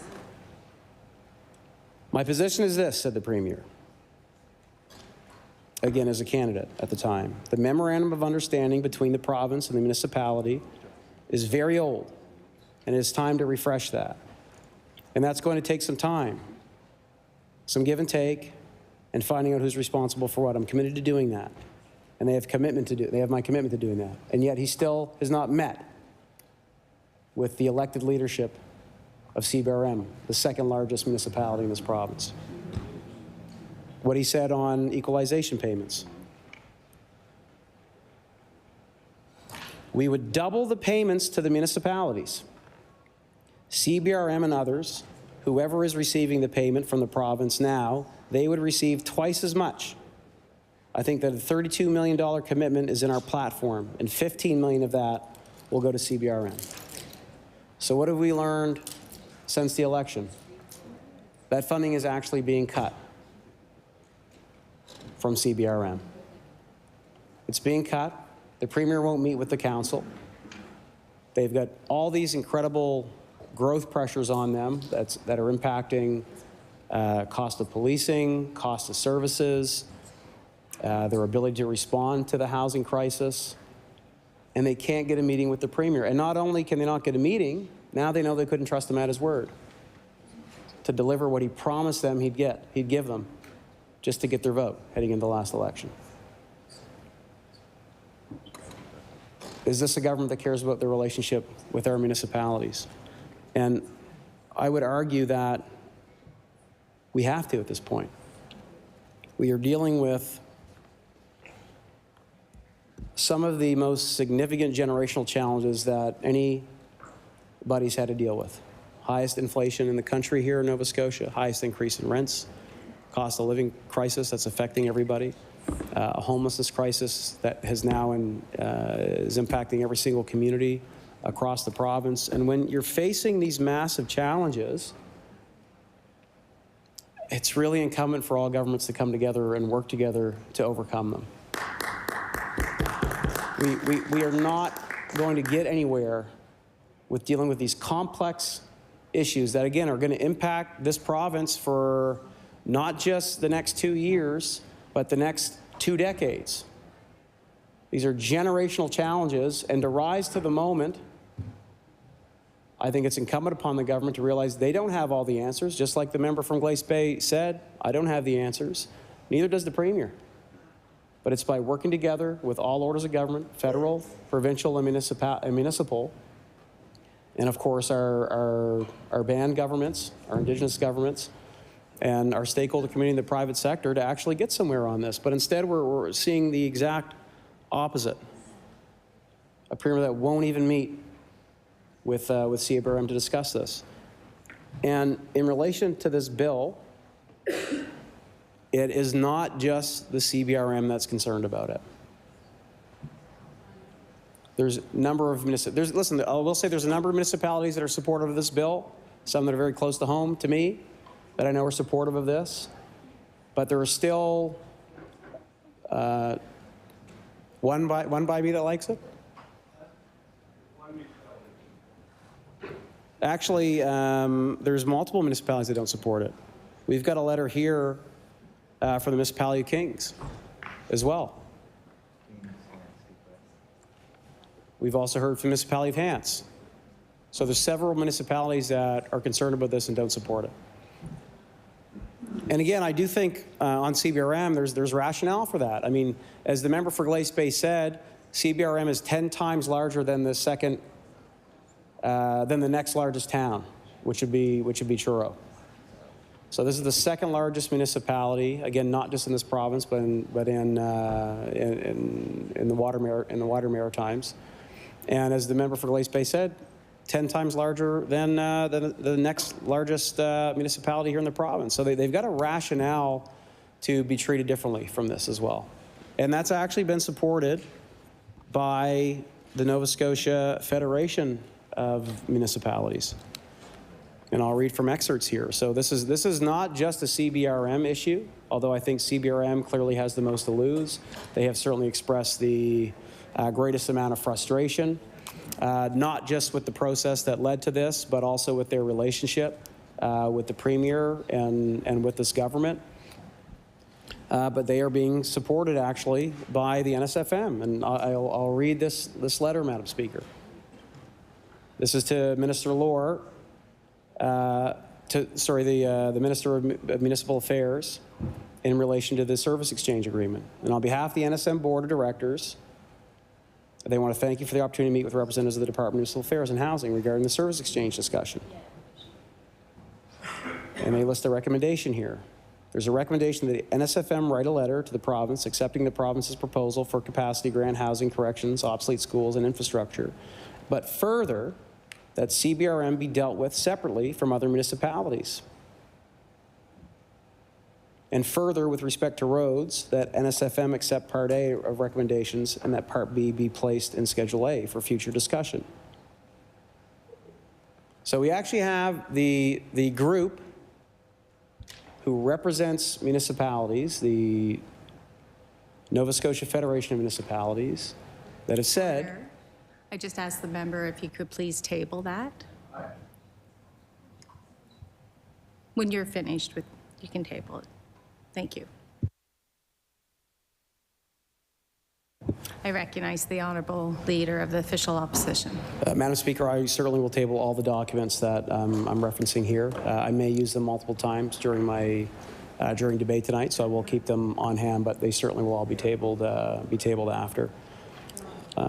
My position is this, said the Premier, again as a candidate at the time. The memorandum of understanding between the province and the municipality is very old, and it is time to refresh that. And that's going to take some time, some give and take, and finding out who's responsible for what. I'm committed to doing that. And they have my commitment to doing that. And yet he still has not met with the elected leadership of CBRM, the second largest municipality in this province. What he said on equalization payments. We would double the payments to the municipalities. CBRM and others, whoever is receiving the payment from the province now, they would receive twice as much. I think that a $32 million commitment is in our platform, and $15 million of that will go to CBRM. So what have we learned since the election? That funding is actually being cut from CBRM. It's being cut. The Premier won't meet with the council. They've got all these incredible growth pressures on them that are impacting cost of policing, cost of services, their ability to respond to the housing crisis, and they can't get a meeting with the Premier. And not only can they not get a meeting, now they know they couldn't trust him at his word to deliver what he promised them he'd give them, just to get their vote heading into the last election. Is this a government that cares about the relationship with our municipalities? And I would argue that we have to at this point. We are dealing with some of the most significant generational challenges that anybody's had to deal with. Highest inflation in the country here in Nova Scotia, highest increase in rents, cost of living crisis that's affecting everybody, a homelessness crisis that has now is impacting every single community across the province. And when you're facing these massive challenges, it's really incumbent for all governments to come together and work together to overcome them. We are not going to get anywhere with dealing with these complex issues that, again, are going to impact this province for not just the next 2 years, but the next 2 decades. These are generational challenges, and to rise to the moment, I think it's incumbent upon the government to realize they don't have all the answers. Just like the member from Glace Bay said, I don't have the answers. Neither does the Premier. But it's by working together with all orders of government, federal, provincial, and municipal, and of course our band governments, our Indigenous governments, and our stakeholder community in the private sector to actually get somewhere on this. But instead we're seeing the exact opposite. A Premier that won't even meet with CBRM to discuss this. And in relation to this bill, it is not just the CBRM that's concerned about it. There's a number of listen, I will say there's a number of municipalities that are supportive of this bill, some that are very close to home to me that I know are supportive of this, but there are still one by me that likes it. Actually, there's multiple municipalities that don't support it. We've got a letter here from the municipality of Kings as well. We've also heard from the municipality of Hants. So there's several municipalities that are concerned about this and don't support it. And again, I do think on CBRM, there's rationale for that. I mean, as the member for Glace Bay said, CBRM is 10 times larger than the next largest town, which would be Truro. So this is the second largest municipality, again, not just in this province, but in the wider Maritimes. And as the member for Glace Bay said, 10 times larger than the next largest municipality here in the province. So they've got a rationale to be treated differently from this as well. And that's actually been supported by the Nova Scotia Federation of Municipalities. And I'll read from excerpts here. So this is not just a CBRM issue, although I think CBRM clearly has the most to lose. They have certainly expressed the greatest amount of frustration, not just with the process that led to this, but also with their relationship with the Premier and with this government. But they are being supported actually by the NSFM. And I'll read this letter, Madam Speaker. This is to Minister Lohr, the Minister of Municipal Affairs in relation to the service exchange agreement. And on behalf of the NSM Board of Directors, they want to thank you for the opportunity to meet with representatives of the Department of Municipal Affairs and Housing regarding the service exchange discussion. And they list a recommendation here. There's a recommendation that NSFM write a letter to the province accepting the province's proposal for capacity grant housing, corrections, obsolete schools, and infrastructure, but further, that CBRM be dealt with separately from other municipalities. And further, with respect to roads, that NSFM accept Part A of recommendations and that Part B be placed in Schedule A for future discussion. So we actually have the group who represents municipalities, the Nova Scotia Federation of Municipalities, that have said, I just asked the member if he could please table that. When you're finished with, you can table it. Thank you. I recognize the honourable leader of the official opposition. Madam Speaker, I certainly will table all the documents that I'm referencing here. I may use them multiple times during debate tonight, so I will keep them on hand, but they certainly will all be tabled after.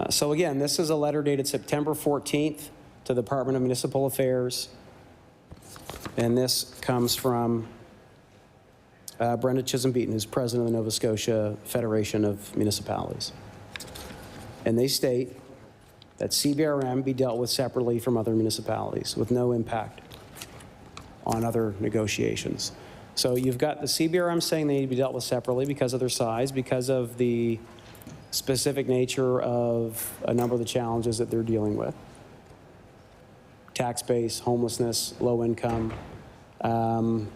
So again, this is a letter dated September 14th to the Department of Municipal Affairs, and this comes from Brenda Chisholm-Beaton, who's president of the Nova Scotia Federation of Municipalities. And they state that CBRM be dealt with separately from other municipalities with no impact on other negotiations. So you've got the CBRM saying they need to be dealt with separately because of their size, because of the specific nature of a number of the challenges that they're dealing with. Tax base, homelessness, low income, and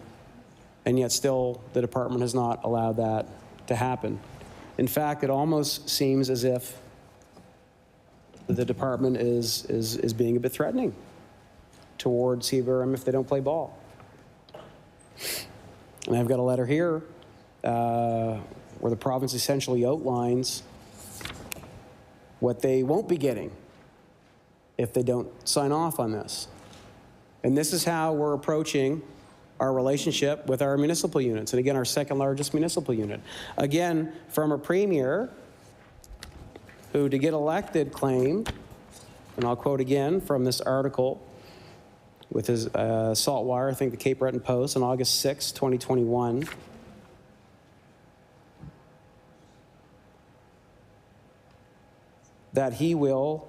yet still the department has not allowed that to happen. In fact, it almost seems as if the department is being a bit threatening towards CBRM if they don't play ball. And I've got a letter here where the province essentially outlines what they won't be getting if they don't sign off on this. And this is how we're approaching our relationship with our municipal units, and again, our second largest municipal unit. Again, from a premier who, to get elected, claimed, and I'll quote again from this article with his Saltwire, I think the Cape Breton Post, on August 6, 2021, that he will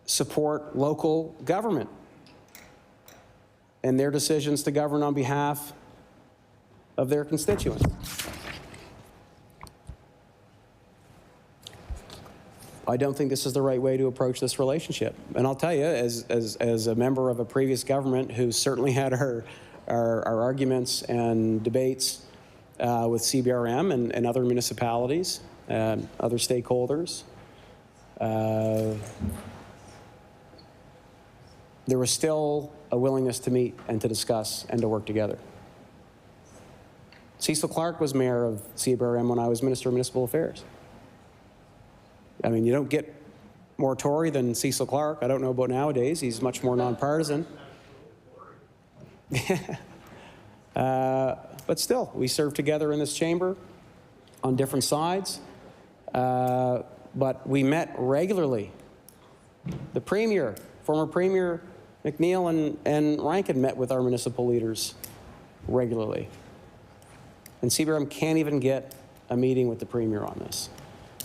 support local government and their decisions to govern on behalf of their constituents. I don't think this is the right way to approach this relationship. And I'll tell you, as a member of a previous government who certainly had our arguments and debates with CBRM and other municipalities and other stakeholders, there was still a willingness to meet and to discuss and to work together. Cecil Clark was mayor of CBRM when I was Minister of Municipal Affairs. I mean, you don't get more Tory than Cecil Clark. I don't know about nowadays. He's much more nonpartisan. But still, we served together in this chamber on different sides. But we met regularly. The Premier, former Premier McNeil and Rankin met with our municipal leaders regularly. And CBRM can't even get a meeting with the Premier on this.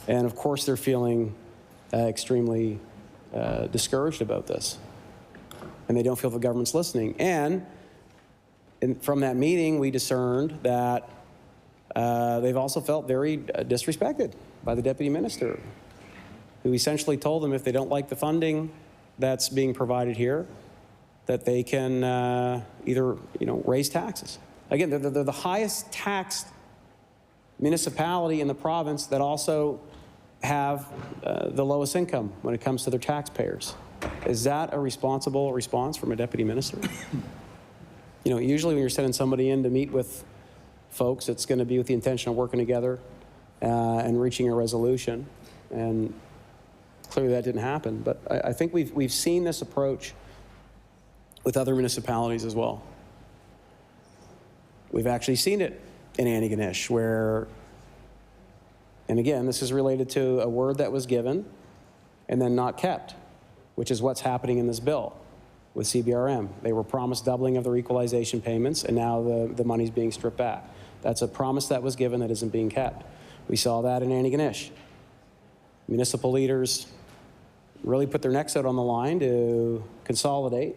And of course, they're feeling extremely discouraged about this. And they don't feel the government's listening. And from that meeting, we discerned that they've also felt very disrespected by the Deputy Minister, who essentially told them if they don't like the funding that's being provided here, that they can either raise taxes. Again, they're the highest taxed municipality in the province that also have the lowest income when it comes to their taxpayers. Is that a responsible response from a deputy minister? Usually when you're sending somebody in to meet with folks, it's going to be with the intention of working together and reaching a resolution. And clearly that didn't happen. But I think we've seen this approach with other municipalities as well. We've actually seen it in Antigonish, where, and again, this is related to a word that was given and then not kept, which is what's happening in this bill with CBRM. They were promised doubling of their equalization payments, and now the money's being stripped back. That's a promise that was given that isn't being kept. We saw that in Antigonish. Municipal leaders really put their necks out on the line to consolidate.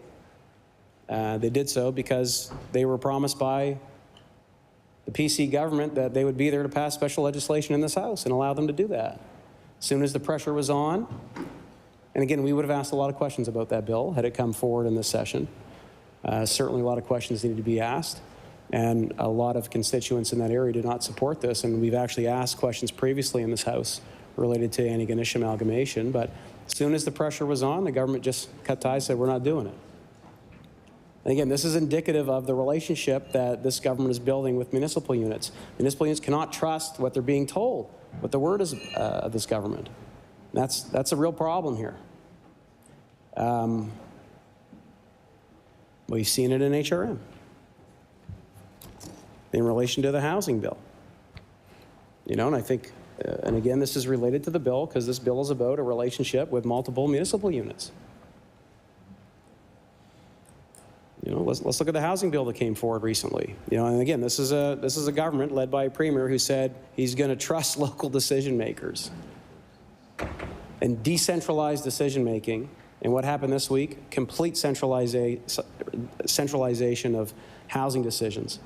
They did so because they were promised by the PC government that they would be there to pass special legislation in this House and allow them to do that. As soon as the pressure was on, and again, we would have asked a lot of questions about that bill had it come forward in this session. Certainly a lot of questions needed to be asked, and a lot of constituents in that area did not support this, and we've actually asked questions previously in this House related to Antigonish amalgamation, but as soon as the pressure was on, the government just cut ties, said we're not doing it. And again, this is indicative of the relationship that this government is building with municipal units. Municipal units cannot trust what they're being told, what the word is of this government. And that's a real problem here. We've seen it in HRM in relation to the housing bill. And I think, and again, this is related to the bill because this bill is about a relationship with multiple municipal units. Let's look at the housing bill that came forward recently. And again, this is a government led by a premier who said he's going to trust local decision makers and decentralize decision making. And what happened this week? Complete centralization of housing decisions,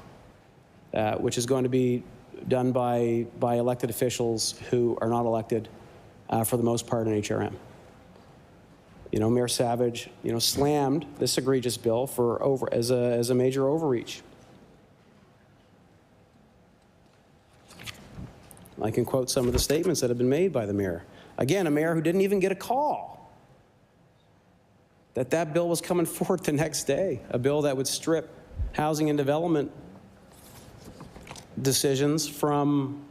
which is going to be done by elected officials who are not elected for the most part in HRM. Mayor Savage, slammed this egregious bill as a major overreach. I can quote some of the statements that have been made by the mayor. Again, a mayor who didn't even get a call that bill was coming forth the next day, a bill that would strip housing and development decisions from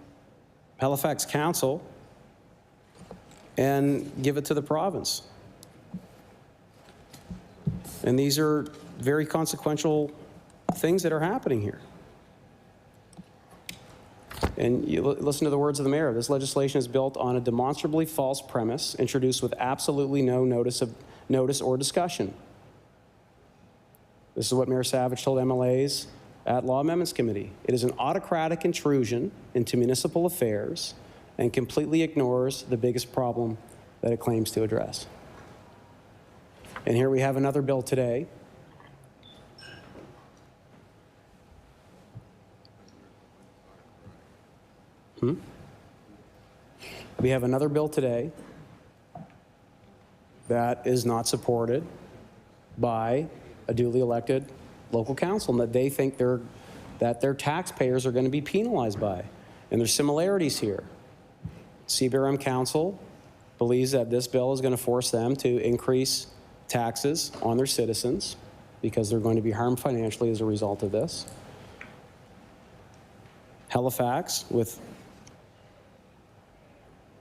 Halifax Council and give it to the province. And these are very consequential things that are happening here. And you listen to the words of the mayor. This legislation is built on a demonstrably false premise, introduced with absolutely no notice or discussion. This is what Mayor Savage told MLAs at Law Amendments Committee. It is an autocratic intrusion into municipal affairs and completely ignores the biggest problem that it claims to address. And here we have another bill today. We have another bill today that is not supported by a duly elected local council, and that they think that their taxpayers are going to be penalized by. And there's similarities here. CBRM Council believes that this bill is going to force them to increase taxes on their citizens because they're going to be harmed financially as a result of this. Halifax, with,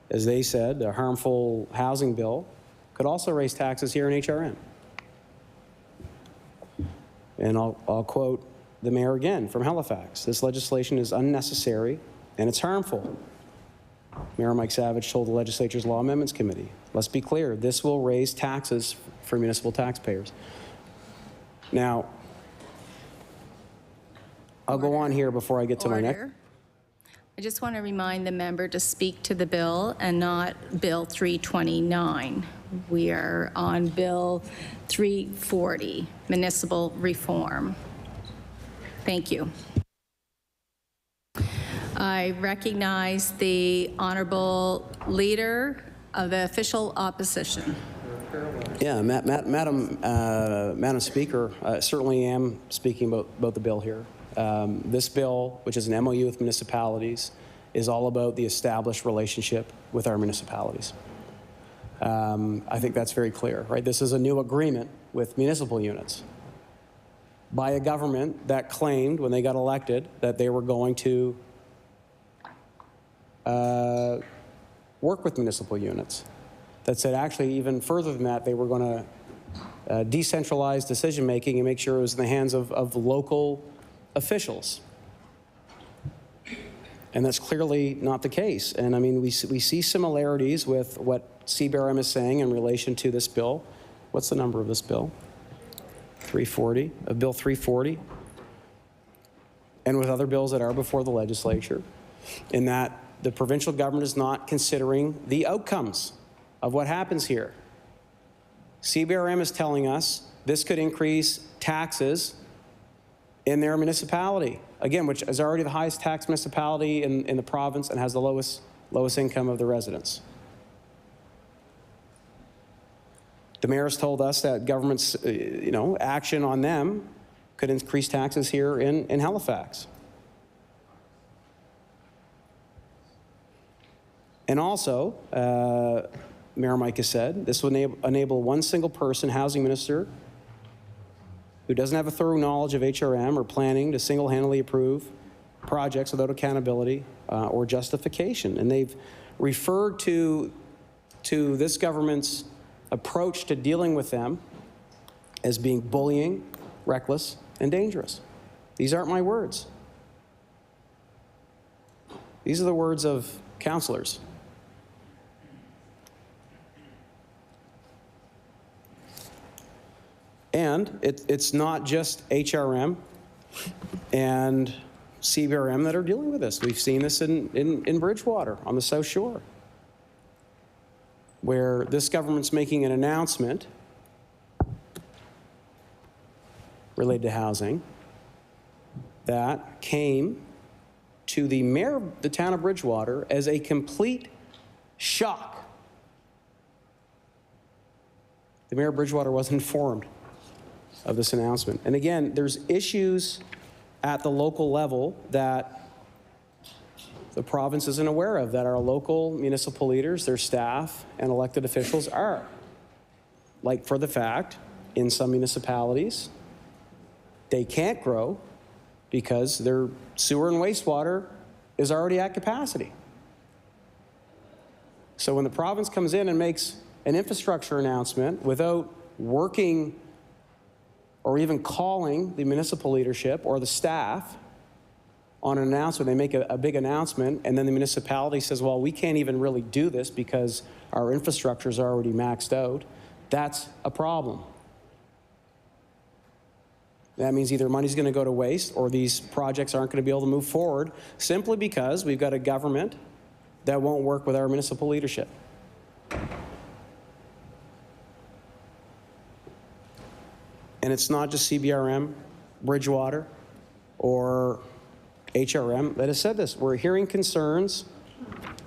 as they said, a harmful housing bill, could also raise taxes here in HRM. And I'll quote the mayor again from Halifax. This legislation is unnecessary and it's harmful. Mayor Mike Savage told the legislature's Law Amendments Committee. Let's be clear, this will raise taxes for municipal taxpayers. Now, I'll go on here before I get to my next. I just want to remind the member to speak to the bill and not Bill 329. We are on Bill 340, municipal reform. Thank you. I recognize the honorable leader of the official opposition. Yeah, Madam Speaker, I certainly am speaking about the bill here. This bill, which is an MOU with municipalities, is all about the established relationship with our municipalities. I think that's very clear, right? This is a new agreement with municipal units by a government that claimed when they got elected that they were going to work with municipal units, that said actually even further than that, they were going to decentralize decision-making and make sure it was in the hands of local officials. And that's clearly not the case. And I mean, we see similarities with what CBRM is saying in relation to this bill. What's the number of this bill? 340, Bill 340. And with other bills that are before the legislature, in that the provincial government is not considering the outcomes of what happens here. CBRM is telling us this could increase taxes in their municipality, again, which is already the highest tax municipality in the province and has the lowest income of the residents. The mayor has told us that government's action on them could increase taxes here in Halifax. And also, Mayor Mike has said, this will enable one single person housing minister who doesn't have a thorough knowledge of HRM or planning to single-handedly approve projects without accountability or justification. And they've referred to this government's approach to dealing with them as being bullying, reckless, and dangerous. These aren't my words. These are the words of councillors. And it's not just HRM and CBRM that are dealing with this. We've seen this in Bridgewater on the South Shore, where this government's making an announcement related to housing that came to the mayor of the town of Bridgewater as a complete shock. The mayor of Bridgewater wasn't informed of this announcement. And again, there's issues at the local level that the province isn't aware of, that our local municipal leaders, their staff, and elected officials are. Like for the fact, in some municipalities, they can't grow because their sewer and wastewater is already at capacity. So when the province comes in and makes an infrastructure announcement without working or even calling the municipal leadership or the staff on an announcement, they make a big announcement, and then the municipality says, well, we can't even really do this because our infrastructure is already maxed out, that's a problem. That means either money's going to go to waste or these projects aren't going to be able to move forward simply because we've got a government that won't work with our municipal leadership. And it's not just CBRM, Bridgewater, or HRM that has said this. We're hearing concerns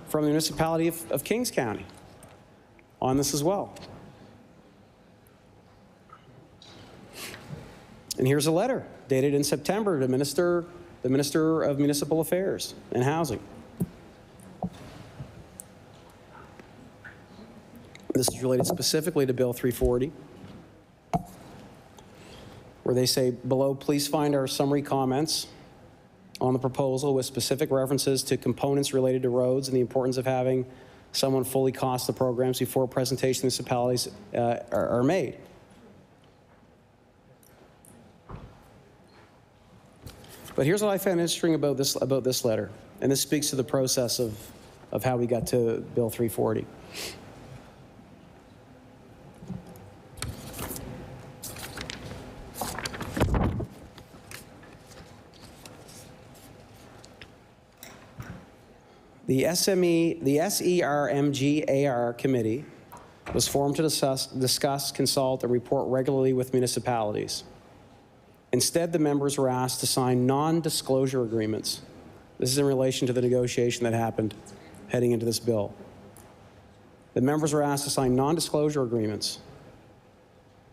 from the municipality of Kings County on this as well. And here's a letter dated in September to the Minister of Municipal Affairs and Housing. This is related specifically to Bill 340, where they say, below, please find our summary comments on the proposal with specific references to components related to roads and the importance of having someone fully cost the programs before presentation to municipalities are made. But here's what I found interesting about this letter, and this speaks to the process of how we got to Bill 340. The SERMGAR committee was formed to discuss, consult, and report regularly with municipalities. Instead, the members were asked to sign non-disclosure agreements. This is in relation to the negotiation that happened heading into this bill. The members were asked to sign non-disclosure agreements.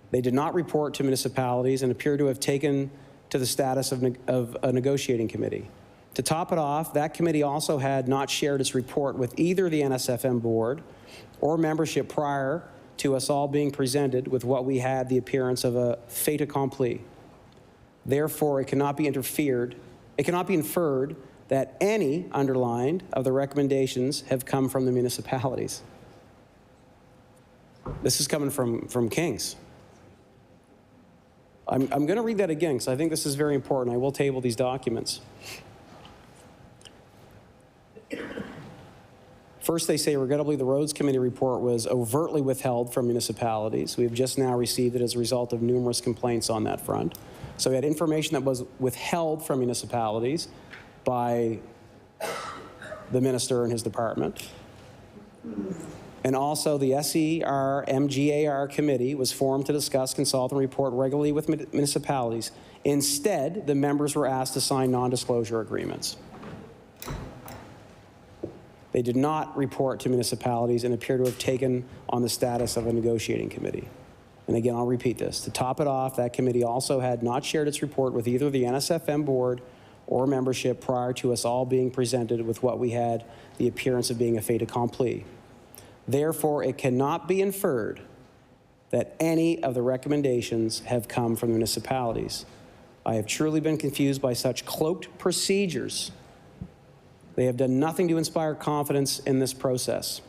They did not report to municipalities and appear to have taken to the status of a negotiating committee. To top it off, that committee also had not shared its report with either the NSFM board or membership prior to us all being presented with what we had the appearance of a fait accompli. Therefore, it cannot be inferred that any underlined of the recommendations have come from the municipalities. This is coming from Kings. I'm going to read that again because I think this is very important. I will table these documents. First, they say, regrettably, the Roads Committee report was overtly withheld from municipalities. We have just now received it as a result of numerous complaints on that front. So we had information that was withheld from municipalities by the minister and his department. And also, the SERMGAR committee was formed to discuss, consult, and report regularly with municipalities. Instead, the members were asked to sign non-disclosure agreements. They did not report to municipalities and appear to have taken on the status of a negotiating committee. And again, I'll repeat this. To top it off, that committee also had not shared its report with either the NSFM board or membership prior to us all being presented with what we had the appearance of being a fait accompli. Therefore, it cannot be inferred that any of the recommendations have come from the municipalities. I have truly been confused by such cloaked procedures. They have done nothing to inspire confidence in this process.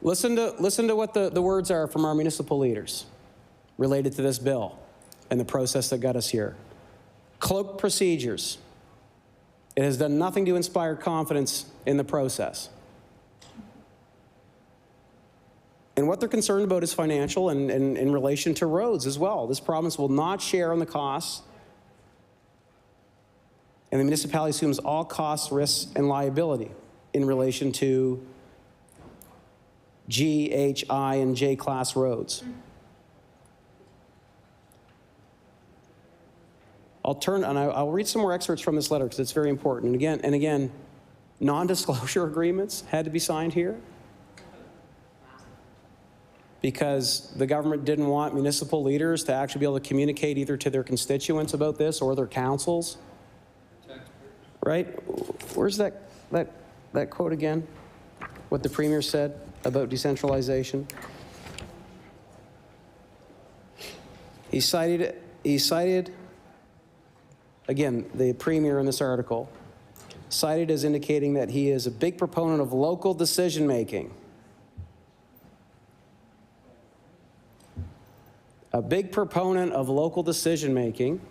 Listen to what the words are from our municipal leaders related to this bill and the process that got us here. Cloaked procedures. It has done nothing to inspire confidence in the process. And what they're concerned about is financial and in relation to roads as well. This province will not share on the costs, and the municipality assumes all costs, risks, and liability in relation to G, H, I, and J class roads. I'll read some more excerpts from this letter because it's very important. And again, non-disclosure agreements had to be signed here because the government didn't want municipal leaders to actually be able to communicate either to their constituents about this or their councils. right? Where's that quote again? What the Premier said about decentralization? He cited, again, the Premier in this article, cited as indicating that he is a big proponent of local decision-making. A big proponent of local decision-making,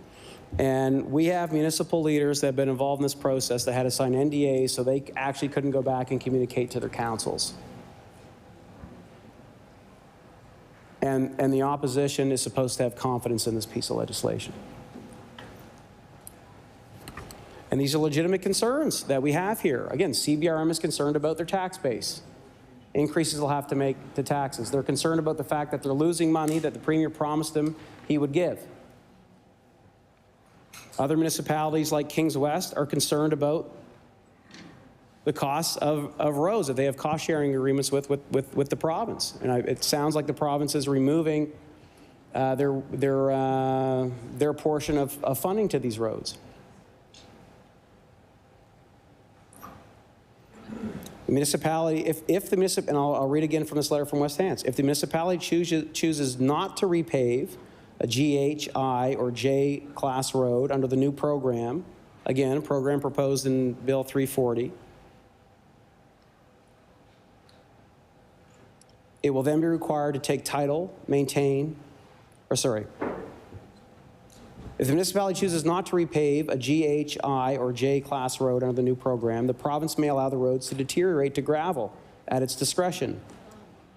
and we have municipal leaders that have been involved in this process that had to sign NDAs so they actually couldn't go back and communicate to their councils. And the opposition is supposed to have confidence in this piece of legislation. And these are legitimate concerns that we have here. Again, CBRM is concerned about their tax base. Increases they'll have to make to taxes. They're concerned about the fact that they're losing money that the Premier promised them he would give. Other municipalities like Kings West are concerned about the costs of roads that they have cost-sharing agreements with the province. And it sounds like the province is removing their portion of funding to these roads. The municipality, if the municipality, and I'll read again from this letter from West Hants, if the municipality chooses not to repave a GHI or J class road under the new program, again, a program proposed in Bill 340, it will then be required to take title, maintain, if the municipality chooses not to repave a GHI or J class road under the new program, the province may allow the roads to deteriorate to gravel at its discretion.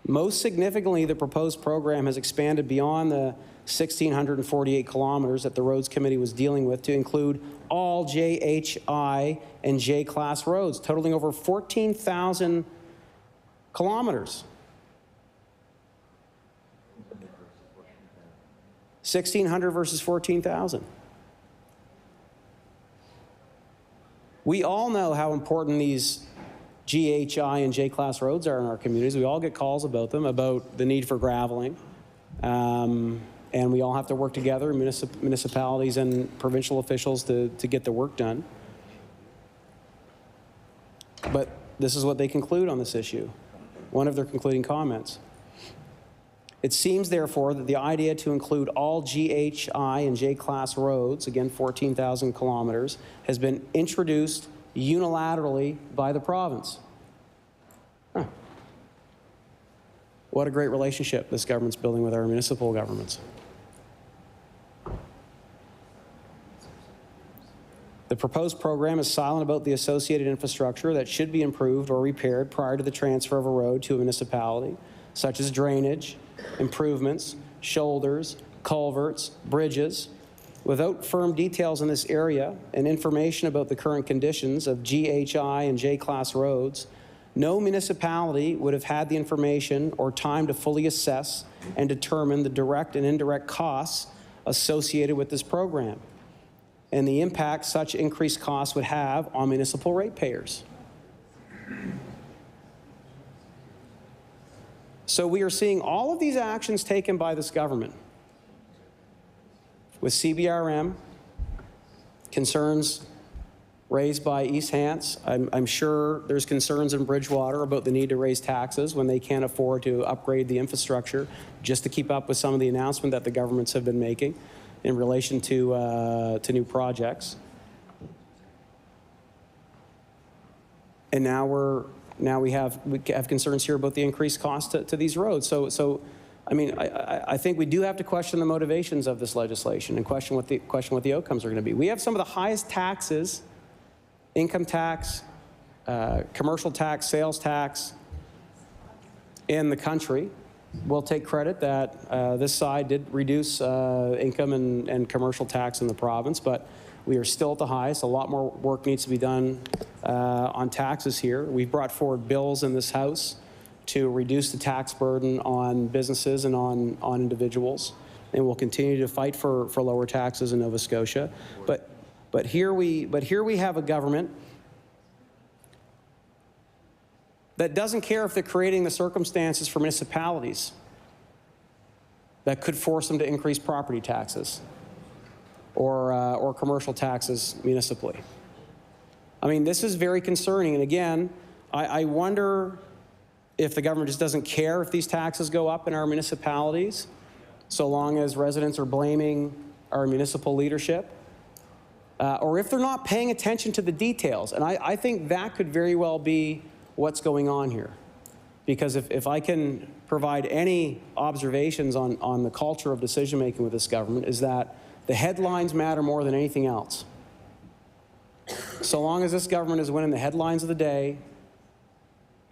Most significantly, the proposed program has expanded beyond the 1,648 kilometers that the Roads Committee was dealing with to include all JHI and J class roads, totaling over 14,000 kilometers. 1,600 versus 14,000. We all know how important these GHI and J-class roads are in our communities. We all get calls about them, about the need for graveling. And we all have to work together, municipalities and provincial officials, to get the work done. But this is what they conclude on this issue. One of their concluding comments. It seems, therefore, that the idea to include all GHI and J-class roads, again 14,000 kilometers, has been introduced unilaterally by the province. Huh. What a great relationship this government's building with our municipal governments. The proposed program is silent about the associated infrastructure that should be improved or repaired prior to the transfer of a road to a municipality, such as drainage, improvements, shoulders, culverts, bridges. Without firm details in this area and information about the current conditions of GHI and J-class roads, no municipality would have had the information or time to fully assess and determine the direct and indirect costs associated with this program and the impact such increased costs would have on municipal ratepayers. So we are seeing all of these actions taken by this government with CBRM, concerns raised by East Hants. I'm sure there's concerns in Bridgewater about the need to raise taxes when they can't afford to upgrade the infrastructure just to keep up with some of the announcement that the governments have been making in relation to new projects. And now we have concerns here about the increased cost to these roads. So I mean, I think we do have to question the motivations of this legislation and question what the outcomes are going to be. We have some of the highest taxes, income tax, commercial tax, sales tax in the country. We'll take credit that this side did reduce income and commercial tax in the province, but we are still at the highest. A lot more work needs to be done on taxes here. We've brought forward bills in this House to reduce the tax burden on businesses and on individuals, and we'll continue to fight for lower taxes in Nova Scotia. But here we have a government that doesn't care if they're creating the circumstances for municipalities that could force them to increase property taxes or commercial taxes municipally. I mean, this is very concerning. And again, I wonder if the government just doesn't care if these taxes go up in our municipalities, so long as residents are blaming our municipal leadership, or if they're not paying attention to the details. And I think that could very well be what's going on here. Because if I can provide any observations on the culture of decision-making with this government, is that the headlines matter more than anything else. So long as this government is winning the headlines of the day,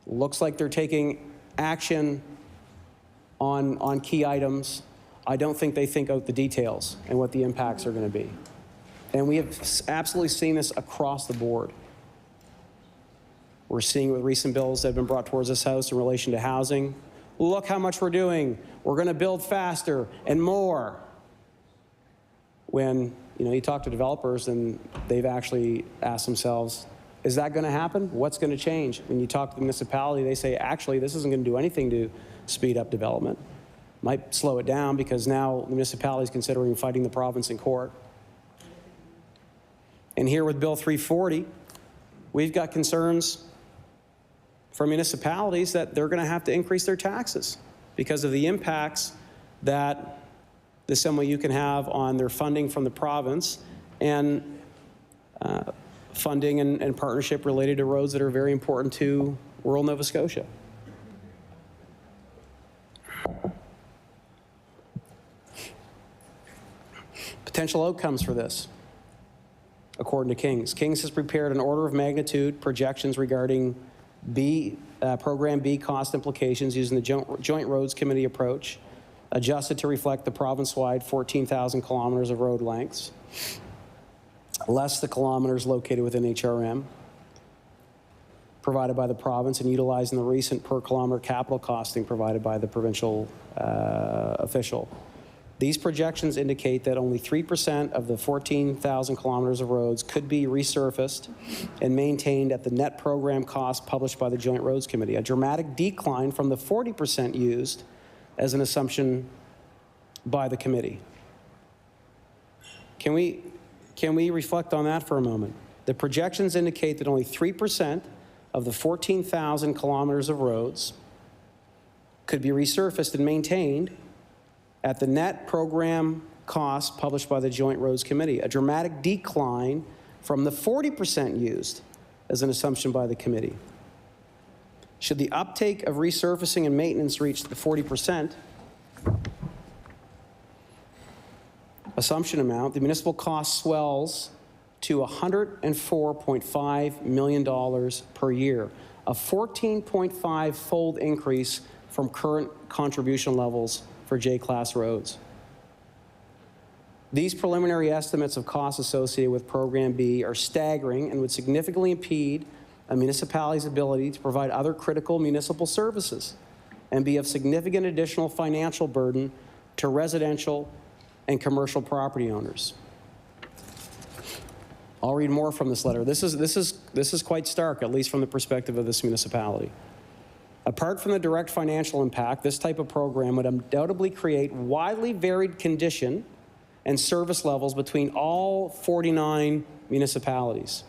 looks like they're taking action on key items, I don't think they think out the details and what the impacts are going to be. And we have absolutely seen this across the board. We're seeing with recent bills that have been brought towards this House in relation to housing. Look how much we're doing. We're going to build faster and more. When you talk to developers and they've actually asked themselves, is that going to happen? What's going to change? When you talk to the municipality, they say, actually, this isn't going to do anything to speed up development. Might slow it down because now the municipality is considering fighting the province in court. And here with Bill 340, we've got concerns for municipalities that they're going to have to increase their taxes because of the impacts that this MOU can have on their funding from the province and funding and partnership related to roads that are very important to rural Nova Scotia. Potential outcomes for this, according to Kings. Kings has prepared an order of magnitude projections regarding Program B cost implications using the Joint Roads Committee approach, adjusted to reflect the province-wide 14,000 kilometers of road lengths, less the kilometers located within HRM, provided by the province, and utilizing the recent per-kilometer capital costing provided by the provincial official. These projections indicate that only 3% of the 14,000 kilometers of roads could be resurfaced and maintained at the net program cost published by the Joint Roads Committee, a dramatic decline from the 40% used as an assumption by the committee. Can we reflect on that for a moment? The projections indicate that only 3% of the 14,000 kilometers of roads could be resurfaced and maintained at the net program cost published by the Joint Roads Committee, a dramatic decline from the 40% used as an assumption by the committee. Should the uptake of resurfacing and maintenance reach the 40% assumption amount, the municipal cost swells to $104.5 million per year, a 14.5-fold increase from current contribution levels for J-class roads. These preliminary estimates of costs associated with Program B are staggering and would significantly impede a municipality's ability to provide other critical municipal services and be of significant additional financial burden to residential and commercial property owners. I'll read more from this letter. This is quite stark, at least from the perspective of this municipality. Apart from the direct financial impact, this type of program would undoubtedly create widely varied condition and service levels between all 49 municipalities.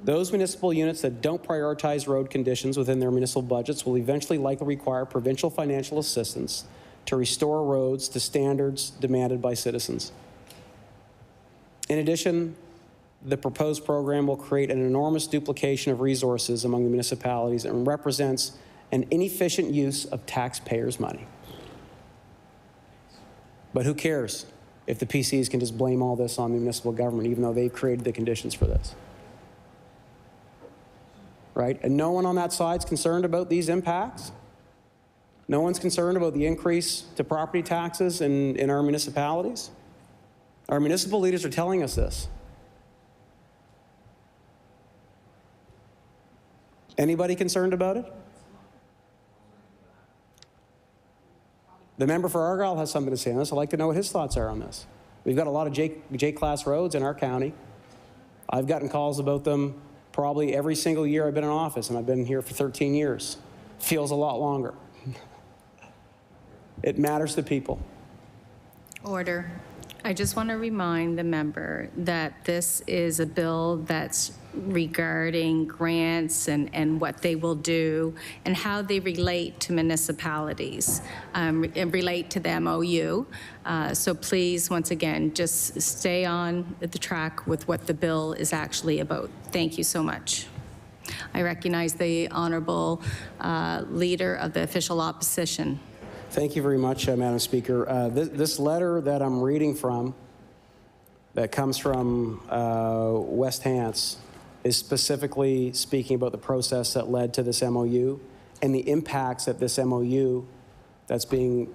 Those municipal units that don't prioritize road conditions within their municipal budgets will eventually likely require provincial financial assistance to restore roads to standards demanded by citizens. In addition, the proposed program will create an enormous duplication of resources among the municipalities and represents an inefficient use of taxpayers' money. But who cares if the PCs can just blame all this on the municipal government, even though they've created the conditions for this? Right? And no one on that side is concerned about these impacts? No one's concerned about the increase to property taxes in our municipalities? Our municipal leaders are telling us this. Anybody concerned about it? The member for Argyle has something to say on this. I'd like to know what his thoughts are on this. We've got a lot of J-class roads in our county. I've gotten calls about them probably every single year I've been in office, and I've been here for 13 years. Feels a lot longer. It matters to people. Order. I just want to remind the member that this is a bill that's regarding grants and what they will do and how they relate to municipalities and relate to the MOU. So please, once again, just stay on the track with what the bill is actually about. Thank you so much. I recognize the Honourable Leader of the Official Opposition. Thank you very much, Madam Speaker. This letter that I'm reading from, that comes from West Hants, is specifically speaking about the process that led to this MOU and the impacts that this MOU that's being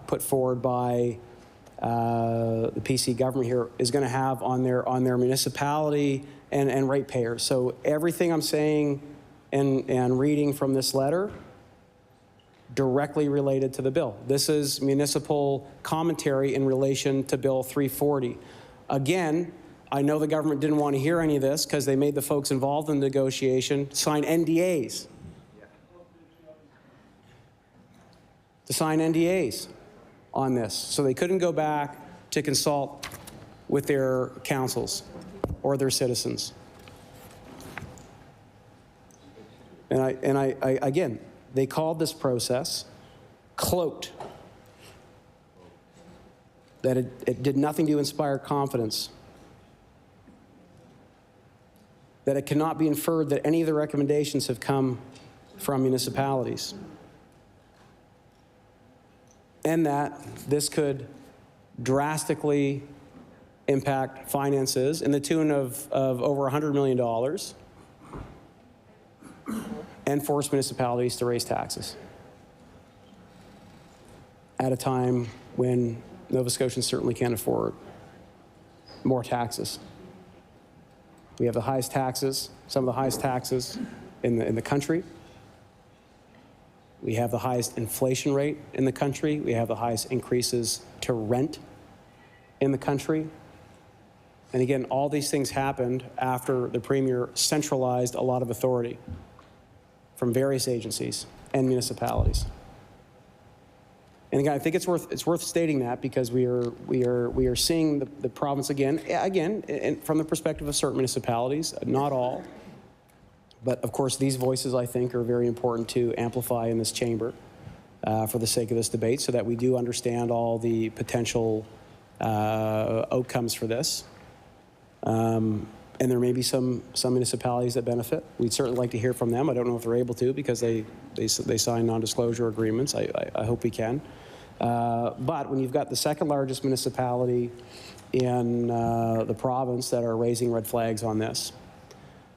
put forward by the PC government here is going to have on their municipality and ratepayers. So everything I'm saying and reading from this letter directly related to the bill. This is municipal commentary in relation to Bill 340. Again, I know the government didn't want to hear any of this because they made the folks involved in the negotiation sign NDAs. To sign NDAs on this. So they couldn't go back to consult with their councils or their citizens. And I again, they called this process cloaked, that it did nothing to inspire confidence, that it cannot be inferred that any of the recommendations have come from municipalities, and that this could drastically impact finances in the tune of over $100 million and force municipalities to raise taxes at a time when Nova Scotians certainly can't afford more taxes. We have the highest taxes, some of the highest taxes in the country. We have the highest inflation rate in the country. We have the highest increases to rent in the country. And again, all these things happened after the Premier centralized a lot of authority from various agencies and municipalities. And again, I think it's worth stating that because we are seeing the province again from the perspective of certain municipalities, not all. But of course, these voices, I think, are very important to amplify in this chamber for the sake of this debate so that we do understand all the potential outcomes for this. And there may be some municipalities that benefit. We'd certainly like to hear from them. I don't know if they're able to because they sign non-disclosure agreements. I hope we can. But when you've got the second largest municipality in the province that are raising red flags on this,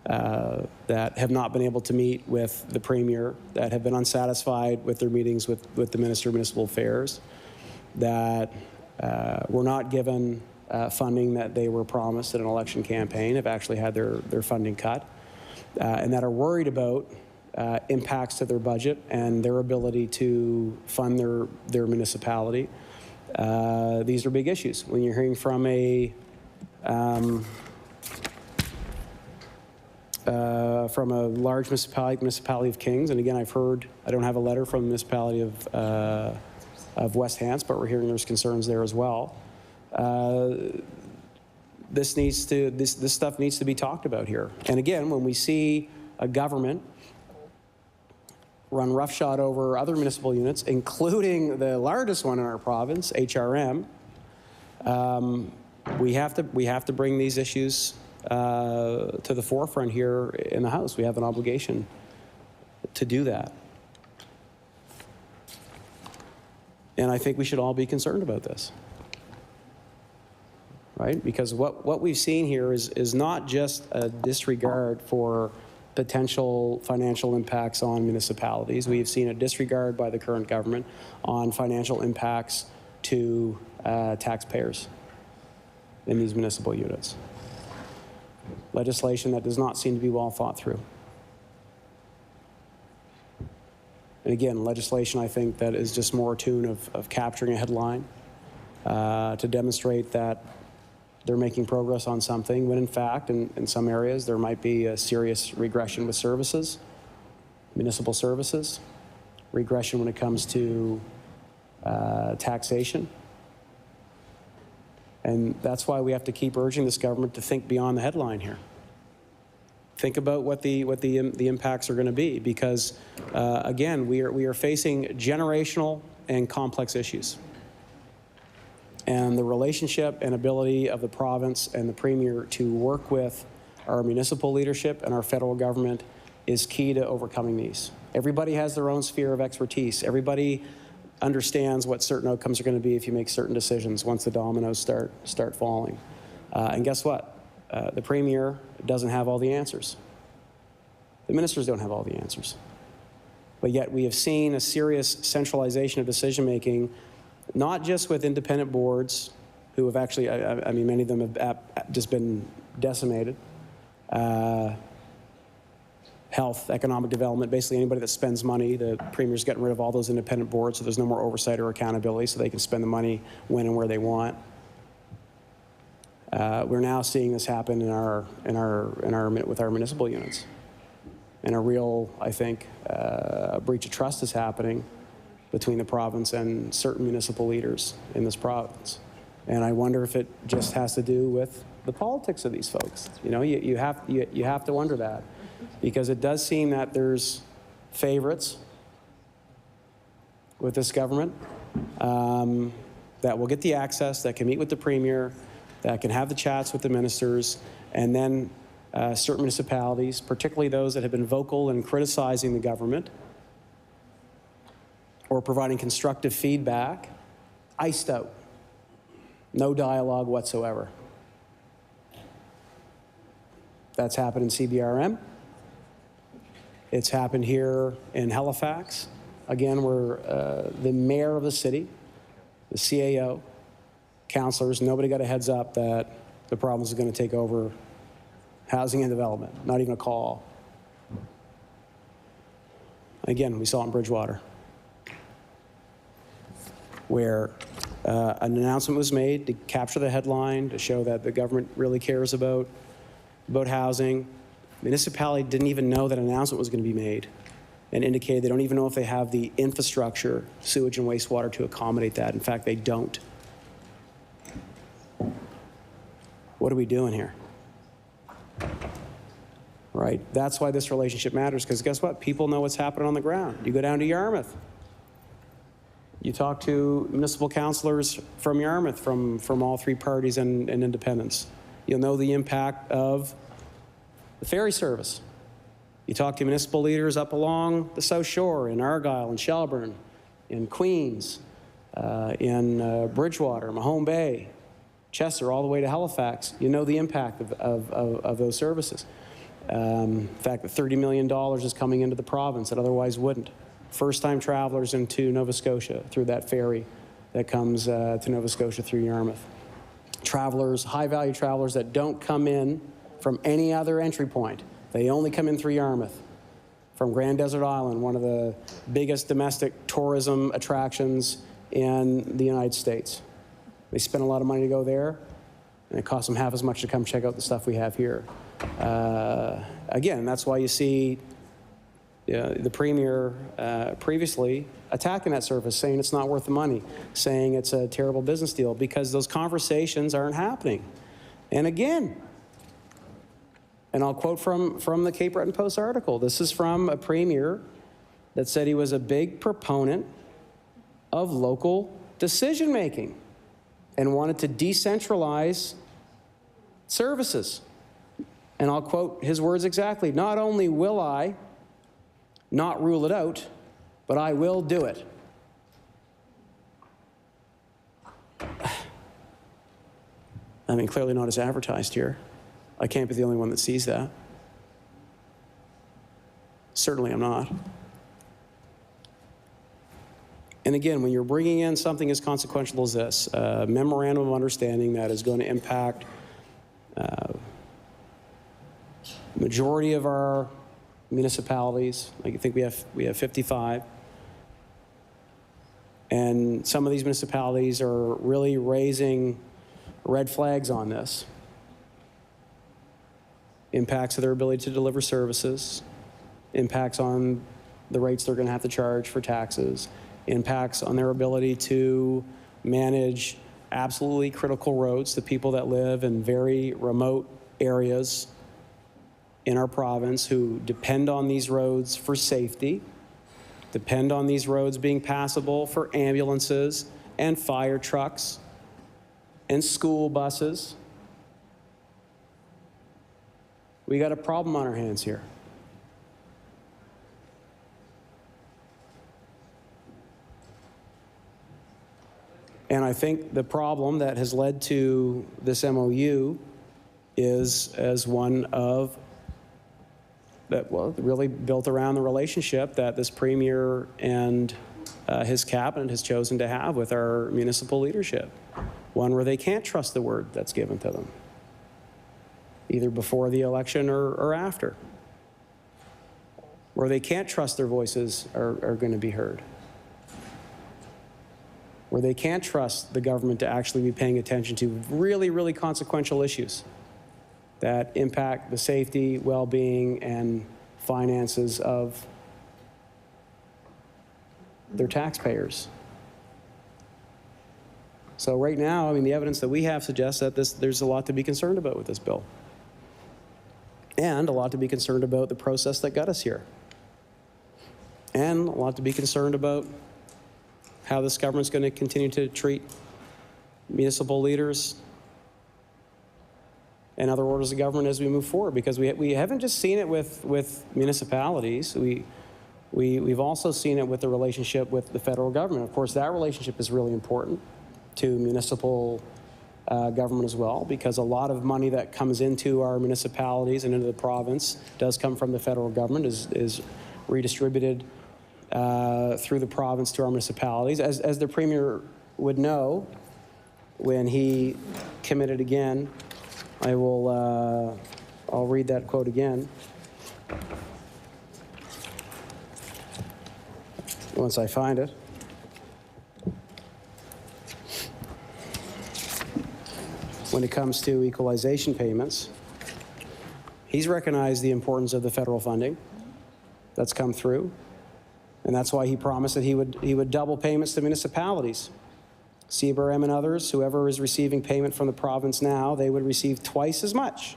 that have not been able to meet with the Premier, that have been unsatisfied with their meetings with the Minister of Municipal Affairs, that were not given funding that they were promised in an election campaign, have actually had their funding cut, and that are worried about impacts to their budget and their ability to fund their municipality. These are big issues. When you're hearing from a large municipality of Kings, and again, I've heard, I don't have a letter from the municipality of West Hants, but we're hearing there's concerns there as well. This stuff needs to be talked about here. And again, when we see a government run roughshod over other municipal units, including the largest one in our province, HRM, we have to bring these issues to the forefront here in the House. We have an obligation to do that. And I think we should all be concerned about this. Right? Because what we've seen here is not just a disregard for potential financial impacts on municipalities. We have seen a disregard by the current government on financial impacts to taxpayers in these municipal units. Legislation that does not seem to be well thought through. And again, legislation I think that is just more attuned of capturing a headline to demonstrate that they're making progress on something, when in fact, in some areas, there might be a serious regression with services, municipal services, regression when it comes to taxation. And that's why we have to keep urging this government to think beyond the headline here. Think about what the impacts are going to be, because again, we are facing generational and complex issues. And the relationship and ability of the province and the Premier to work with our municipal leadership and our federal government is key to overcoming these. Everybody has their own sphere of expertise. Everybody understands what certain outcomes are going to be if you make certain decisions once the dominoes start falling. And guess what? The Premier doesn't have all the answers. The ministers don't have all the answers. But yet we have seen a serious centralization of decision-making, not just with independent boards who have actually, I mean, many of them have just been decimated. Health, economic development, basically anybody that spends money, the Premier's getting rid of all those independent boards so there's no more oversight or accountability so they can spend the money when and where they want. We're now seeing this happen with our municipal units. And a real, I think, breach of trust is happening between the province and certain municipal leaders in this province. And I wonder if it just has to do with the politics of these folks. You know, you have to wonder that, because it does seem that there's favorites with this government that will get the access, that can meet with the Premier, that can have the chats with the ministers, and then certain municipalities, particularly those that have been vocal in criticizing the government or providing constructive feedback, iced out. No dialogue whatsoever. That's happened in CBRM. It's happened here in Halifax. Again, where the mayor of the city, the CAO, councillors, nobody got a heads up that the province is going to take over housing and development, not even a call. Again, we saw it in Bridgewater, where an announcement was made to capture the headline, to show that the government really cares about housing. The municipality didn't even know that an announcement was going to be made, and indicated they don't even know if they have the infrastructure, sewage and wastewater, to accommodate that. In fact, they don't. What are we doing here? Right? That's why this relationship matters, because guess what? People know what's happening on the ground. You go down to Yarmouth. You talk to municipal councillors from Yarmouth, from all three parties and independents. You'll know the impact of the ferry service. You talk to municipal leaders up along the South Shore, in Argyll, in Shelburne, in Queens, in Bridgewater, Mahone Bay, Chester, all the way to Halifax. You know the impact of those services. In fact, the $30 million is coming into the province that otherwise wouldn't. First-time travelers into Nova Scotia through that ferry that comes to Nova Scotia through Yarmouth. Travelers, high-value travelers that don't come in from any other entry point. They only come in through Yarmouth, from Grand Desert Island, one of the biggest domestic tourism attractions in the United States. They spend a lot of money to go there, and it costs them half as much to come check out the stuff we have here. Again, that's why you see the Premier previously attacking that service, saying it's not worth the money, saying it's a terrible business deal, because those conversations aren't happening. And again, and I'll quote from the Cape Breton Post article. This is from a Premier that said he was a big proponent of local decision-making and wanted to decentralize services. And I'll quote his words exactly. "Not only will I not rule it out, but I will do it." I mean, clearly not as advertised here. I can't be the only one that sees that. Certainly I'm not. And again, when you're bringing in something as consequential as this, a memorandum of understanding that is going to impact the majority of our municipalities, like I think we have 55, and some of these municipalities are really raising red flags on this. Impacts of their ability to deliver services, impacts on the rates they're going to have to charge for taxes, impacts on their ability to manage absolutely critical roads to people that live in very remote areas in our province who depend on these roads for safety, depend on these roads being passable for ambulances and fire trucks and school buses. We got a problem on our hands here. And I think the problem that has led to this MOU is as one of that, well, really built around the relationship that this Premier and his cabinet has chosen to have with our municipal leadership. One where they can't trust the word that's given to them, either before the election or after. Where they can't trust their voices are going to be heard. Where they can't trust the government to actually be paying attention to really, really consequential issues that impact the safety, well-being, and finances of their taxpayers. So right now, I mean, the evidence that we have suggests that there's a lot to be concerned about with this bill. And a lot to be concerned about the process that got us here. And a lot to be concerned about how this government's going to continue to treat municipal leaders and other orders of government as we move forward, because we haven't just seen it with municipalities. We've also seen it with the relationship with the federal government. Of course, that relationship is really important to municipal government as well, because a lot of money that comes into our municipalities and into the province does come from the federal government, is redistributed through the province to our municipalities. As the Premier would know, when he committed again, I'll read that quote again. Once I find it. When it comes to equalization payments, he's recognized the importance of the federal funding that's come through. And that's why he promised that he would double payments to municipalities. CBRM and others, whoever is receiving payment from the province now, they would receive twice as much.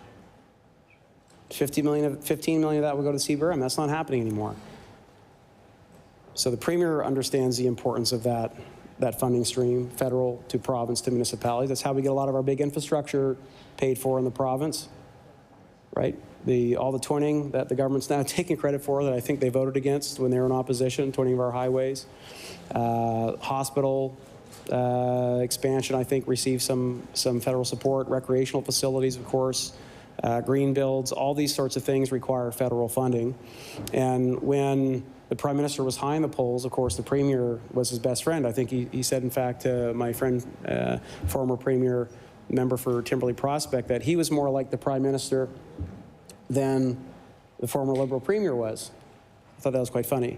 15 million of that would go to CBRM. That's not happening anymore. So the Premier understands the importance of that funding stream, federal to province to municipalities. That's how we get a lot of our big infrastructure paid for in the province, right? All the twinning that the government's now taking credit for that I think they voted against when they were in opposition, twinning of our highways. Hospital expansion, I think, received some federal support. Recreational facilities, of course. Green builds, all these sorts of things require federal funding. And when the Prime Minister was high in the polls, of course, the Premier was his best friend. I think he said, in fact, to my friend, former Premier, member for Timberley Prospect, that he was more like the Prime Minister than the former Liberal Premier was. I thought that was quite funny.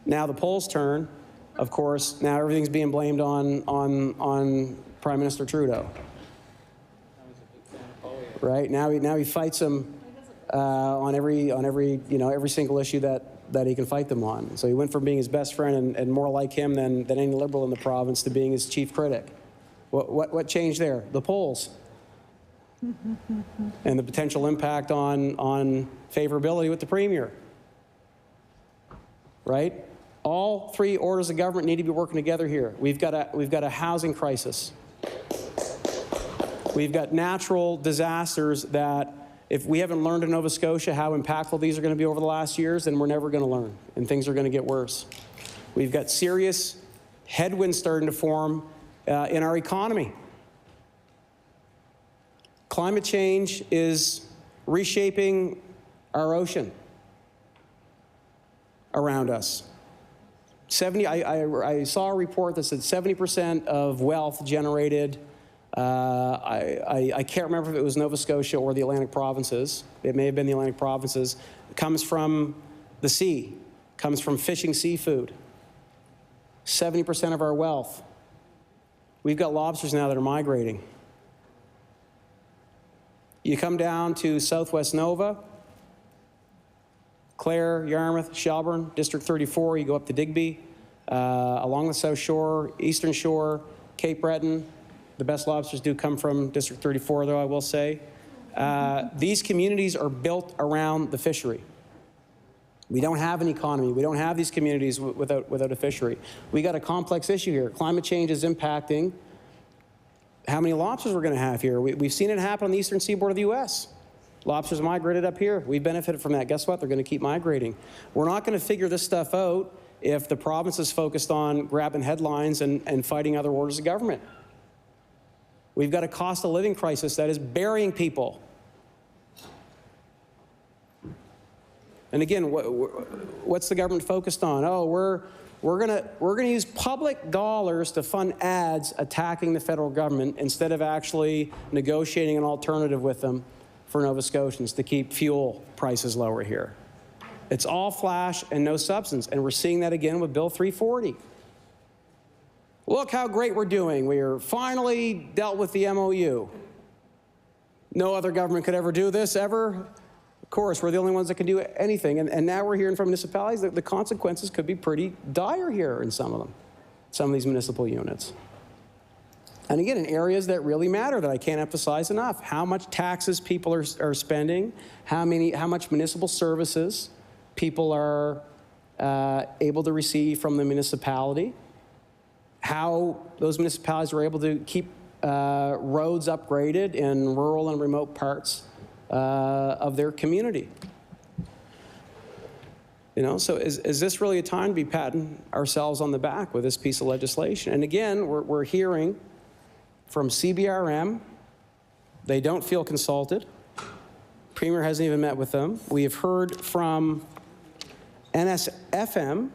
Now the polls turn. Of course, now everything's being blamed on Prime Minister Trudeau. Right now he fights him on every single issue that he can fight them on. So he went from being his best friend and more like him than any Liberal in the province to being his chief critic. What changed there? The polls. And the potential impact on favorability with the Premier. Right? All three orders of government need to be working together here. We've got a housing crisis. We've got natural disasters that, if we haven't learned in Nova Scotia how impactful these are going to be over the last years, then we're never going to learn, and things are going to get worse. We've got serious headwinds starting to form in our economy. Climate change is reshaping our ocean around us. I saw a report that said 70% of wealth generated, I can't remember if it was Nova Scotia or the Atlantic provinces, it may have been the Atlantic provinces, comes from the sea, comes from fishing seafood. 70% of our wealth. We've got lobsters now that are migrating. You come down to Southwest Nova, Clare, Yarmouth, Shelburne, District 34, you go up to Digby, along the South Shore, Eastern Shore, Cape Breton, The best lobsters do come from District 34, though, I will say. These communities are built around the fishery. We don't have an economy. We don't have these communities without a fishery. We got a complex issue here. Climate change is impacting how many lobsters we're going to have here. We've seen it happen on the eastern seaboard of the U.S. Lobsters migrated up here. We've benefited from that. Guess what? They're going to keep migrating. We're not going to figure this stuff out if the province is focused on grabbing headlines and fighting other orders of government. We've got a cost of living crisis that is burying people. And again, what's the government focused on? Oh, we're gonna use public dollars to fund ads attacking the federal government instead of actually negotiating an alternative with them for Nova Scotians to keep fuel prices lower here. It's all flash and no substance, and we're seeing that again with Bill 340. Look how great we're doing. We are finally dealt with the MOU. No other government could ever do this, ever. Of course, we're the only ones that can do anything. And now we're hearing from municipalities that the consequences could be pretty dire here in some of them, some of these municipal units. And again, in areas that really matter that I can't emphasize enough, how much taxes people are spending, how much municipal services people are able to receive from the municipality, how those municipalities are able to keep roads upgraded in rural and remote parts of their community. You know, so is this really a time to be patting ourselves on the back with this piece of legislation? And again, we're hearing from CBRM, they don't feel consulted. Premier hasn't even met with them. We have heard from NSFM,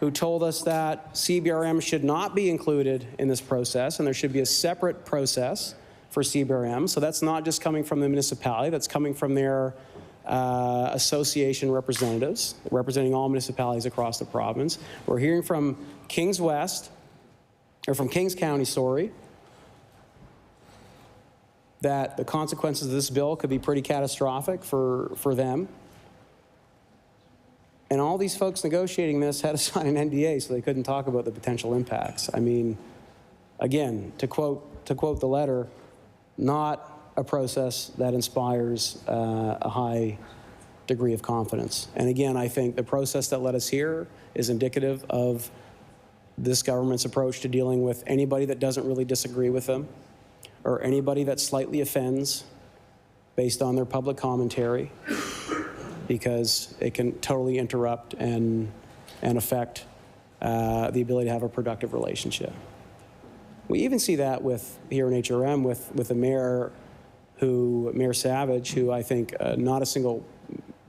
who told us that CBRM should not be included in this process, and there should be a separate process for CBRM. So that's not just coming from the municipality, that's coming from their association representatives, representing all municipalities across the province. We're hearing from Kings County, sorry, that the consequences of this bill could be pretty catastrophic for them. And all these folks negotiating this had to sign an NDA, so they couldn't talk about the potential impacts. I mean, again, to quote the letter, not a process that inspires a high degree of confidence. And again, I think the process that led us here is indicative of this government's approach to dealing with anybody that doesn't really disagree with them, or anybody that slightly offends based on their public commentary, because it can totally interrupt and affect the ability to have a productive relationship. We even see that here in HRM with the mayor, Mayor Savage, who I think not a single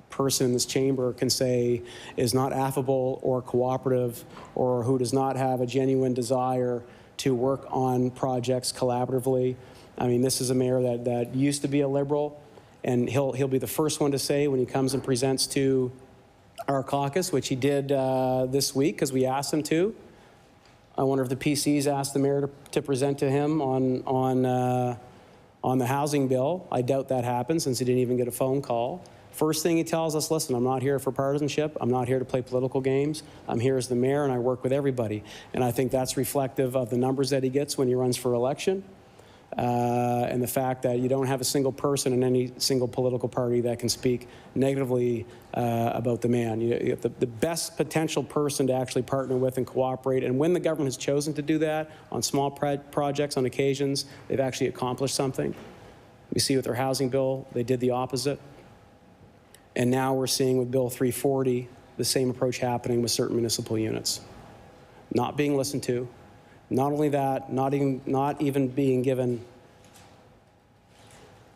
person in this chamber can say is not affable or cooperative, or who does not have a genuine desire to work on projects collaboratively. I mean, this is a mayor that used to be a Liberal, and he'll be the first one to say when he comes and presents to our caucus, which he did this week because we asked him to. I wonder if the PCs asked the mayor to present to him on the housing bill. I doubt that happened, since he didn't even get a phone call. First thing he tells us, listen, I'm not here for partisanship. I'm not here to play political games. I'm here as the mayor, and I work with everybody. And I think that's reflective of the numbers that he gets when he runs for election, and the fact that you don't have a single person in any single political party that can speak negatively about the man. You have the best potential person to actually partner with and cooperate. And when the government has chosen to do that on small projects on occasions, they've actually accomplished something. We see with their housing bill, they did the opposite. And now we're seeing with Bill 340, the same approach happening with certain municipal units. Not being listened to. Not only that, not even being given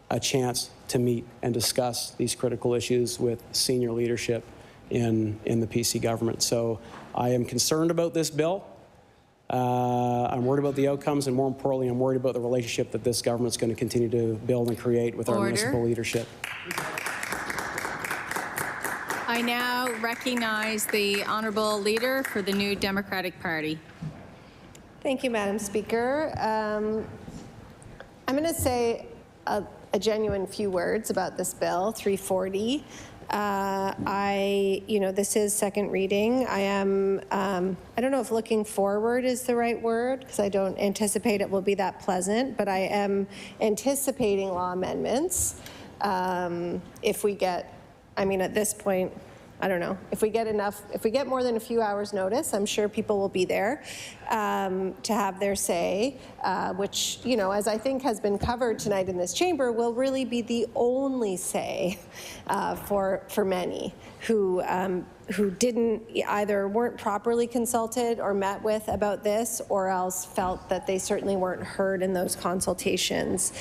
a chance to meet and discuss these critical issues with senior leadership in the PC government. So I am concerned about this bill. I'm worried about the outcomes, and more importantly, I'm worried about the relationship that this government's going to continue to build and create with our municipal leadership. I now recognize the honourable leader for the New Democratic Party. Thank you, Madam Speaker. I'm going to say a genuine few words about this bill, 340. This is second reading. I am, I don't know if looking forward is the right word, because I don't anticipate it will be that pleasant, but I am anticipating law amendments. If we get, at this point, I don't know, if we get more than a few hours notice, I'm sure people will be there to have their say, which, as I think has been covered tonight in this chamber, will really be the only say for many who didn't weren't properly consulted or met with about this, or else felt that they certainly weren't heard in those consultations.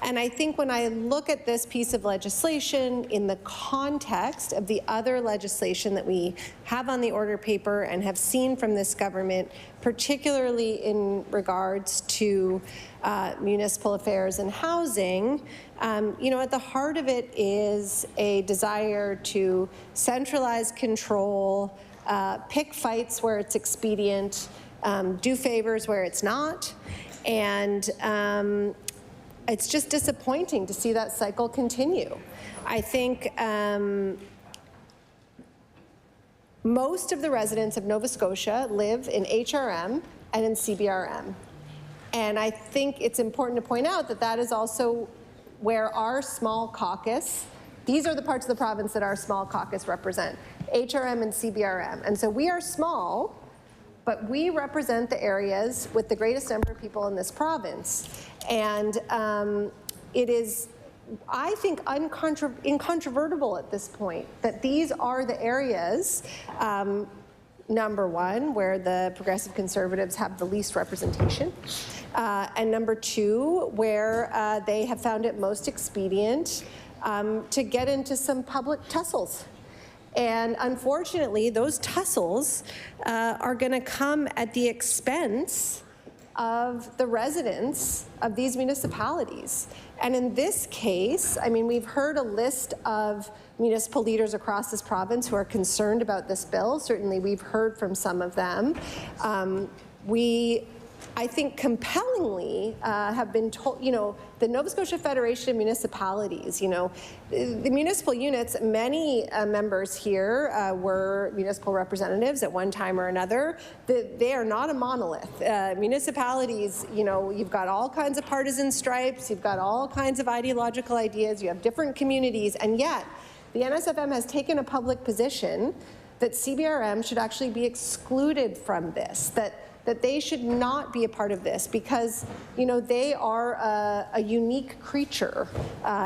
And I think when I look at this piece of legislation in the context of the other legislation that we have on the order paper and have seen from this government, particularly in regards to municipal affairs and housing, at the heart of it is a desire to centralize control, pick fights where it's expedient, do favors where it's not, and it's just disappointing to see that cycle continue. I think most of the residents of Nova Scotia live in HRM and in CBRM. And I think it's important to point out that that is also where our small caucus, these are the parts of the province that our small caucus represent, HRM and CBRM. And so we are small, but we represent the areas with the greatest number of people in this province. And it is, I think, incontrovertible at this point that these are the areas, number one, where the Progressive Conservatives have the least representation, and number two, where they have found it most expedient to get into some public tussles. And unfortunately, those tussles are going to come at the expense of the residents of these municipalities. And in this case, we've heard a list of municipal leaders across this province who are concerned about this bill. Certainly, we've heard from some of them. I think compellingly have been told, the Nova Scotia Federation of Municipalities, the municipal units, many members here were municipal representatives at one time or another. They are not a monolith. Municipalities, you've got all kinds of partisan stripes, you've got all kinds of ideological ideas, you have different communities, and yet the NSFM has taken a public position that CBRM should actually be excluded from this, that they should not be a part of this because, they are a unique creature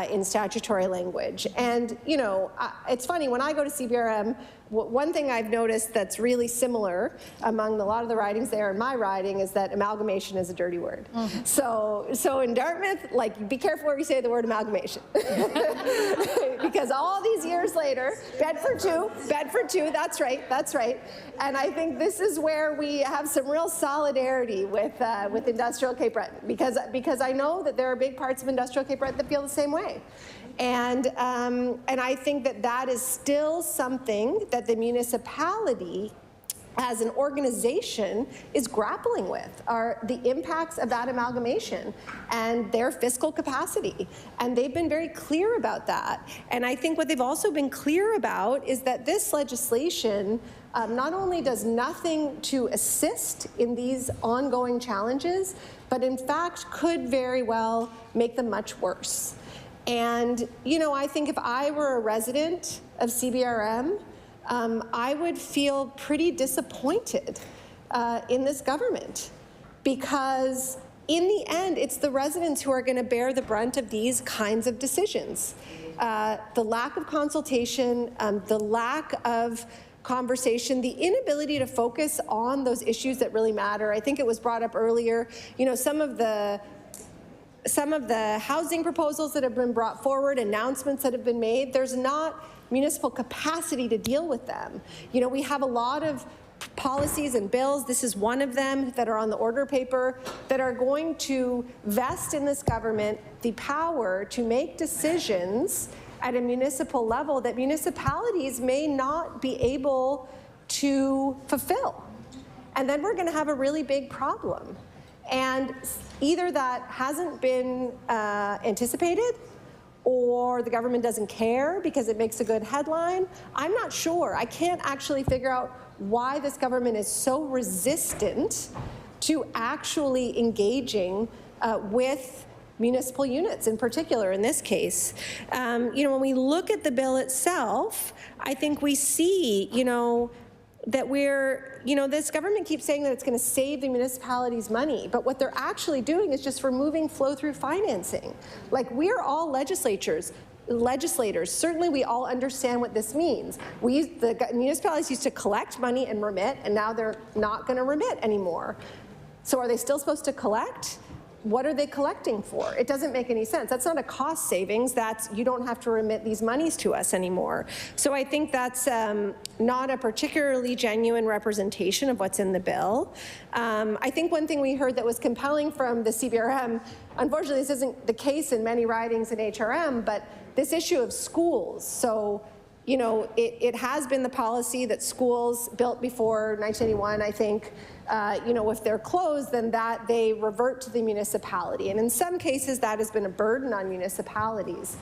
in statutory language. And, it's funny, when I go to CBRM, one thing I've noticed that's really similar among a lot of the ridings there and my riding is that amalgamation is a dirty word. Mm-hmm. So in Dartmouth, be careful where you say the word amalgamation. Because all these years later, Bedford too, that's right. And I think this is where we have some real solidarity with industrial Cape Breton, because I know that there are big parts of industrial Cape Breton that feel the same way. And I think that is still something that the municipality as an organization is grappling with, are the impacts of that amalgamation and their fiscal capacity. And they've been very clear about that. And I think what they've also been clear about is that this legislation not only does nothing to assist in these ongoing challenges, but in fact could very well make them much worse. And, I think if I were a resident of CBRM, I would feel pretty disappointed in this government because in the end, it's the residents who are going to bear the brunt of these kinds of decisions. The lack of consultation, the lack of conversation, the inability to focus on those issues that really matter. I think it was brought up earlier, some of the housing proposals that have been brought forward, announcements that have been made, there's not municipal capacity to deal with them. We have a lot of policies and bills, this is one of them, that are on the order paper, that are going to vest in this government the power to make decisions at a municipal level that municipalities may not be able to fulfill. And then we're going to have a really big problem. And either that hasn't been anticipated, or the government doesn't care because it makes a good headline. I'm not sure. I can't actually figure out why this government is so resistant to actually engaging with municipal units in particular in this case. When we look at the bill itself, I think we see, that this government keeps saying that it's going to save the municipalities money, but what they're actually doing is just removing flow-through financing. Like, we're all legislators. Certainly we all understand what this means. The municipalities used to collect money and remit, and now they're not going to remit anymore. So are they still supposed to collect? What are they collecting for? It doesn't make any sense. That's not a cost savings. That's, you don't have to remit these monies to us anymore. So I think that's not a particularly genuine representation of what's in the bill. I think one thing we heard that was compelling from the CBRM, unfortunately this isn't the case in many ridings in HRM, but this issue of schools. So, it has been the policy that schools built before 1981, I think, if they're closed, then that they revert to the municipality. And in some cases, that has been a burden on municipalities.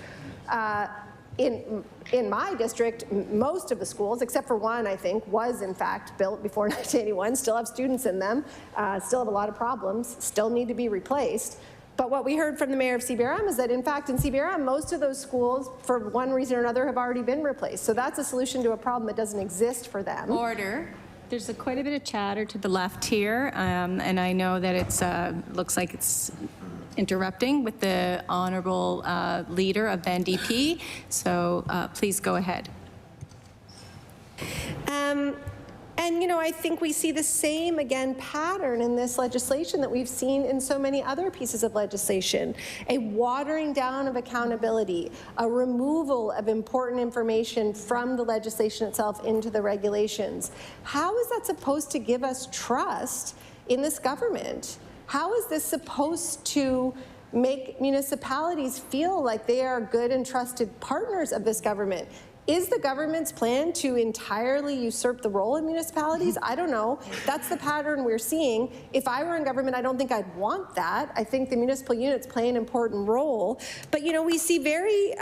In my district, most of the schools, except for one, I think, was in fact built before 1981, still have students in them, still have a lot of problems, still need to be replaced. But what we heard from the mayor of CBRM is that, in fact, in CBRM, most of those schools, for one reason or another, have already been replaced. So that's a solution to a problem that doesn't exist for them. Order. There's quite a bit of chatter to the left here, and I know that it's looks like it's interrupting with the honorable leader of the NDP. So please go ahead. I think we see the same, again, pattern in this legislation that we've seen in so many other pieces of legislation. A watering down of accountability, a removal of important information from the legislation itself into the regulations. How is that supposed to give us trust in this government? How is this supposed to make municipalities feel like they are good and trusted partners of this government? Is the government's plan to entirely usurp the role of municipalities? I don't know. That's the pattern we're seeing. If I were in government, I don't think I'd want that. I think the municipal units play an important role. But, we see very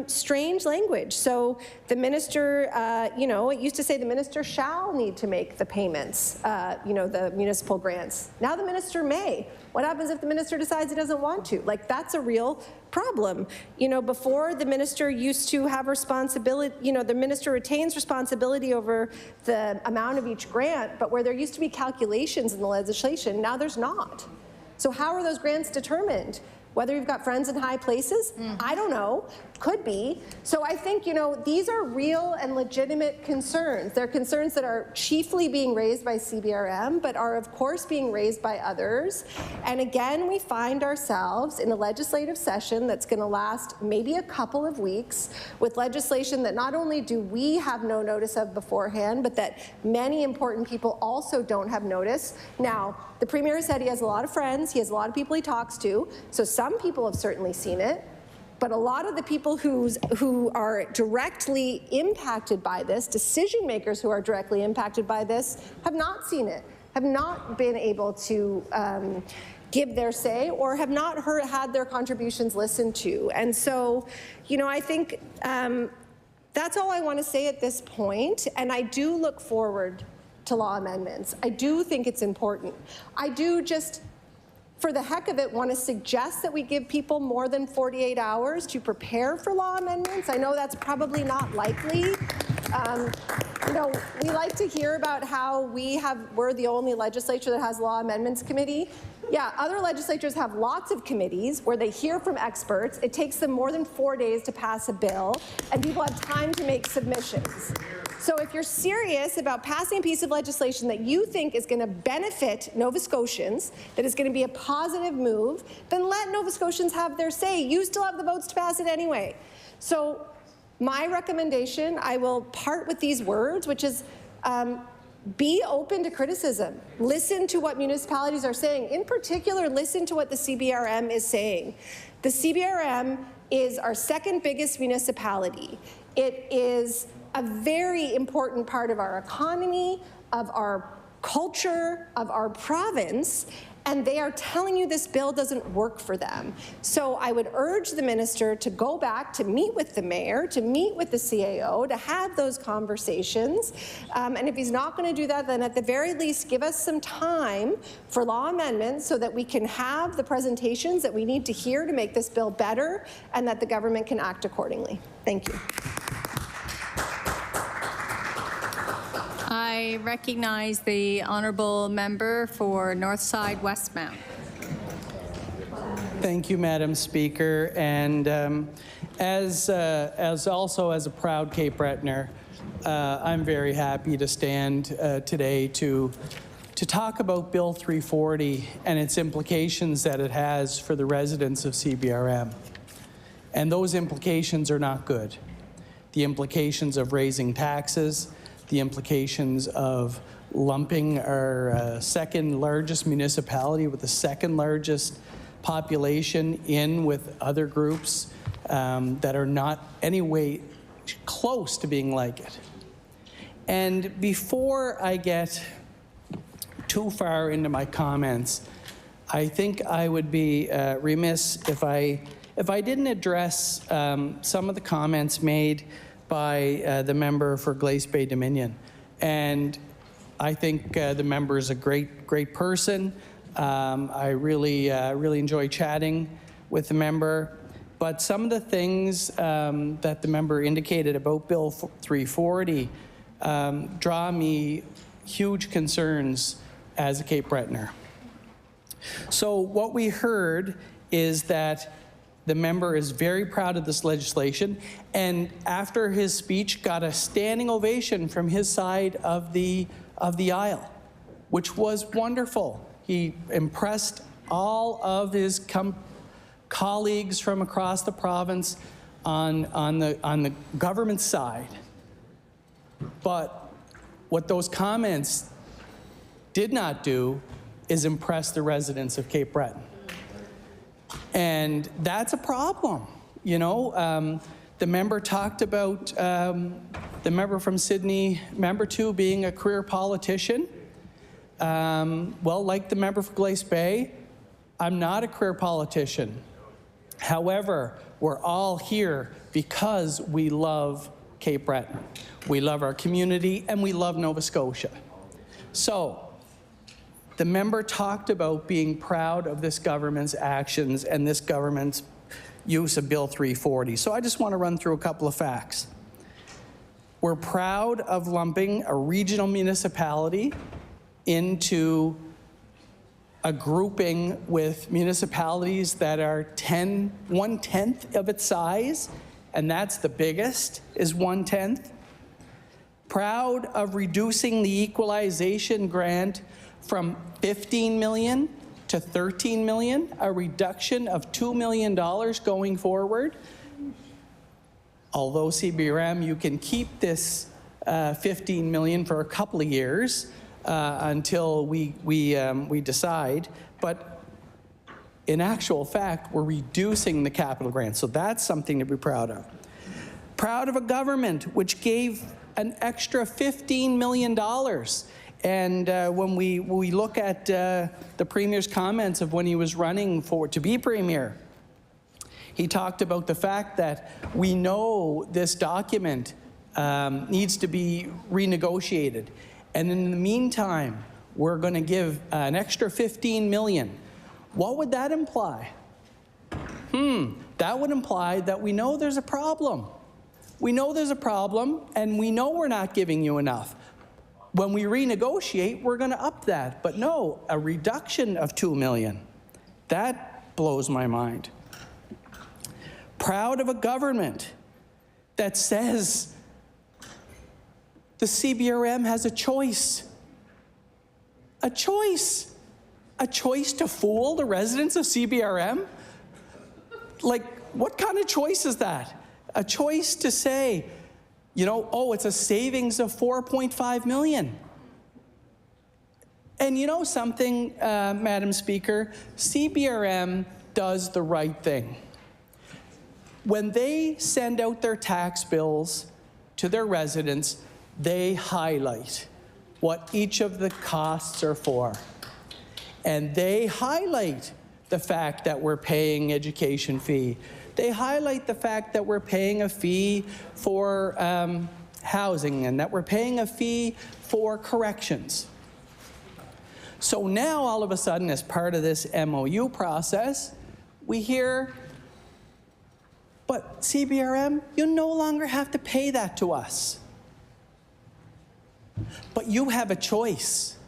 strange language. So the minister, it used to say the minister shall need to make the payments, the municipal grants. Now the minister may. What happens if the minister decides he doesn't want to? Like, that's a real problem. Before, the minister used to have responsibility, the minister retains responsibility over the amount of each grant, but where there used to be calculations in the legislation, now there's not. So how are those grants determined? Whether you've got friends in high places? I don't know. Could be. So I think, these are real and legitimate concerns. They're concerns that are chiefly being raised by CBRM, but are, of course, being raised by others. And again, we find ourselves in a legislative session that's going to last maybe a couple of weeks with legislation that not only do we have no notice of beforehand, but that many important people also don't have notice. Now, the Premier said he has a lot of friends, he has a lot of people he talks to, so some people have certainly seen it, but a lot of the people who are directly impacted by this, decision makers who are directly impacted by this, have not seen it, have not been able to give their say, or have not had their contributions listened to. And so, I think that's all I want to say at this point, and I do look forward to law amendments. I do think it's important. I do just, for the heck of it, want to suggest that we give people more than 48 hours to prepare for law amendments. I know that's probably not likely. We like to hear about how we're the only legislature that has law amendments committee. Yeah, other legislatures have lots of committees where they hear from experts. It takes them more than 4 days to pass a bill, and people have time to make submissions. So if you're serious about passing a piece of legislation that you think is going to benefit Nova Scotians, that is going to be a positive move, then let Nova Scotians have their say. You still have the votes to pass it anyway. So my recommendation, I will part with these words, which is be open to criticism. Listen to what municipalities are saying. In particular, listen to what the CBRM is saying. The CBRM is our second biggest municipality. It is a very important part of our economy, of our culture, of our province, and they are telling you this bill doesn't work for them. So I would urge the minister to go back to meet with the mayor, to meet with the CAO, to have those conversations. And if he's not going to do that, then at the very least give us some time for law amendments so that we can have the presentations that we need to hear to make this bill better and that the government can act accordingly. Thank you. I recognize the honourable member for Northside Westmount. Thank you, Madam Speaker. And as a proud Cape Bretoner, I'm very happy to stand today to talk about Bill 340 and its implications that it has for the residents of CBRM. And those implications are not good. The implications of raising taxes, the implications of lumping our second largest municipality with the second largest population in with other groups that are not anyway close to being like it. And before I get too far into my comments, I think I would be remiss if I didn't address some of the comments made by the member for Glace Bay Dominion. And I think the member is a great person. I really enjoy chatting with the member. But some of the things that the member indicated about Bill 340 draw me huge concerns as a Cape Bretoner. So what we heard is that the member is very proud of this legislation, and after his speech got a standing ovation from his side of the aisle, which was wonderful. He impressed all of his colleagues from across the province on the government side. But what those comments did not do is impress the residents of Cape Breton. And that's a problem. You know, the member talked about the member from Sydney, member 2, being a career politician. Well, like the member for Glace Bay, I'm not a career politician. However, we're all here because we love Cape Breton. We love our community and we love Nova Scotia. So, the member talked about being proud of this government's actions and this government's use of Bill 340. So I just want to run through a couple of facts. We're proud of lumping a regional municipality into a grouping with municipalities that are 1/10 of its size, and that's the biggest, is 1/10. Proud of reducing the equalization grant from $15 million to $13 million, a reduction of $2 million going forward. Although CBRM, you can keep this $15 million for a couple of years until we decide, but in actual fact, we're reducing the capital grant, so that's something to be proud of. Proud of a government which gave an extra $15 million. And when we look at the Premier's comments of when he was running to be Premier, he talked about the fact that we know this document needs to be renegotiated. And in the meantime, we're going to give an extra $15 million. What would that imply? That would imply that we know there's a problem. We know there's a problem, and we know we're not giving you enough. When we renegotiate, we're going to up that. But no, a reduction of $2 million. That blows my mind. Proud of a government that says the CBRM has a choice. A choice. A choice to fool the residents of CBRM? Like, what kind of choice is that? A choice to say, you know, oh, it's a savings of $4.5 million. And you know something, Madam Speaker, CBRM does the right thing. When they send out their tax bills to their residents, they highlight what each of the costs are for. And they highlight the fact that we're paying education fee. They highlight the fact that we're paying a fee for housing and that we're paying a fee for corrections. So now all of a sudden, as part of this MOU process, we hear, but CBRM, you no longer have to pay that to us. But you have a choice.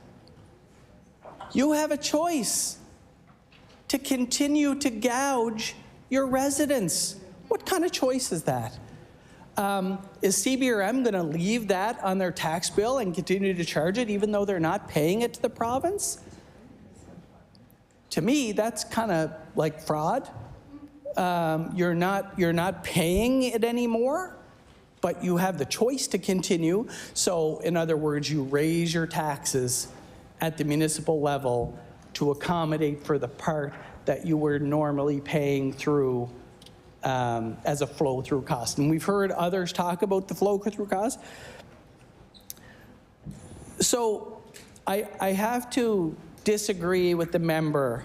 You have a choice to continue to gouge your residents. What kind of choice is that? Is CBRM going to leave that on their tax bill and continue to charge it even though they're not paying it to the province? To me, that's kind of like fraud. You're not paying it anymore, but you have the choice to continue. So in other words, you raise your taxes at the municipal level to accommodate for the part that you were normally paying through as a flow-through cost. And we've heard others talk about the flow-through cost. So I have to disagree with the member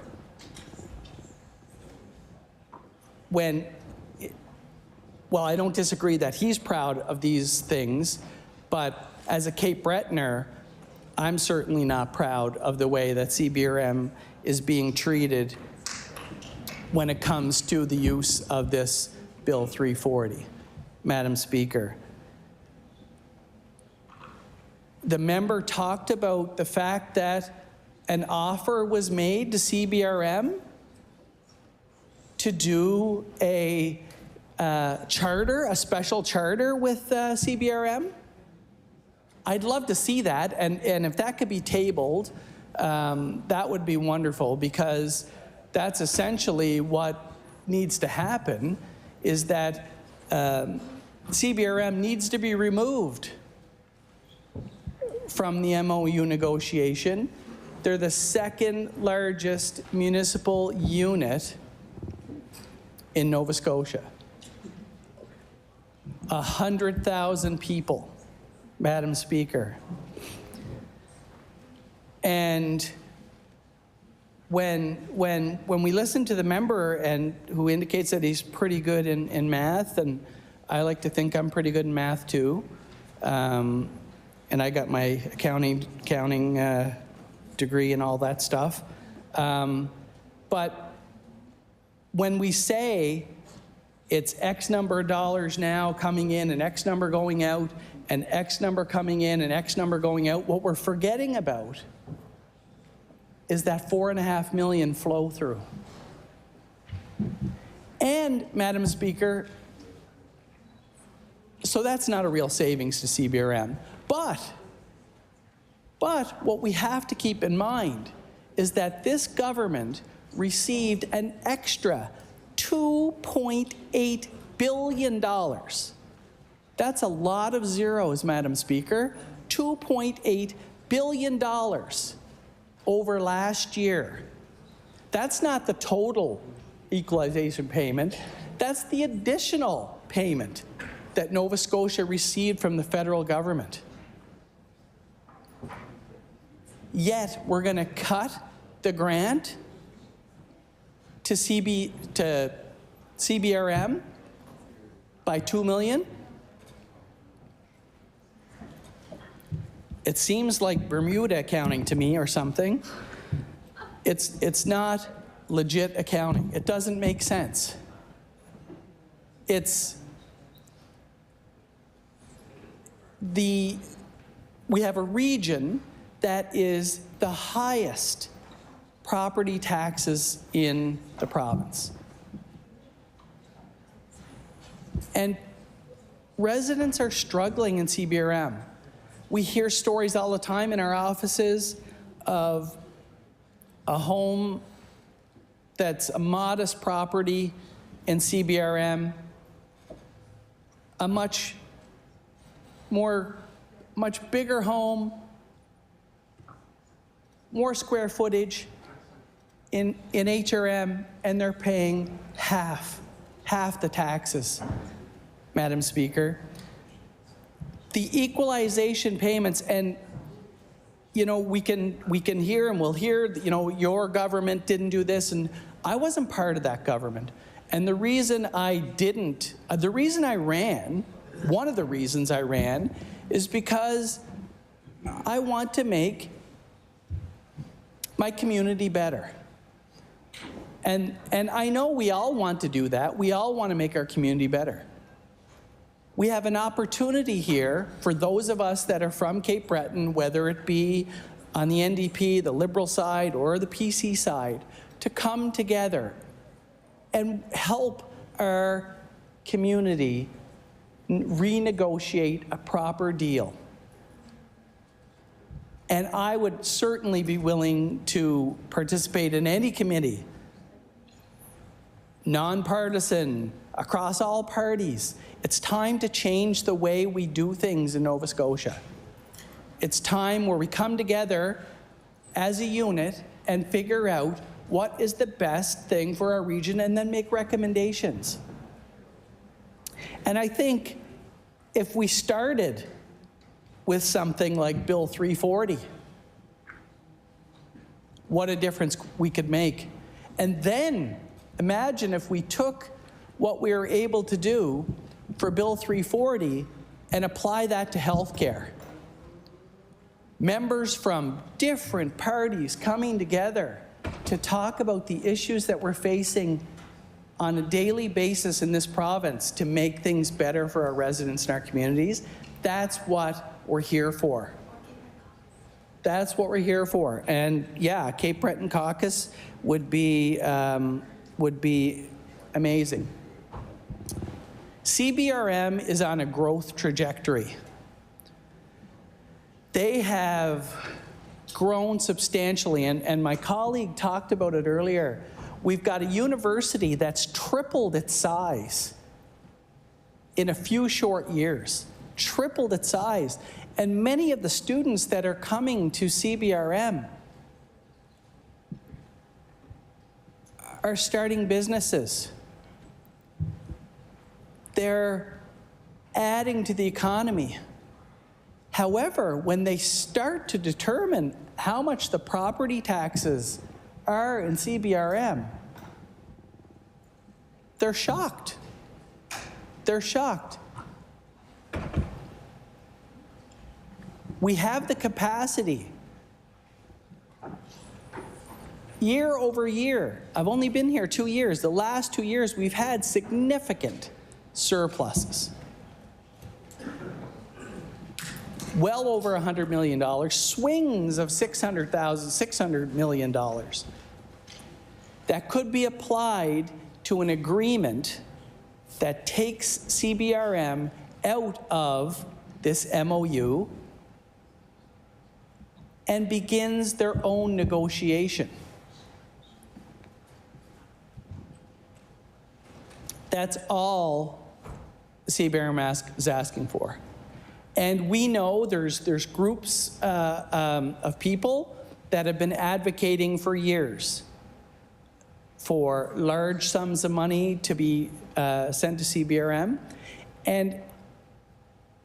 when, well, I don't disagree that he's proud of these things, but as a Cape Bretoner, I'm certainly not proud of the way that CBRM is being treated when it comes to the use of this Bill 340. Madam Speaker, the member talked about the fact that an offer was made to CBRM to do a charter, a special charter with CBRM. I'd love to see that, and if that could be tabled, that would be wonderful, because that's essentially what needs to happen, is that CBRM needs to be removed from the MOU negotiation. They're the second largest municipal unit in Nova Scotia. 100,000 people, Madam Speaker. And when we listen to the member and who indicates that he's pretty good in math, and I like to think I'm pretty good in math too, and I got my accounting degree and all that stuff. But when we say it's X number of dollars now coming in and X number going out and X number coming in and X number going out, what we're forgetting about is that $4.5 million flow through. And, Madam Speaker, so that's not a real savings to CBRM. But what we have to keep in mind is that this government received an extra $2.8 billion. That's a lot of zeros, Madam Speaker. $2.8 billion over last year. That's not the total equalization payment. That's the additional payment that Nova Scotia received from the federal government. Yet we're going to cut the grant to CBRM by $2 million. It seems like Bermuda accounting to me or something. It's not legit accounting. It doesn't make sense. We have a region that is the highest property taxes in the province. And residents are struggling in CBRM. We hear stories all the time in our offices of a home that's a modest property in CBRM, a much bigger home, more square footage in HRM, and they're paying half the taxes, Madam Speaker. The equalization payments, and you know, we can hear and we'll hear, you know, your government didn't do this, and I wasn't part of that government. And the reason I didn't, the reason I ran, one of the reasons I ran, is because I want to make my community better. And I know we all want to do that. We all want to make our community better. We have an opportunity here for those of us that are from Cape Breton, whether it be on the NDP, the Liberal side, or the PC side, to come together and help our community renegotiate a proper deal. And I would certainly be willing to participate in any committee, nonpartisan, across all parties. It's time to change the way we do things in Nova Scotia. It's time where we come together as a unit and figure out what is the best thing for our region and then make recommendations. And I think if we started with something like Bill 340, what a difference we could make. And then imagine if we took what we were able to do for Bill 340 and apply that to healthcare. Members from different parties coming together to talk about the issues that we're facing on a daily basis in this province to make things better for our residents and our communities. That's what we're here for. That's what we're here for. And yeah, Cape Breton caucus would be amazing. CBRM is on a growth trajectory. They have grown substantially, and my colleague talked about it earlier. We've got a university that's tripled its size in a few short years, tripled its size. And many of the students that are coming to CBRM are starting businesses. They're adding to the economy. However, when they start to determine how much the property taxes are in CBRM, they're shocked. They're shocked. We have the capacity. Year over year, I've only been here 2 years. The last 2 years, we've had significant surpluses. Well over $100 million, swings of $600 million that could be applied to an agreement that takes CBRM out of this MOU and begins their own negotiation. That's all CBRM is asking for. And we know there's groups of people that have been advocating for years for large sums of money to be sent to CBRM. And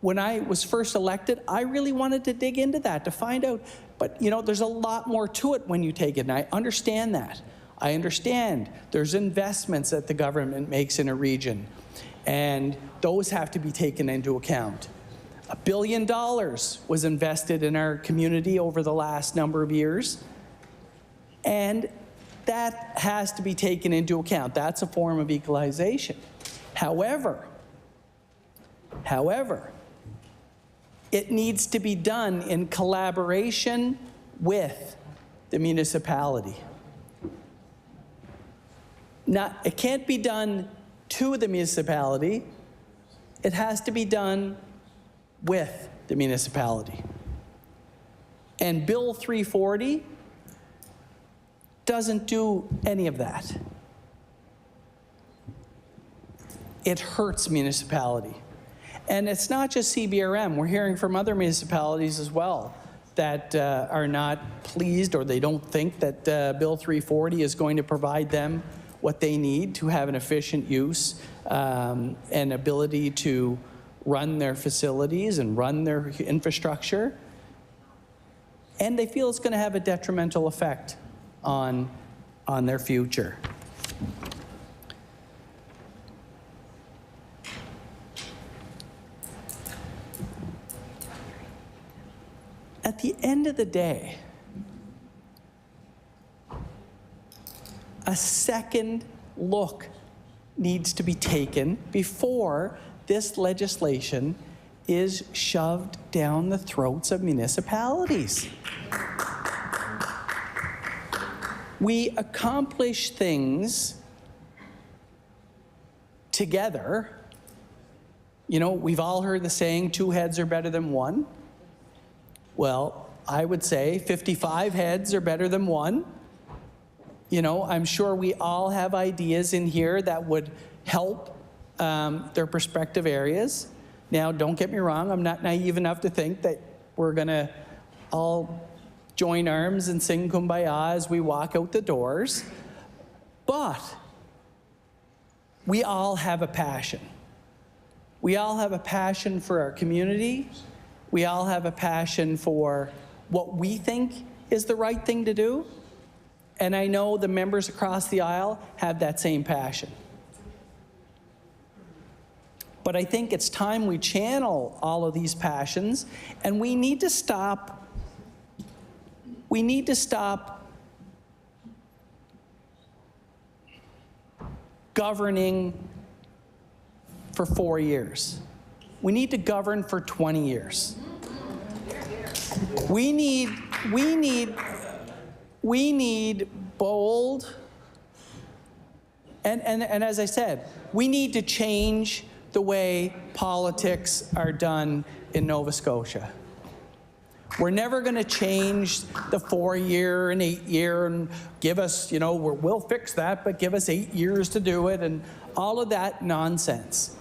when I was first elected, I really wanted to dig into that to find out. But you know, there's a lot more to it when you take it, and I understand that. I understand there's investments that the government makes in a region, and those have to be taken into account. $1 billion was invested in our community over the last number of years, and that has to be taken into account. That's a form of equalization. However, it needs to be done in collaboration with the municipality. It can't be done to the municipality. It has to be done with the municipality. And Bill 340 doesn't do any of that. It hurts municipality. And it's not just CBRM. We're hearing from other municipalities as well that are not pleased, or they don't think that Bill 340 is going to provide them what they need to have an efficient use and ability to run their facilities and run their infrastructure. and they feel it's going to have a detrimental effect on their future. At the end of the day, a second look needs to be taken before this legislation is shoved down the throats of municipalities. We accomplish things together. You know, we've all heard the saying, 2 heads are better than 1. Well, I would say 55 heads are better than 1. You know, I'm sure we all have ideas in here that would help their prospective areas. Now, don't get me wrong, I'm not naive enough to think that we're going to all join arms and sing Kumbaya as we walk out the doors. But we all have a passion. We all have a passion for our community. We all have a passion for what we think is the right thing to do. And I know the members across the aisle have that same passion. But I think it's time we channel all of these passions, and we need to stop governing for 4 years. We need to govern for 20 years. We need bold, and as I said, we need to change the way politics are done in Nova Scotia. We're never going to change the 4-year and 8-year and give us, you know, we'll fix that, but give us 8 years to do it and all of that nonsense.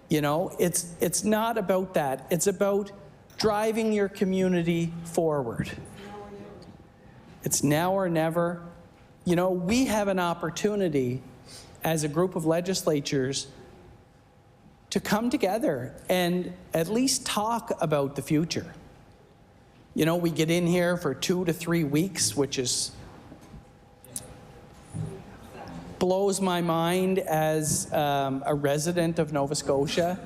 You know, it's not about that. It's about driving your community forward. It's now or never. You know, we have an opportunity as a group of legislatures to come together and at least talk about the future. You know, we get in here for 2 to 3 weeks, which blows my mind as a resident of Nova Scotia.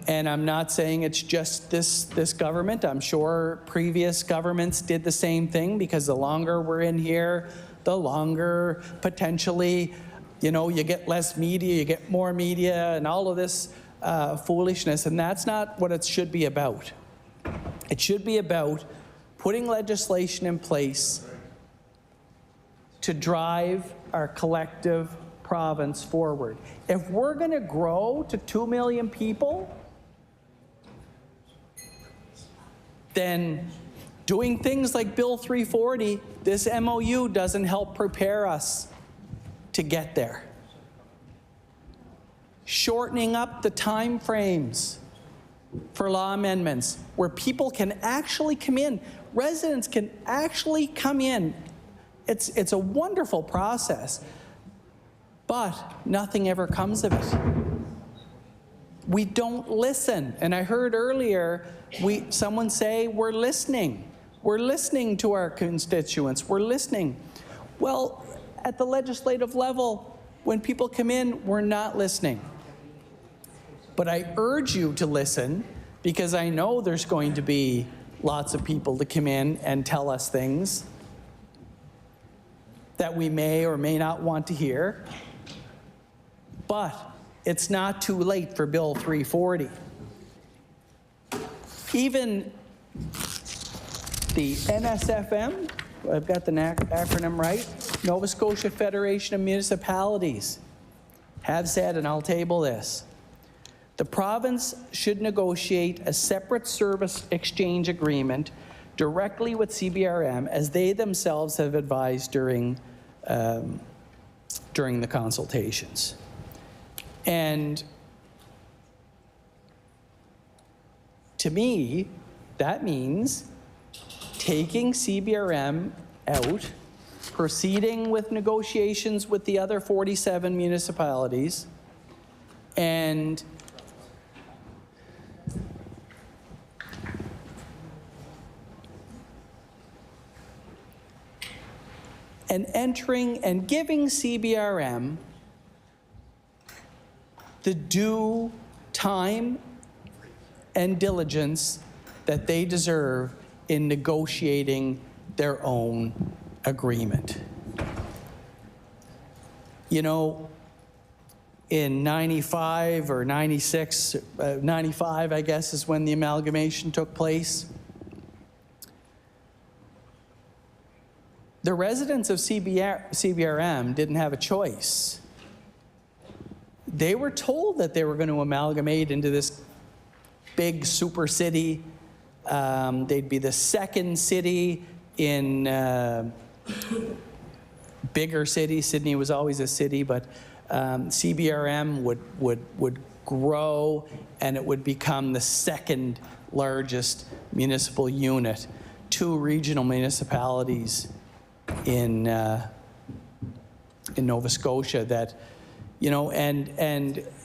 And I'm not saying it's just this government. I'm sure previous governments did the same thing, because the longer we're in here, the longer potentially, you know, you get less media, you get more media, and all of this foolishness. And that's not what it should be about. It should be about putting legislation in place to drive our collective province forward. If we're going to grow to 2 million people, then doing things like Bill 340, this MOU doesn't help prepare us to get there. Shortening up the time frames for law amendments where people can actually come in, residents can actually come in. It's a wonderful process, but nothing ever comes of it. We don't listen. And I heard earlier someone say we're listening. We're listening to our constituents. We're listening. Well, at the legislative level, when people come in, we're not listening. But I urge you to listen, because I know there's going to be lots of people to come in and tell us things that we may or may not want to hear. But it's not too late for Bill 340. Even the NSFM, I've got the acronym right, Nova Scotia Federation of Municipalities, have said, and I'll table this, the province should negotiate a separate service exchange agreement directly with CBRM, as they themselves have advised during the consultations. And to me, that means taking CBRM out, proceeding with negotiations with the other 47 municipalities, and and entering and giving CBRM the due time and diligence that they deserve in negotiating their own agreement. You know, in 95 or 96, 95, I guess, is when the amalgamation took place. The residents of CBRM didn't have a choice. They were told that they were going to amalgamate into this big super city. They'd be the second city in bigger cities. Sydney was always a city, but CBRM would grow, and it would become the second largest municipal unit. 2 regional municipalities in Nova Scotia that, you know, and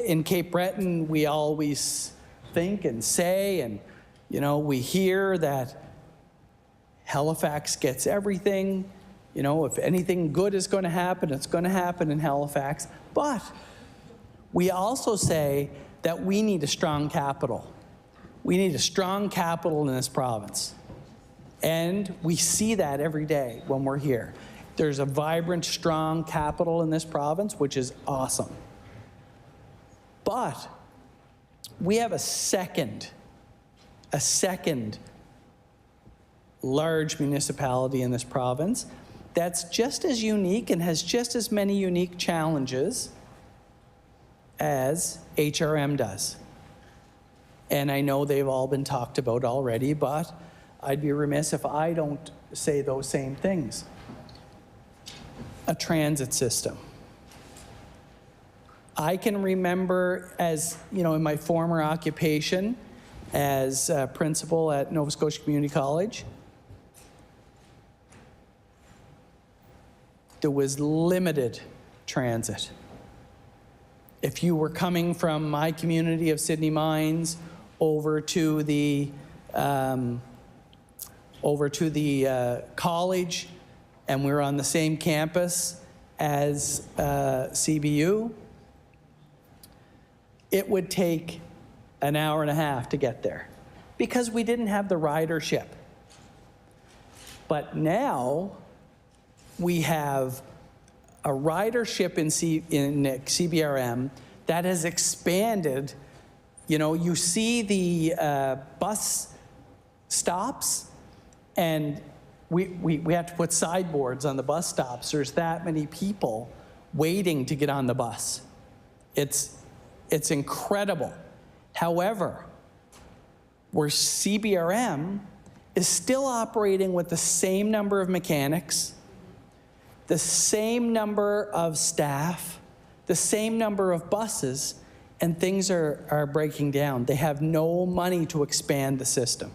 in Cape Breton, we always think and say, and, you know, we hear that Halifax gets everything. You know, if anything good is going to happen, it's going to happen in Halifax. But we also say that we need a strong capital. We need a strong capital in this province. And we see that every day when we're here. There's a vibrant, strong capital in this province, which is awesome. But we have a second large municipality in this province that's just as unique and has just as many unique challenges as HRM does. And I know they've all been talked about already, but I'd be remiss if I don't say those same things. A transit system. I can remember, as you know, in my former occupation as principal at Nova Scotia Community College, there was limited transit. If you were coming from my community of Sydney Mines over to the college, and we were on the same campus as CBU, it would take an hour and a half to get there because we didn't have the ridership. But now we have a ridership in CBRM that has expanded. You know, you see the bus stops, and we have to put sideboards on the bus stops. There's that many people waiting to get on the bus. It's incredible. However, where CBRM is still operating with the same number of mechanics, the same number of staff, the same number of buses, and things are breaking down. They have no money to expand the system.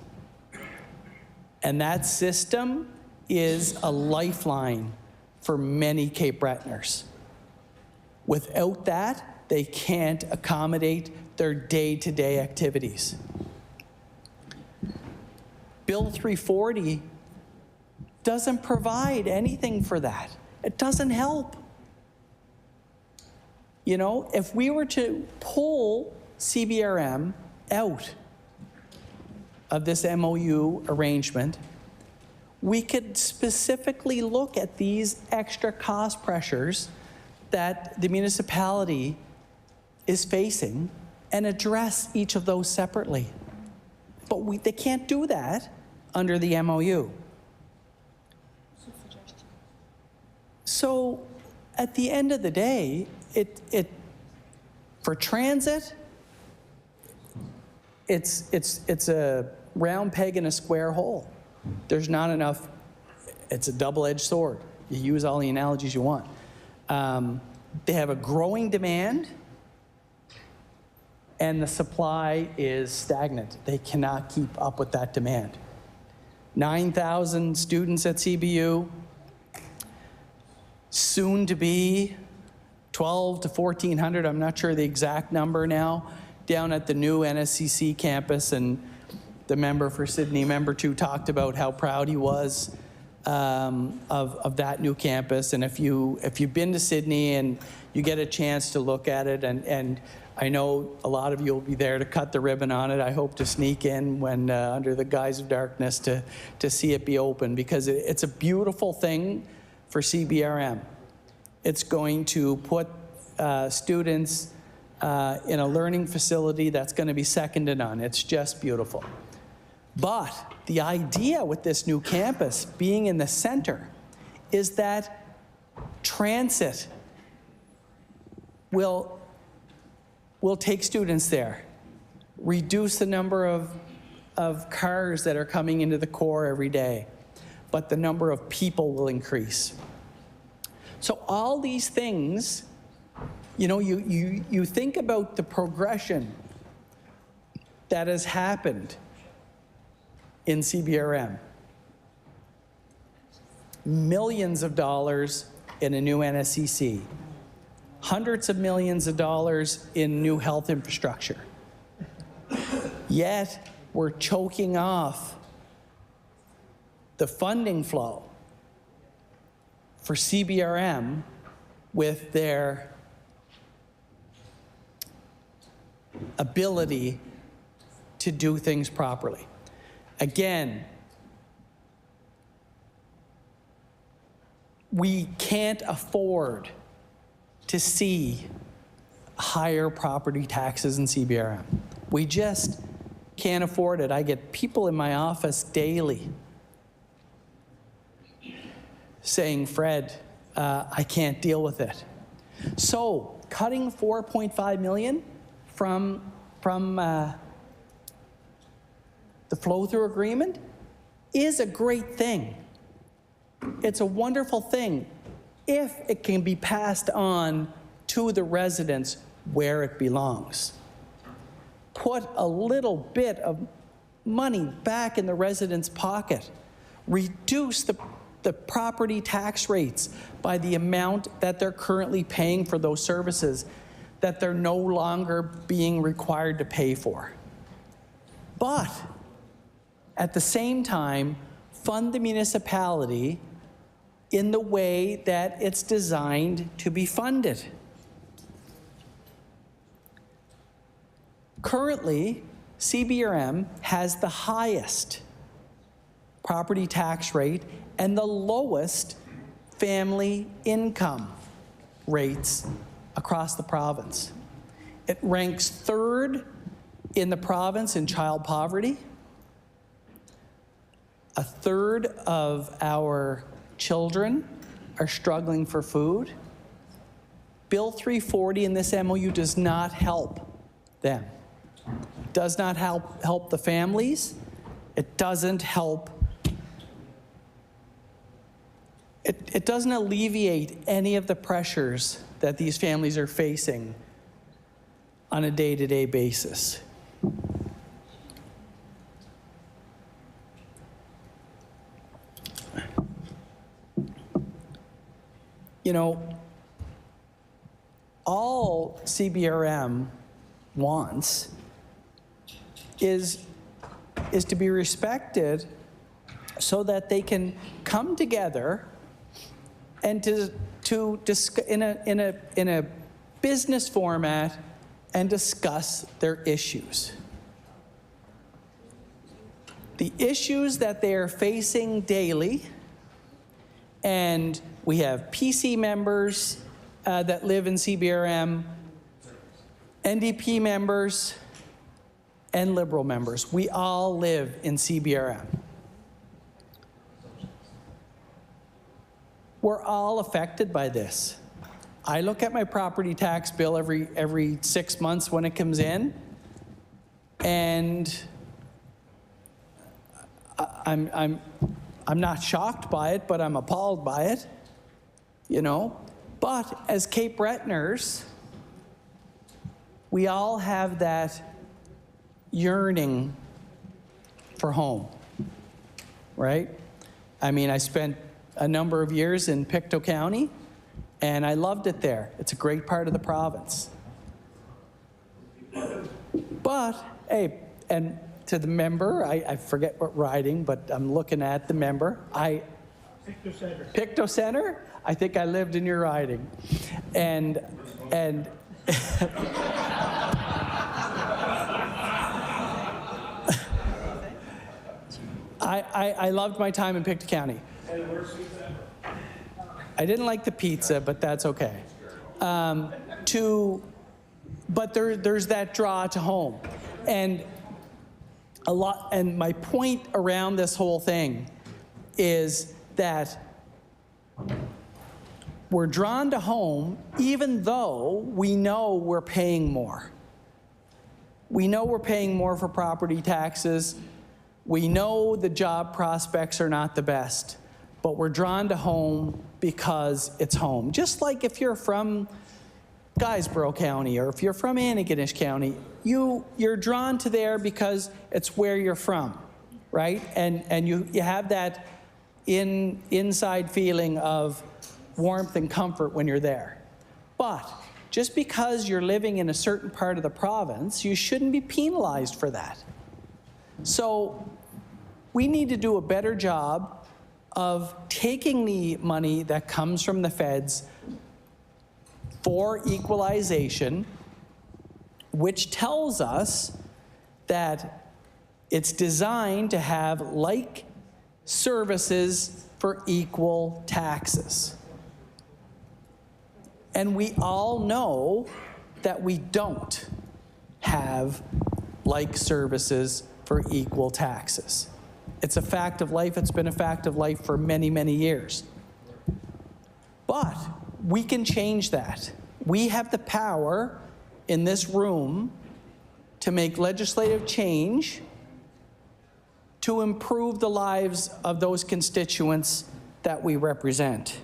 And that system is a lifeline for many Cape Bretoners. Without that, they can't accommodate their day-to-day activities. Bill 340 doesn't provide anything for that. It doesn't help. You know, if we were to pull CBRM out of this MOU arrangement, we could specifically look at these extra cost pressures that the municipality is facing and address each of those separately. But they can't do that under the MOU. So at the end of the day, for transit, it's a round peg in a square hole. There's not enough. It's a double-edged sword. You use all the analogies you want. They have a growing demand, and the supply is stagnant. They cannot keep up with that demand. 9,000 students at CBU, soon to be 1,200 to 1,400, I'm not sure the exact number now, down at the new NSCC campus. And the member for Sydney, member 2, talked about how proud he was of that new campus. And if you've been to Sydney and you get a chance to look at it, and I know a lot of you will be there to cut the ribbon on it. I hope to sneak in when under the guise of darkness to see it be open, because it's a beautiful thing for CBRM. It's going to put students in a learning facility that's going to be second to none. It's just beautiful. But the idea with this new campus being in the center is that transit will take students there, reduce the number of cars that are coming into the core every day, but the number of people will increase. So all these things, you know, you think about the progression that has happened in CBRM. Millions of dollars in a new NSCC. Hundreds of millions of dollars in new health infrastructure. Yet, we're choking off the funding flow for CBRM with their ability to do things properly. Again, we can't afford to see higher property taxes in CBRM. We just can't afford it. I get people in my office daily saying, Fred, I can't deal with it. So cutting $4.5 million from the flow-through agreement is a great thing. It's a wonderful thing if it can be passed on to the residents where it belongs. Put a little bit of money back in the residents' pocket. Reduce the property tax rates by the amount that they're currently paying for those services that they're no longer being required to pay for. But at the same time, fund the municipality in the way that it's designed to be funded. Currently, CBRM has the highest property tax rate and the lowest family income rates across the province. It ranks third in the province in child poverty. A third of our children are struggling for food. Bill 340 in this MOU does not help them. It does not help the families. It doesn't help. It doesn't alleviate any of the pressures that these families are facing on a day-to-day basis. You know, all CBRM wants is to be respected so that they can come together and to discuss in a business format and discuss their issues. The issues that they are facing daily, and we have PC members that live in CBRM, NDP members, and Liberal members. We all live in CBRM. We're all affected by this. I look at my property tax bill every 6 months when it comes in, and I'm not shocked by it, but I'm appalled by it, you know. But as Cape Bretoners, we all have that yearning for home, right? I mean, I spent a number of years in Pictou County, and I loved it there. It's a great part of the province. But, hey, and to the member, I forget what riding, but I'm looking at the member. I Pictou Center? I think I lived in your riding. And I loved my time in Pictou County. I didn't like the pizza, but that's okay. But there's that draw to home. And my point around this whole thing is that we're drawn to home even though we know we're paying more. We know we're paying more for property taxes. We know the job prospects are not the best, but we're drawn to home because it's home. Just like if you're from Guysborough County or if you're from Antigonish County, you're drawn to there because it's where you're from, right? And you have that inside feeling of warmth and comfort when you're there. But just because you're living in a certain part of the province, you shouldn't be penalized for that. So we need to do a better job of taking the money that comes from the feds for equalization, which tells us that it's designed to have like services for equal taxes. And we all know that we don't have like services for equal taxes. It's a fact of life. It's been a fact of life for many, many years. But we can change that. We have the power in this room to make legislative change to improve the lives of those constituents that we represent.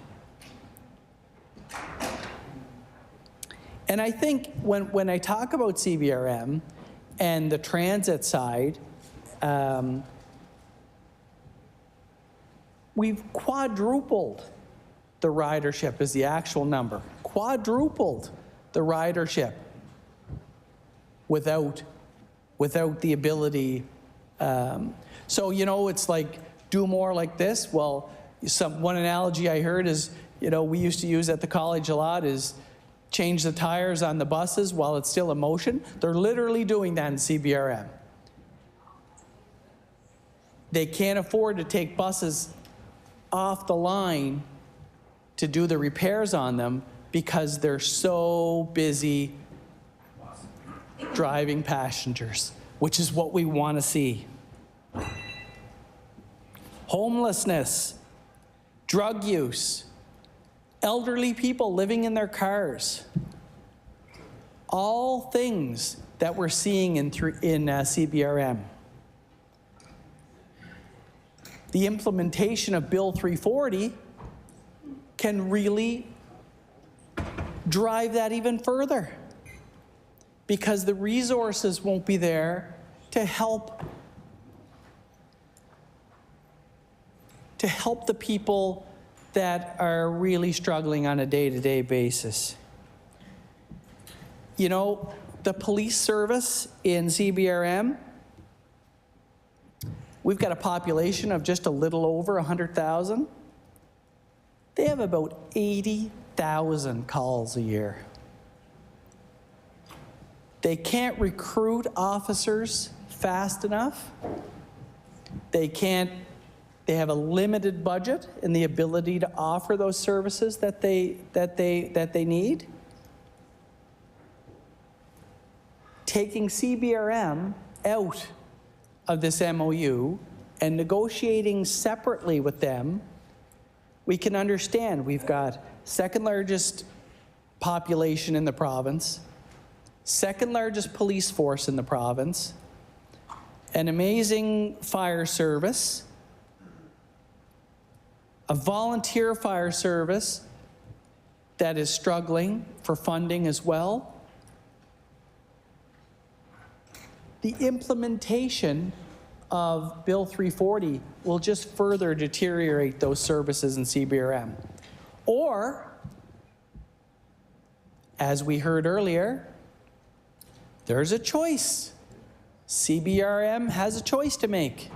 And I think when I talk about CBRM and the transit side, we've quadrupled the ridership is the actual number. Quadrupled the ridership without the ability. So, it's like, do more like this. Well, one analogy I heard is, we used to use at the college a lot is change the tires on the buses while it's still in motion. They're literally doing that in CBRM. They can't afford to take buses off the line to do the repairs on them because they're so busy driving passengers, which is what we want to see. Homelessness, drug use, elderly people living in their cars, all things that we're seeing in CBRM. The implementation of Bill 340 can really drive that even further because the resources won't be there to help the people that are really struggling on a day-to-day basis. The police service in CBRM, we've got a population of just a little over 100,000. They have about 80,000 calls a year. They can't recruit officers fast enough. They have a limited budget and the ability to offer those services that they need. Taking CBRM out of this MOU and negotiating separately with them, we can understand we've got second largest population in the province, second largest police force in the province, an amazing fire service, a volunteer fire service that is struggling for funding as well. The implementation of Bill 340 will just further deteriorate those services in CBRM. Or, as we heard earlier, there's a choice. CBRM has a choice to make.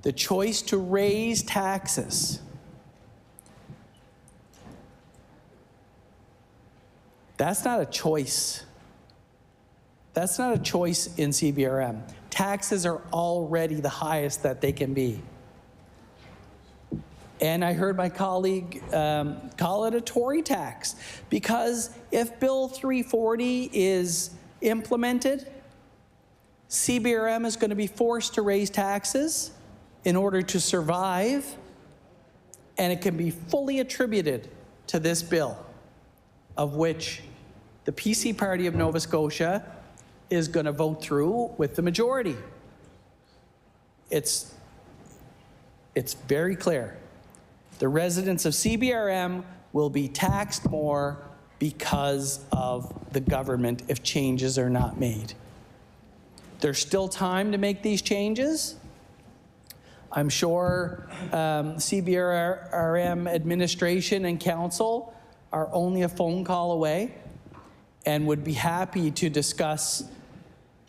The choice to raise taxes That's not a choice. That's not a choice in CBRM. Taxes are already the highest that they can be. And I heard my colleague call it a Tory tax, because if Bill 340 is implemented, CBRM is going to be forced to raise taxes in order to survive, and it can be fully attributed to this bill, of which the PC Party of Nova Scotia is going to vote through with the majority. It's very clear. The residents of CBRM will be taxed more because of the government if changes are not made. There's still time to make these changes. I'm sure CBRM administration and council are only a phone call away and would be happy to discuss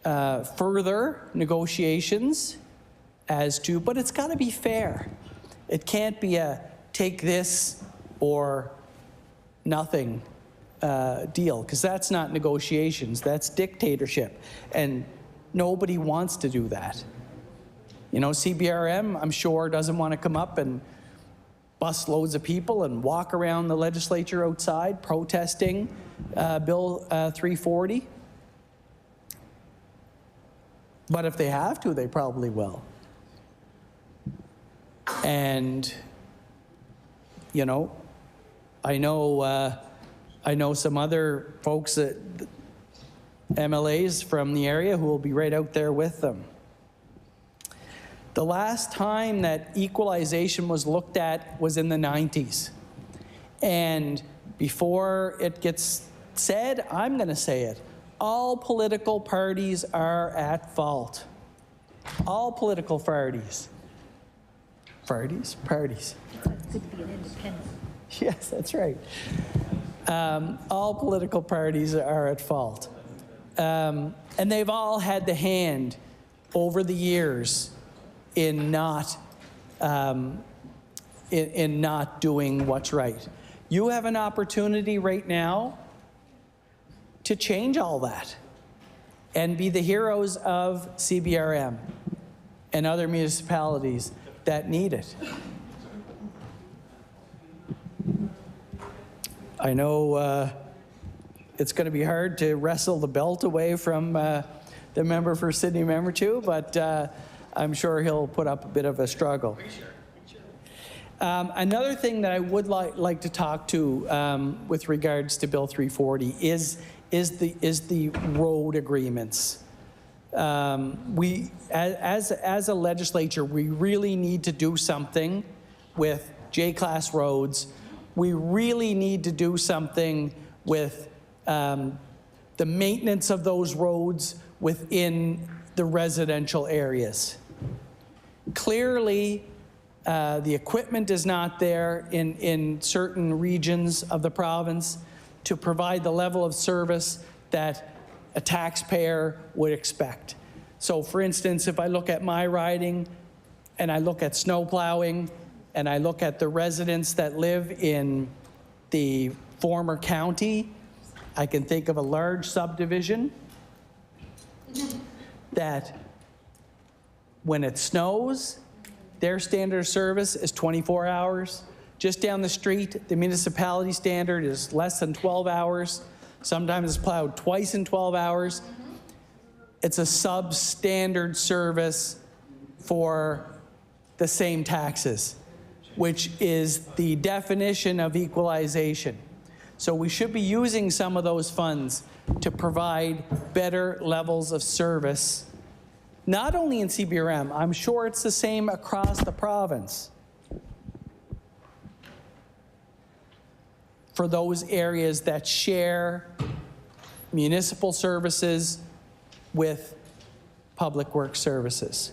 further negotiations as to, but it's got to be fair. It can't be a take this or nothing deal, because that's not negotiations, that's dictatorship, and nobody wants to do that. You know, CBRM, I'm sure, doesn't want to come up and bus loads of people and walk around the legislature outside protesting Bill 340. But if they have to, they probably will. And, you know, I know some other folks, that MLAs from the area, who will be right out there with them. The last time that equalization was looked at was in the 90s. And before it gets said, I'm going to say it. All political parties are at fault. All political parties. Parties? Parties. It's good to be an independent. Yes, that's right. All political parties are at fault. And they've all had the hand over the years in not doing what's right. You have an opportunity right now to change all that and be the heroes of CBRM and other municipalities that need it. I know it's going to be hard to wrestle the belt away from the member for Sydney Member 2, but I'm sure he'll put up a bit of a struggle. Another thing that I would like to talk to with regards to Bill 340 is the road agreements. We, as a legislature, we really need to do something with J-class roads. We really need to do something with the maintenance of those roads within the residential areas. Clearly, the equipment is not there in certain regions of the province to provide the level of service that a taxpayer would expect. So for instance, if I look at my riding and I look at snow plowing and I look at the residents that live in the former county, I can think of a large subdivision that when it snows, their standard of service is 24 hours. Just down the street, the municipality standard is less than 12 hours. Sometimes it's plowed twice in 12 hours. It's a substandard service for the same taxes, which is the definition of equalization. So we should be using some of those funds to provide better levels of service, not only in CBRM, I'm sure it's the same across the province, for those areas that share municipal services with public works services.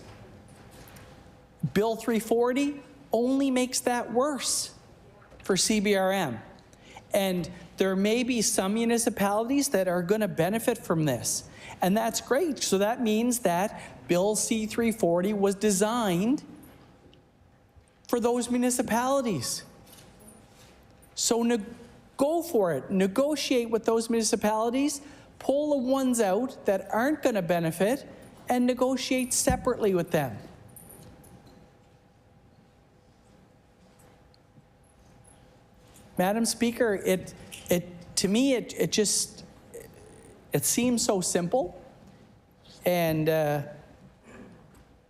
Bill 340 only makes that worse for CBRM. And there may be some municipalities that are going to benefit from this, and that's great. So that means that Bill C-340 was designed for those municipalities. So Go for it. Negotiate with those municipalities, pull the ones out that aren't going to benefit, and negotiate separately with them. Madam Speaker, to me, it just seems so simple, and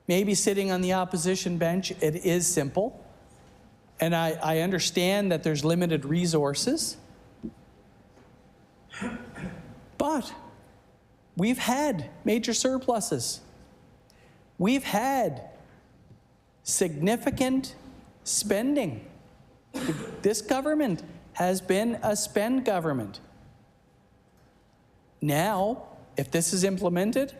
maybe sitting on the opposition bench, it is simple, and I understand that there's limited resources, but we've had major surpluses. We've had significant spending. This government has been a spend government. Now, if this is implemented,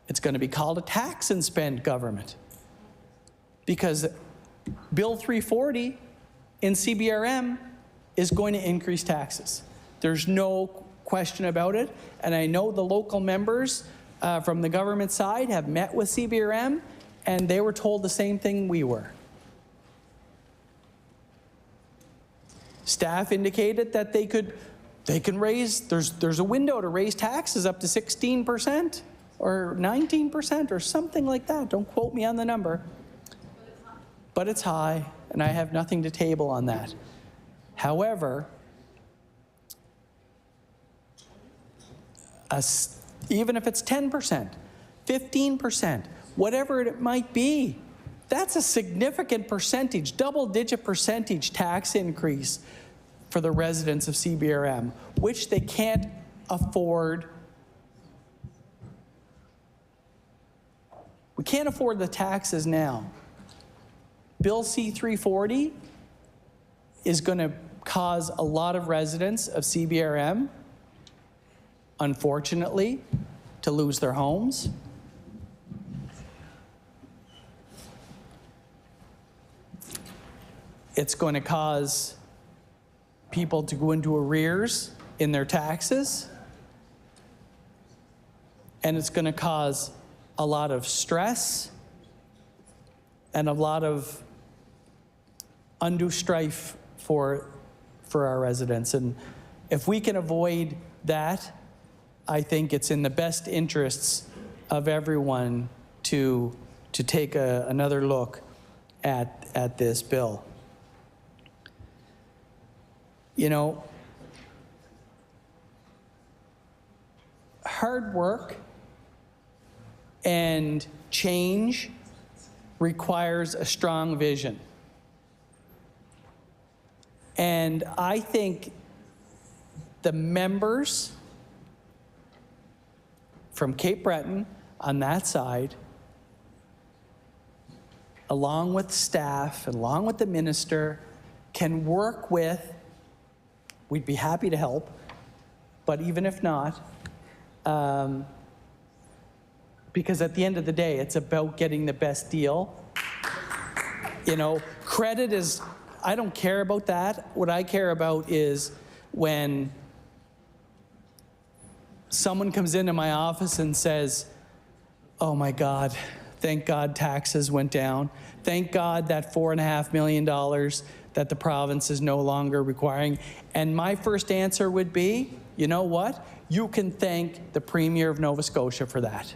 it's going to be called a tax and spend government. Because Bill 340 in CBRM is going to increase taxes. There's no question about it. And I know the local members from the government side have met with CBRM, and they were told the same thing we were. Staff indicated that they can raise, there's a window to raise taxes up to 16% or 19% or something like that. Don't quote me on the number. But it's high, and I have nothing to table on that. However, even if it's 10%, 15%, whatever it might be, that's a significant percentage, double-digit percentage tax increase for the residents of CBRM, which they can't afford. We can't afford the taxes now. Bill C-340 is going to cause a lot of residents of CBRM, unfortunately, to lose their homes. It's going to cause people to go into arrears in their taxes. And it's going to cause a lot of stress and a lot of undue strife for our residents. And if we can avoid that, I think it's in the best interests of everyone to take another look at this bill. You know, hard work and change requires a strong vision. And I think the members from Cape Breton on that side, along with staff, along with the minister, can work with, we'd be happy to help, but even if not, because at the end of the day, it's about getting the best deal. You know, credit is, I don't care about that. What I care about is when someone comes into my office and says, oh my God, thank God taxes went down. Thank God that $4.5 million that the province is no longer requiring. And my first answer would be, you know what? You can thank the Premier of Nova Scotia for that.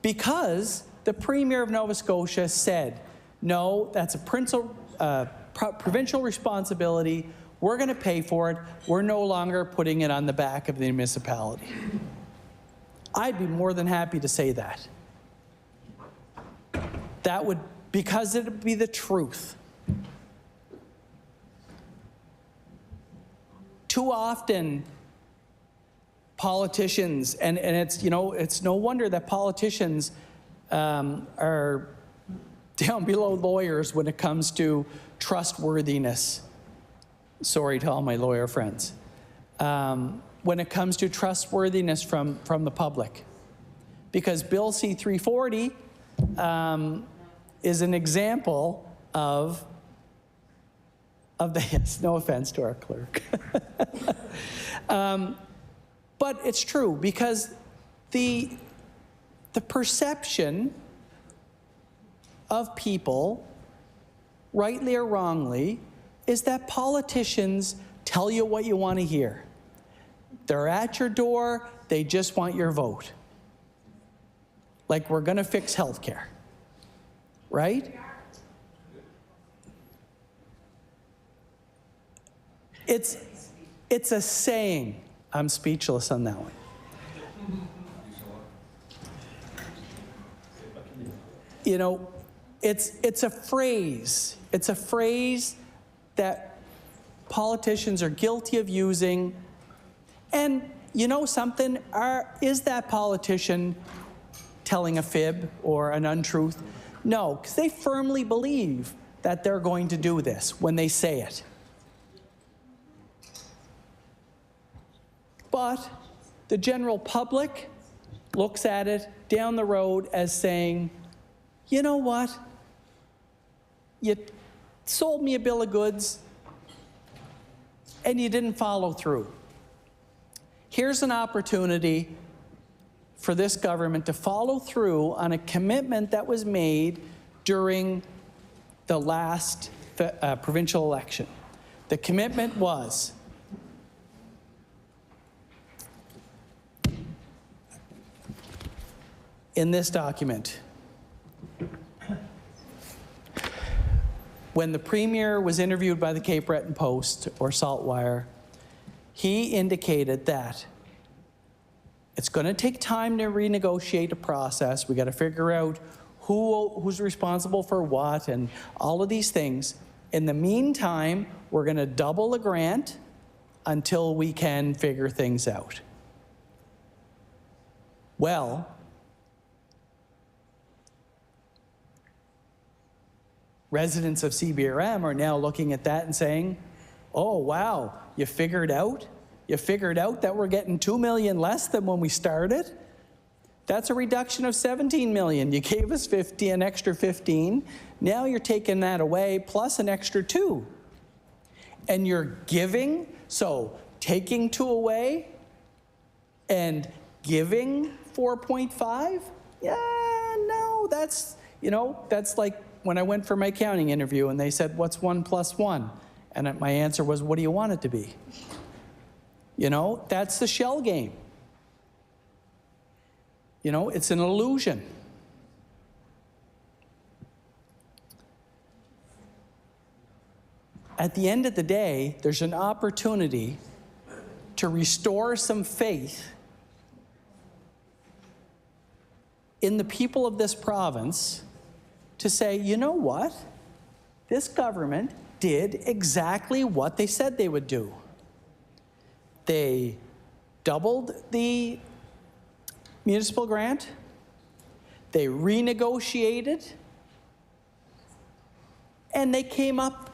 Because the Premier of Nova Scotia said, no, that's a provincial responsibility. We're going to pay for it. We're no longer putting it on the back of the municipality. I'd be more than happy to say that. That would, because it would be the truth. Too often, politicians, and it's, you know, it's no wonder that politicians are down below lawyers when it comes to trustworthiness. Sorry to all my lawyer friends. When it comes to trustworthiness from the public. Because Bill C-340 is an example of the, yes, no offense to our clerk. But it's true, because the perception of people, rightly or wrongly, is that politicians tell you what you want to hear. They're at your door, they just want your vote. Like we're going to fix healthcare, right? It's a saying. I'm speechless on that one. You know, it's a phrase. It's a phrase that politicians are guilty of using. And you know something? Is that politician telling a fib or an untruth? No, because they firmly believe that they're going to do this when they say it. But the general public looks at it down the road as saying, you know what? You sold me a bill of goods and you didn't follow through. Here's an opportunity for this government to follow through on a commitment that was made during the last provincial election. The commitment was in this document. When the Premier was interviewed by the Cape Breton Post or Saltwire, he indicated that it's going to take time to renegotiate a process. We got to figure out who's responsible for what and all of these things. In the meantime, we're going to double the grant until we can figure things out. Well, residents of CBRM are now looking at that and saying, oh, wow, you figured out? You figured out that we're getting $2 million less than when we started? That's a reduction of $17 million. You gave us an extra 15. Now you're taking that away plus an extra 2. And you're giving, so taking 2 away and giving 4.5? Yeah, no, that's, you know, that's like when I went for my accounting interview and they said, what's 1 plus 1? And my answer was, what do you want it to be? You know, that's the shell game. You know, it's an illusion. At the end of the day, there's an opportunity to restore some faith in the people of this province to say, you know what? This government did exactly what they said they would do. They doubled the municipal grant. They renegotiated. And they came up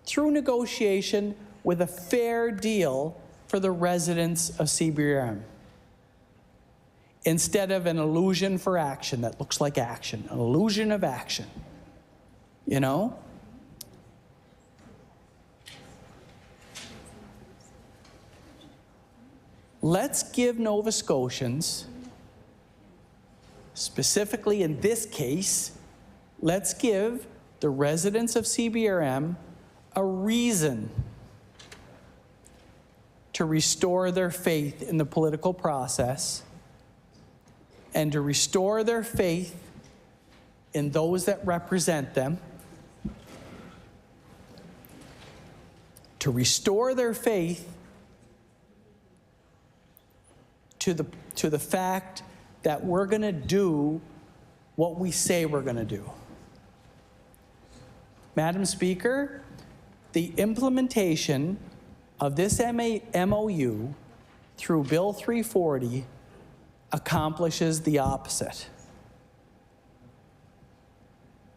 through negotiation with a fair deal for the residents of CBRM. Instead of an illusion for action that looks like action, an illusion of action, you know? Let's give Nova Scotians, specifically in this case, let's give the residents of CBRM a reason to restore their faith in the political process and to restore their faith in those that represent them, to restore their faith to the fact that we're going to do what we say we're going to do. Madam Speaker, the implementation of this MOU through Bill 340 accomplishes the opposite.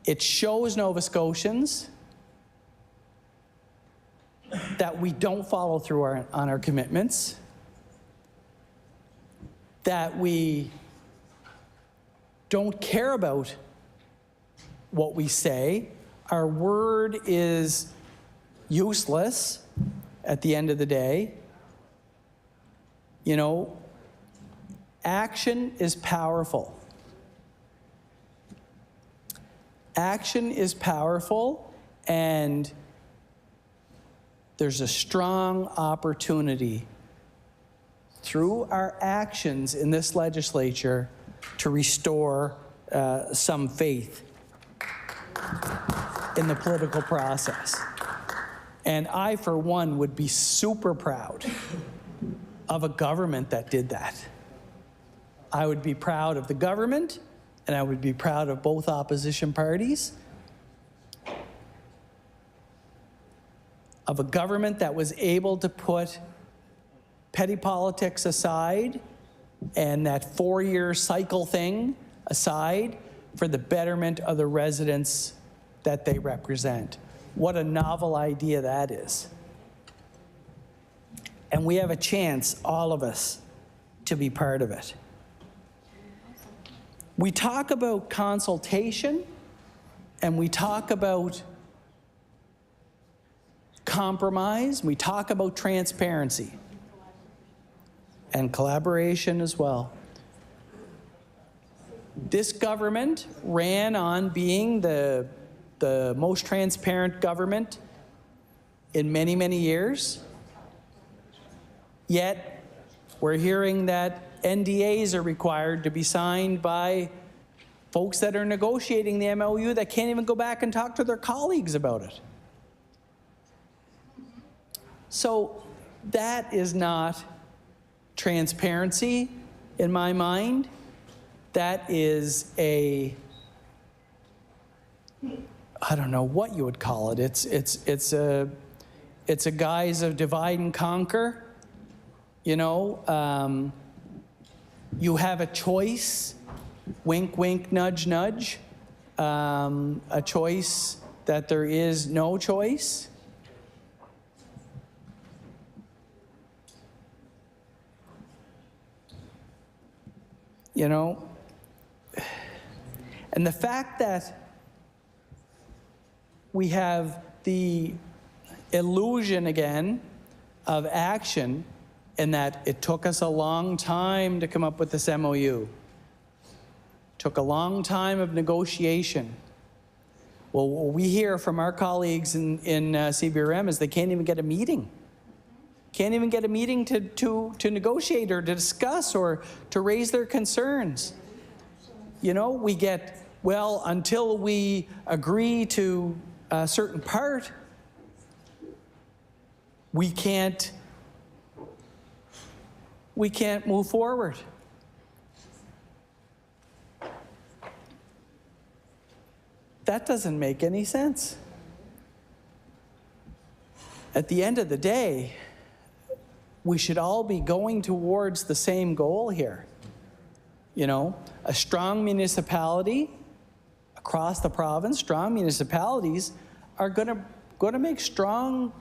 It shows Nova Scotians that we don't follow through on our commitments, that we don't care about what we say. Our word is useless at the end of the day. You know, action is powerful. Action is powerful, and there's a strong opportunity through our actions in this legislature to restore some faith in the political process. And I, for one, would be super proud of a government that did that. I would be proud of the government, and I would be proud of both opposition parties, of a government that was able to put petty politics aside and that 4-year cycle thing aside for the betterment of the residents that they represent. What a novel idea that is. And we have a chance, all of us, to be part of it. We talk about consultation and we talk about compromise, we talk about transparency and collaboration as well. This government ran on being the most transparent government in many, many years. Yet, we're hearing that NDAs are required to be signed by folks that are negotiating the MOU that can't even go back and talk to their colleagues about it. So that is not transparency in my mind. That is a, I don't know what you would call it. It's a guise of divide and conquer. You know, you have a choice, wink, wink, nudge, nudge, a choice that there is no choice. You know, and the fact that we have the illusion again of action and that it took us a long time to come up with this MOU. Took a long time of negotiation. Well, what we hear from our colleagues in CBRM is they can't even get a meeting. Can't even get a meeting to negotiate or to discuss or to raise their concerns. You know, we get, well, until we agree to a certain part, we can't move forward. That doesn't make any sense. At the end of the day, we should all be going towards the same goal here. You know, a strong municipality across the province, strong municipalities are going to make strong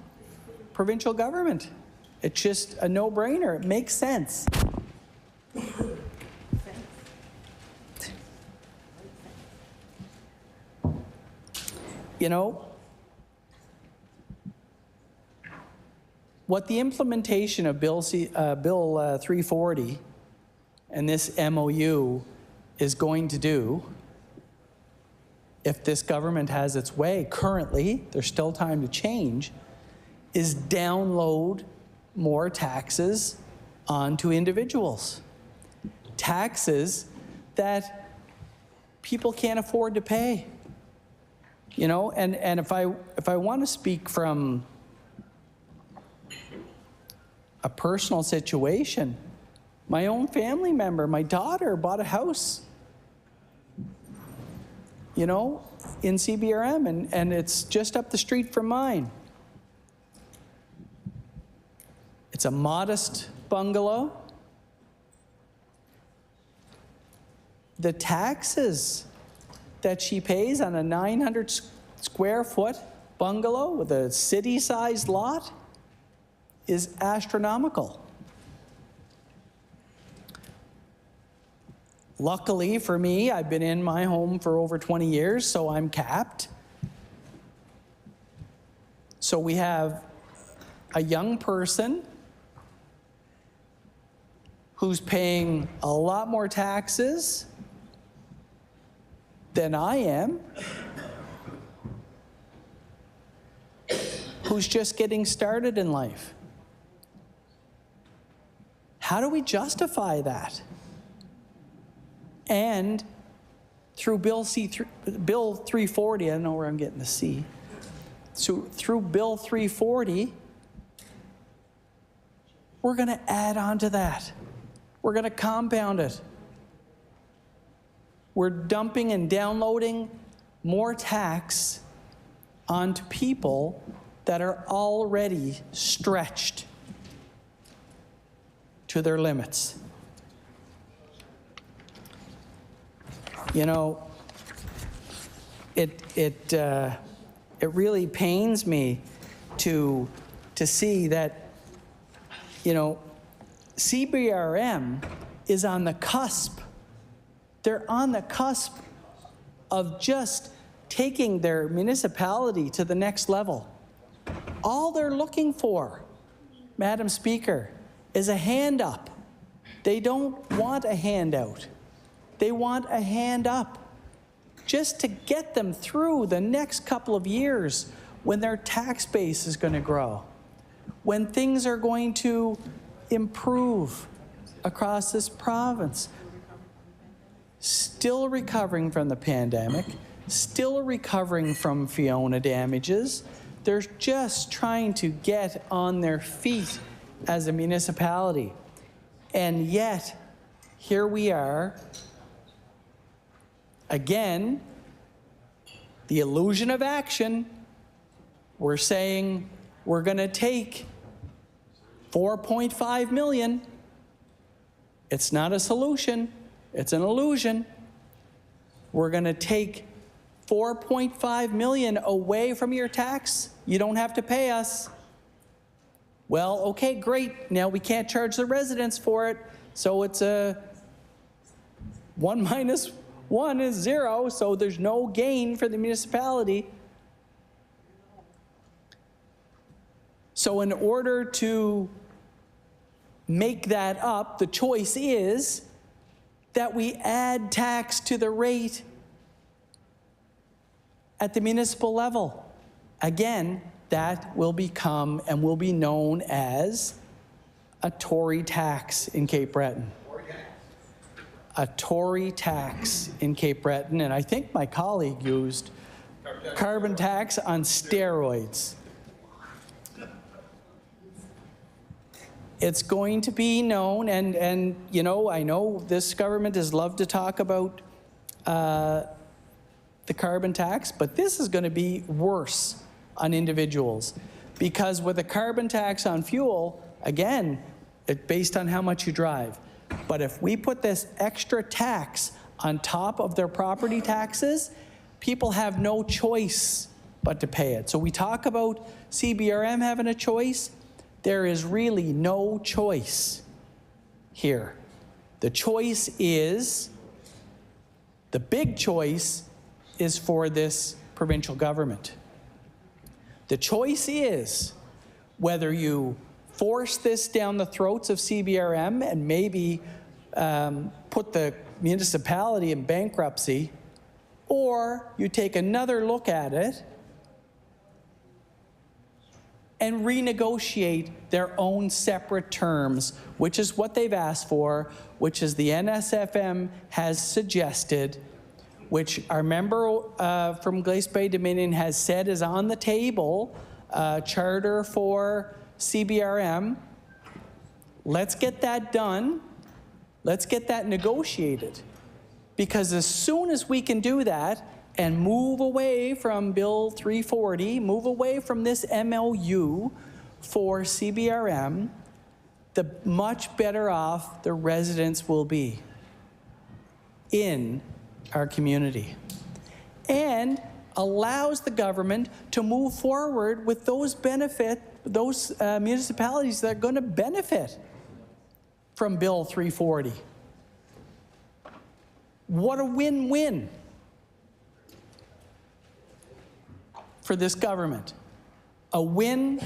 provincial government. It's just a no-brainer. It makes sense. You know, what the implementation of Bill 340 and this MOU is going to do, if this government has its way currently, there's still time to change, is download more taxes onto individuals. Taxes that people can't afford to pay. You know, and if I want to speak from a personal situation, my own family member, my daughter, bought a house, you know, in CBRM, and it's just up the street from mine. It's a modest bungalow. The taxes that she pays on a 900 square foot bungalow with a city-sized lot is astronomical. Luckily for me, I've been in my home for over 20 years, so I'm capped. So we have a young person who's paying a lot more taxes than I am, who's who's just getting started in life. How do we justify that? And through Bill 340, I don't know where I'm getting the C. So through Bill 340, we're going to add on to that. We're going to compound it. We're dumping and downloading more tax onto people that are already stretched to their limits. You know, it really pains me to see that, you know, CBRM is on the cusp. They're on the cusp of just taking their municipality to the next level. All they're looking for, Madam Speaker, is a hand up. They don't want a handout. They want a hand up, just to get them through the next couple of years when their tax base is going to grow, when things are going to improve across this province. Still recovering from the pandemic, still recovering from Fiona damages. They're just trying to get on their feet as a municipality. And yet, here we are, again, the illusion of action. We're saying we're going to take $4.5 million. It's not a solution. It's an illusion. We're going to take $4.5 million away from your tax. You don't have to pay us. Well, okay, great. Now we can't charge the residents for it, so it's a 1 minus 1 is 0, so there's no gain for the municipality. So in order to make that up, the choice is that we add tax to the rate at the municipal level. Again, that will become and will be known as a Tory tax in Cape Breton. A Tory tax in Cape Breton, and I think my colleague used carbon tax on steroids. It's going to be known, and you know, I know this government has loved to talk about the carbon tax, but this is going to be worse on individuals, because with a carbon tax on fuel, again, it's based on how much you drive. But if we put this extra tax on top of their property taxes, people have no choice but to pay it. So we talk about CBRM having a choice. There is really no choice here. The choice is, the big choice is for this provincial government. The choice is whether you force this down the throats of CBRM and maybe put the municipality in bankruptcy, or you take another look at it and renegotiate their own separate terms, which is what they've asked for, which is the NSFM has suggested, which our member from Glace Bay Dominion has said is on the table, charter for CBRM. Let's get that done. Let's get that negotiated. Because as soon as we can do that and move away from Bill 340, move away from this MOU for CBRM, the much better off the residents will be in our community, and allows the government to move forward with those municipalities that are going to benefit from Bill 340. What a win-win for this government. A win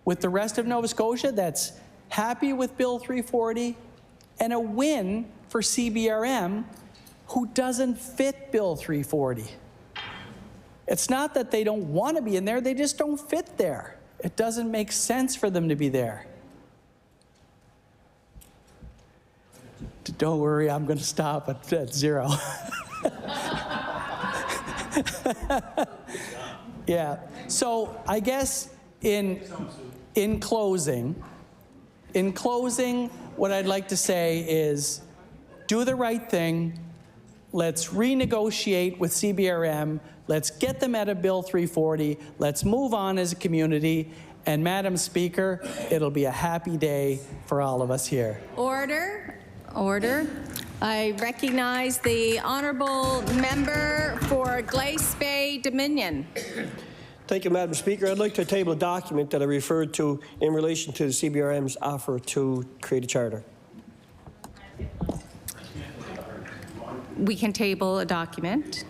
with the rest of Nova Scotia that's happy with Bill 340, and a win for CBRM who doesn't fit Bill 340. It's not that they don't want to be in there, they just don't fit there. It doesn't make sense for them to be there. Don't worry, I'm going to stop at 0. Yeah, so I guess in closing, what I'd like to say is do the right thing. Let's renegotiate with CBRM. Let's get them out of Bill 340. Let's move on as a community. And Madam Speaker, it'll be a happy day for all of us here. Order. Order. I recognize the honourable member for Glace Bay Dominion. Thank you, Madam Speaker. I'd like to table a document that I referred to in relation to the CBRM's offer to create a charter. We can table a document.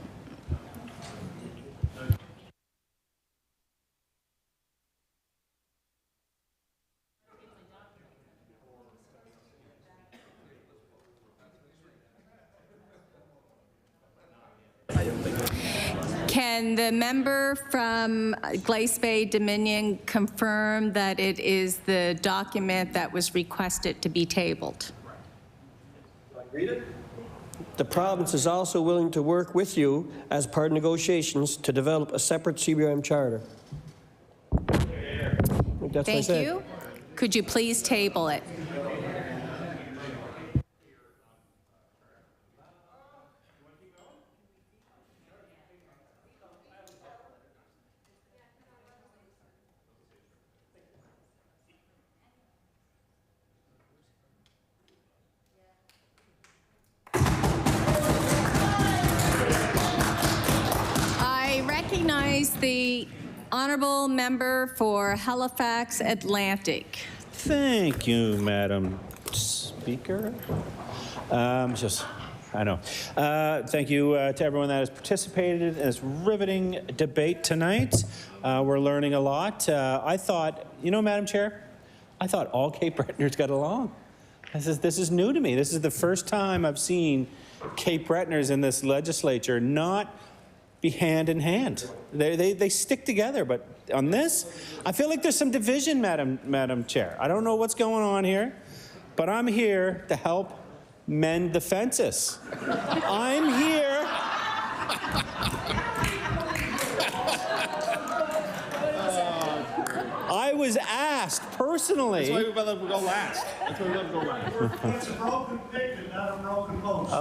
Can the member from Glace Bay Dominion confirm that it is the document that was requested to be tabled? Read it. The province is also willing to work with you as part of negotiations to develop a separate CBRM charter. That's Thank you. Could you please table it? I recognize the honourable member for Halifax Atlantic. Thank you, Madam Speaker. I know. Thank you to everyone that has participated in this riveting debate tonight. We're learning a lot. I thought, Madam Chair, I thought all Cape Bretoners got along. This is new to me. This is the first time I've seen Cape Bretoners in this legislature not be hand in hand. They stick together, but on this, I feel like there's some division, Madam Chair. I don't know what's going on here, but I'm here to help mend the fences. I'm here. I was asked personally. That's why we let them go last. That's why we let them go last. It's a broken pigeon, not a broken post.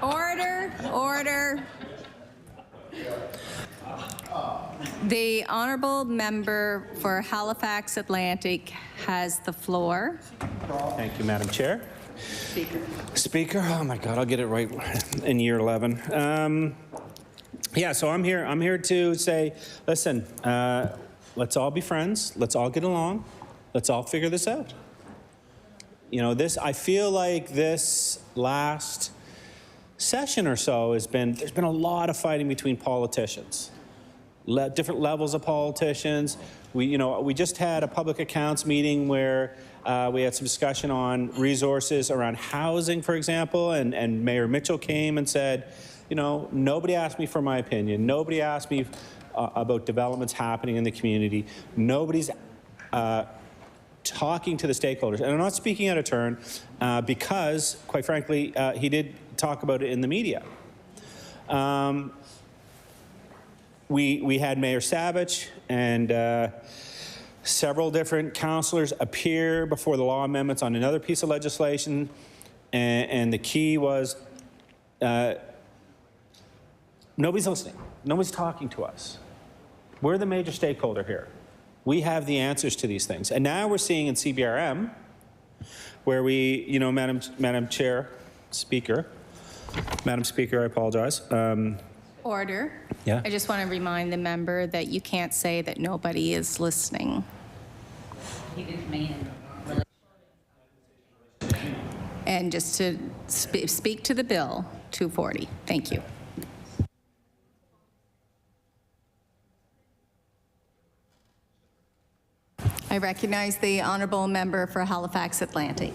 Order, order. The honourable member for Halifax Atlantic has the floor. Thank you, Madam Chair. Speaker, oh my God, I'll get it right in year 11. Yeah, so I'm here to say, listen, let's all be friends. Let's all get along. Let's all figure this out. I feel like this last session or so there's been a lot of fighting between politicians, different levels of politicians. We just had a public accounts meeting where we had some discussion on resources around housing, for example, and Mayor Mitchell came and said, nobody asked me for my opinion. Nobody asked me about developments happening in the community. Nobody's talking to the stakeholders. And I'm not speaking out of turn because, quite frankly, he did talk about it in the media. We had Mayor Savage and several different councillors appear before the law amendments on another piece of legislation, and the key was nobody's listening. Nobody's talking to us. We're the major stakeholder here. We have the answers to these things. And now we're seeing in CBRM, where we, Madam Chair, Madam Speaker, I apologize. Order. Yeah. I just want to remind the member that you can't say that nobody is listening. And just to speak to the bill, 240. Thank you. I recognize the honourable member for Halifax Atlantic.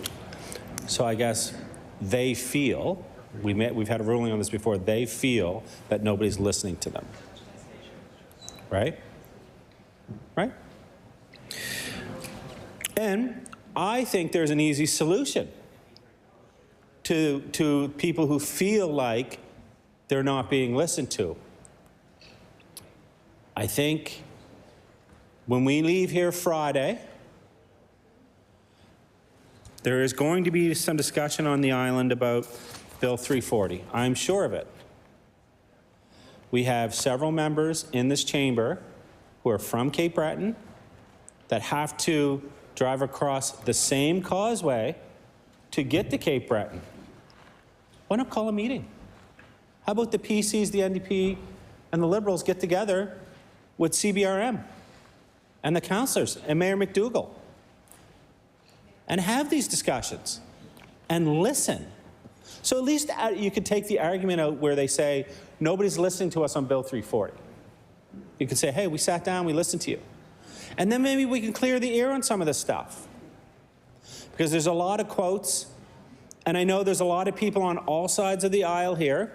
So I guess they feel We've had a ruling on this before. They feel that nobody's listening to them. Right? Right? And I think there's an easy solution to people who feel like they're not being listened to. I think when we leave here Friday, there is going to be some discussion on the island about Bill 340. I'm sure of it. We have several members in this chamber who are from Cape Breton that have to drive across the same causeway to get to Cape Breton. Why not call a meeting? How about the PCs, the NDP, and the Liberals get together with CBRM and the councillors and Mayor McDougall and have these discussions and listen. So at least you could take the argument out where they say, nobody's listening to us on Bill 340. You could say, hey, we sat down, we listened to you. And then maybe we can clear the air on some of this stuff. Because there's a lot of quotes, and I know there's a lot of people on all sides of the aisle here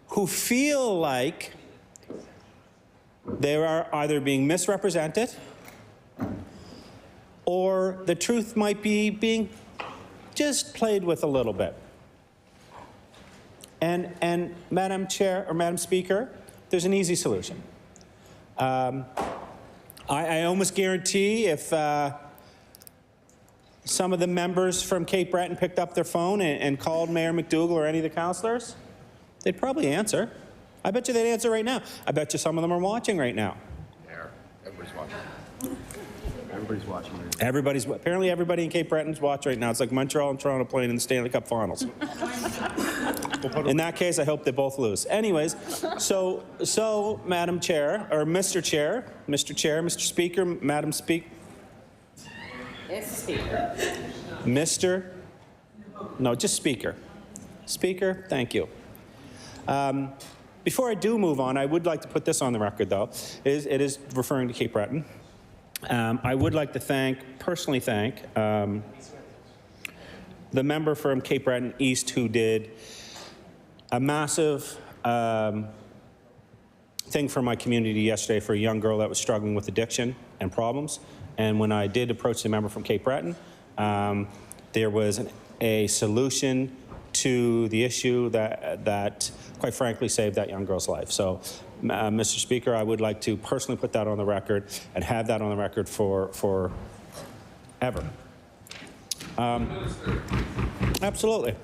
who feel like they are either being misrepresented or the truth might be being just played with a little bit. And Madam Chair, or Madam Speaker, there's an easy solution. I almost guarantee if some of the members from Cape Breton picked up their phone and called Mayor McDougall or any of the councillors, they'd probably answer. I bet you they'd answer right now. I bet you some of them are watching right now. Everybody's watching. Everybody's watching. Apparently everybody in Cape Breton's watching right now. It's like Montreal and Toronto playing in the Stanley Cup Finals. In that case, I hope they both lose. Anyways, so Madam Chair, or Mr. Chair, Mr. Speaker, Madam Speaker. Yes, Speaker. Mr. No, just Speaker. Speaker, thank you. Before I do move on, I would like to put this on the record, though. It is referring to Cape Breton. I would like to personally thank the member from Cape Breton East who did a massive thing for my community yesterday for a young girl that was struggling with addiction and problems. And when I did approach the member from Cape Breton, there was a solution to the issue that quite frankly saved that young girl's life. So, Mr. Speaker, I would like to personally put that on the record and have that on the record for ever. Absolutely.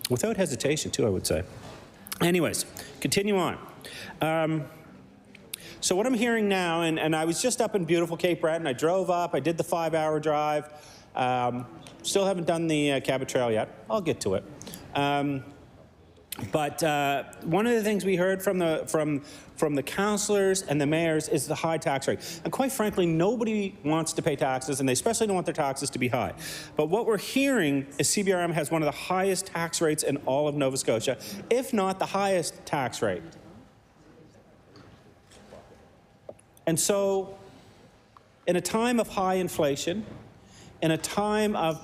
Without hesitation, too, I would say. Anyways, continue on. So what I'm hearing now, and I was just up in beautiful Cape Breton. I drove up. I did the 5-hour drive. Still haven't done the Cabot Trail yet. I'll get to it. But one of the things we heard from the councillors and the mayors is the high tax rate. And quite frankly, nobody wants to pay taxes, and they especially don't want their taxes to be high. But what we're hearing is CBRM has one of the highest tax rates in all of Nova Scotia, if not the highest tax rate. And so, in a time of high inflation, in a time of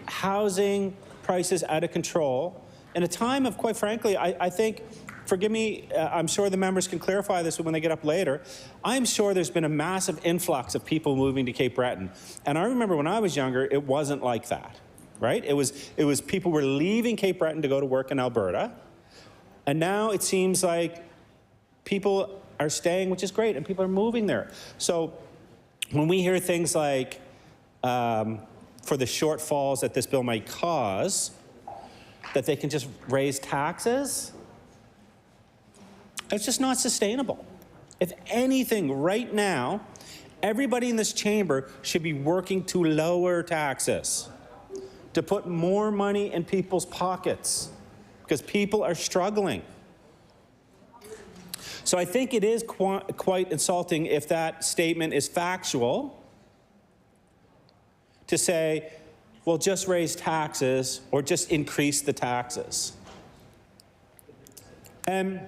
housing prices out of control, in a time of, quite frankly, I think, forgive me, I'm sure the members can clarify this when they get up later, I'm sure there's been a massive influx of people moving to Cape Breton. And I remember when I was younger, it wasn't like that, right? It was people were leaving Cape Breton to go to work in Alberta. And now it seems like people are staying, which is great, and people are moving there. So when we hear things like, for the shortfalls that this bill might cause, that they can just raise taxes, it's just not sustainable. If anything, right now, everybody in this chamber should be working to lower taxes, to put more money in people's pockets, because people are struggling. So I think it is quite insulting if that statement is factual, to say, well, just raise taxes or just increase the taxes. And,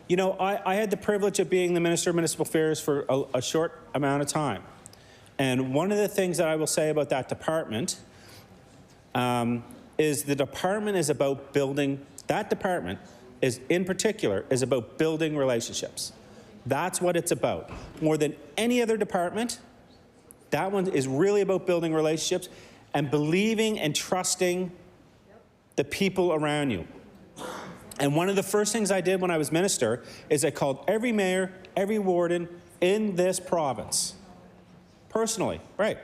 you know, I had the privilege of being the Minister of Municipal Affairs for a short amount of time. And one of the things that I will say about that department is the department is about building, that department is, in particular, is about building relationships. That's what it's about. More than any other department, that one is really about building relationships and believing and trusting the people around you. And one of the first things I did when I was minister is I called every mayor, every warden in this province, personally, right?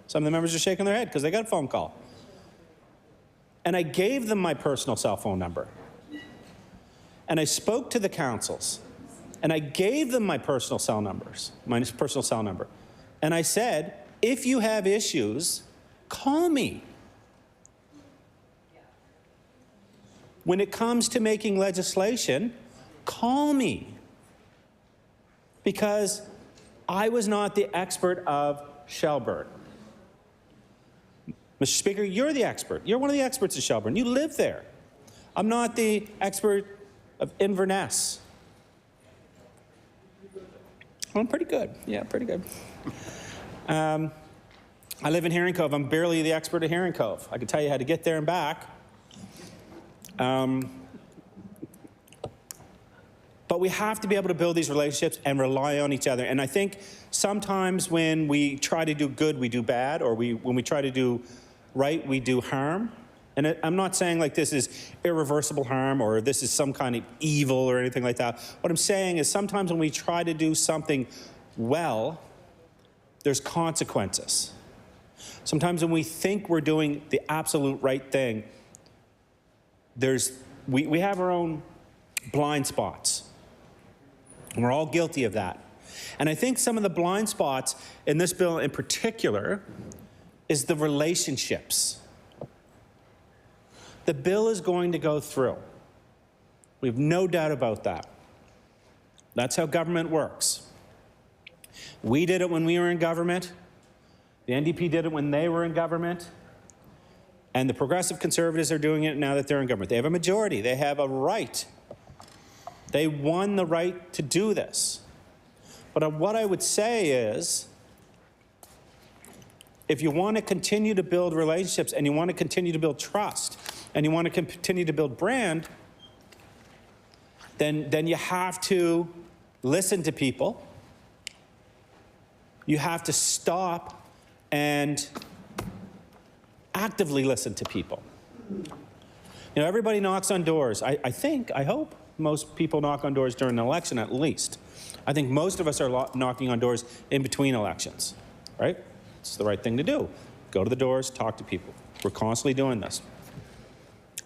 Some of the members are shaking their head because they got a phone call. And I gave them my personal cell phone number. And I spoke to the councils. And I gave them my personal cell numbers, my personal cell number. And I said, if you have issues, call me. When it comes to making legislation, call me. Because I was not the expert of Shelburne. Mr. Speaker, you're the expert. You're one of the experts of Shelburne. You live there. I'm not the expert of Inverness. I'm pretty good. Yeah, pretty good. I live in Herring Cove. I'm barely the expert of Herring Cove. I can tell you how to get there and back. But we have to be able to build these relationships and rely on each other. And I think sometimes when we try to do good, we do bad, or when we try to do right, we do harm. And I'm not saying like this is irreversible harm or this is some kind of evil or anything like that. What I'm saying is sometimes when we try to do something well, there's consequences. Sometimes when we think we're doing the absolute right thing, we have our own blind spots. And we're all guilty of that. And I think some of the blind spots in this bill in particular is the relationships. The bill is going to go through. We have no doubt about that. That's how government works. We did it when we were in government. The NDP did it when they were in government. And the Progressive Conservatives are doing it now that they're in government. They have a majority. They have a right. They won the right to do this. But what I would say is, if you want to continue to build relationships and you want to continue to build trust and you want to continue to build brand, then you have to listen to people. You have to stop and actively listen to people. You know, everybody knocks on doors. I hope most people knock on doors during an election at least. I think most of us are knocking on doors in between elections, right? It's the right thing to do. Go to the doors, talk to people. We're constantly doing this.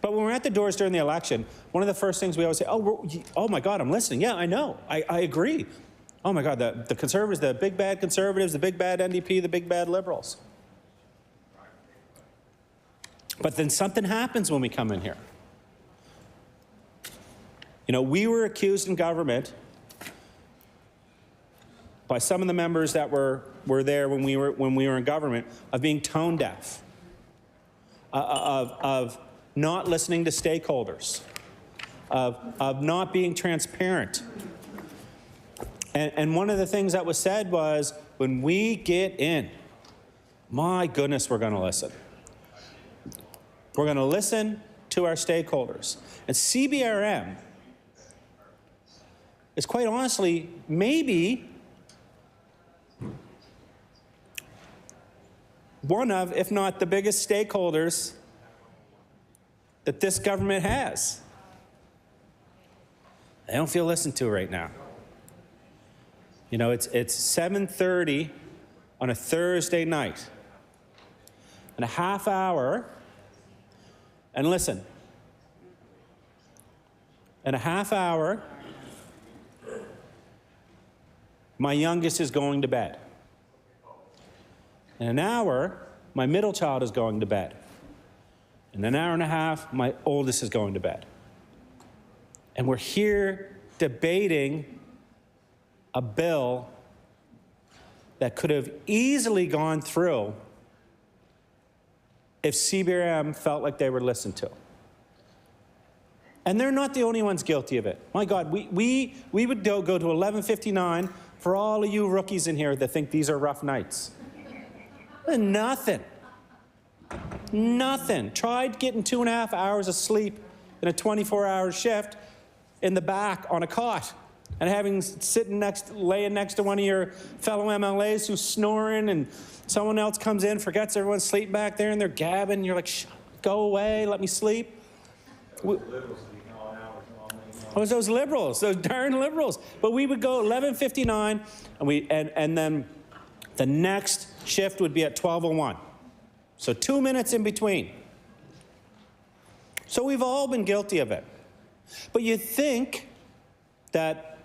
But when we're at the doors during the election, one of the first things we always say, oh my God, I'm listening. Yeah, I know. I agree. Oh my God, the Conservatives, the big bad Conservatives, the big bad NDP, the big bad Liberals. But then something happens when we come in here. You know, we were accused in government by some of the members that were there when we were in government of being tone deaf, of not listening to stakeholders, of not being transparent. And one of the things that was said was, when we get in, my goodness, we're going to listen. We're going to listen to our stakeholders. And CBRM is quite honestly maybe one of, if not the biggest stakeholders that this government has. They don't feel listened to right now. You know, it's 7:30 on a Thursday night. And a half hour, and listen, in a half hour, my youngest is going to bed. In an hour, my middle child is going to bed. In an hour and a half, my oldest is going to bed. And we're here debating a bill that could have easily gone through if CBRM felt like they were listened to. And they're not the only ones guilty of it. My God, we would go to 11:59 for all of you rookies in here that think these are rough nights. Nothing. Nothing. Tried getting 2.5 hours of sleep in a 24-hour shift in the back on a cot, and laying next to one of your fellow MLAs who's snoring, and someone else comes in, forgets everyone's sleeping back there, and they're gabbing, and you're like, go away, let me sleep. It was those liberals, those darn liberals. But we would go 11:59, and then the next shift would be at 12:01. So 2 minutes in between. So we've all been guilty of it. But you'd think that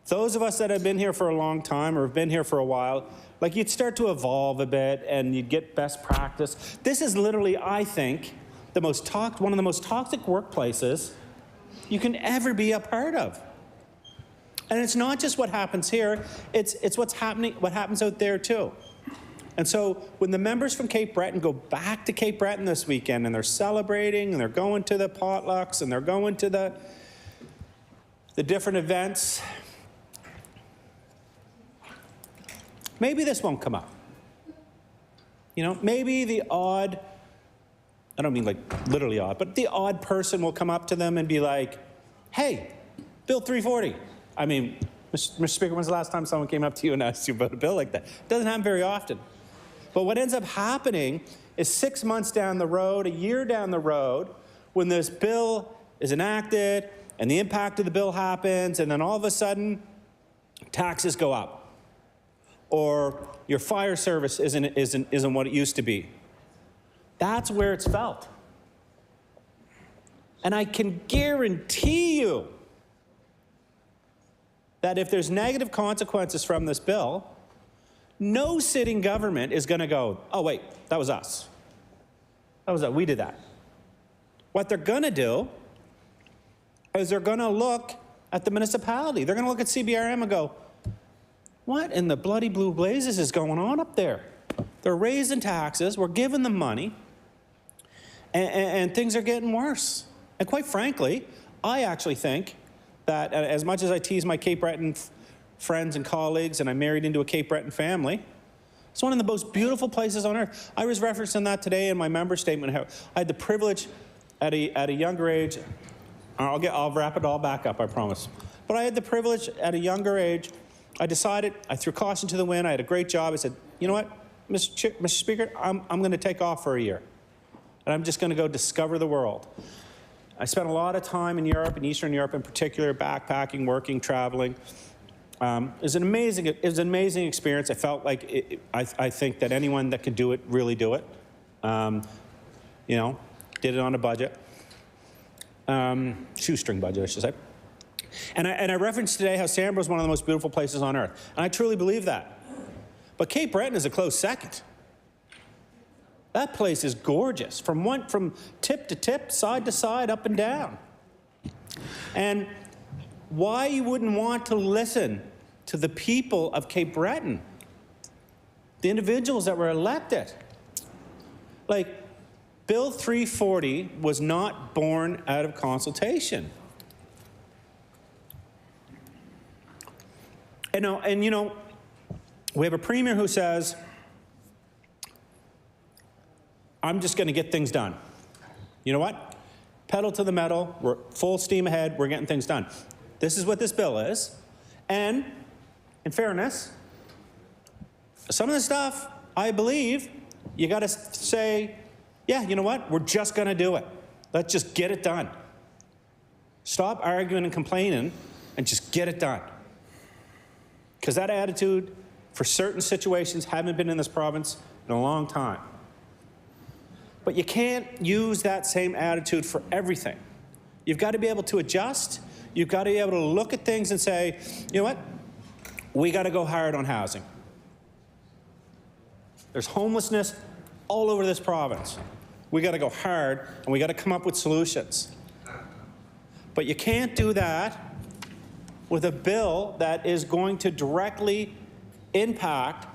those of us that have been here for a long time or have been here for a while, like you'd start to evolve a bit and you'd get best practice. This is literally, I think, one of the most toxic workplaces you can ever be a part of. And it's not just what happens here, it's what happens out there too. And so when the members from Cape Breton go back to Cape Breton this weekend and they're celebrating and they're going to the potlucks and they're going to the different events, maybe this won't come up. You know, maybe the odd, I don't mean like literally odd, but the odd person will come up to them and be like, hey, Bill 340. I mean, Mr. Speaker, when's the last time someone came up to you and asked you about a bill like that? It doesn't happen very often. But what ends up happening is 6 months down the road, a year down the road, when this bill is enacted and the impact of the bill happens, and then all of a sudden, taxes go up. Or your fire service isn't what it used to be. That's where it's felt. And I can guarantee you that if there's negative consequences from this bill, no sitting government is going to go, oh, wait, that was us. We did that. What they're going to do is they're going to look at the municipality. They're going to look at CBRM and go, what in the bloody blue blazes is going on up there? They're raising taxes, we're giving them money, and things are getting worse. And quite frankly, I actually think that as much as I tease my Cape Breton friends and colleagues, and I'm married into a Cape Breton family, it's one of the most beautiful places on earth. I was referencing that today in my member statement. How I had the privilege at a younger age, I'll wrap it all back up, I promise. But I had the privilege at a younger age, I decided, I threw caution to the wind, I had a great job, I said, you know what, Mr. Speaker, I'm going to take off for a year. And I'm just going to go discover the world. I spent a lot of time in Europe, in Eastern Europe in particular, backpacking, working, traveling. It was an amazing experience. I felt like I think that anyone that could do it really do it. You know, did it on a budget, shoestring budget, I should say. And I referenced today how Sambro is one of the most beautiful places on earth, and I truly believe that. But Cape Breton is a close second. That place is gorgeous, from tip to tip, side to side, up and down. And why you wouldn't want to listen to the people of Cape Breton, the individuals that were elected. Like, Bill 340 was not born out of consultation. And you know, we have a premier who says, I'm just going to get things done. You know what? Pedal to the metal. We're full steam ahead. We're getting things done. This is what this bill is. And in fairness, some of the stuff, I believe, you got to say, yeah, you know what? We're just going to do it. Let's just get it done. Stop arguing and complaining and just get it done. Because that attitude, for certain situations, haven't been in this province in a long time. But you can't use that same attitude for everything. You've got to be able to adjust. You've got to be able to look at things and say, you know what? We got to go hard on housing. There's homelessness all over this province. We got to go hard, and we got to come up with solutions. But you can't do that with a bill that is going to directly impact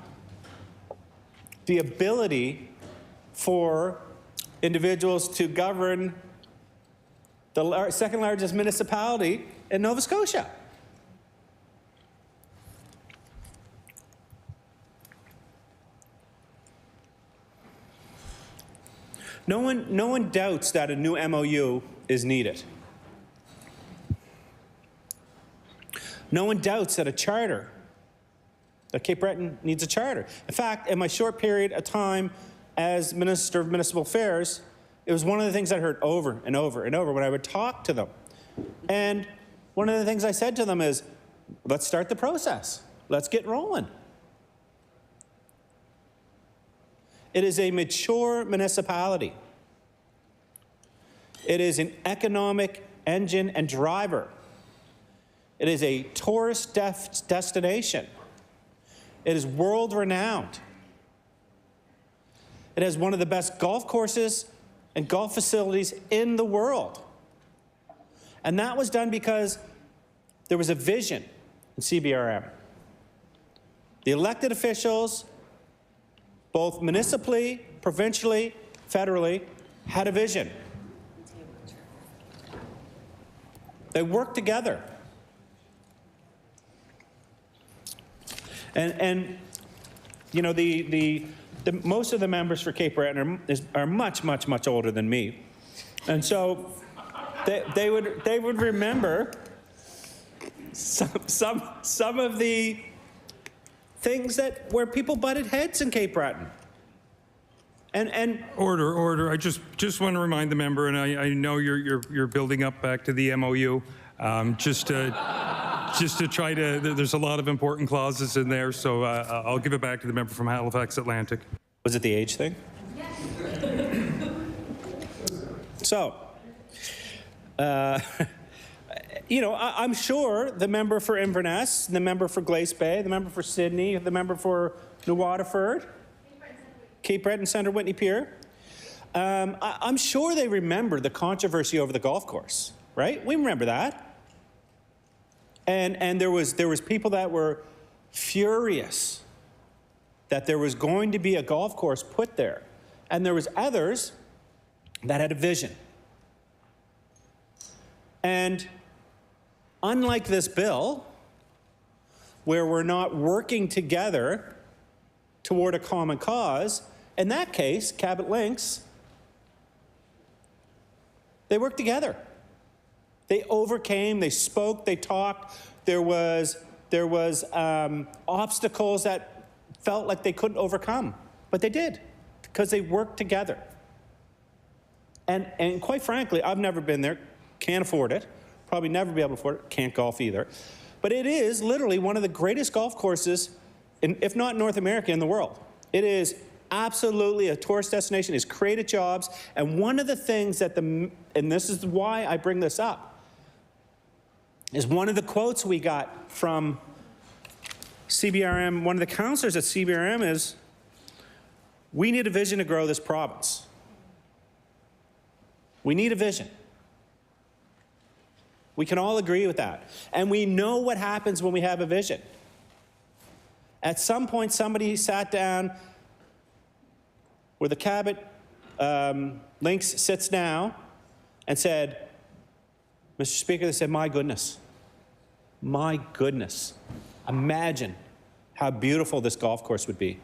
the ability for individuals to govern the second largest municipality in Nova Scotia. No one doubts that a new MOU is needed. No one doubts that that Cape Breton needs a charter. In fact, in my short period of time as Minister of Municipal Affairs, it was one of the things I heard over and over and over when I would talk to them. And one of the things I said to them is, let's start the process. Let's get rolling. It is a mature municipality. It is an economic engine and driver. It is a tourist destination. It is world-renowned. It has one of the best golf courses and golf facilities in the world. And that was done because there was a vision in CBRM. The elected officials, both municipally, provincially, federally, had a vision. They worked together. And you know, most of the members for Cape Breton are much older than me. And so they would remember some of the things where people butted heads in Cape Breton. And Order. I just want to remind the member, and I know you're building up back to the MOU, just to try to. There's a lot of important clauses in there, so I'll give it back to the member from Halifax Atlantic. Was it the age thing? So, you know, I'm sure the member for Inverness, the member for Glace Bay, the member for Sydney, the member for New Waterford, Cape Breton Centre, Whitney Pier, I'm sure they remember the controversy over the golf course, right? We remember that. And there was people that were furious that there was going to be a golf course put there. And there was others that had a vision. And unlike this bill, where we're not working together toward a common cause, in that case, Cabot Links, they worked together. They overcame, they spoke, they talked. There was obstacles that felt like they couldn't overcome, but they did, because they worked together. And quite frankly, I've never been there, can't afford it, probably never be able to afford it, can't golf either. But it is literally one of the greatest golf courses, if not North America, in the world. It is absolutely a tourist destination. It's created jobs. And one of the things that and this is why I bring this up, is one of the quotes we got from CBRM, one of the councillors at CBRM is, we need a vision to grow this province. We need a vision. We can all agree with that. And we know what happens when we have a vision. At some point, somebody sat down where the Cabot Links sits now and said, Mr. Speaker, they said, my goodness, imagine how beautiful this golf course would be.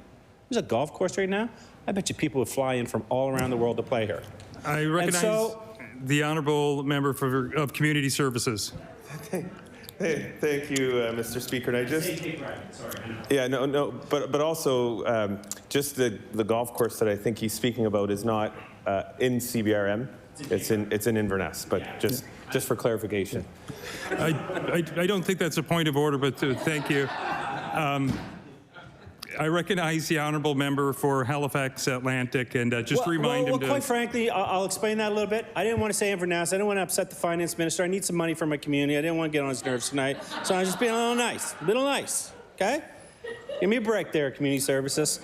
There's a golf course right now. I bet you people would fly in from all around the world to play here. I recognize the honourable member of Community Services. Thank you, Mr. Speaker. And I just, yeah, no, but also just the golf course that I think he's speaking about is not in CBRM. It's in Inverness, but just for clarification. I don't think that's a point of order, but thank you. I recognize the honourable member for Halifax Atlantic, and just remind him to... Quite frankly, I'll explain that a little bit. I didn't want to say Inverness. I didn't want to upset the finance minister. I need some money for my community. I didn't want to get on his nerves tonight. So I was just being a little nice, okay? Give me a break there, Community Services.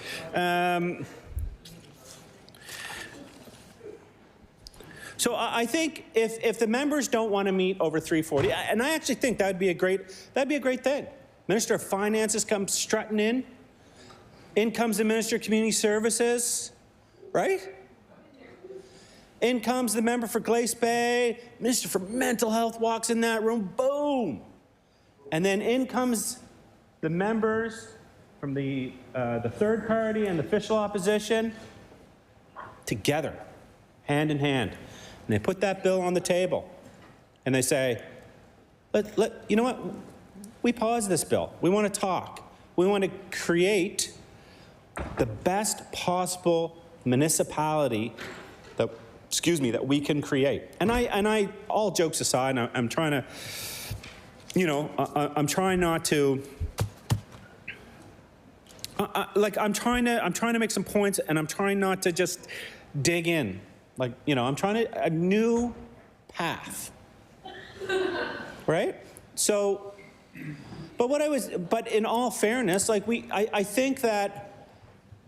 So I think if the members don't want to meet over 3:40, and I actually think that'd be a great thing. Minister of Finances comes strutting in. In comes the Minister of Community Services, right? In comes the member for Glace Bay. Minister for Mental Health walks in that room. Boom. And then in comes the members from the third party and the official opposition together. hand in hand, and they put that bill on the table, and they say, you know what? We pause this bill. We want to talk. We want to create the best possible municipality that we can create. And I all jokes aside, I'm trying to, I'm trying not to. I'm trying to make some points, and I'm trying not to just dig in. I'm trying to a new path, right? So, but in all fairness, I think that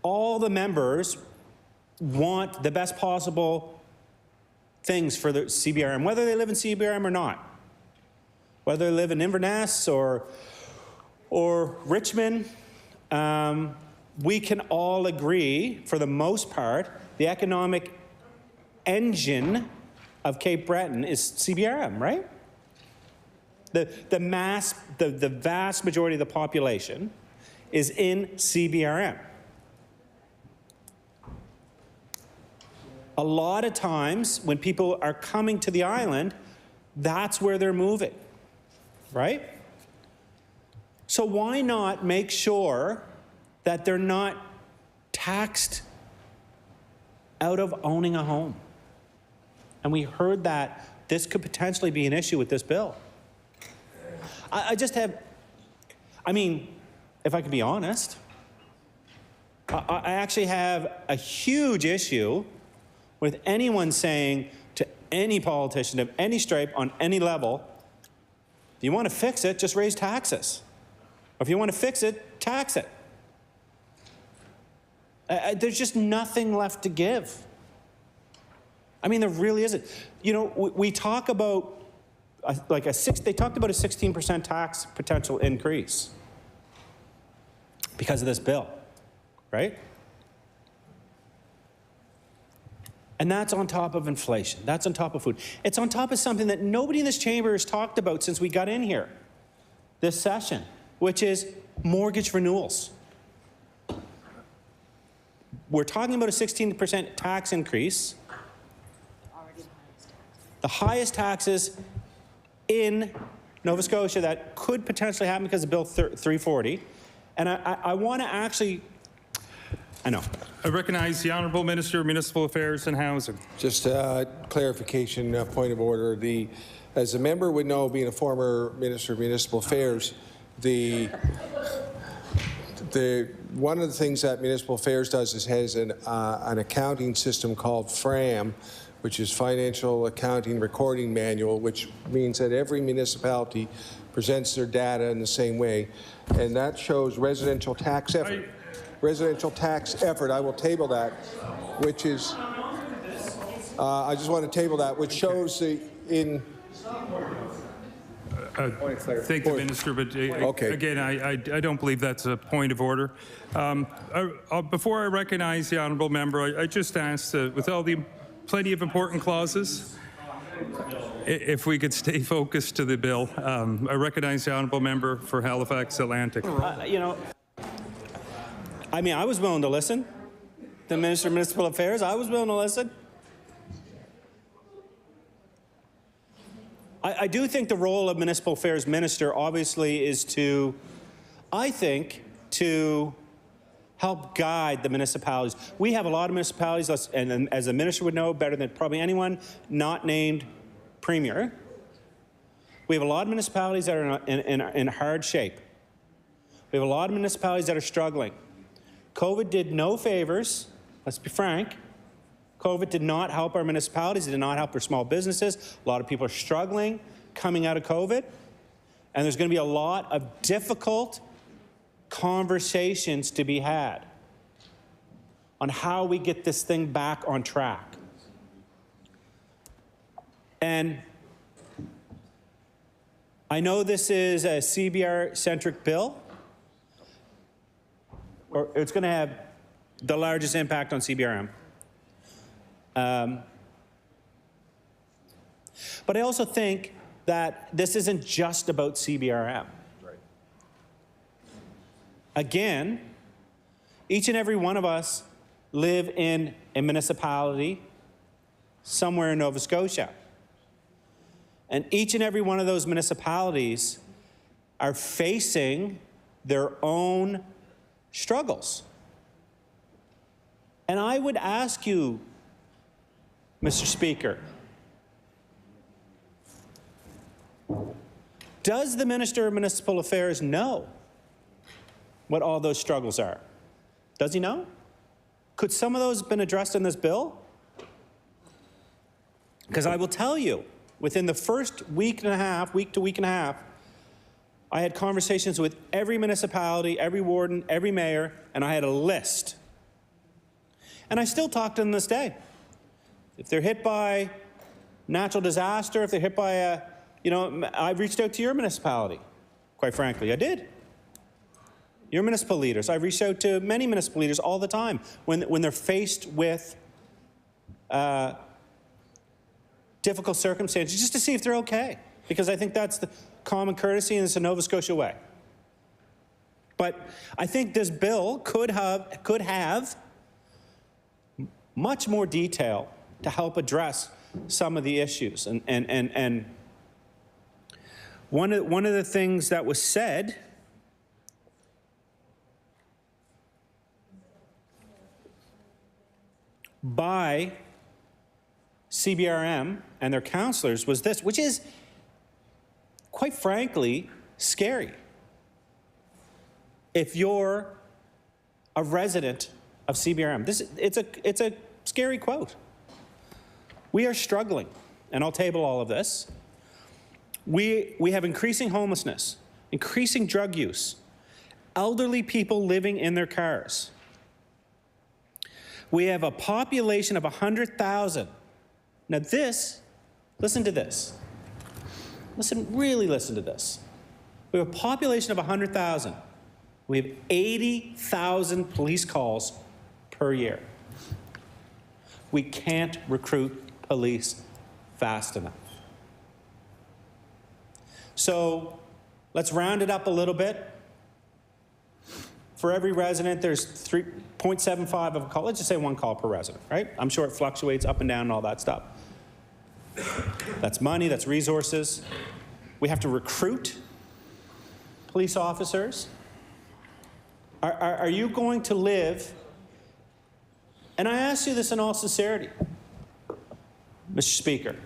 all the members want the best possible things for the CBRM, whether they live in CBRM or not, whether they live in Inverness or Richmond. We can all agree, for the most part, the economic engine of Cape Breton is CBRM, right? The vast majority of the population is in CBRM. A lot of times when people are coming to the island, that's where they're moving, right? So why not make sure that they're not taxed out of owning a home? And we heard that this could potentially be an issue with this bill. If I could be honest, I actually have a huge issue with anyone saying to any politician of any stripe on any level, if you want to fix it, just raise taxes. Or if you want to fix it, tax it. There's just nothing left to give. There really isn't. We talk about they talked about a 16% tax potential increase because of this bill, right? And that's on top of inflation. That's on top of food. It's on top of something that nobody in this chamber has talked about since we got in here this session, which is mortgage renewals. We're talking about a 16% tax increase. The highest taxes in Nova Scotia that could potentially happen because of Bill 340. And I want to actually, I know. I recognize the Honourable Minister of Municipal Affairs and Housing. Just a clarification, point of order. As a member would know, being a former Minister of Municipal Affairs, one of the things that Municipal Affairs does is has an accounting system called FRAM, which is Financial Accounting Recording Manual, which means that every municipality presents their data in the same way, and that shows residential tax effort. Residential tax effort, I will table that, which is, I just want to table that, which shows in... Thank the Minister, but again, I don't believe that's a point of order. Before I recognize the Honourable Member, I just asked, with all the plenty of important clauses, if we could stay focused to the bill. I recognize the Honourable Member for Halifax Atlantic. I was willing to listen. The Minister of Municipal Affairs, I was willing to listen. I do think the role of Municipal Affairs Minister obviously is to help guide the municipalities. We have a lot of municipalities, and as the Minister would know better than probably anyone not named Premier, we have a lot of municipalities that are in hard shape. We have a lot of municipalities that are struggling. COVID did no favors, let's be frank. COVID did not help our municipalities. It did not help our small businesses. A lot of people are struggling coming out of COVID. And there's going to be a lot of difficult conversations to be had on how we get this thing back on track. And I know this is a CBR-centric bill, or it's going to have the largest impact on CBRM. But I also think that this isn't just about CBRM. Right. Again, each and every one of us live in a municipality somewhere in Nova Scotia. And each and every one of those municipalities are facing their own struggles. And I would ask you, Mr. Speaker, does the Minister of Municipal Affairs know what all those struggles are? Does he know? Could some of those have been addressed in this bill? Because I will tell you, within the first week and a half, I had conversations with every municipality, every warden, every mayor, and I had a list. And I still talk to them this day. If they're hit by natural disaster, if they're hit by a, I've reached out to your municipality. Quite frankly, I did. Your municipal leaders. I've reached out to many municipal leaders all the time when they're faced with difficult circumstances, just to see if they're okay. Because I think that's the common courtesy and it's a Nova Scotia way. But I think this bill could have much more detail to help address some of the issues. And one of the things that was said by CBRM and their councillors was this, which is, quite frankly, scary. If you're a resident of CBRM, it's a scary quote. We are struggling, and I'll table all of this. We have increasing homelessness, increasing drug use, elderly people living in their cars. We have a population of 100,000. Now listen to this. Really listen to this. We have a population of 100,000. We have 80,000 police calls per year. We can't recruit police fast enough. So let's round it up a little bit. For every resident, there's 3.75 of a call. Let's just say one call per resident, right? I'm sure it fluctuates up and down and all that stuff. That's money, that's resources. We have to recruit police officers. Are you going to live, and I ask you this in all sincerity, Mr. Speaker,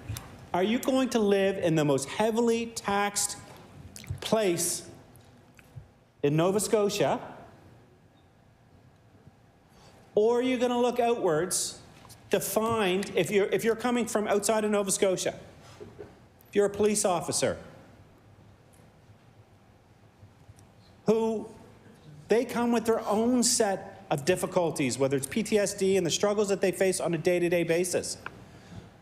are you going to live in the most heavily taxed place in Nova Scotia, or are you going to look outwards to find, if you're coming from outside of Nova Scotia, if you're a police officer, who they come with their own set of difficulties, whether it's PTSD and the struggles that they face on a day-to-day basis.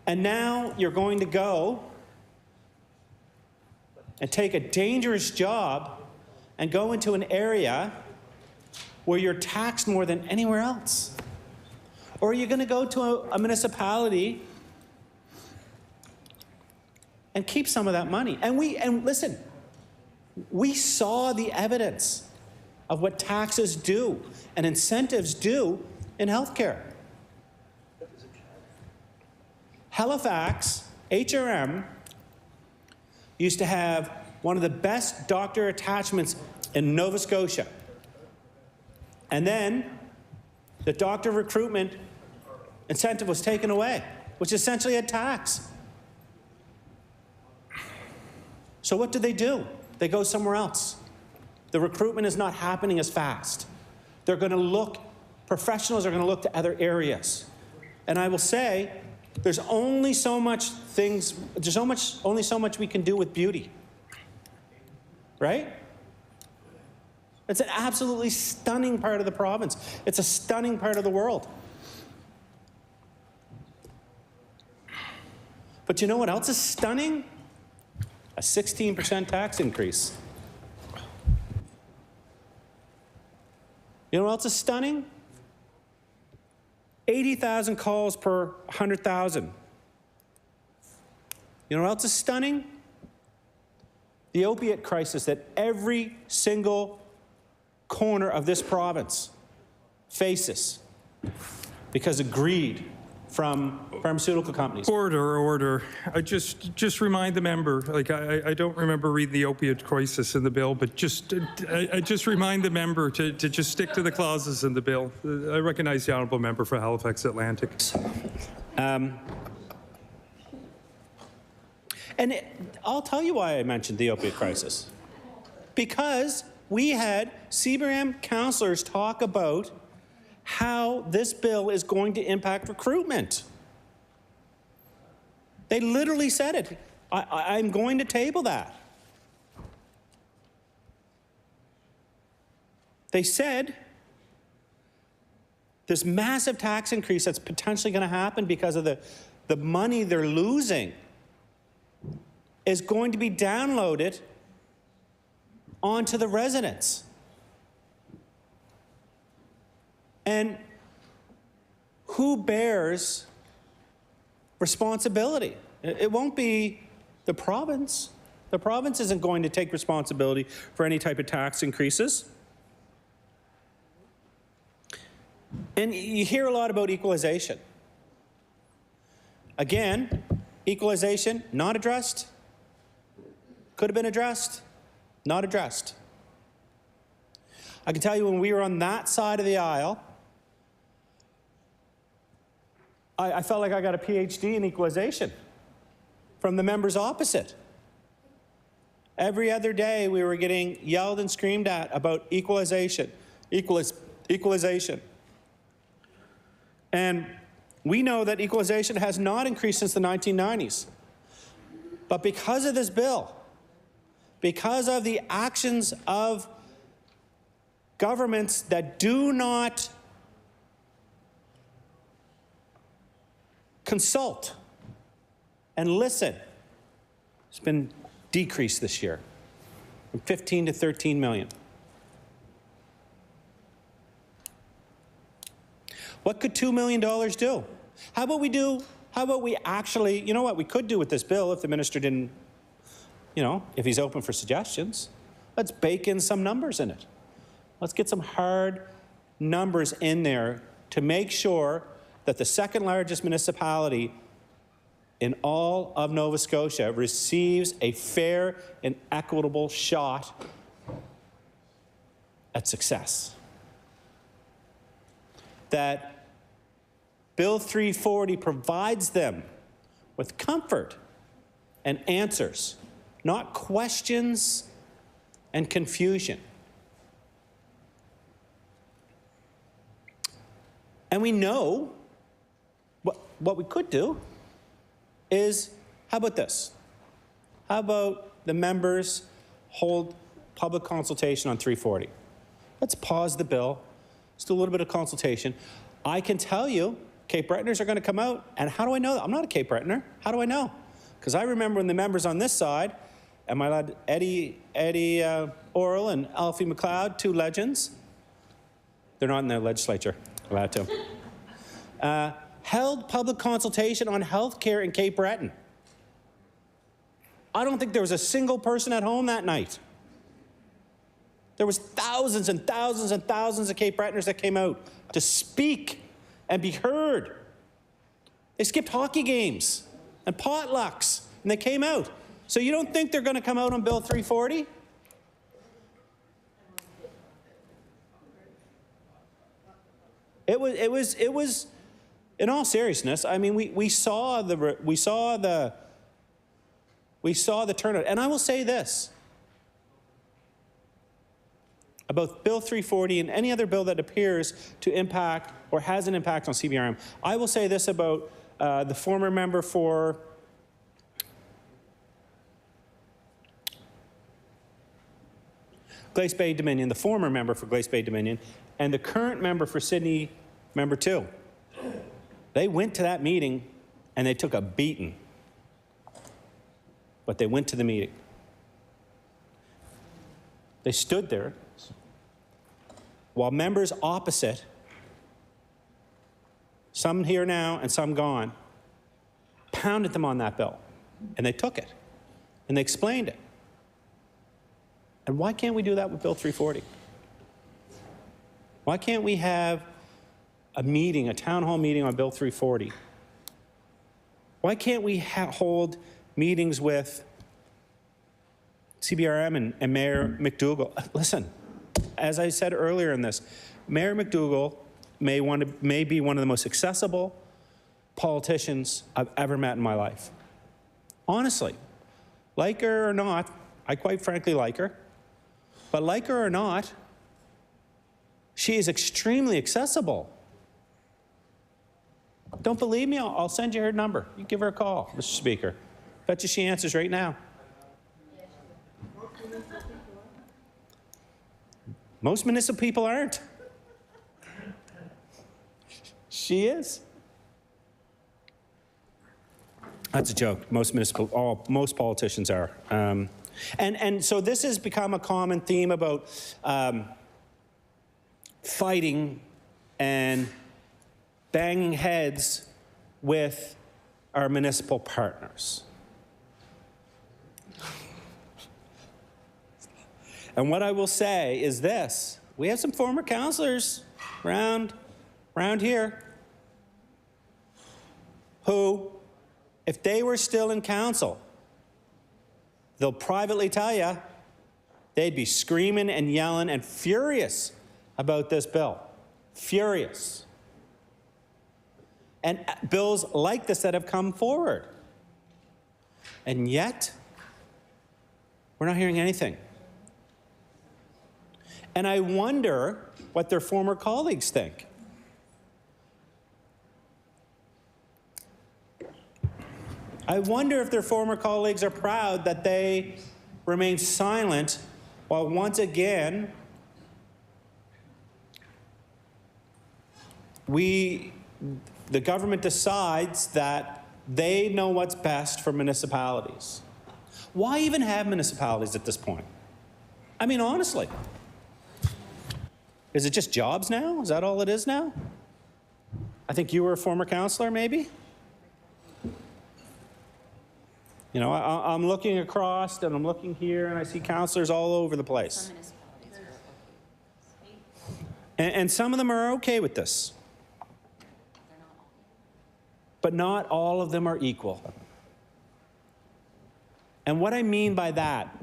And now you're going to go and take a dangerous job and go into an area where you're taxed more than anywhere else. Or are you going to go to a municipality and keep some of that money? And listen, we saw the evidence of what taxes do and incentives do in healthcare. Halifax, HRM, used to have one of the best doctor attachments in Nova Scotia. And then the doctor recruitment incentive was taken away, which is essentially a tax. So what do? They go somewhere else. The recruitment is not happening as fast. They're going to look, professionals are going to look to other areas. And I will say, there's only so much only so much we can do with beauty. Right? It's an absolutely stunning part of the province. It's a stunning part of the world. But you know what else is stunning? A 16% tax increase. You know what else is stunning? 80,000 calls per 100,000. You know what else is stunning? The opiate crisis that every single corner of this province faces because of greed, from pharmaceutical companies. Order. I just remind the member, like, I don't remember reading the opioid crisis in the bill, but I just remind the member to just stick to the clauses in the bill. I recognize the honourable member for Halifax Atlantic. I'll tell you why I mentioned the opioid crisis. Because we had CBRM councillors talk about how this bill is going to impact recruitment. They literally said it. I'm going to table that. They said this massive tax increase that's potentially going to happen because of the money they're losing is going to be downloaded onto the residents. And who bears responsibility? It won't be the province. The province isn't going to take responsibility for any type of tax increases. And you hear a lot about equalization. Again, equalization not addressed. Could have been addressed, not addressed. I can tell you when we were on that side of the aisle, I felt like I got a PhD in equalization from the members opposite. Every other day we were getting yelled and screamed at about equalization, equalization. And we know that equalization has not increased since the 1990s. But because of this bill, because of the actions of governments that do not consult and listen, it's been decreased this year from 15 to 13 million. What could $2 million do? How about we actually, you know what we could do with this bill if the minister didn't, if he's open for suggestions, let's bake in some numbers in it. Let's get some hard numbers in there to make sure that the second largest municipality in all of Nova Scotia receives a fair and equitable shot at success. That Bill 340 provides them with comfort and answers, not questions and confusion. And we know what we could do is, how about this? How about the members hold public consultation on 340? Let's pause the bill. Let's do a little bit of consultation. I can tell you, Cape Bretoners are going to come out, and how do I know that? I'm not a Cape Bretoner. How do I know? Because I remember when the members on this side, and my lad Eddie Orrell and Alfie McLeod, two legends, they're not in the legislature, allowed to, held public consultation on health care in Cape Breton. I don't think there was a single person at home that night. There was thousands and thousands and thousands of Cape Bretoners that came out to speak and be heard. They skipped hockey games and potlucks, and they came out. So you don't think they're going to come out on Bill 340? It was, in all seriousness, I mean, we saw the turnout. And I will say this about Bill 340 and any other bill that appears to impact or has an impact on CBRM. I will say this about the former member for Glace Bay Dominion, the former member for Glace Bay Dominion, and the current member for Sydney, member 2. They went to that meeting and they took a beating. But they went to the meeting. They stood there while members opposite, some here now and some gone, pounded them on that bill. And they took it. And they explained it. And why can't we do that with Bill 340? Why can't we have a meeting, a town hall meeting on Bill 340 Why can't we hold meetings with CBRM and Mayor McDougall? Listen, as I said earlier in this, Mayor McDougall may be one of the most accessible politicians I've ever met in my life. Honestly, like her or not, I quite frankly like her, but like her or not, she is extremely accessible. Don't believe me? I'll send you her number. You give her a call, Mr. Speaker. Bet you she answers right now. Most municipal people aren't. She is. That's a joke. Most politicians are. And so this has become a common theme about fighting and banging heads with our municipal partners. And what I will say is this: we have some former councillors around here who, if they were still in council, they'll privately tell you they'd be screaming and yelling and furious about this bill. Furious. And bills like this that have come forward. And yet, we're not hearing anything. And I wonder what their former colleagues think. I wonder if their former colleagues are proud that they remain silent while once again the government decides that they know what's best for municipalities. Why even have municipalities at this point? I mean, honestly. Is it just jobs now? Is that all it is now? I think you were a former councillor, maybe? You know, I'm looking across and I'm looking here and I see councillors all over the place. And some of them are okay with this. But not all of them are equal. And what I mean by that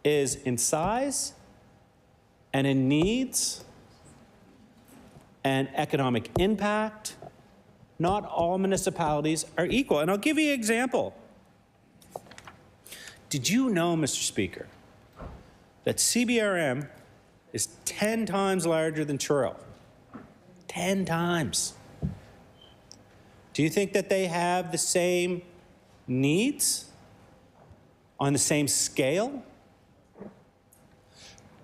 is in size and in needs and economic impact, not all municipalities are equal. And I'll give you an example. Did you know, Mr. Speaker, that CBRM is 10 times larger than Truro? 10 times. Do you think that they have the same needs on the same scale?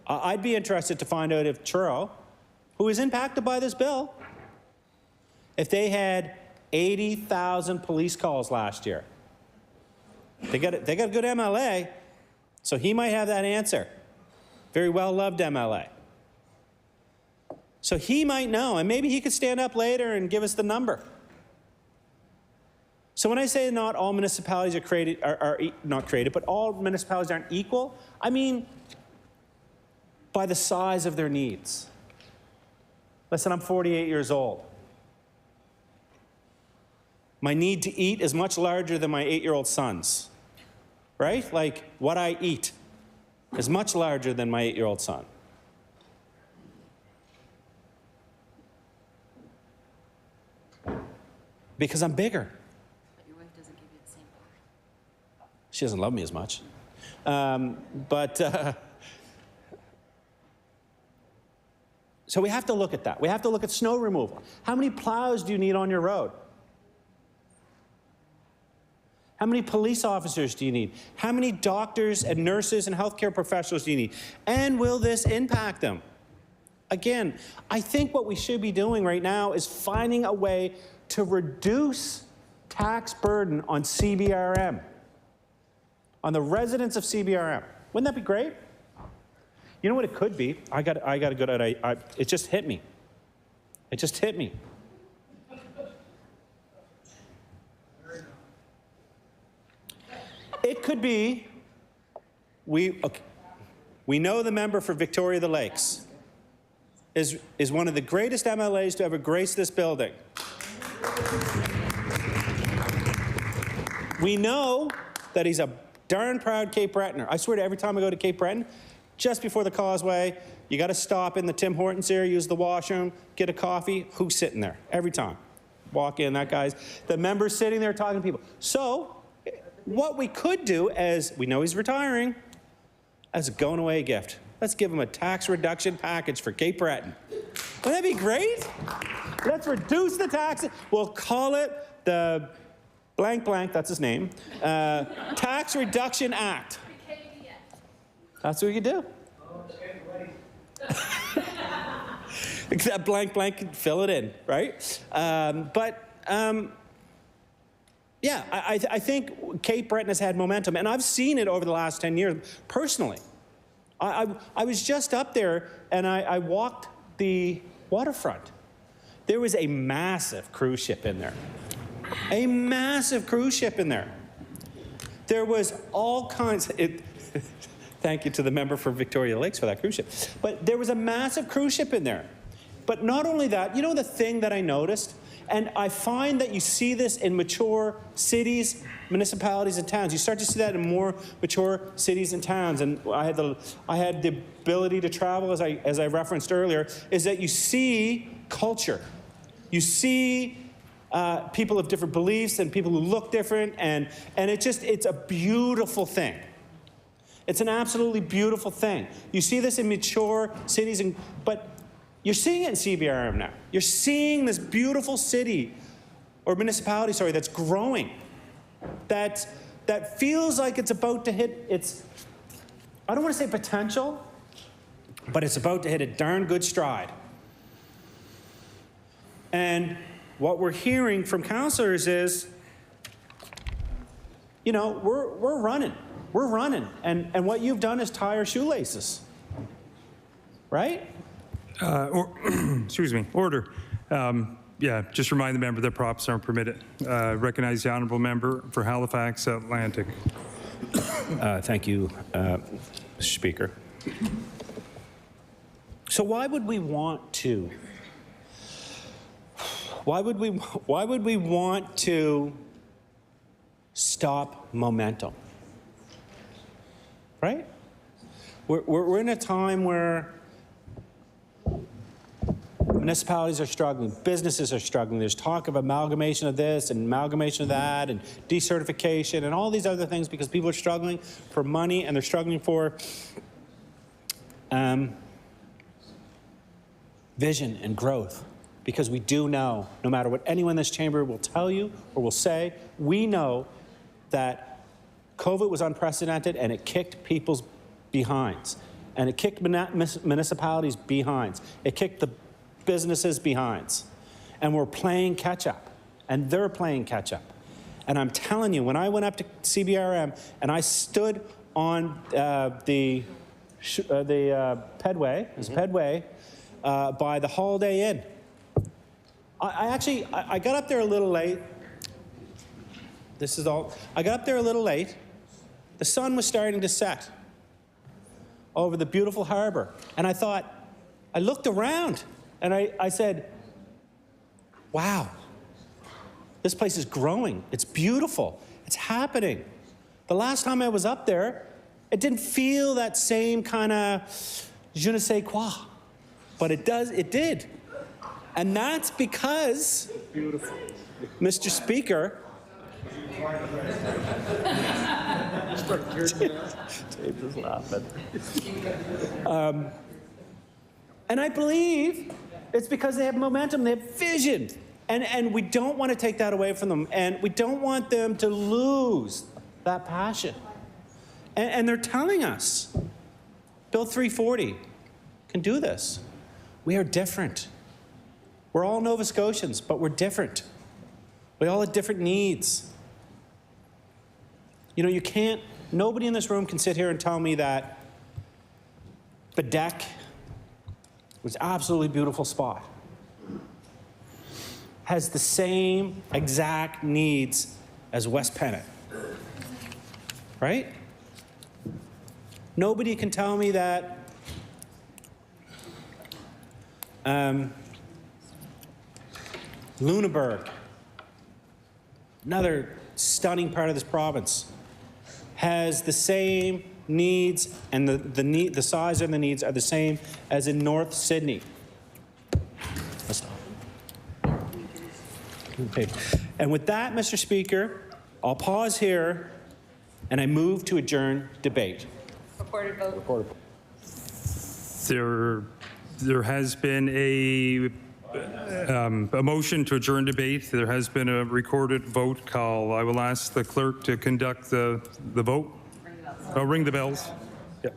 I'd be interested to find out if Truro, who is impacted by this bill, if they had 80,000 police calls last year. They got a good MLA, so he might have that answer. Very well-loved MLA. So he might know, and maybe he could stand up later and give us the number. So when I say not all municipalities are not created, but all municipalities aren't equal, I mean by the size of their needs. Listen, I'm 48 years old. My need to eat is much larger than my 8-year-old son's, right? Like, what I eat is much larger than my 8-year-old son. Because I'm bigger. But your wife doesn't give you the same part. She doesn't love me as much. So we have to look at that. We have to look at snow removal. How many plows do you need on your road? How many police officers do you need? How many doctors and nurses and healthcare professionals do you need? And will this impact them? Again, I think what we should be doing right now is finding a way to reduce tax burden on CBRM, on the residents of CBRM. Wouldn't that be great? You know what it could be? I got a good idea. It just hit me. It just hit me. It could be, we know the member for Victoria the Lakes is one of the greatest MLAs to ever grace this building. We know that he's a darn proud Cape Bretoner. I swear to every time I go to Cape Breton, just before the causeway, you got to stop in the Tim Hortons there, use the washroom, get a coffee. Who's sitting there? Every time. Walk in, that guy's, the member's sitting there talking to people. So what we could do, as we know he's retiring, as a going away gift, let's give him a tax reduction package for Cape Breton. Wouldn't that be great? Let's reduce the taxes. We'll call it the blank blank, that's his name, Tax Reduction Act. That's what we could do. That blank blank, fill it in, right? Yeah, I think Cape Breton has had momentum, and I've seen it over the last 10 years personally. I was just up there, and I walked the waterfront. There was a massive cruise ship in there. A massive cruise ship in there. There was all kinds. Thank you to the member for Victoria Lakes for that cruise ship. But there was a massive cruise ship in there. But not only that, you know the thing that I noticed? And I find that you see this in mature cities, municipalities, and towns. You start to see that in more mature cities and towns. And I had the ability to travel, as I referenced earlier, is that you see culture. You see people of different beliefs and people who look different, and it's a beautiful thing. It's an absolutely beautiful thing. You see this in mature cities, but you're seeing it in CBRM now. You're seeing this beautiful city, or municipality, sorry, that's growing, that feels like it's about to hit its, I don't want to say potential, but it's about to hit a darn good stride. And what we're hearing from councillors is, you know, we're running. We're running. And what you've done is tie our shoelaces. Right? Excuse me. Order. Yeah, just remind the member that props aren't permitted. Recognize the honourable member for Halifax Atlantic. Thank you, Mr. Speaker. So why would we want to? Why would we want to stop momentum? Right? We're in a time where municipalities are struggling, businesses are struggling. There's talk of amalgamation of this and amalgamation of that and decertification and all these other things because people are struggling for money and they're struggling for vision and growth. Because we do know, no matter what anyone in this chamber will tell you or will say, we know that COVID was unprecedented and it kicked people's behinds. And it kicked municipalities' behinds. It kicked the businesses' behinds. And we're playing catch up. And they're playing catch up. And I'm telling you, when I went up to CBRM and I stood on the Pedway, by the Holiday Inn, I got up there a little late. I got up there a little late. The sun was starting to set over the beautiful harbor. And I looked around and I said, wow, this place is growing. It's beautiful. It's happening. The last time I was up there, it didn't feel that same kind of je ne sais quoi. But it did. And that's because, Mr. Speaker, Dave is laughing. And I believe it's because they have momentum, they have vision. And we don't want to take that away from them. And we don't want them to lose that passion. And they're telling us, Bill 340 can do this. We are different. We're all Nova Scotians, but we're different. We all have different needs. You know, nobody in this room can sit here and tell me that Bedeck was an absolutely beautiful spot. Has the same exact needs as West Pennant. Right? Nobody can tell me that Lunenburg, another stunning part of this province, has the same needs, and the size and the needs are the same as in North Sydney. Let's stop. Okay. And with that, Mr. Speaker, I'll pause here and I move to adjourn debate. Recorded vote. Recorded. There has been a motion to adjourn debate. There has been a recorded vote call. I will ask the clerk to conduct the vote. I'll ring the bells. Yep.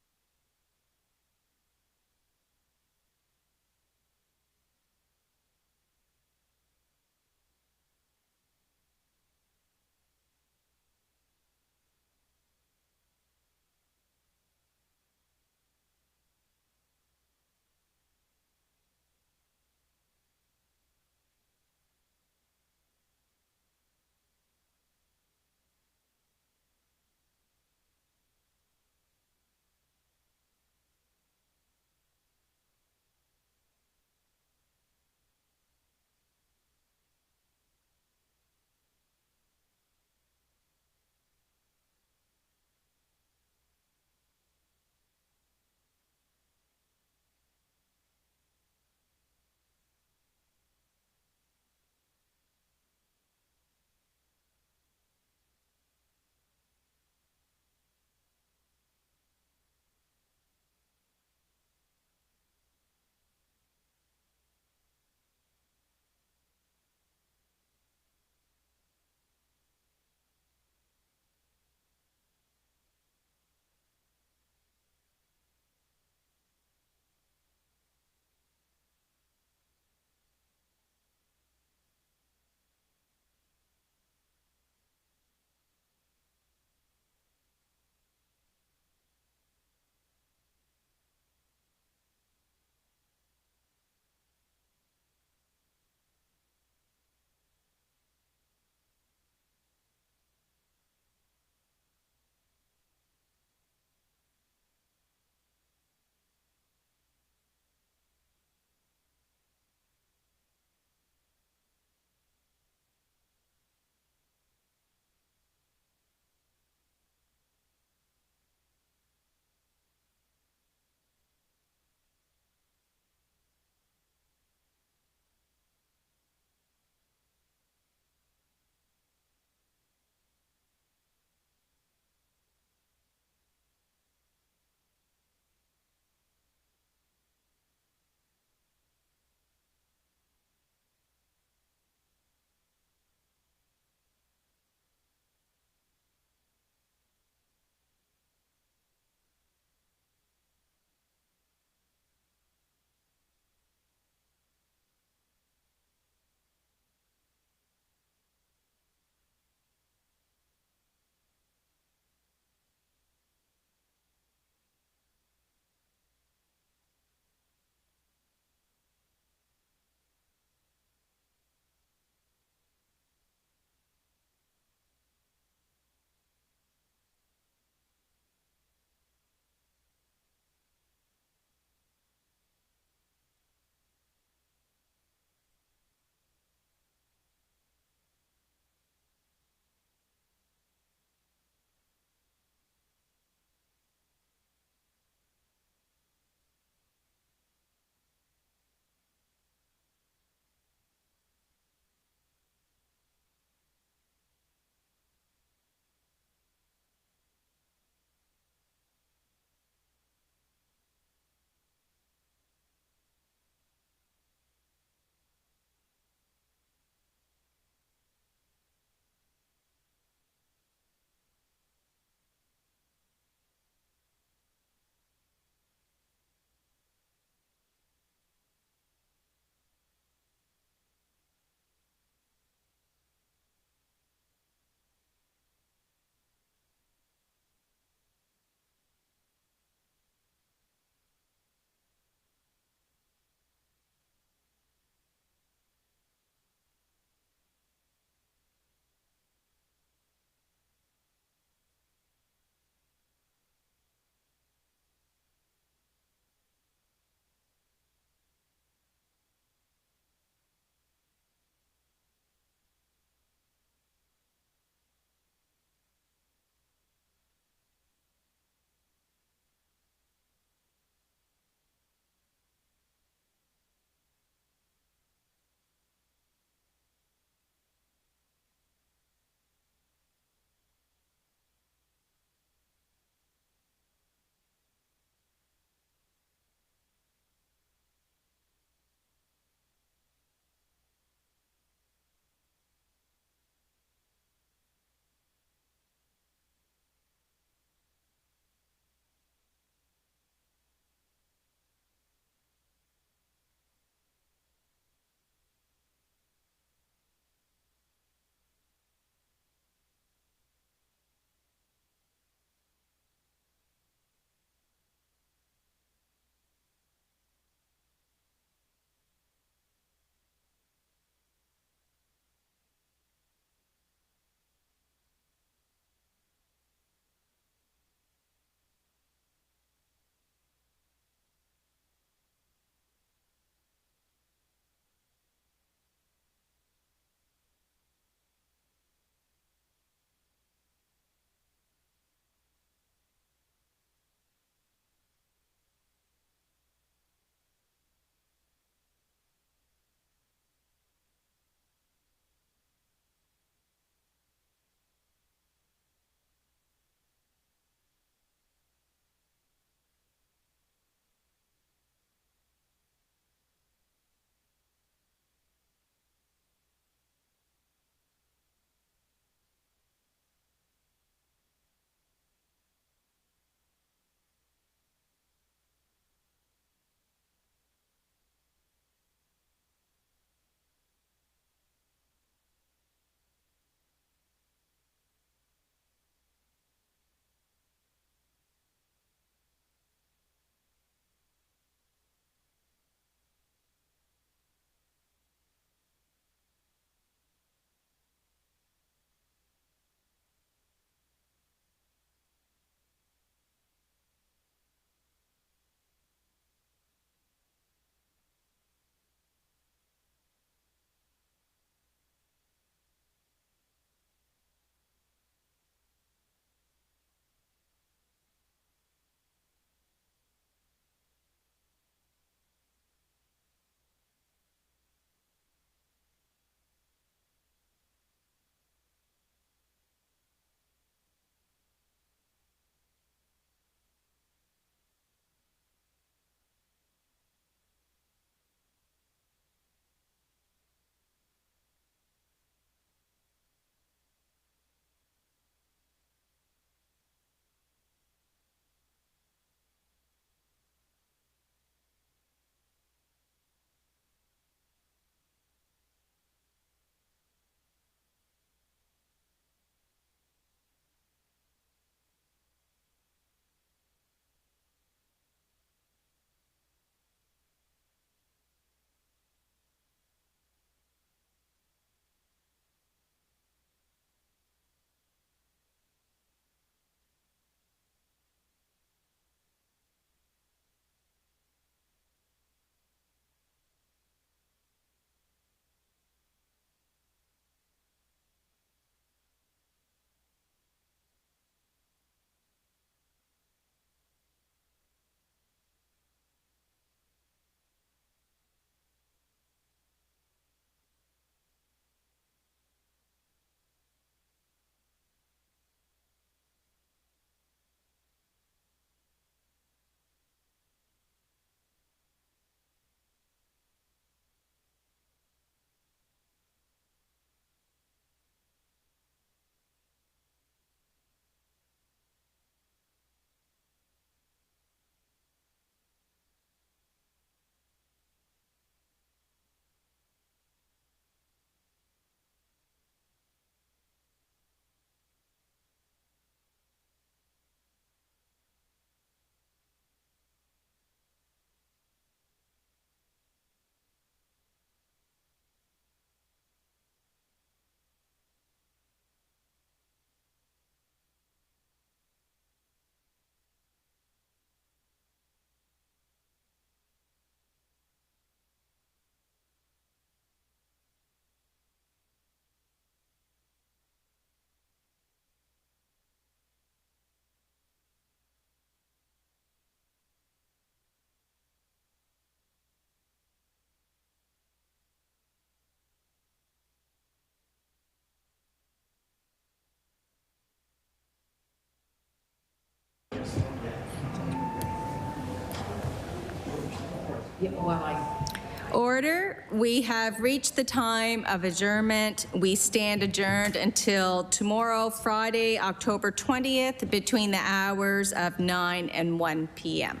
Order. We have reached the time of adjournment. We stand adjourned until tomorrow, Friday, October 20th, between the hours of 9 and 1 p.m.